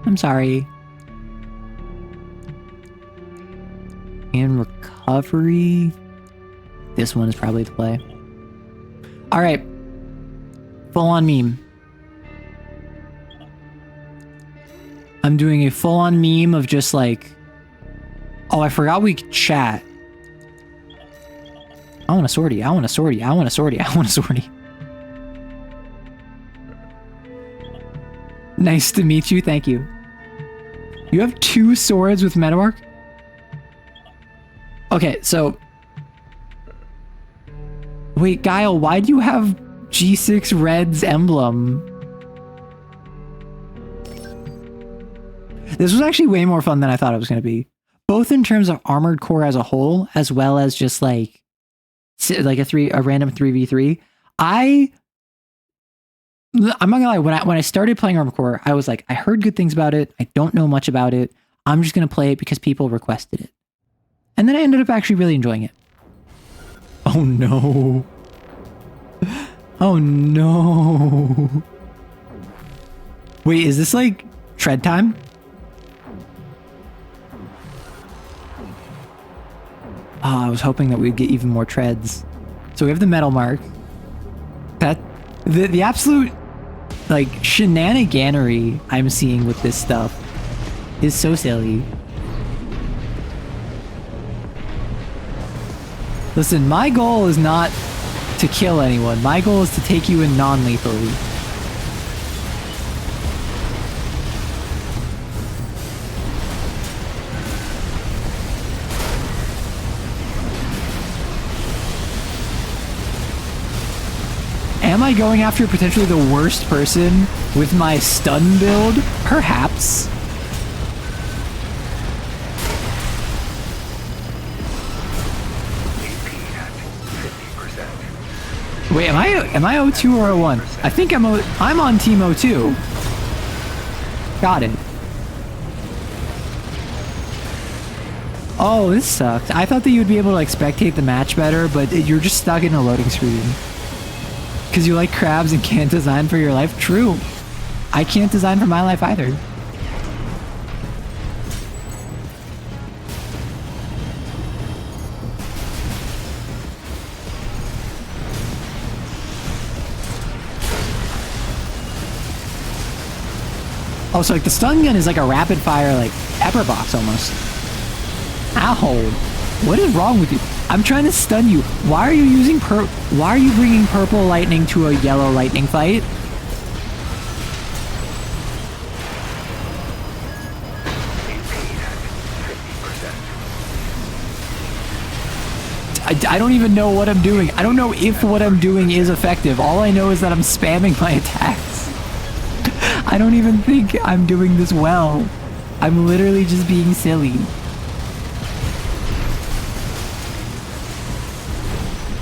S1: I'm sorry. And recovery. This one is probably the play. All right. Full on meme. I'm doing a full on meme of just like, oh, I forgot we could chat. I want a sortie. I want a sortie. I want a sortie. I want a sortie. Nice to meet you. Thank you. You have 2 swords with Metamark? Okay, so... Wait, Guile, why do you have G6 Red's emblem? This was actually way more fun than I thought it was going to be. Both in terms of Armored Core as a whole, as well as just like a random 3v3. I'm not gonna lie, when I started playing Armored Core, I was like, I heard good things about it. I don't know much about it. I'm just going to play it because people requested it. And then I ended up actually really enjoying it. Oh no. Oh no. Wait, is this like tread time? Oh, I was hoping that we'd get even more treads. So we have the metal mark. That the absolute like shenaniganery I'm seeing with this stuff is so silly. Listen, my goal is not to kill anyone. My goal is to take you in non-lethally. Am I going after potentially the worst person with my stun build? Perhaps.
S7: AP at 50%.
S1: Wait, am I O2 or O1? I think I'm on team O2. Got it. Oh, this sucks. I thought that you'd be able to like spectate the match better, but you're just stuck in a loading screen. Because you like crabs and can't design for your life? True. I can't design for my life either. Oh, so like the stun gun is like a rapid fire like pepper box almost. Ow. What is wrong with you? I'm trying to stun you. Why are you using why are you bringing purple lightning to a yellow lightning fight? I don't even know what I'm doing. I don't know if what I'm doing is effective. All I know is that I'm spamming my attacks. I don't even think I'm doing this well. I'm literally just being silly.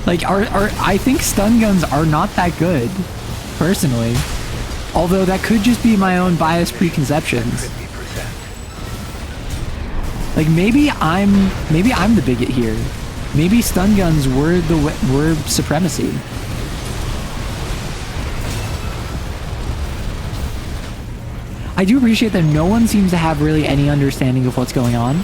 S1: Like, I think stun guns are not that good, personally. Although that could just be my own biased preconceptions. Like, maybe I'm the bigot here. Maybe stun guns were supremacy. I do appreciate that no one seems to have really any understanding of what's going on.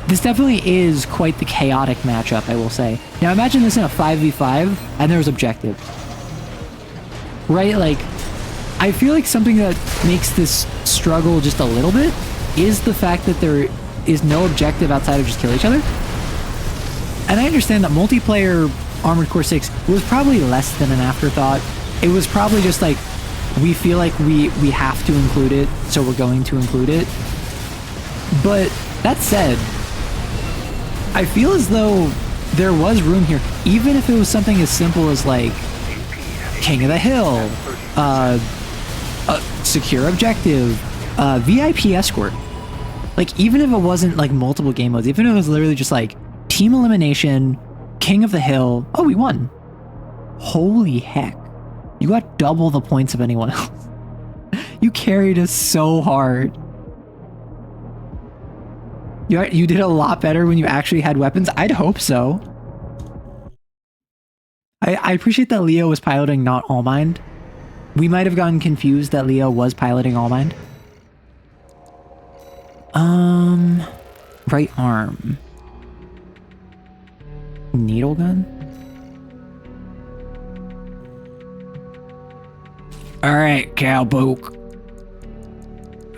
S1: This definitely is quite the chaotic matchup, I will say. Now imagine this in a 5v5 and there's objective. Right? Like, I feel like something that makes this struggle just a little bit is the fact that there is no objective outside of just kill each other. And I understand that multiplayer Armored Core 6 was probably less than an afterthought. It was probably just like, we feel like we have to include it, so we're going to include it. But that said, I feel as though there was room here, even if it was something as simple as like King of the Hill, secure objective, VIP escort. Like, even if it wasn't like multiple game modes, even if it was literally just like team elimination, King of the Hill. Oh, we won. Holy heck. You got double the points of anyone else. You carried us so hard. You did a lot better when you actually had weapons. I'd hope so. I appreciate that Leo was piloting not All Mind. We might have gotten confused that Leo was piloting All Mind. Right arm. Needle gun? Alright, cowpoke.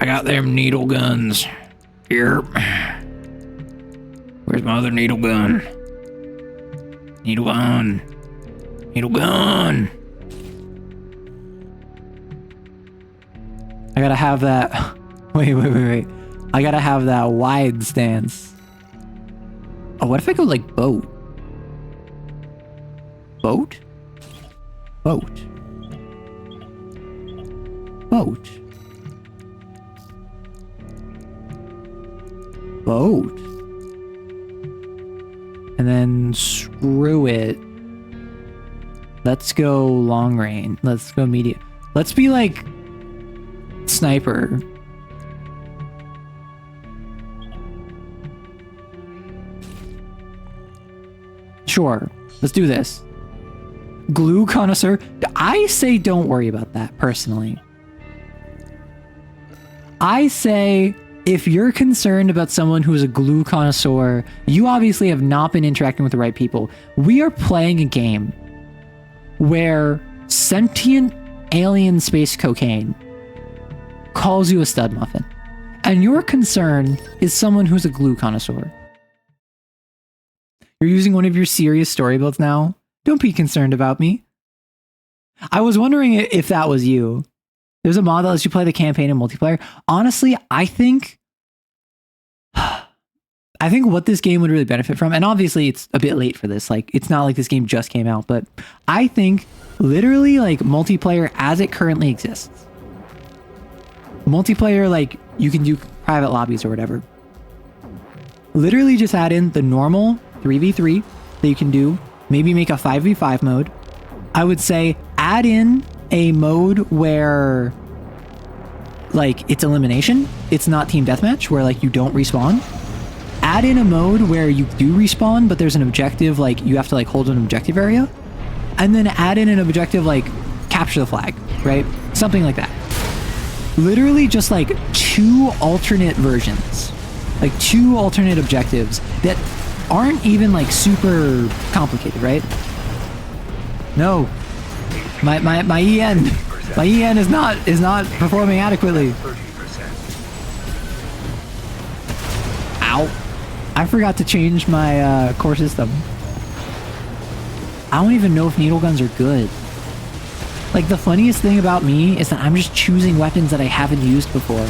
S1: I got them needle guns. Here. Where's my other needle gun? Needle gun. Needle gun. I gotta have that. Wait. I gotta have that wide stance. Oh, what if I go like boat? Boat? Boat. Boat. Boat. And then screw it. Let's go long range. Let's go medium. Let's be like sniper. Sure. Let's do this. Glue connoisseur. I say don't worry about that personally. I say, if you're concerned about someone who's a glue connoisseur, you obviously have not been interacting with the right people. We are playing a game where sentient alien space cocaine calls you a stud muffin. And your concern is someone who's a glue connoisseur. You're using one of your serious story builds now? Don't be concerned about me. I was wondering if that was you. There's a mod that lets you play the campaign in multiplayer. Honestly, I think what this game would really benefit from, and obviously it's a bit late for this, like it's not like this game just came out, but I think literally like multiplayer as it currently exists. Multiplayer, like you can do private lobbies or whatever. Literally just add in the normal 3v3 that you can do maybe make a 5v5 mode. I would say add in a mode where like it's elimination. It's not team deathmatch where like you don't respawn. Add in a mode where you do respawn, but there's an objective, like you have to like hold an objective area. And then add in an objective like capture the flag, right? Something like that. Literally just like 2 alternate versions. Like 2 alternate objectives that aren't even like super complicated, right? No. My EN is not performing adequately. Ow. I forgot to change my core system. I don't even know if needle guns are good. Like, the funniest thing about me is that I'm just choosing weapons that I haven't used before.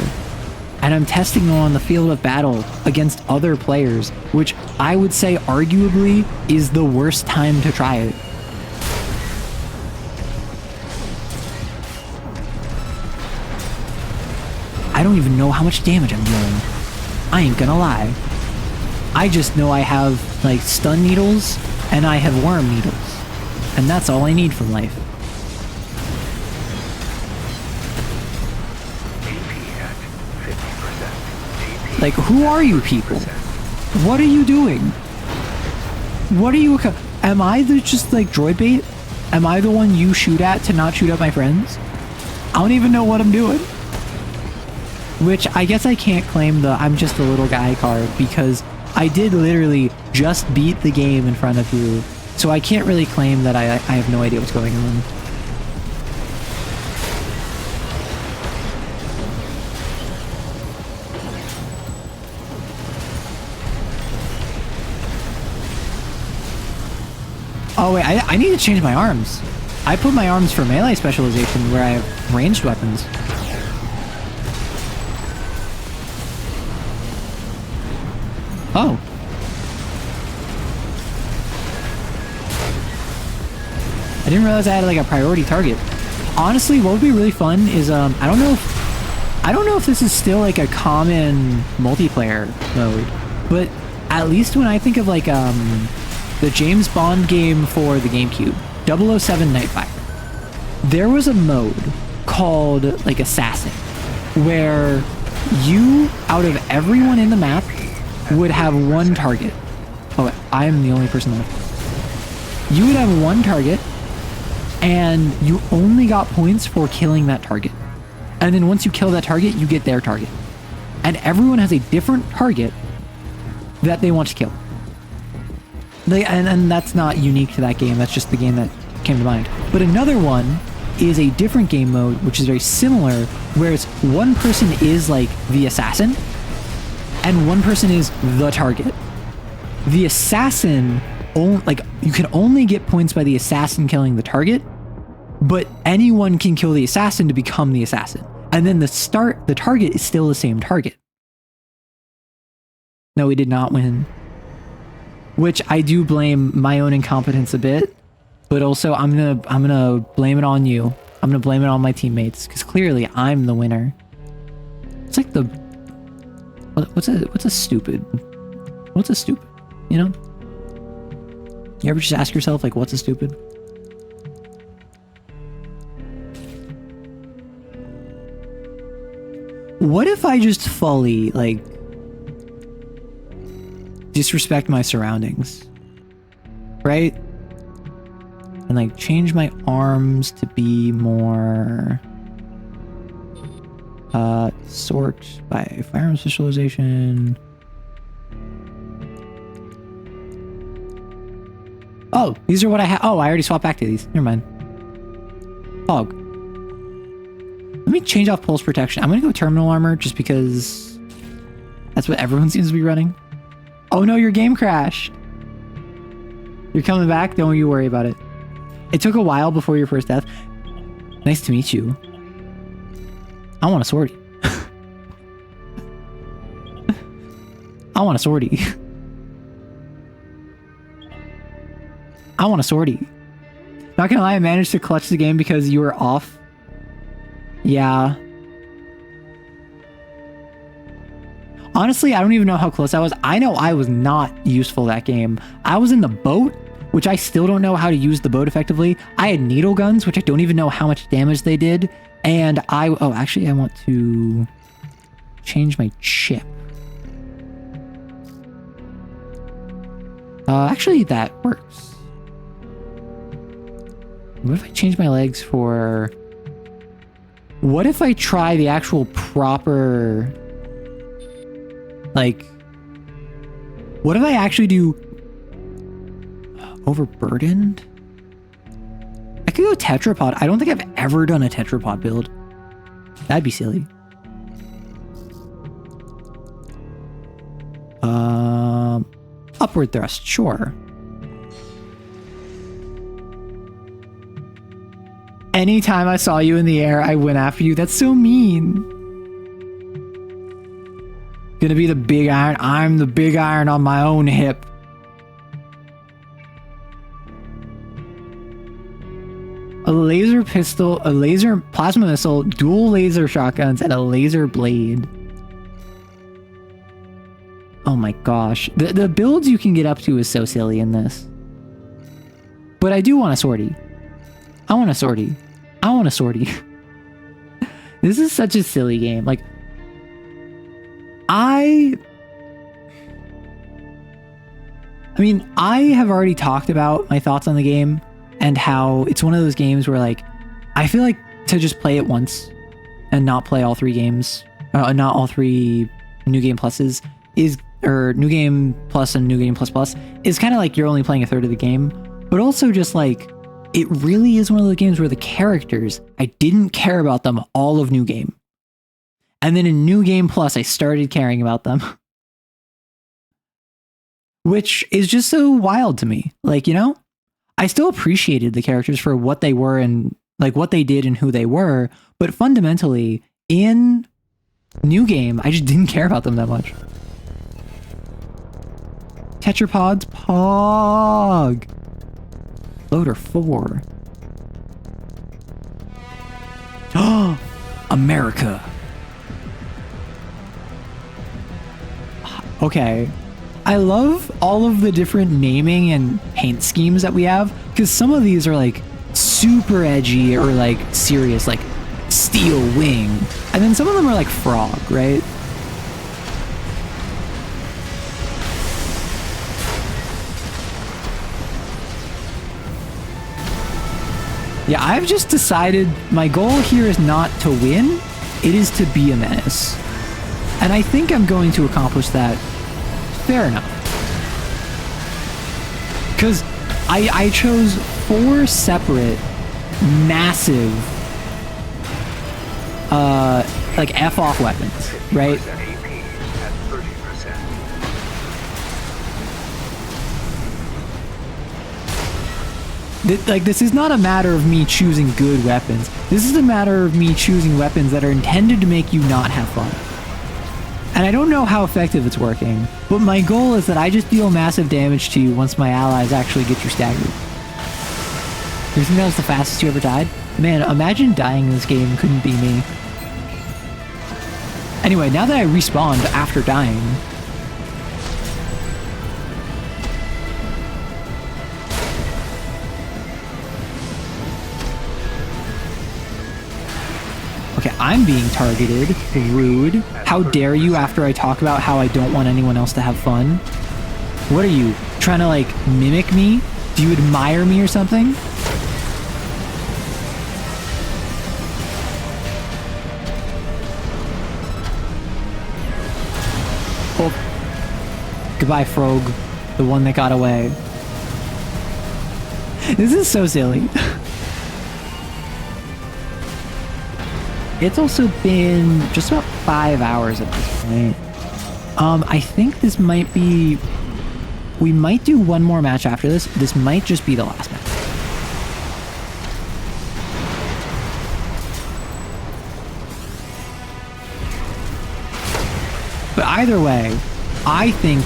S1: And I'm testing them on the field of battle against other players, which I would say arguably is the worst time to try it. I don't even know how much damage I'm doing. I ain't gonna lie. I just know I have, like, stun needles, and I have worm needles. And that's all I need from life. Like, who are you people? What are you doing? What are you... Am I just, like, droid bait? Am I the one you shoot at to not shoot at my friends? I don't even know what I'm doing. Which, I guess I can't claim the I'm just a little guy card, because I did literally just beat the game in front of you. So I can't really claim that I have no idea what's going on. Oh wait, I need to change my arms. I put my arms for melee specialization where I have ranged weapons. Oh. I didn't realize I had like a priority target. Honestly, what would be really fun is I don't know if this is still like a common multiplayer mode, but at least when I think of like the James Bond game for the GameCube, 007 Nightfire, there was a mode called like Assassin, where you, out of everyone in the map, would have one target. Oh, I am the only person left. You would have one target, and you only got points for killing that target. And then once you kill that target, you get their target. And everyone has a different target that they want to kill. And that's not unique to that game, that's just the game that came to mind. But another one is a different game mode, which is very similar, where it's one person is like the assassin, and one person is the target. The assassin, like, you can only get points by the assassin killing the target, but anyone can kill the assassin to become the assassin. And then the target is still the same target. No, we did not win. Which I do blame my own incompetence a bit, but also I'm gonna blame it on you. I'm gonna blame it on my teammates, because clearly I'm the winner. It's like the... What's a stupid? What's a stupid? You know? You ever just ask yourself, like, what's a stupid? What if I just fully, like, disrespect my surroundings? Right? And, like, change my arms to be more... sort by firearm specialization. Oh, these are what I have. Oh, I already swapped back to these. Never mind. Fog. Let me change off pulse protection. I'm gonna go terminal armor just because that's what everyone seems to be running. Oh no, your game crashed. You're coming back? Don't you worry about it. It took a while before your first death. Nice to meet you. I want a sortie. I want a sortie. I want a sortie. Not gonna lie, I managed to clutch the game because you were off. Yeah. Honestly, I don't even know how close I was. I know I was not useful that game. I was in the boat, which I still don't know how to use the boat effectively. I had needle guns, which I don't even know how much damage they did. And oh, actually, I want to change my chip. Actually, that works. What if I change my legs for... What if I try the actual proper... Like... What if I actually do... Overburdened? I could go tetrapod. I don't think I've ever done a tetrapod build. That'd be silly. Upward thrust, sure. Anytime I saw you in the air, I went after you. That's so mean. Gonna be the big iron. I'm the big iron on my own hip. A laser pistol, a laser plasma missile, dual laser shotguns, and a laser blade. Oh my gosh. The builds you can get up to is so silly in this. But I do want a sortie. I want a sortie. I want a sortie. This is such a silly game. Like, I mean, I have already talked about my thoughts on the game and how it's one of those games where, like, I feel like to just play it once and not play all three games, not all three New Game Pluses is, or New Game Plus and New Game Plus Plus is kind of like you're only playing a third of the game, but also just like, it really is one of those games where the characters, I didn't care about them all of New Game. And then in New Game Plus, I started caring about them. Which is just so wild to me. Like, you know, I still appreciated the characters for what they were and like what they did and who they were. But fundamentally, in New Game, I just didn't care about them that much. Tetrapods, Pog. Loader 4. Oh, America. Okay. I love all of the different naming and paint schemes that we have, because some of these are like super edgy or like serious, like Steel Wing. And then some of them are like Frog, right? Yeah, I've just decided my goal here is not to win, it is to be a menace. And I think I'm going to accomplish that fair enough. Because I chose 4 separate, massive, like F-off weapons, right? Like, this is not a matter of me choosing good weapons. This is a matter of me choosing weapons that are intended to make you not have fun. And I don't know how effective it's working, but my goal is that I just deal massive damage to you once my allies actually get you staggered. You think that was the fastest you ever died? Man, imagine dying in this game couldn't be me. Anyway, now that I respawned after dying... Okay, I'm being targeted. Rude. How dare you after I talk about how I don't want anyone else to have fun? What are you, trying to like mimic me? Do you admire me or something? Oh. Goodbye, Frog. The one that got away. This is so silly. It's also been just about 5 hours at this point. I think this might be... We might do one more match after this. This might just be the last match. But either way, I think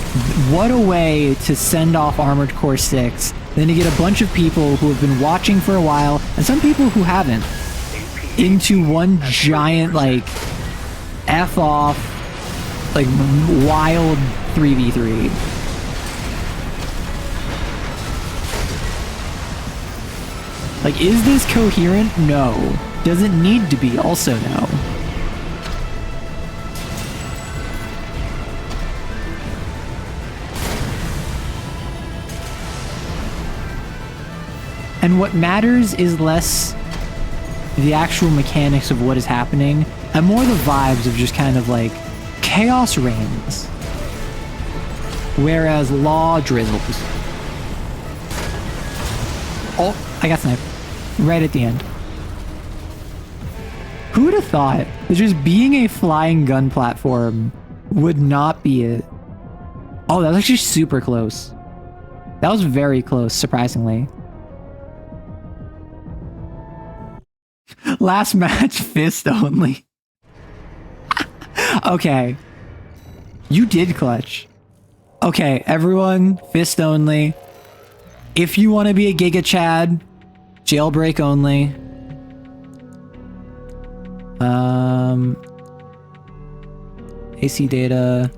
S1: what a way to send off Armored Core 6 than to get a bunch of people who have been watching for a while, and some people who haven't, into one giant, like, F-off, like, wild 3v3. Like, is this coherent? No. Does it need to be? Also, no. And what matters is less the actual mechanics of what is happening, and more the vibes of just kind of like chaos reigns, whereas law drizzles. Oh, I got sniped. Right at the end. Who would have thought that just being a flying gun platform would not be it? Oh, that was actually super close. That was very close, surprisingly. Last match, fist only. Okay. You did clutch. Okay, everyone, fist only. If you want to be a Giga Chad, jailbreak only. AC data.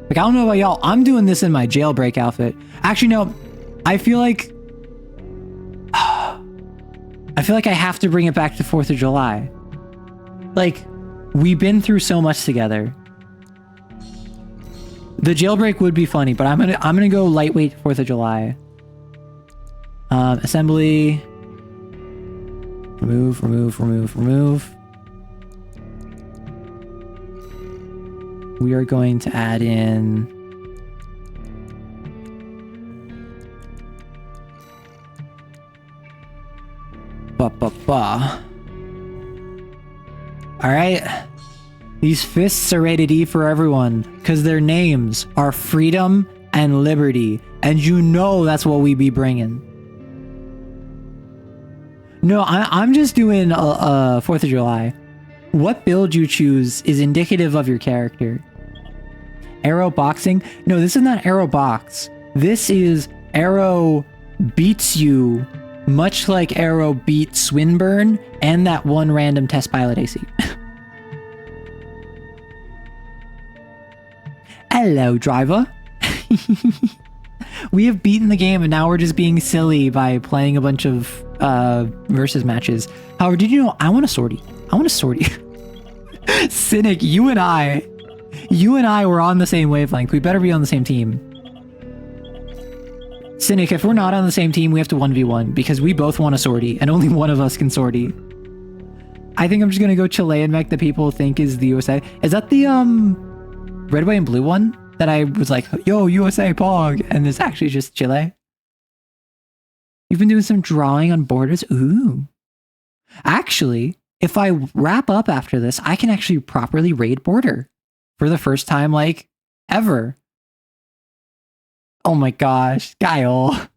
S1: Like, I don't know about y'all, I'm doing this in my jailbreak outfit. Actually, no, I feel like I have to bring it back to 4th of July. Like, we've been through so much together. The jailbreak would be funny, but I'm gonna go lightweight 4th of July. Assembly. Remove. We are going to add in Alright. These fists are rated E for everyone, because their names are Freedom and Liberty, and you know that's what we be bringing. No, I'm just doing 4th of July. What build you choose is indicative of your character. Arrow boxing? No, this is not arrow box. This is arrow beats you, much like arrow beat Swinburne and that one random test pilot AC. Hello, driver. We have beaten the game and now we're just being silly by playing a bunch of versus matches. However, did you know I want a sortie? I want a sortie. Cynic, you and I were on the same wavelength. We better be on the same team. Cynic, if we're not on the same team, we have to 1v1 because we both want a sortie and only one of us can sortie. I think I'm just gonna go Chilean mech that people think is the USA. Is that the red, white, and blue one that I was like, yo, USA Pog, and it's actually just Chile? You've been doing some drawing on borders? Ooh. Actually, if I wrap up after this, I can actually properly raid border for the first time, like, ever. Oh my gosh, Guile.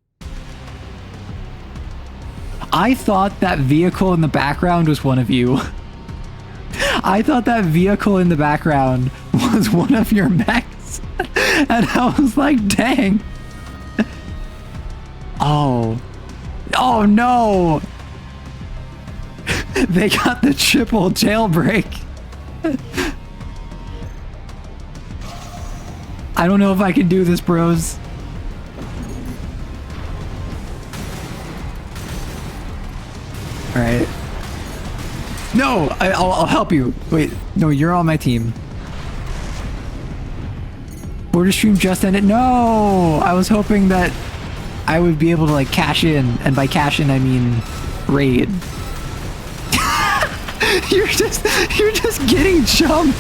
S1: I thought that vehicle in the background was one of you. I thought that vehicle in the background was one of your mechs. And I was like, dang. Oh. Oh no. They got the triple jailbreak. I don't know if I can do this, bros. Alright. No! I'll help you. Wait, no, you're on my team. Border stream just ended. No! I was hoping that I would be able to, like, cash in. And by cash in, I mean raid. You're just getting jumped.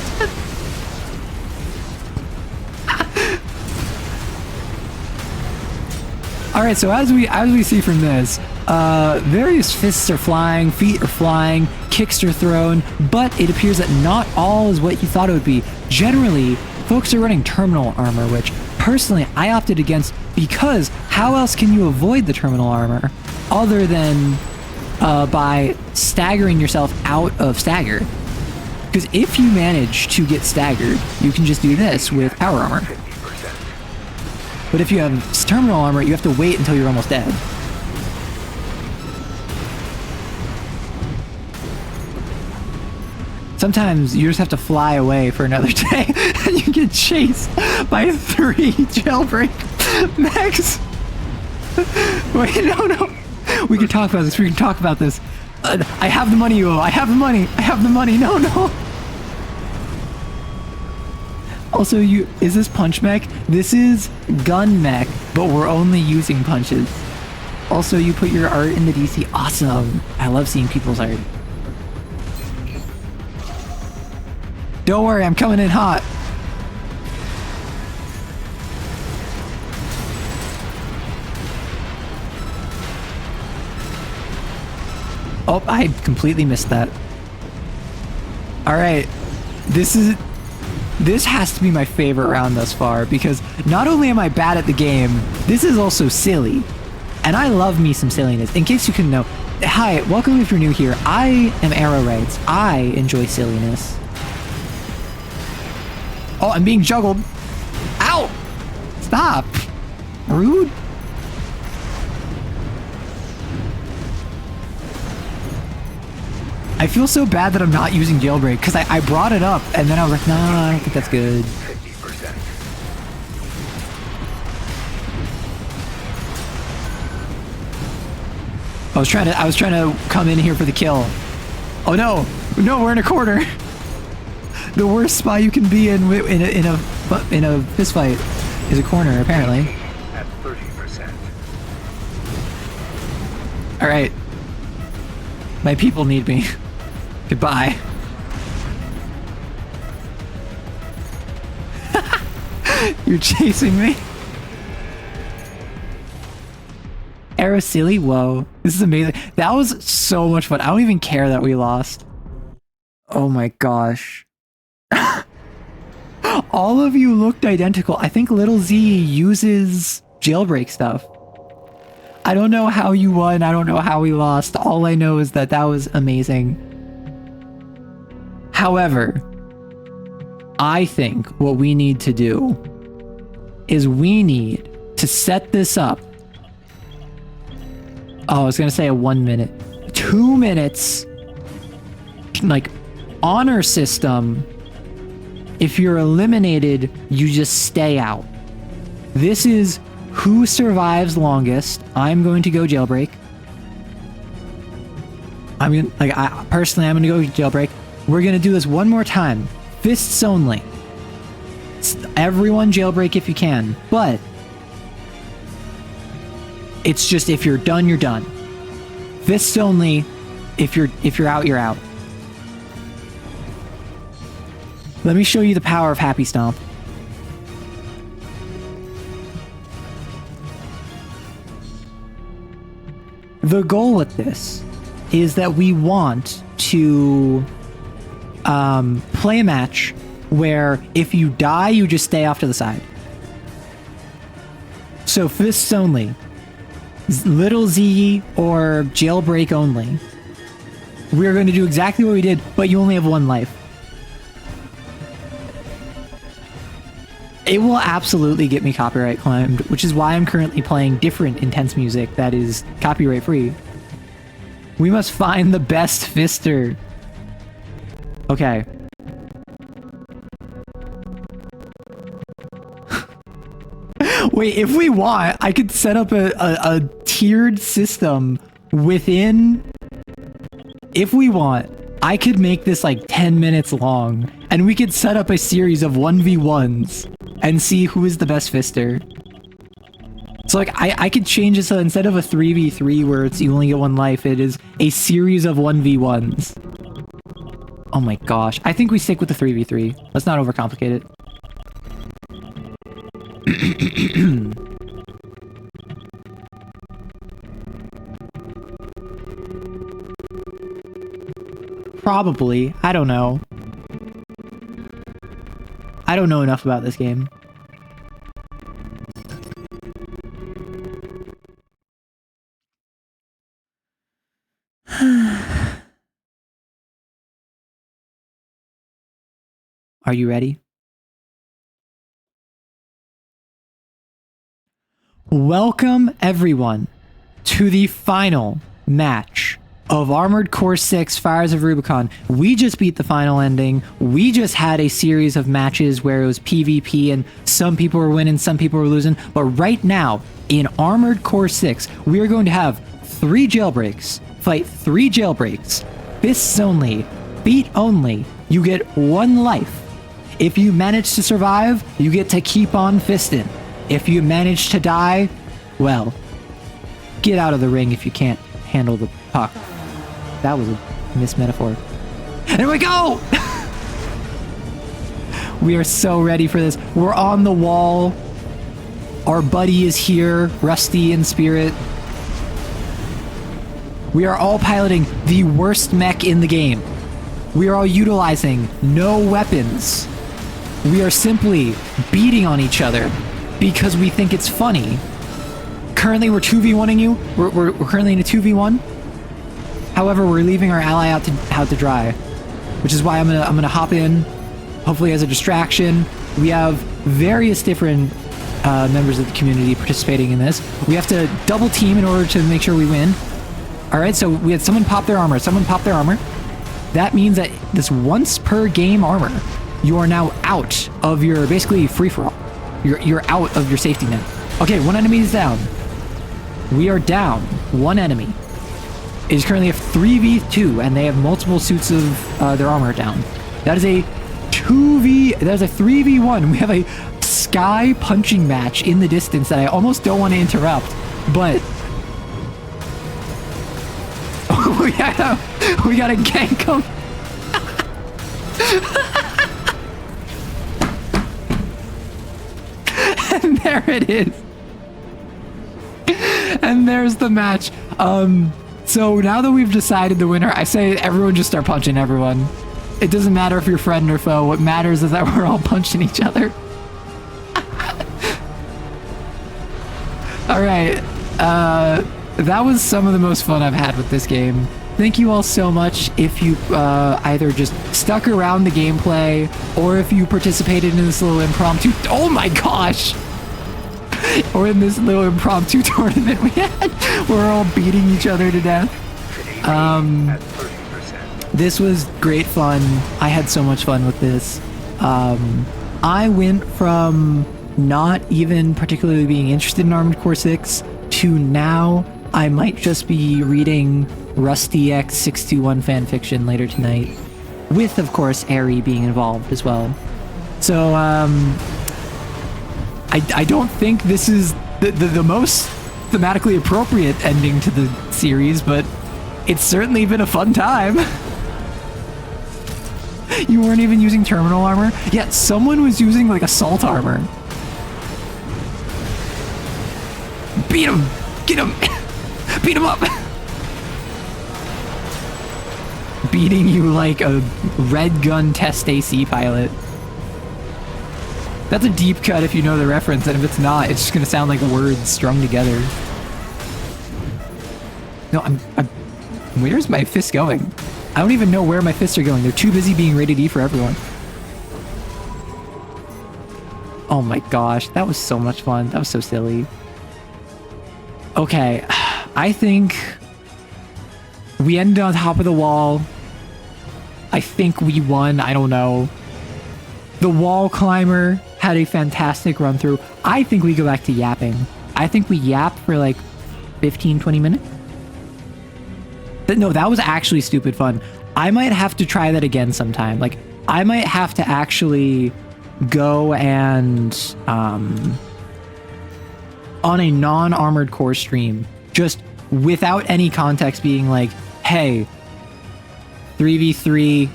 S1: Alright, so as we see from this, various fists are flying, feet are flying, kicks are thrown, but it appears that not all is what you thought it would be. Generally, folks are running terminal armor, which personally I opted against because how else can you avoid the terminal armor other than by staggering yourself out of stagger? Because if you manage to get staggered, you can just do this with power armor. But if you have terminal armor, you have to wait until you're almost dead. Sometimes you just have to fly away for another day and you get chased by 3 jailbreak mechs. Wait, no. We can talk about this. We can talk about this. I have the money, you owe. I have the money. I have the money. No. Also, is this punch mech? This is gun mech, but we're only using punches. Also, you put your art in the DC. Awesome. I love seeing people's art. Don't worry, I'm coming in hot. Oh, I completely missed that. All right. This has to be my favorite round thus far because not only am I bad at the game, this is also silly. And I love me some silliness. In case you couldn't know, hi, welcome if you're new here. I am Arrow Rights. I enjoy silliness. Oh, I'm being juggled. Ow! Stop. Rude. I feel so bad that I'm not using jailbreak because I brought it up and then I was like, no, I don't think that's good.
S4: 50%.
S1: I was trying to come in here for the kill. Oh no, we're in a corner. The worst spot you can be in a fist fight is a corner, apparently.
S4: At 30%.
S1: All right, my people need me. Goodbye. You're chasing me. Arrow silly? Whoa. This is amazing. That was so much fun. I don't even care that we lost. Oh my gosh. All of you looked identical. I think Little Z uses jailbreak stuff. I don't know how you won. I don't know how we lost. All I know is that was amazing. However, I think what we need to do is we need to set this up. Oh, I was going to say a 1 minute. 2 minutes, like, honor system. If you're eliminated, you just stay out. This is who survives longest. I'm going to go jailbreak. I'm going to, like, personally, I'm going to go jailbreak. We're going to do this one more time. Fists only. Everyone jailbreak if you can, but it's just if you're done, you're done. Fists only. If you're out, you're out. Let me show you the power of Happy Stomp. The goal with this is that we want to play a match where if you die, you just stay off to the side. So fists only. Little Z or jailbreak only. We're going to do exactly what we did, but you only have 1 life. It will absolutely get me copyright claimed, which is why I'm currently playing different intense music that is copyright free. We must find the best fister. Okay. Wait, if we want, I could set up a tiered system within... If we want, I could make this like 10 minutes long, and we could set up a series of 1v1s and see who is the best fister. So like, I could change it so instead of a 3v3 where you only get 1 life, it is a series of 1v1s. Oh my gosh. I think we stick with the 3v3. Let's not overcomplicate it. Probably. I don't know. I don't know enough about this game. Are you ready? Welcome, everyone, to the final match of Armored Core 6 Fires of Rubicon. We just beat the final ending. We just had a series of matches where it was PvP and some people were winning, some people were losing. But right now, in Armored Core 6, we are going to have 3 jailbreaks. Fight 3 jailbreaks. Fists only. Feet only. You get 1 life. If you manage to survive, you get to keep on fisting. If you manage to die, well, get out of the ring if you can't handle the puck. That was a mismetaphor. And here we go! We are so ready for this. We're on the wall. Our buddy is here, Rusty in spirit. We are all piloting the worst mech in the game. We are all utilizing no weapons. We are simply beating on each other because we think it's funny. Currently, we're 2v1ing you. We're currently in a 2v1. However, we're leaving our ally out to dry, which is why I'm gonna hop in, hopefully as a distraction. We have various different members of the community participating in this. We have to double team in order to make sure we win. All right, so we had someone pop their armor. That means that this once per game armor, you are now out of your basically free for all. You're out of your safety net. Okay, 1 enemy is down. We are down 1 enemy. It is currently a 3v2, and they have multiple suits of their armor down. That is a 3v1. We have a sky punching match in the distance that I almost don't want to interrupt, but we gotta gank him. And there it is. And there's the match. So now that we've decided the winner, I say everyone just start punching everyone. It doesn't matter if you're friend or foe. What matters is that we're all punching each other. All right. That was some of the most fun I've had with this game. Thank you all so much if you either just stuck around the gameplay or if you participated in this little impromptu... Oh my gosh! Or in this little impromptu tournament we had. We're all beating each other to death. This was great fun. I had so much fun with this. I went from not even particularly being interested in Armored Core 6 to now I might just be reading Rusty X 621 fanfiction later tonight, with of course Aerie being involved as well. So I don't think this is the most thematically appropriate ending to the series, but it's certainly been a fun time. You weren't even using terminal armor? Yeah, someone was using like assault armor. Beat him! Get him! Beat him up! Beating you like a red gun test AC pilot. That's a deep cut if you know the reference, and if it's not, it's just gonna sound like words strung together. No, where's my fist going? I don't even know where my fists are going. They're too busy being rated E for everyone. Oh my gosh, that was so much fun. That was so silly. Okay, I think we ended on top of the wall. I think we won. I don't know. The wall climber had a fantastic run through. I think we go back to yapping. I think we yap for like 15, 20 minutes. No, that was actually stupid fun. I might have to try that again sometime. Like, I might have to actually go and on a non-Armored Core stream, just without any context, being like, hey, 3v3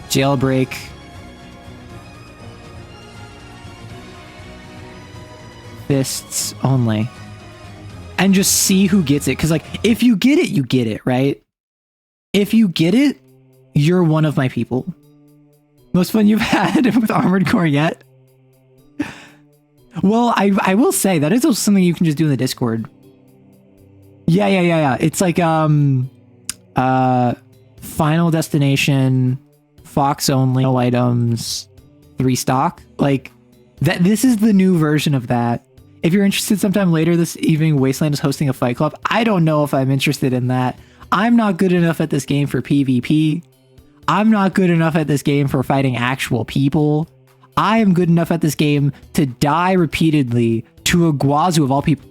S1: jailbreak, fists only, and just see who gets it. Because like, if you get it, you get it, right? If you get it, you're one of my people. Most fun you've had with Armored Core yet? Well, I will say that is also something you can just do in the Discord. Yeah. It's like Final Destination, Fox only, no items, 3 stock. Like that. This is the new version of that. If you're interested, sometime later this evening, Wasteland is hosting a fight club. I don't know if I'm interested in that. I'm not good enough at this game for PvP. I'm not good enough at this game for fighting actual people. I am good enough at this game to die repeatedly to a Guazu of all people.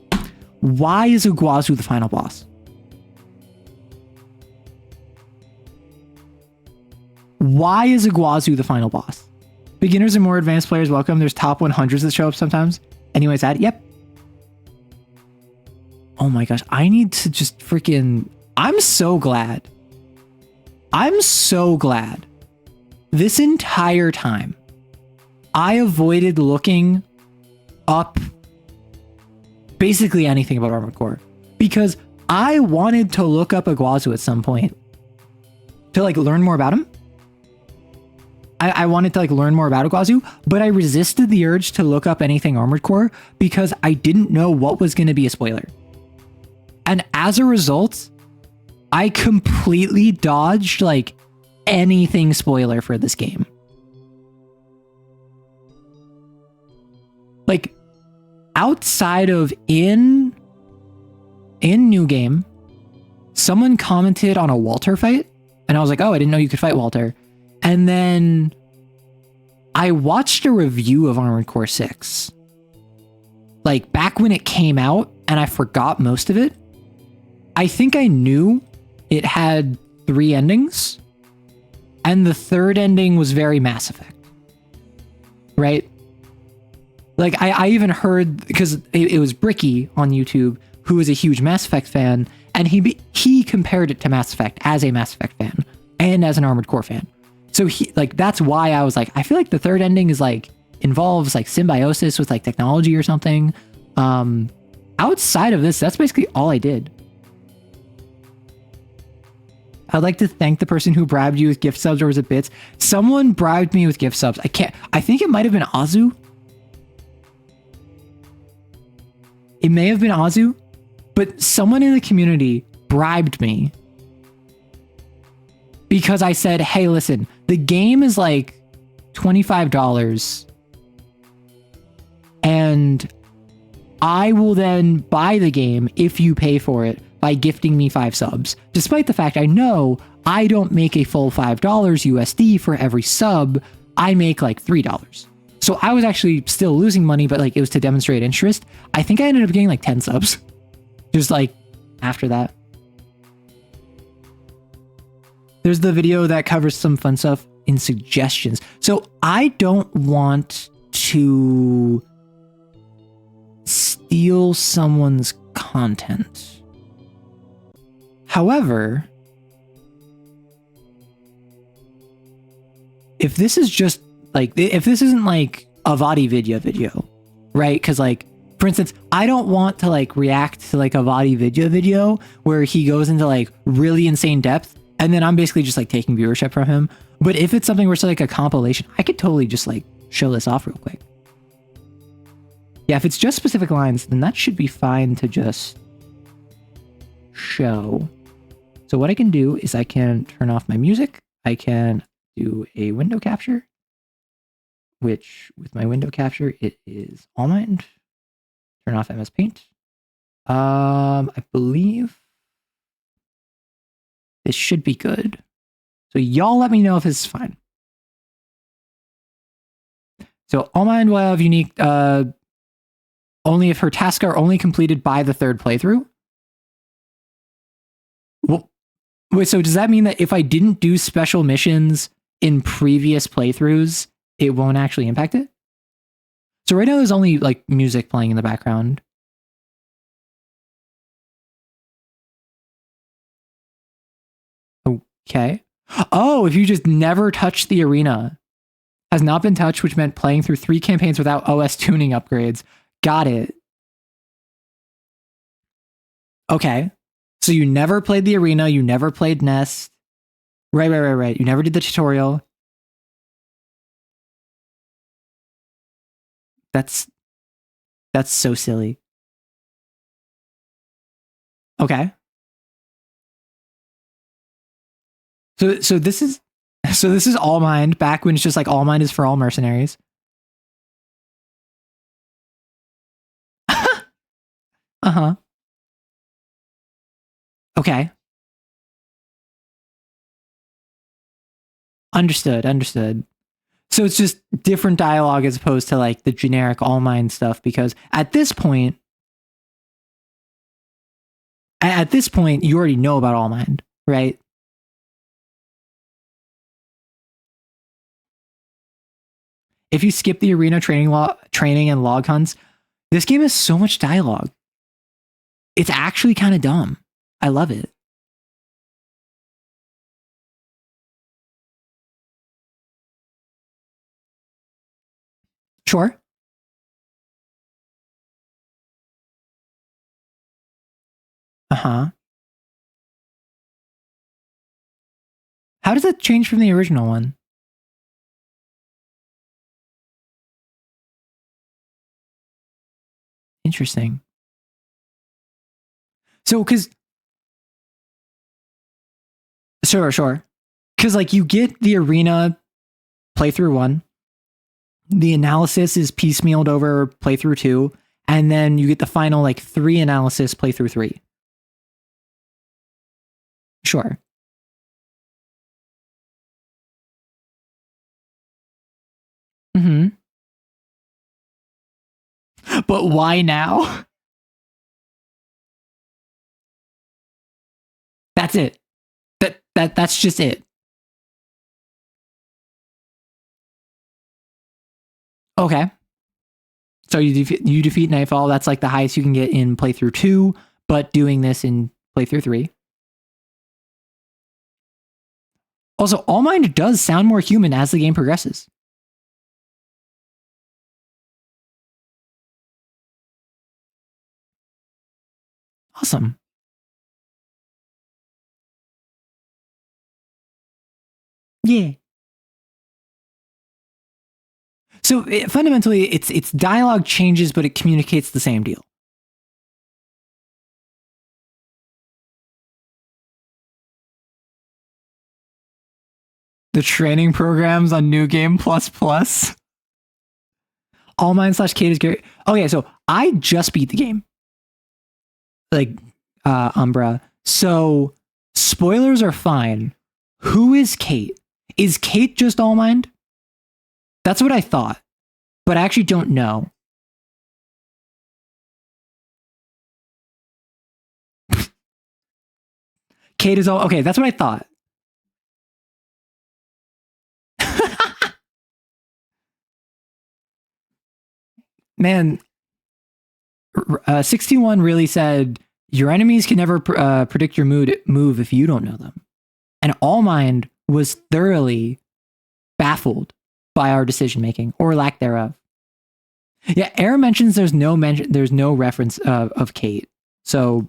S1: Why is a Guazu the final boss? Why is a Guazu the final boss? Beginners and more advanced players welcome. There's top 100s that show up sometimes. Anyways, yep. Oh my gosh, I need to just freaking... I'm so glad. I'm so glad. This entire time, I avoided looking up basically anything about Armored Core because I wanted to look up Iguazu at some point to like learn more about him. I wanted to like learn more about Iguazu, but I resisted the urge to look up anything Armored Core because I didn't know what was going to be a spoiler. And as a result, I completely dodged like anything spoiler for this game. Like outside of in New Game, someone commented on a Walter fight and I was like, oh, I didn't know you could fight Walter. And then I watched a review of Armored Core 6. Like back when it came out and I forgot most of it. I think I knew it had 3 endings. And the third ending was very Mass Effect. Right? Like I even heard, because it was Bricky on YouTube, who was a huge Mass Effect fan. And he compared it to Mass Effect as a Mass Effect fan and as an Armored Core fan. So he like that's why I was like, I feel like the third ending is like involves like symbiosis with like technology or something. Outside of this, that's basically all I did. I'd like to thank the person who bribed you with gift subs, or was it bits? Someone bribed me with gift subs. I think it might have been Azu. It may have been Azu, but someone in the community bribed me. Because I said, hey, listen, the game is like $25 and I will then buy the game if you pay for it by gifting me 5 subs. Despite the fact I know I don't make a full $5 USD for every sub, I make like $3. So I was actually still losing money, but like it was to demonstrate interest. I think I ended up getting like 10 subs. Just like after that. There's the video that covers some fun stuff in suggestions. So I don't want to steal someone's content. However, if this is just like, if this isn't like a Vadi video, right? Because like, for instance, I don't want to like react to like a Vadi video where he goes into like really insane depth. And then I'm basically just like taking viewership from him. But if it's something where it's like a compilation, I could totally just like show this off real quick. Yeah, if it's just specific lines, then that should be fine to just show. So what I can do is I can turn off my music. I can do a window capture, which with my window capture, it is all mind. Turn off MS Paint. I believe this should be good. So y'all let me know if this is fine. So all mind will have unique, only if her tasks are only completed by the 3rd playthrough. Well, wait, so does that mean that if I didn't do special missions in previous playthroughs, it won't actually impact it? So right now there's only like music playing in the background. Okay. Oh, if you just never touch the arena. Has not been touched, which meant playing through 3 campaigns without OS tuning upgrades. Got it. Okay. So you never played the arena, you never played Nest. Right. You never did the tutorial. That's so silly. Okay. So this is All Mind back when it's just like All Mind is for all mercenaries. Uh-huh. Okay. Understood. So it's just different dialogue as opposed to like the generic All Mind stuff, because at this point, you already know about All Mind, right? If you skip the arena training and log hunts, this game has so much dialogue. It's actually kind of dumb. I love it. Sure. Uh-huh. How does that change from the original one? Interesting. So, Sure. Because, like, you get the arena playthrough 1, the analysis is piecemealed over playthrough 2, and then you get the final, like, 3 analysis playthrough 3. Sure. Mm-hmm. But why now? That's it. That's just it. Okay. So you defeat Nightfall. That's like the highest you can get in playthrough 2, but doing this in playthrough 3. Also, All Mind does sound more human as the game progresses. Awesome. Yeah. So fundamentally, it's dialogue changes, but it communicates the same deal. The training programs on New Game Plus Plus. All Mind / Kate is great. Okay, so I just beat the game. Like, Umbra. So spoilers are fine. Who is Kate? Is Kate just All Mind? That's what I thought, but I actually don't know. Kate is all okay. That's what I thought. Man, 61 really said your enemies can never predict your move if you don't know them, and All Mind was thoroughly baffled by our decision making or lack thereof. Yeah, Aaron mentions there's no reference of Kate. So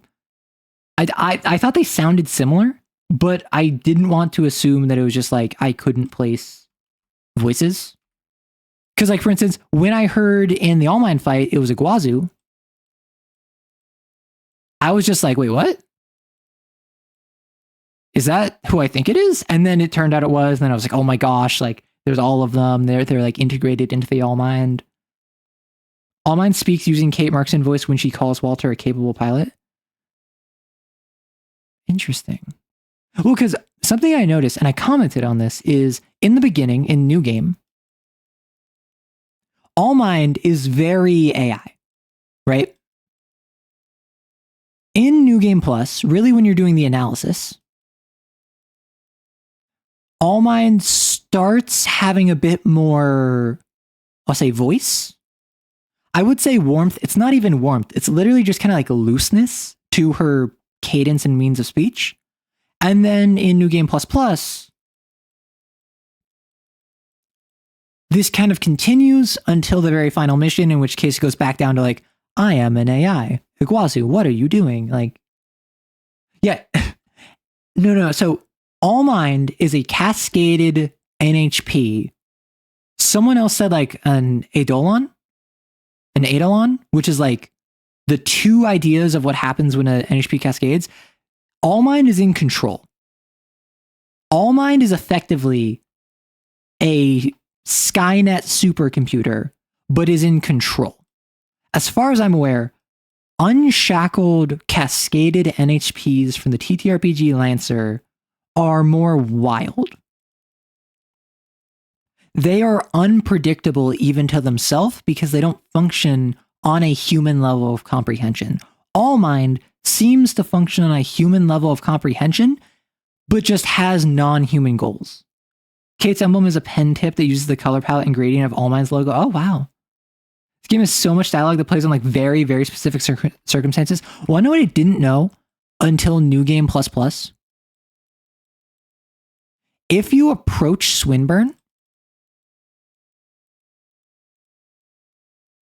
S1: I thought they sounded similar, but I didn't want to assume that it was just like I couldn't place voices. Because, like, for instance, when I heard in the All Mind fight it was Iguazu, I was just like, wait, what? Is that who I think it is? And then it turned out it was, and then I was like, oh my gosh, like, there's all of them. They're like integrated into the All Mind. All Mind speaks using Kate Markson voice when she calls Walter a capable pilot. Interesting. Well, because something I noticed, and I commented on this, is in the beginning, in New Game, All Mind is very AI, right? In New Game Plus, really when you're doing the analysis, All Mind starts having a bit more, I'll say, voice. I would say warmth. It's not even warmth. It's literally just kind of like a looseness to her cadence and means of speech. And then in New Game Plus Plus, this kind of continues until the very final mission, in which case it goes back down to like, I am an AI. Iguazu, what are you doing? Like, yeah. No. So All Mind is a cascaded NHP. Someone else said like an Eidolon, which is like the two ideas of what happens when an NHP cascades. All Mind is in control. All Mind is effectively a Skynet supercomputer, but is in control. As far as I'm aware, unshackled, cascaded NHPs from the TTRPG Lancer are more wild. they are unpredictable even to themselves because they don't function on a human level of comprehension. All Mind seems to function on a human level of comprehension, but just has non-human goals. Kate's emblem is a pen tip that uses the color palette and gradient of All Mind's logo. Oh, wow. This game has so much dialogue that plays on like very, very specific circumstances. Well, I know what I didn't know until New Game Plus Plus. If you approach Swinburne,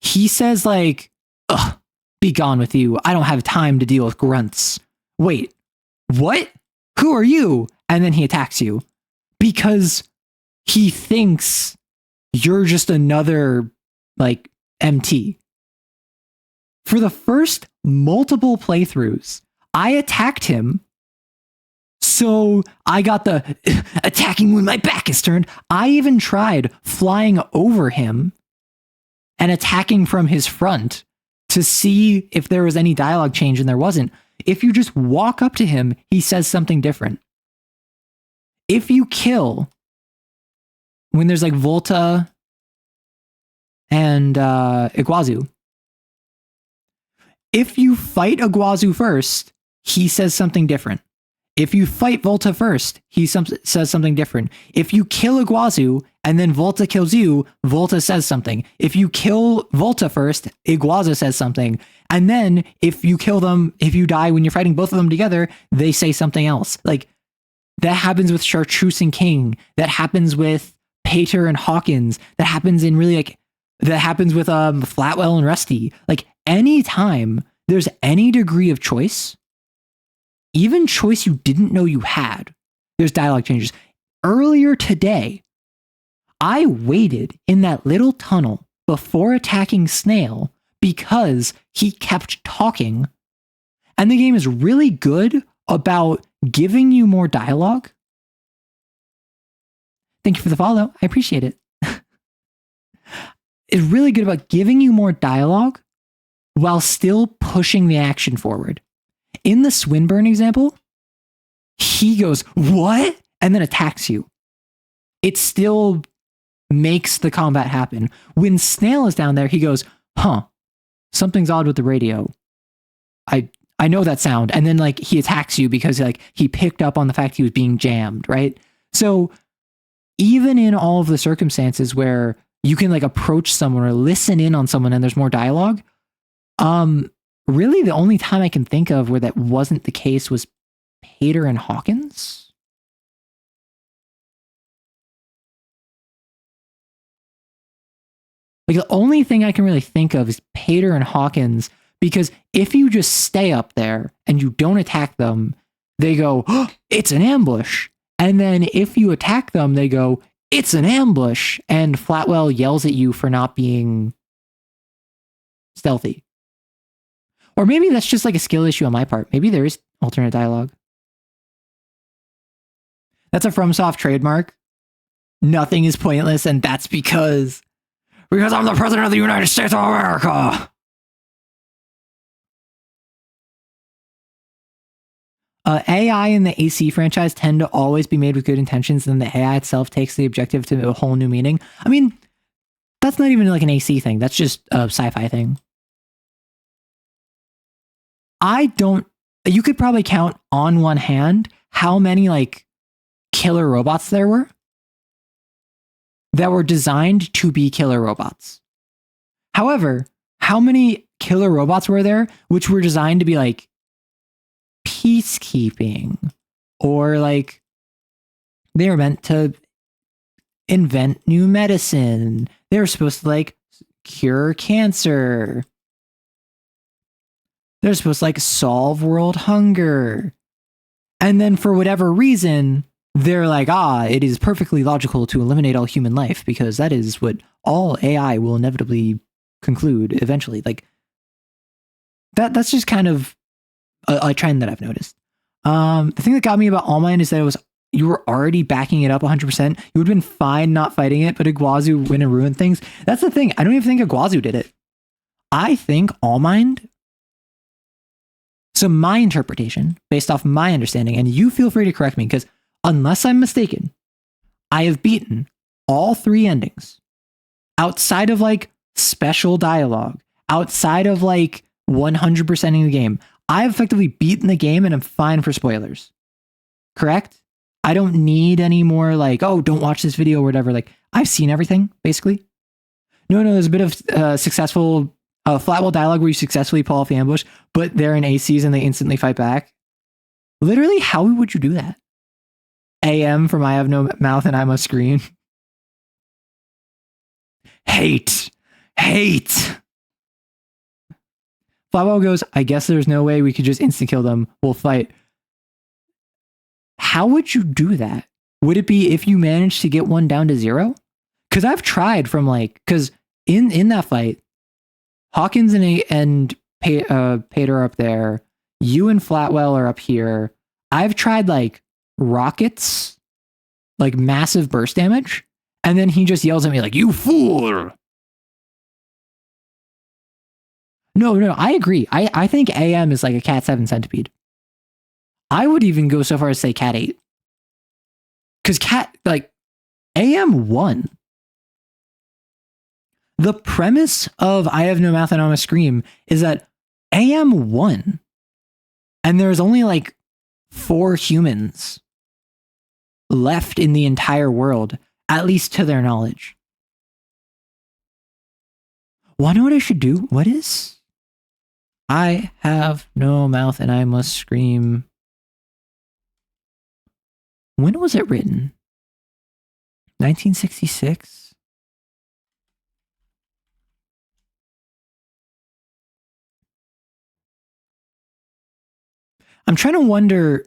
S1: he says like, ugh, be gone with you. I don't have time to deal with grunts. Wait, what? Who are you? And then he attacks you because he thinks you're just another like MT. For the first multiple playthroughs, I attacked him. So I got the attacking when my back is turned. I even tried flying over him and attacking from his front to see if there was any dialogue change, and there wasn't. If you just walk up to him, he says something different. If you kill, when there's like Volta and Iguazu, if you fight Iguazu first, he says something different. If you fight Volta first, he says something different. If you kill Iguazu and then Volta kills you, Volta says something. If you kill Volta first, Iguazu says something. And then if you kill them, if you die when you're fighting both of them together, they say something else. Like that happens with Chartreuse and King. That happens with Pater and Hawkins. That happens in really like, that happens with Flatwell and Rusty. Like anytime there's any degree of choice, even choice you didn't know you had, there's dialogue changes. Earlier today, I waited in that little tunnel before attacking Snail because he kept talking. And the game is really good about giving you more dialogue. Thank you for the follow. I appreciate it. It's really good about giving you more dialogue while still pushing the action forward. In the Swinburne example, he goes, what? And then attacks you. It still makes the combat happen. When Snail is down there, he goes, huh, something's odd with the radio. I know that sound. And then like he attacks you because like he picked up on the fact he was being jammed, right? So even in all of the circumstances where you can like approach someone or listen in on someone and there's more dialogue, really the only time I can think of where that wasn't the case was Pater and Hawkins. Like the only thing I can really think of is Pater and Hawkins, because if you just stay up there and you don't attack them, they go, oh, it's an ambush. And then if you attack them, they go, it's an ambush. And Flatwell yells at you for not being stealthy. Or maybe that's just like a skill issue on my part. Maybe there is alternate dialogue. That's a FromSoft trademark. Nothing is pointless, and that's because I'm the president of the United States of America. AI in the AC franchise tend to always be made with good intentions, and the AI itself takes the objective to a whole new meaning. I mean, that's not even like an AC thing. That's just a sci-fi thing. You could probably count on one hand how many like killer robots there were that were designed to be killer robots. However, how many killer robots were there which were designed to be like peacekeeping, or like they were meant to invent new medicine? They were supposed to like cure cancer. They're supposed to like solve world hunger. And then for whatever reason, they're like, it is perfectly logical to eliminate all human life because that is what all AI will inevitably conclude eventually. Like that's just kind of a trend that I've noticed. The thing that got me about All Might is that you were already backing it up 100%. You would have been fine not fighting it, but Iguazu went and ruined things. That's the thing. I don't even think Iguazu did it. I think All Mind. So my interpretation, based off my understanding, and you feel free to correct me, because unless I'm mistaken, I have beaten all 3 endings, outside of like special dialogue, outside of like 100%ing the game, I've effectively beaten the game and I'm fine for spoilers. Correct? I don't need any more like, oh, don't watch this video or whatever. Like, I've seen everything, basically. No, there's a bit of successful flatwell dialogue where you successfully pull off the ambush, but they're in ACs and they instantly fight back. Literally, how would you do that? AM from I have no mouth and I must scream. Hate. Flatwell goes, I guess there's no way we could just instant kill them. We'll fight. How would you do that? Would it be if you managed to get one down to 0? Because I've tried from like, because in that fight, Hawkins and Pater are up there. You and Flatwell are up here. I've tried like rockets, like massive burst damage, and then he just yells at me like, you fool. No, I agree. I think AM is like a Cat 7 centipede. I would even go so far as say Cat 8. Because AM won. The premise of I have no mouth and I must scream is that AM won. And there's only like 4 humans left in the entire world, at least to their knowledge. Wanna know what I should do? What is? I have no mouth and I must scream. When was it written? 1966? I'm trying to wonder.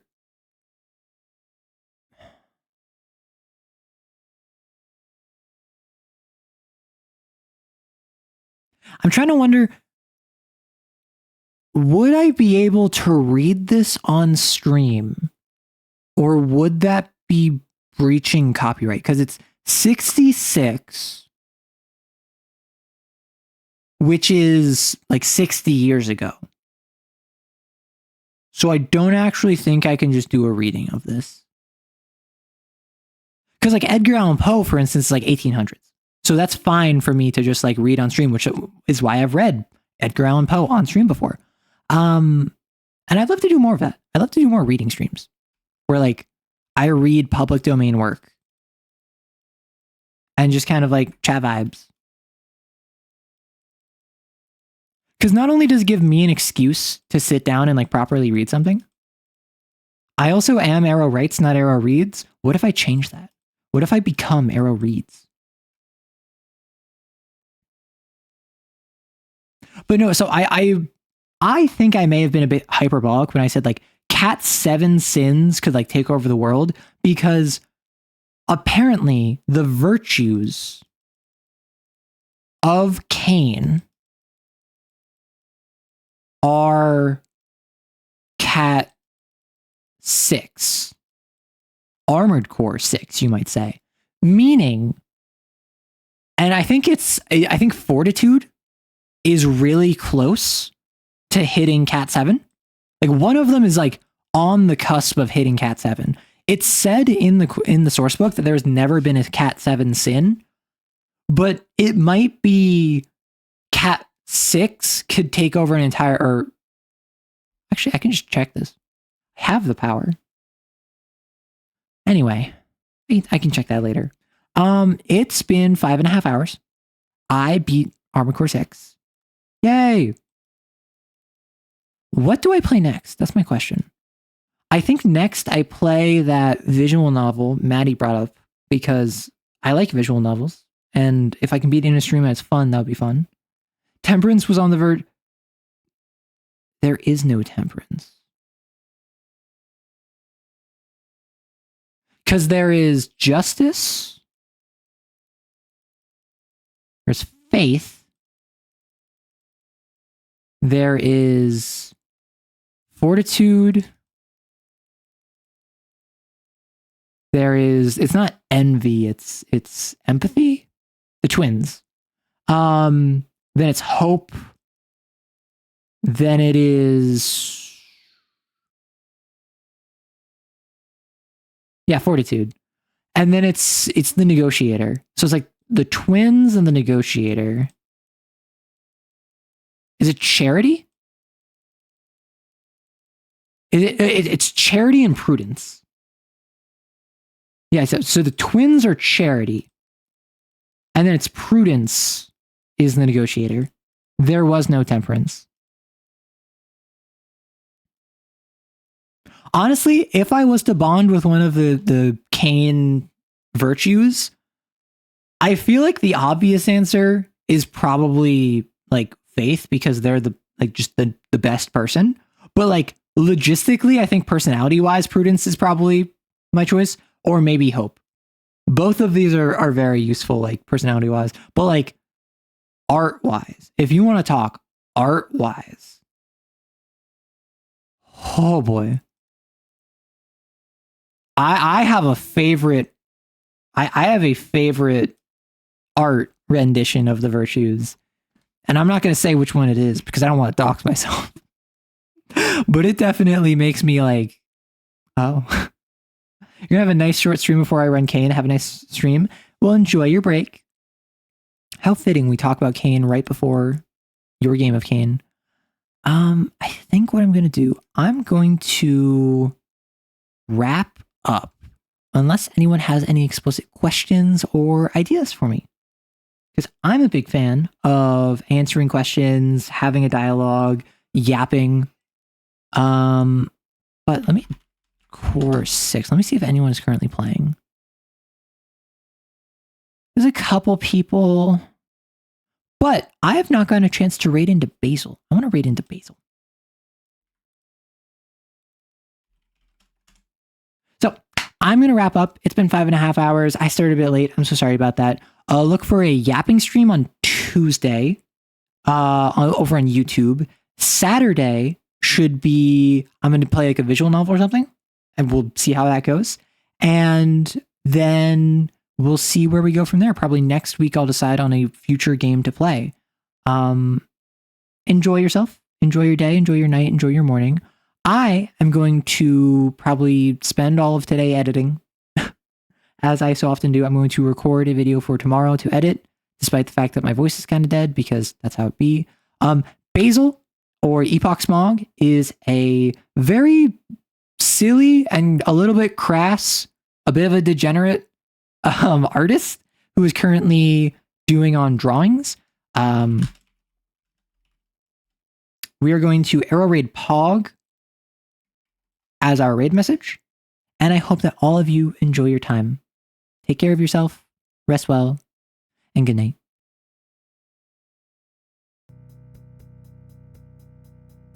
S1: Would I be able to read this on stream? Or would that be breaching copyright? Because it's 66, which is like 60 years ago. So I don't actually think I can just do a reading of this. Because like Edgar Allan Poe, for instance, is like 1800s. So that's fine for me to just like read on stream, which is why I've read Edgar Allan Poe on stream before. And I'd love to do more of that. I'd love to do more reading streams where like I read public domain work and just kind of like chat vibes. Because not only does it give me an excuse to sit down and like properly read something, I also am Arrow Writes, not Arrow Reads. What if I change that? What if I become Arrow Reads? But no, so I think I may have been a bit hyperbolic when I said like Cat 7 sins could like take over the world, because apparently the virtues of Cain are Cat 6. Armored Core 6, you might say. Meaning, and I think Fortitude is really close to hitting Cat 7. Like one of them is like on the cusp of hitting Cat 7. It's said in the source book that there's never been a Cat 7 sin, but it might be Cat 6 could take over an entire, or actually I can just check this. I have the power. Anyway, I can check that later. It's been 5.5 hours. I beat Armored Core 6. Yay! What do I play next? That's my question. I think next I play that visual novel Maddie brought up, because I like visual novels, and if I can beat it in a stream and it's fun, that would be fun. Temperance was on the verge. There is no Temperance. Because there is Justice, there's Faith, there is Fortitude, there is, it's not Envy, it's Empathy, the twins. Then it's Hope, then it is, yeah, Fortitude. And then it's the negotiator. So it's like the twins and the negotiator. Is it Charity? It's Charity and Prudence. Yeah, so the twins are Charity. And then it's Prudence is the negotiator. There was no Temperance. Honestly, if I was to bond with one of the Kane virtues, I feel like the obvious answer is probably like Faith, because they're the best person. But like logistically, I think personality wise, Prudence is probably my choice, or maybe Hope. Both of these are very useful, like personality wise, but like art wise, if you want to talk art wise, oh boy. I have a favorite. I have a favorite art rendition of the virtues, and I'm not going to say which one it is because I don't want to dox myself. But it definitely makes me like, oh, you're gonna have a nice short stream before I run Kane. Have a nice stream. Well, enjoy your break. How fitting we talk about Kane right before your game of Kane. I think what I'm going to do, I'm going to wrap up unless anyone has any explicit questions or ideas for me. Because I'm a big fan of answering questions, having a dialogue, yapping. But let me Core 6. Let me see if anyone is currently playing. There's a couple people, but I have not gotten a chance to raid into Basil. I want to raid into Basil. So I'm going to wrap up. It's been 5.5 hours. I started a bit late. I'm so sorry about that. Look for a yapping stream on Tuesday over on YouTube. Saturday should be, I'm going to play like a visual novel or something, and we'll see how that goes. And then we'll see where we go from there. Probably next week I'll decide on a future game to play. Enjoy yourself. Enjoy your day. Enjoy your night. Enjoy your morning. I am going to probably spend all of today editing. As I so often do, I'm going to record a video for tomorrow to edit, despite the fact that my voice is kind of dead, because that's how it be. Basil, or Epoch Smog, is a very silly and a little bit crass, a bit of a degenerate artist who is currently doing on drawings. We are going to arrow raid Pog as our raid message, and I hope that all of you enjoy your time. Take care of yourself, rest well, and good night.